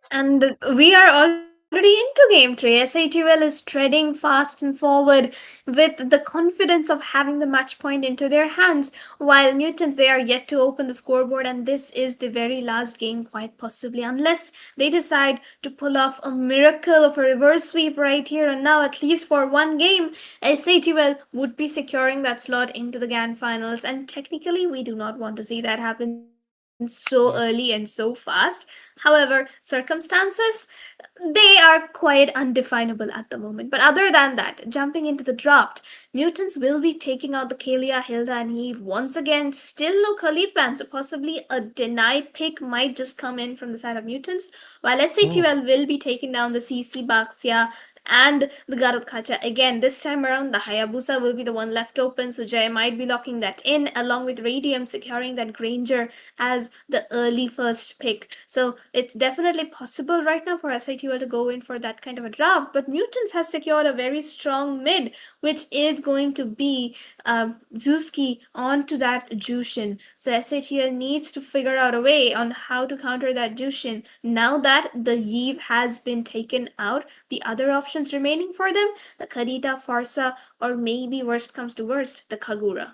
And we are already into game 3. S8UL is treading fast and forward with the confidence of having the match point into their hands, while Mutants, they are yet to open the scoreboard, and this is the very last game, quite possibly, unless they decide to pull off a miracle of a reverse sweep right here and now. At least for one game, S8UL would be securing that slot into the GRAND finals, and technically we do not want to see that happen. so early and so fast. However, circumstances, they are quite undefinable at the moment. But other than that, jumping into the draft, Mutants will be taking out the Kalia, Hilda, and Eve once again. Still no Khalid ban, so possibly a deny pick might just come in from the side of Mutants, while S8UL will be taking down the CC Baxia and the Garut Khacha. Again, this time around, the Hayabusa will be the one left open, so Jay might be locking that in, along with Radium securing that Granger as the early first pick. So it's definitely possible right now for SITUL to go in for that kind of a draft, but Mutants has secured a very strong mid, which is going to be Zuski onto that Jushin. So SATL needs to figure out a way on how to counter that Jushin. Now that the Yves has been taken out, the other options remaining for them, the Kadita, Farsa, or maybe worst comes to worst, the Kagura.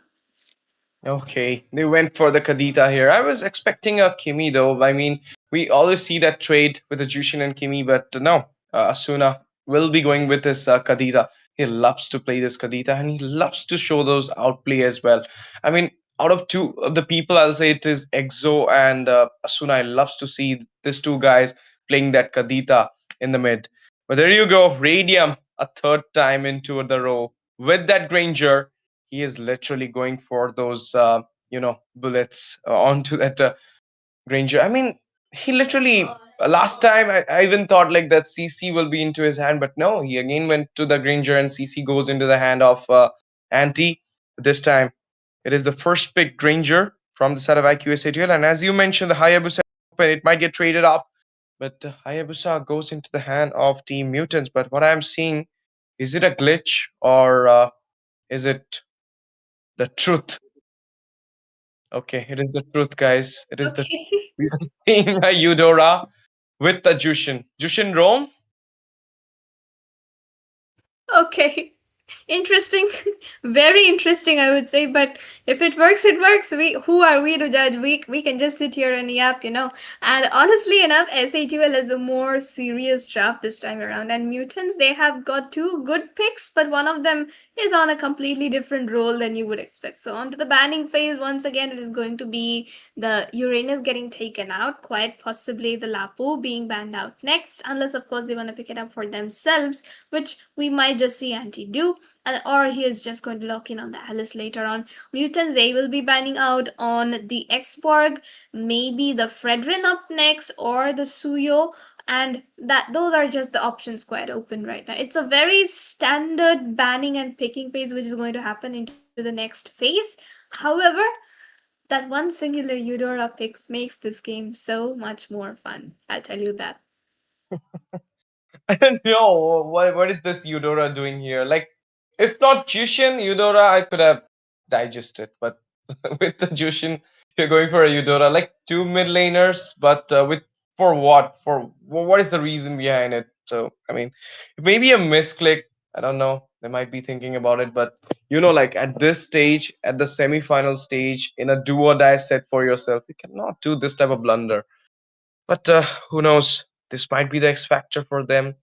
Okay, they went for the Kadita here. I was expecting a Kimi though. I mean, we always see that trade with the Jushin and Kimi, but no, Asuna will be going with this Kadita. He loves to play this Kadita and he loves to show those outplay as well. I mean, out of two of the people, I'll say it is Exo and Asuna. I loves to see these two guys playing that Kadita in the mid. But there you go, Radium, a third time into the row with that Granger. He is literally going for those bullets onto that Granger. I mean, he literally last time I even thought like that CC will be into his hand, but no, he again went to the Granger and CC goes into the hand of Anti. This time it is the first pick Granger from the side of IQSATL, and as you mentioned, the Hayabusa open, it might get traded off, but the Hayabusa goes into the hand of Team Mutants. But what I'm seeing, is it a glitch or is it the truth? Okay, it is the truth, guys. It is the Okay. we are seeing a Eudora with the Jushin. Jushin Rome? Okay. Interesting. Very interesting, I would say. But if it works, it works. We who are we to judge? We can just sit here and yap. And honestly enough, SATL is the more serious draft this time around. And Mutants, they have got two good picks, but one of them is on a completely different role than you would expect. So onto the banning phase, once again, it is going to be the Uranus getting taken out, quite possibly the Lapu being banned out next, unless of course they want to pick it up for themselves, which we might just see Anti do, or he is just going to lock in on the Alice later on. Mutants, they will be banning out on the Xborg, maybe the Fredrin up next, or the Suyo, and that those are just the options quite open right now. It's a very standard banning and picking phase which is going to happen into the next phase. However, that one singular Eudora picks makes this game so much more fun. I'll tell you that. I don't know what is this Eudora doing here. Like, if not Jushin Eudora, I could have digested. But with the Jushin, you're going for a Eudora, like two mid laners, but with for what? For what is the reason behind it? So I mean, maybe a misclick. I don't know. They might be thinking about it, but like at this stage, at the semi-final stage, in a do or die set for yourself, you cannot do this type of blunder. But who knows? This might be the X factor for them.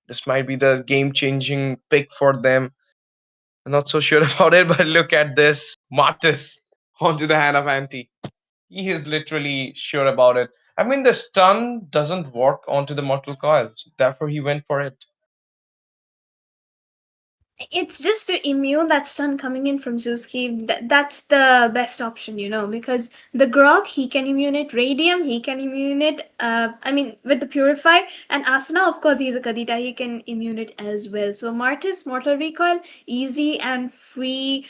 This might be the game changing pick for them. I'm not so sure about it, but look at this. Martis onto the hand of Anti. He is literally sure about it. I mean, the stun doesn't work onto the mortal coil, so therefore he went for it. It's just to immune that stun coming in from Zuski. That's the best option, because the Grog, he can immune it. Radium, he can immune it. I mean, with the Purify. And Asuna, of course, he's a Kadita, he can immune it as well. So Martis, Mortal Recoil, easy and free,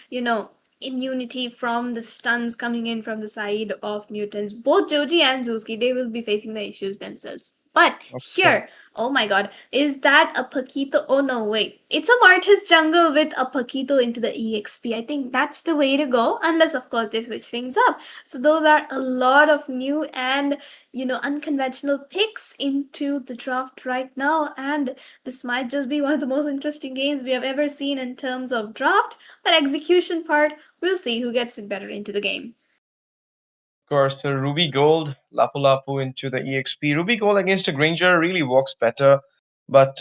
immunity from the stuns coming in from the side of Mutants. Both Joji and Zuski, they will be facing the issues themselves. But Okay. here, oh my god, is that a Paquito? Oh no, wait. It's a Martis jungle with a Paquito into the EXP. I think that's the way to go, unless of course they switch things up. So those are a lot of new and unconventional picks into the draft right now. And this might just be one of the most interesting games we have ever seen in terms of draft. But execution part, we'll see who gets it better into the game. Of course, Ruby Gold, Lapu Lapu into the EXP. Ruby Gold against a Granger really works better, but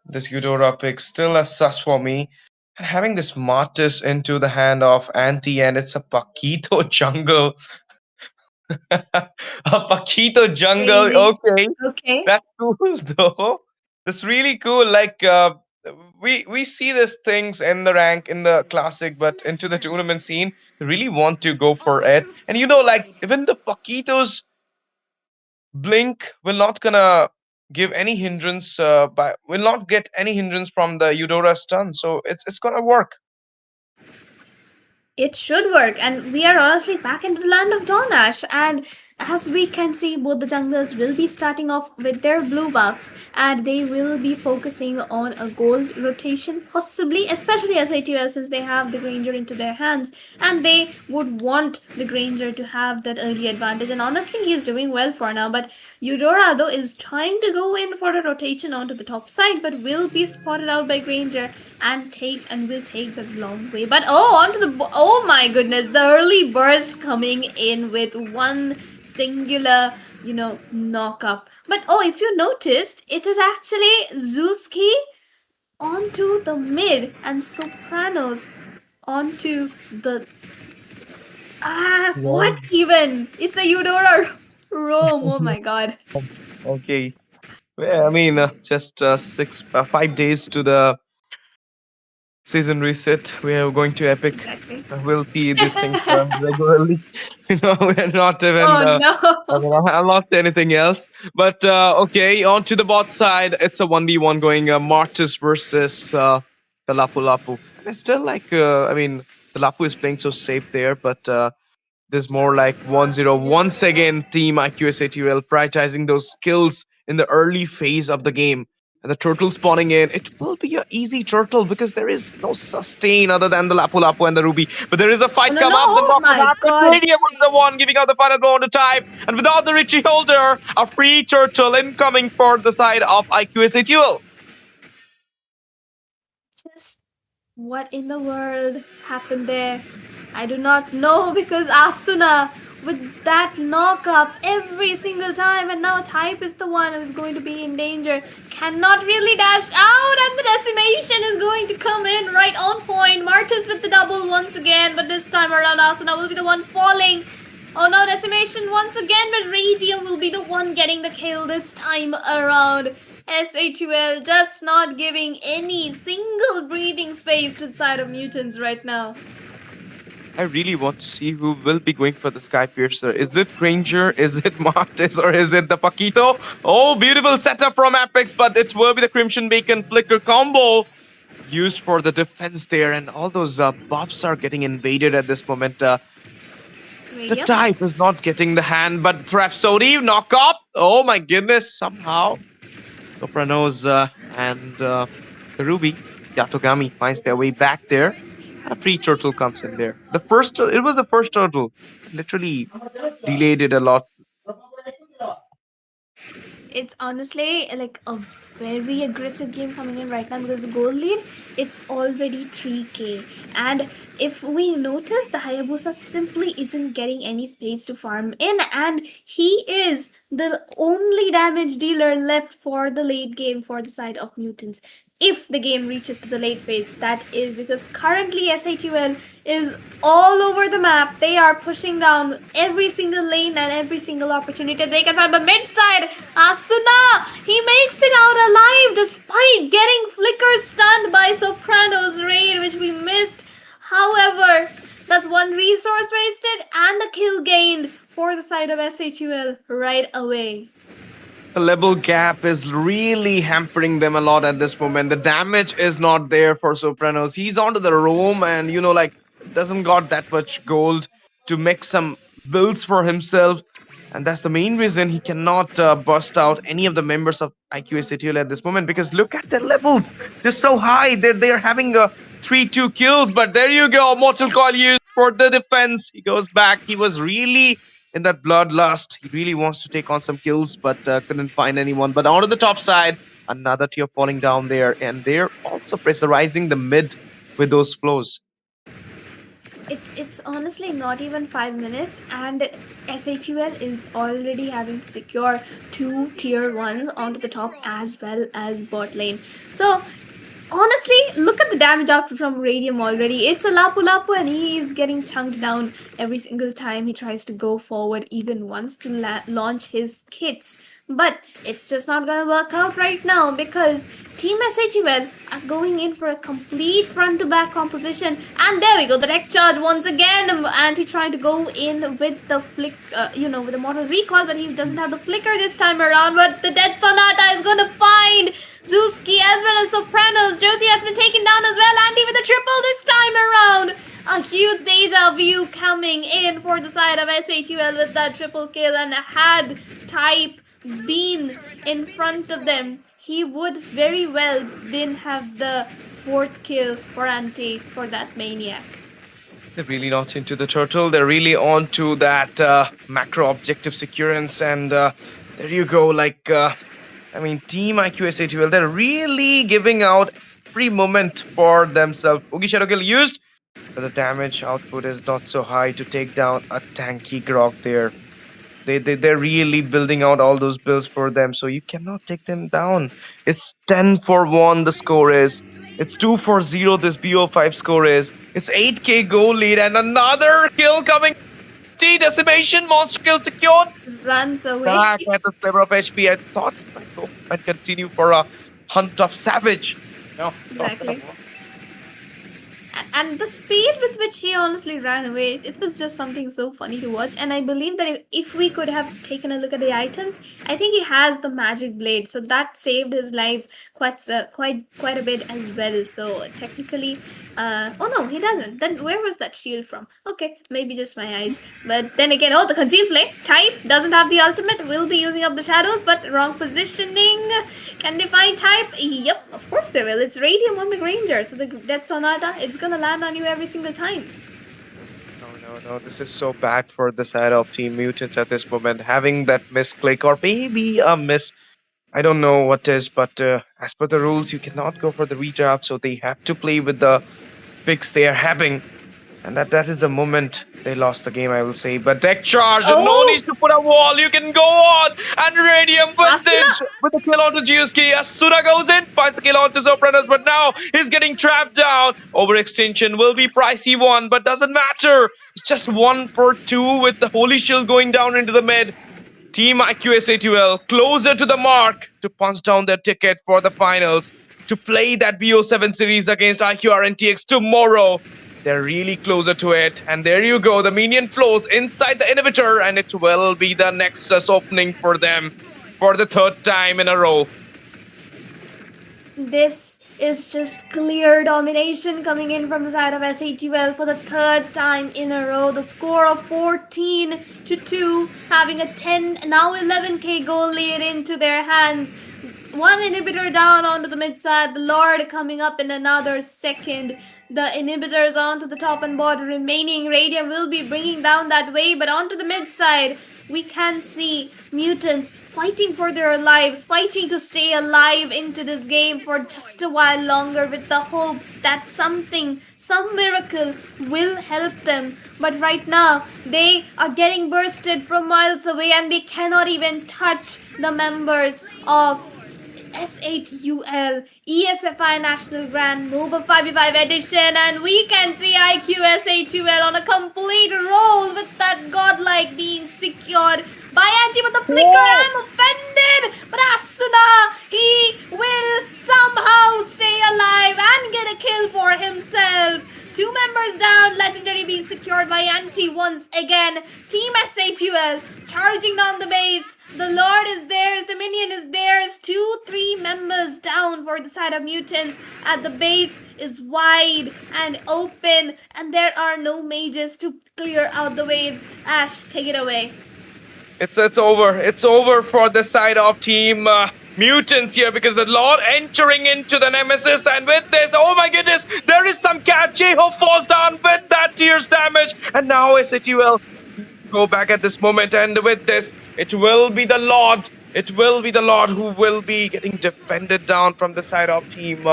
this Eudora pick still a sus for me. And having this Martis into the hand of Anti, and it's a Paquito jungle. A Paquito jungle. Crazy. Okay, Okay. that's cool though. That's really cool. Like we see these things in the rank in the classic, but into the tournament scene, they really want to go for it. And like even the Paquitos blink will not gonna give any hindrance. Will not get any hindrance from the Eudora stun. So it's gonna work. It should work, and we are honestly back into the land of Donash. And as we can see, both the junglers will be starting off with their blue buffs, and they will be focusing on a gold rotation, possibly, especially as ATL, since they have the Granger into their hands, and they would want the Granger to have that early advantage. And honestly, he is doing well for now. But Eudora, though, is trying to go in for a rotation onto the top side, but will be spotted out by Granger and will take the long way. But oh my goodness, the early burst coming in with one singular knock up. But if you noticed, it is actually Zuski onto the mid and Sopranos onto the what even? It's a Eudora roam. Oh my god. Okay. Well, I mean, just 5 days to the season reset. We are going to Epic. Exactly. We'll see these things regularly. We're not even. Oh no. Unlocked anything else. But okay, on to the bot side. It's a 1v1 going Martis versus the Lapu Lapu. It's still like, I mean, the Lapu is playing so safe there, but there's more like 1-0. Once again, Team IQSATUL prioritizing those skills in the early phase of the game. And the turtle spawning in, it will be an easy turtle because there is no sustain other than the Lapu Lapu and the Ruby. But there is a fight come up. Oh my god. Stadium was the one giving out the final blow to time. And without the Richie holder, a free turtle incoming for the side of IQSATUL. Just what in the world happened there? I do not know, because Asuna with that knock up every single time, and now Type is the one who is going to be in danger. Cannot really dash out, and the decimation is going to come in right on point. Martis with the double once again, but this time around Asuna will be the one falling. Oh no, decimation once again, but Radium will be the one getting the kill this time around. S8UL just not giving any single breathing space to the side of Mutants right now. I really want to see who will be going for the Sky Piercer. Is it Granger? Is it Martis? Or is it the Paquito? Oh, beautiful setup from Apex, but it will be the Crimson Bacon Flicker combo used for the defense there. And all those buffs are getting invaded at this moment. The Type is not getting the hand, but Rhapsody knock up. Oh my goodness, somehow. Sopranos and the Ruby, Yatogami finds their way back there. A free turtle comes in there. It was the first turtle. Literally delayed it a lot. It's honestly like a very aggressive game coming in right now, because the goal lead, it's already 3k. And if we notice, the Hayabusa simply isn't getting any space to farm in, and he is the only damage dealer left for the late game for the side of Mutants. If the game reaches to the late phase, that is, because currently S8UL is all over the map. They are pushing down every single lane and every single opportunity they can find. But mid-side, Asuna, he makes it out alive despite getting flicker stunned by Soprano's raid, which we missed. However, that's one resource wasted and a kill gained for the side of S8UL right away. The level gap is really hampering them a lot at this moment. The damage is not there for Sopranos. He's onto the roam and, like, doesn't got that much gold to make some builds for himself. And that's the main reason he cannot bust out any of the members of IQSATUL at this moment, because look at their levels. They're so high. They're having 3-2 kills. But there you go. Mortal Coil used for the defense. He goes back. He was really in that bloodlust. He really wants to take on some kills, but couldn't find anyone. But onto the top side, another tier falling down there, and they're also pressurizing the mid with those flows. It's honestly not even 5 minutes, and S8UL is already having to secure 2 tier 1s onto the top as well as bot lane. So honestly, look at the damage output from Radium already. It's a Lapu Lapu and he is getting chunked down every single time he tries to go forward even once to launch his kits. But it's just not gonna work out right now because Team S8UL are going in for a complete front-to-back composition. And there we go, the deck charge once again. And he trying to go in with the flick, with the model recall, but he doesn't have the flicker this time around. But the Death Sonata is gonna find Zuski as well as Sopranos. Jyoti has been taken down as well. Andy with a triple this time around. A huge deja vu coming in for the side of S8UL with that triple kill. And had Type been in front of them, he would very well have the 4th kill for Ante for that Maniac. They're really not into the turtle. They're really on to that macro objective securance. And there you go. Team IQ S8UL, they're really giving out every moment for themselves. Oogie Shadow Kill used, but the damage output is not so high to take down a tanky Grog there. They're really building out all those builds for them, so you cannot take them down. It's 10-1 the score is. It's 2-0 this BO5 score is. It's 8k goal lead and another kill coming. Decimation, monster kill secured. Runs away. Back at the sliver of HP. I thought it might continue for a hunt of Savage. No, exactly. And the speed with which he honestly ran away, it was just something so funny to watch. And I believe that if we could have taken a look at the items, I think he has the magic blade, so that saved his life quite a bit as well. So technically, oh no, he doesn't. Then where was that shield from? Okay, maybe just my eyes. But then again, the concealed play. Type doesn't have the ultimate, will be using up the shadows, but wrong positioning. Can they find Type? Yep, of course they will. It's Radium on the Granger, so the Death Sonata, it's gonna land on you every single time. No, this is so bad for the side of Team Mutants at this moment. Having that misclick or maybe a miss, I don't know what is, but as per the rules, you cannot go for the redraft, so they have to play with the picks they are having. And that is the moment they lost the game, I will say. But deck charge, no need to put a wall, you can go on. And Radium with the kill onto Giuski. Asuna goes in, finds the kill onto Sopranos, but now he's getting trapped down. Overextension will be pricey one, but doesn't matter. It's just 1 for 2 with the Holy Shield going down into the mid. Team IQ S8UL closer to the mark to punch down their ticket for the finals, to play that BO7 series against IQ RNTX tomorrow. They're really closer to it. And there you go. The minion flows inside the inhibitor, and it will be the Nexus opening for them for the 3rd time in a row. This is just clear domination coming in from the side of S8UL for the 3rd time in a row. The score of 14-2, having a 10, now 11k goal lead into their hands. One inhibitor down onto the mid side, the Lord coming up in another second. The inhibitors onto the top and bottom remaining. Radium will be bringing down that wave, but onto the mid side, we can see Mutants fighting for their lives, fighting to stay alive into this game for just a while longer with the hopes that some miracle will help them. But right now, they are getting bursted from miles away and they cannot even touch the members of S8UL, ESFI National Grind, MOBA 5v5 edition, and we can see IQ S8UL on a complete roll with that godlike being secured by Anti with the flicker. I'm offended, but Asuna, he will somehow stay alive and get a kill for himself. 2 members down, Legendary being secured by Anti once again. Team S8UL charging down the base. The Lord is theirs, the minion is theirs. 2-3 members down for the side of Mutants. And the base is wide and open, and there are no mages to clear out the waves. Ash, take it away. It's over. It's over for the side of Team Mutants here, because the Lord entering into the Nemesis, and with this, oh my goodness, there is some catch. Jeho falls down with that tears damage, and now S8UL go back at this moment, and with this, it will be the Lord. It will be the Lord who will be getting defended down from the side of Team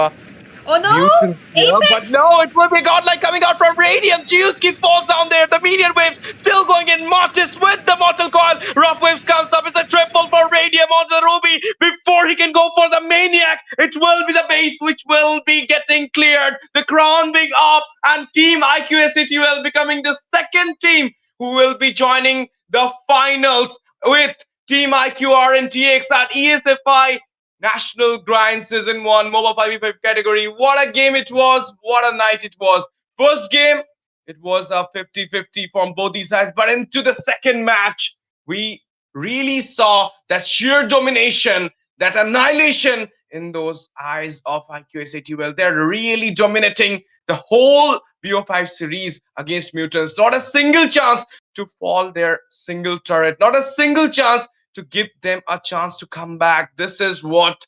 oh no! Mutants here. But no, it will be godlike coming out from Radium. Giuski falls down there. The minion waves still going in. Mortis with the mortal coil. Rough waves comes up. It's a triple for Radium onto the Ruby before he We can go for the maniac. It will be the base which will be getting cleared. The crown being up, and Team IQ S8UL becoming the second team who will be joining the finals with Team IQ RNTX at ESFI National Grind Season 1 MOBA 5v5 category. What a game it was. What a night it was. First game, it was a 50-50 from both these sides. But into the second match, we really saw that sheer domination, that annihilation in those eyes of IQS8UL. They're really dominating the whole BO5 series against Mutants. Not a single chance to fall their single turret. Not a single chance to give them a chance to come back. This is what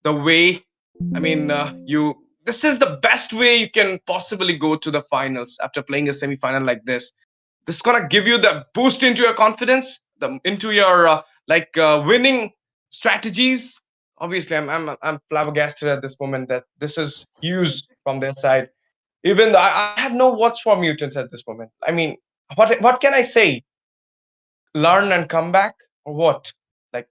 the way, you this is the best way you can possibly go to the finals after playing a semi-final like this. This is gonna give you the boost into your confidence, into your winning strategies. Obviously, I'm flabbergasted at this moment that this is huge from their side. Even though I have no words for Mutants at this moment. I mean, what can I say? Learn and come back, or what? Like,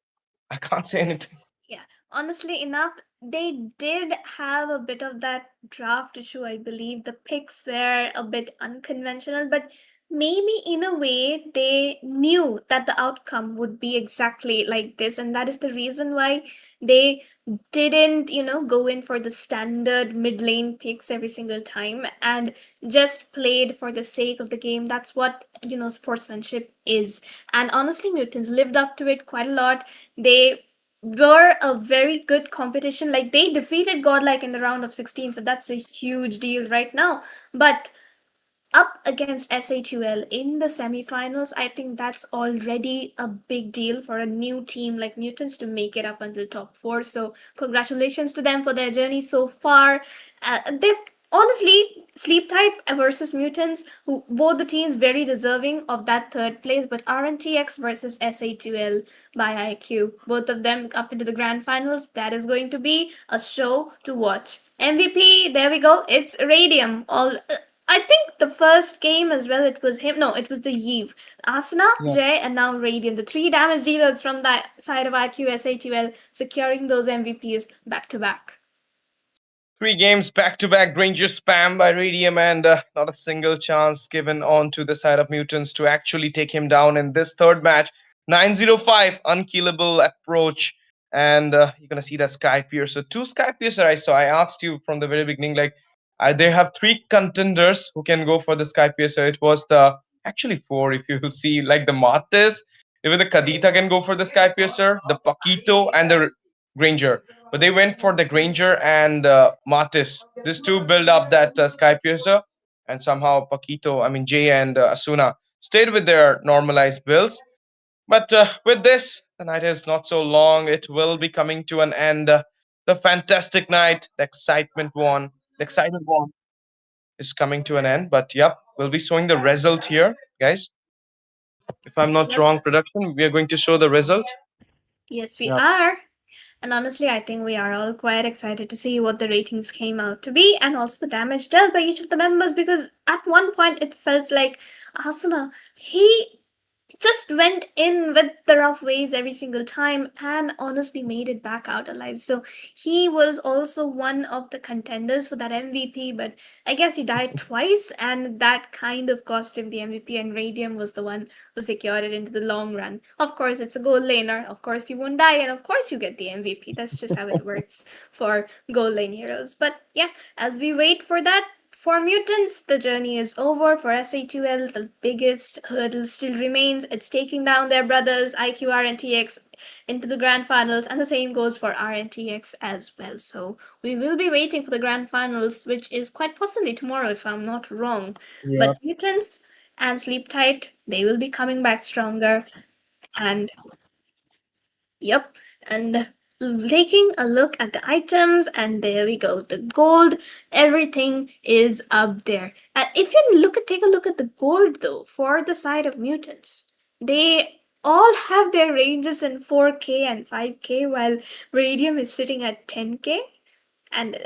I can't say anything. Yeah, honestly enough, they did have a bit of that draft issue, I believe. The picks were a bit unconventional, but maybe in a way they knew that the outcome would be exactly like this, and that is the reason why they didn't, go in for the standard mid lane picks every single time and just played for the sake of the game. That's what, sportsmanship is. And honestly, Mutants lived up to it quite a lot. They were a very good competition. Like they defeated Godlike in the round of 16, so that's a huge deal right now. But up against S8UL in the semifinals, I think that's already a big deal for a new team like Mutants to make it up until top four. So congratulations to them for their journey so far. They've honestly Sleep Tight versus Mutants, who both the teams very deserving of that third place, but RNTX versus S8UL by IQ, both of them up into the grand finals. That is going to be a show to watch. MVP, there we go. It's Radium. All I think the first game as well, it was him. No, it was the Eve. Asuna, Jay, and now Radiant. The three damage dealers from that side of IQ S8UL securing those MVPs back to back. 3 games back to back, Granger spam by Radium, and not a single chance given on to the side of Mutants to actually take him down in this third match. 905, unkillable approach, and you're gonna see that Sky Piercer. 2 Sky Piercer I saw. I asked you from the very beginning, like, they have 3 contenders who can go for the Sky Piercer. It was the actually 4, if you will see, like the Martis, even the Kadita can go for the Sky Piercer, the Paquito, and the Granger. But they went for the Granger and Martis. These two build up that Sky Piercer, and somehow Paquito, Jay and Asuna stayed with their normalized builds. But with this, the night is not so long. It will be coming to an end. The fantastic night, the excitement one is coming to an end. But yep, we'll be showing the result here, guys. If I'm not Yep. wrong, production, we are going to show the result. Yes, we Yep. are. And honestly, I think we are all quite excited to see what the ratings came out to be and also the damage dealt by each of the members, because at one point it felt like Asuna, he just went in with the rough ways every single time and honestly made it back out alive. So he was also one of the contenders for that MVP, but I guess he died twice, and that kind of cost him the MVP, and Radium was the one who secured it into the long run. Of course, it's a gold laner. Of course, you won't die, and of course, you get the MVP. That's just how it works for gold lane heroes. But yeah, as we wait for that, for Mutants, the journey is over. For S8UL, the biggest hurdle still remains. It's taking down their brothers, IQR and TX, into the grand finals, and the same goes for RNTX as well. So we will be waiting for the grand finals, which is quite possibly tomorrow, if I'm not wrong. Yeah. But Mutants and Sleep Tight, they will be coming back stronger. And yep, and taking a look at the items, and there we go. The gold, everything is up there. And if you take a look at the gold though, for the side of Mutants, they all have their ranges in 4K and 5K, while Radium is sitting at 10K. And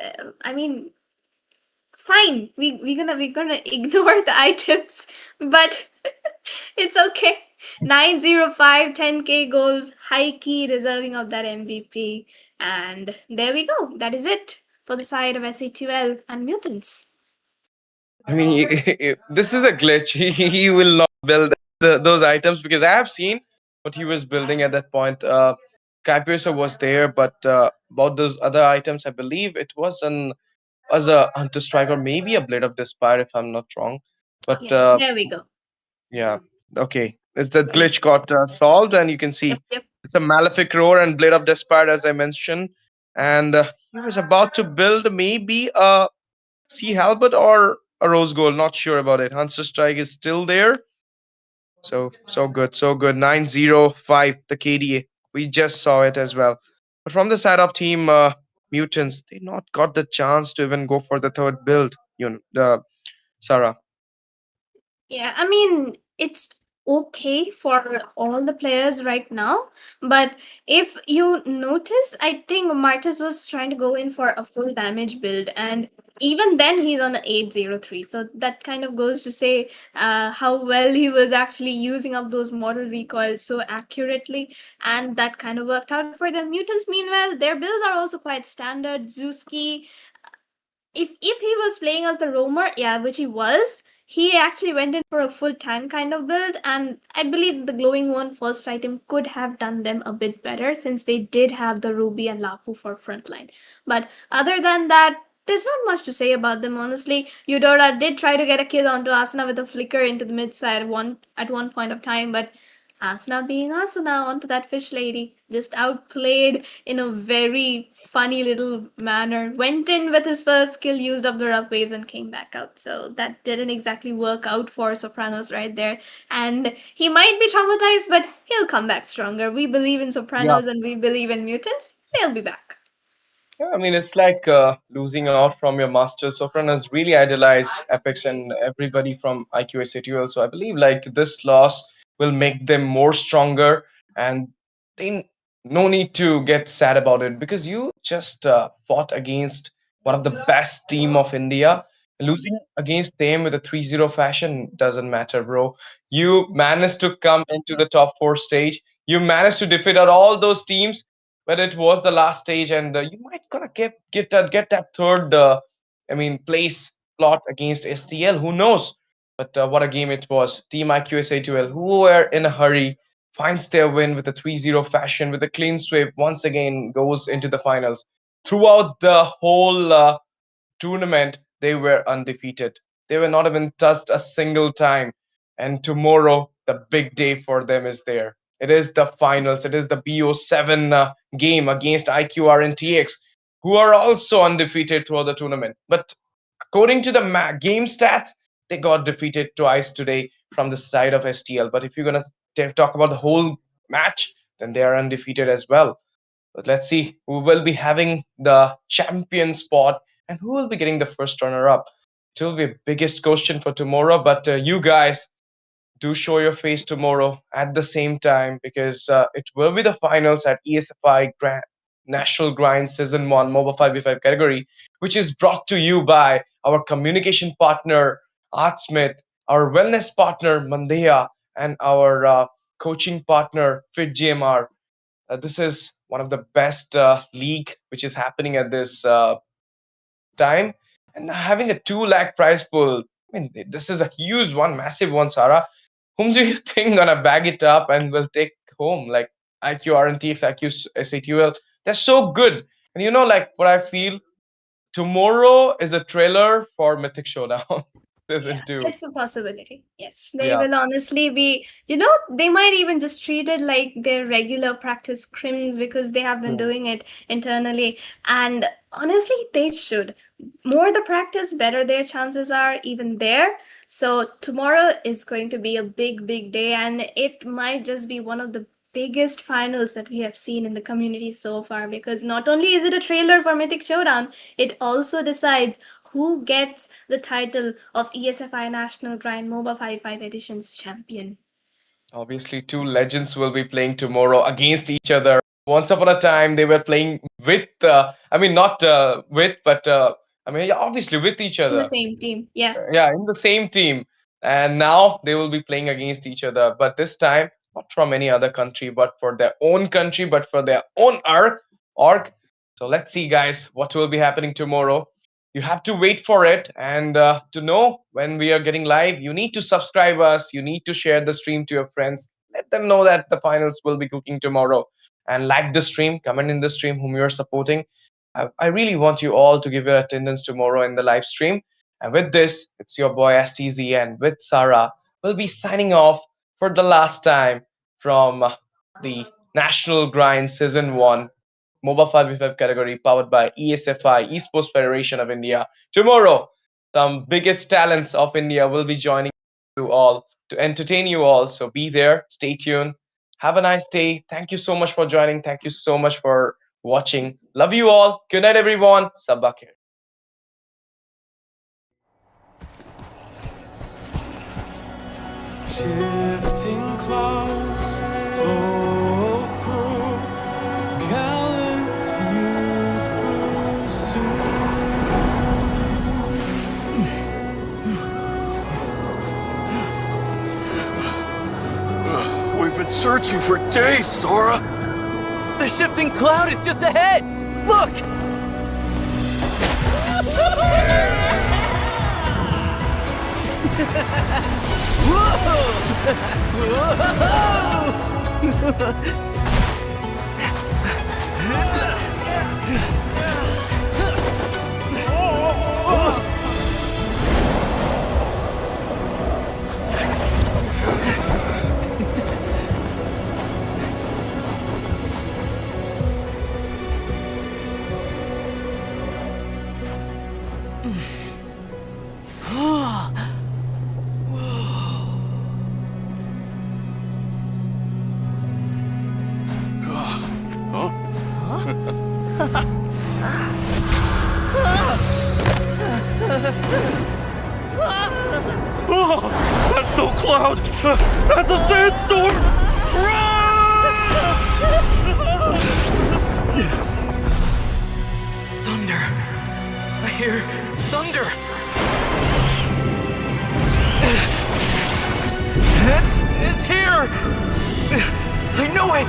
fine, we're gonna ignore the items, but it's okay. 905 10k gold, high key deserving of that MVP. And there we go. That is it for the side of S8UL and Mutants. I mean, this is a glitch. He will not build those items because I have seen what he was building at that point. Capusa was there, but about those other items, I believe it was an as a hunter strike or maybe a blade of despair if I'm not wrong. But Yeah, there we go. yeah, okay. Is that Yep, glitch got solved? And you can yep, see yep. it's a malefic roar and blade of despair as I mentioned. And he was about to build maybe a sea halberd or a rose gold. Not sure about it. Hunter strike is still there. So good, so good. 905 the KDA. We just saw it as well. But from the side of team mutants, they not got the chance to even go for the third build. Sarah. Yeah, I mean, it's okay for all the players right now, but if you notice, I think Martis was trying to go in for a full damage build, and even then he's on 803. So that kind of goes to say how well he was actually using up those model recoils so accurately, and that kind of worked out for the mutants. Meanwhile, their builds are also quite standard. Zuski, if he was playing as the roamer, yeah, which he was, he actually went in for a full tank kind of build, and I believe the glowing one first item could have done them a bit better since they did have the ruby and lapu for frontline. But other than that, there's not much to say about them, honestly. Eudora did try to get a kill onto Asuna with a flicker into the mid side at one point of time, but Asuna being Asuna onto that fish lady, just outplayed in a very funny little manner. Went in with his first skill, used up the rough waves, and came back out. So that didn't exactly work out for Sopranos right there. And he might be traumatized, but he'll come back stronger. We believe in Yeah. Sopranos and we believe in mutants. They'll be back. Yeah, I mean, it's like losing out from your master. Sopranos really idolize Apex and everybody from IQ SATUL. So I believe like this loss will make them more stronger, and they no need to get sad about it because you just fought against one of the best team of India. Losing against them with a 3-0 fashion doesn't matter, bro. You managed to come into the top four stage. You managed to defeat out all those teams but it was the last stage, and you might gonna get that third, I mean, place plot against STL. Who knows? But what a game it was! Team IQSA2L, who were in a hurry, finds their win with a 3-0 fashion with a clean sweep. Once again, goes into the finals. Throughout the whole tournament, they were undefeated. They were not even touched a single time. And tomorrow, the big day for them is there. It is the finals. It is the BO7 game against IQ RNTX, who are also undefeated throughout the tournament. But according to the game stats, they got defeated twice today from the side of STL. But if you're going to talk about the whole match, then they are undefeated as well. But let's see who will be having the champion spot and who will be getting the first runner up. It will be a biggest question for tomorrow. But you guys do show your face tomorrow at the same time because it will be the finals at ESFI National Grind Season 1 MOBA 5v5 category, which is brought to you by our communication partner, Artsmith, our wellness partner, Mandea, and our coaching partner, FitGMR. This is one of the best league which is happening at this time, and having a 2 lakh prize pool. I mean, this is a huge one, massive one, Sarah. Whom do you think gonna bag it up and will take home? Like IQ RNTX, IQ SATUL, they're so good. And you know, like what I feel tomorrow is a trailer for Mythic Showdown Yeah, season 2. it's a possibility. Yes, they Yeah. will honestly be, they might even just treat it like their regular practice scrims because they have been Hmm. doing it internally. And honestly, they should. More the practice, better their chances are even there. So tomorrow is going to be a big, big day, and it might just be one of the biggest finals that we have seen in the community so far because not only is it a trailer for Mythic Showdown, it also decides who gets the title of ESFI National Grind MOBA 5v5 Editions champion. Obviously, two legends will be playing tomorrow against each other. Once upon a time, they were playing with, I mean, not with, but I mean, yeah, obviously with each In the other. same team, yeah. Yeah, in the same team. And now they will be playing against each other, but this time not from any other country, but for their own country, but for their own org. So let's see, guys, what will be happening tomorrow. You have to wait for it, and to know when we are getting live, you need to subscribe us. You need to share the stream to your friends. Let them know that the finals will be cooking tomorrow, and like the stream, comment in the stream whom you are supporting. I really want you all to give your attendance tomorrow in the live stream. And with this, it's your boy STZ, and with Sarah, we'll be signing off for the last time from the National Grind Season 1 MOBA 5v5 category powered by ESFI Esports Federation of India. Tomorrow, some biggest talents of India will be joining you all to entertain you all. So be there, stay tuned. Have a nice day. Thank you so much for joining. Thank you so much for watching. Love you all. Good night, everyone. Sabak here. Shifting clouds flow through gallant youth pursuit. We've been searching for days, Sora. The shifting cloud is just ahead! Look! Oh, that's no cloud! That's a sandstorm! Thunder! I hear thunder! It's here! I know it!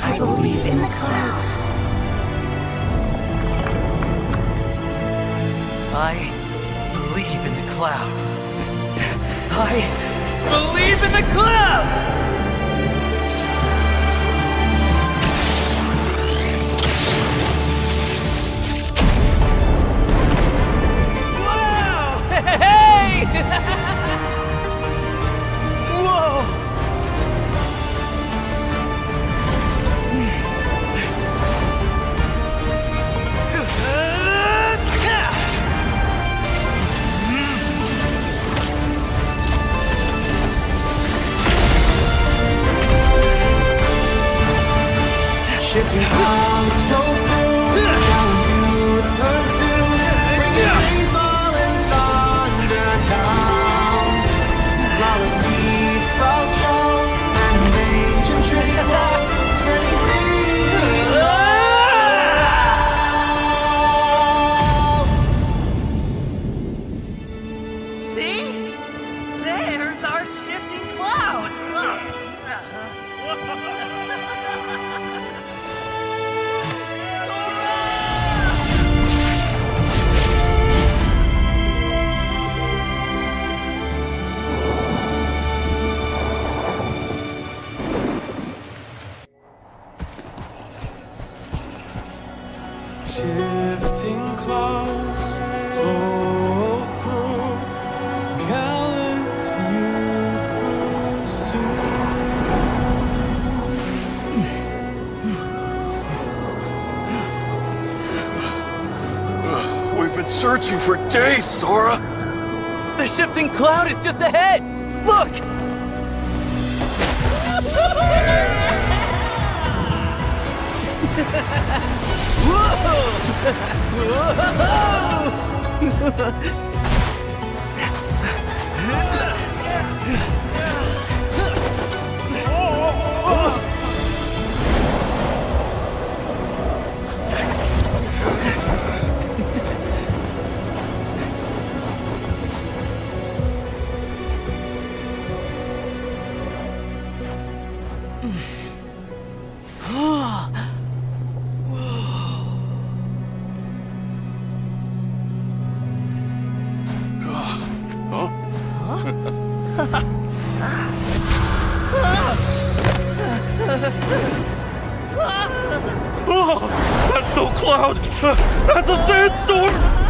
I believe in the clouds. I believe in the clouds! Wow! Hey! Whoa! Shifting clouds flow through gallant youth pursuit, bringing rainfall and thunder down. Flower seeds sprout strong, and ancient tree grows, spreading green. See? There's our shifting cloud. Shifting clouds flow through gallant youth pursuit. searching for days, Sora. The shifting cloud is just ahead! Look! Oh, that's no cloud! That's a sandstorm!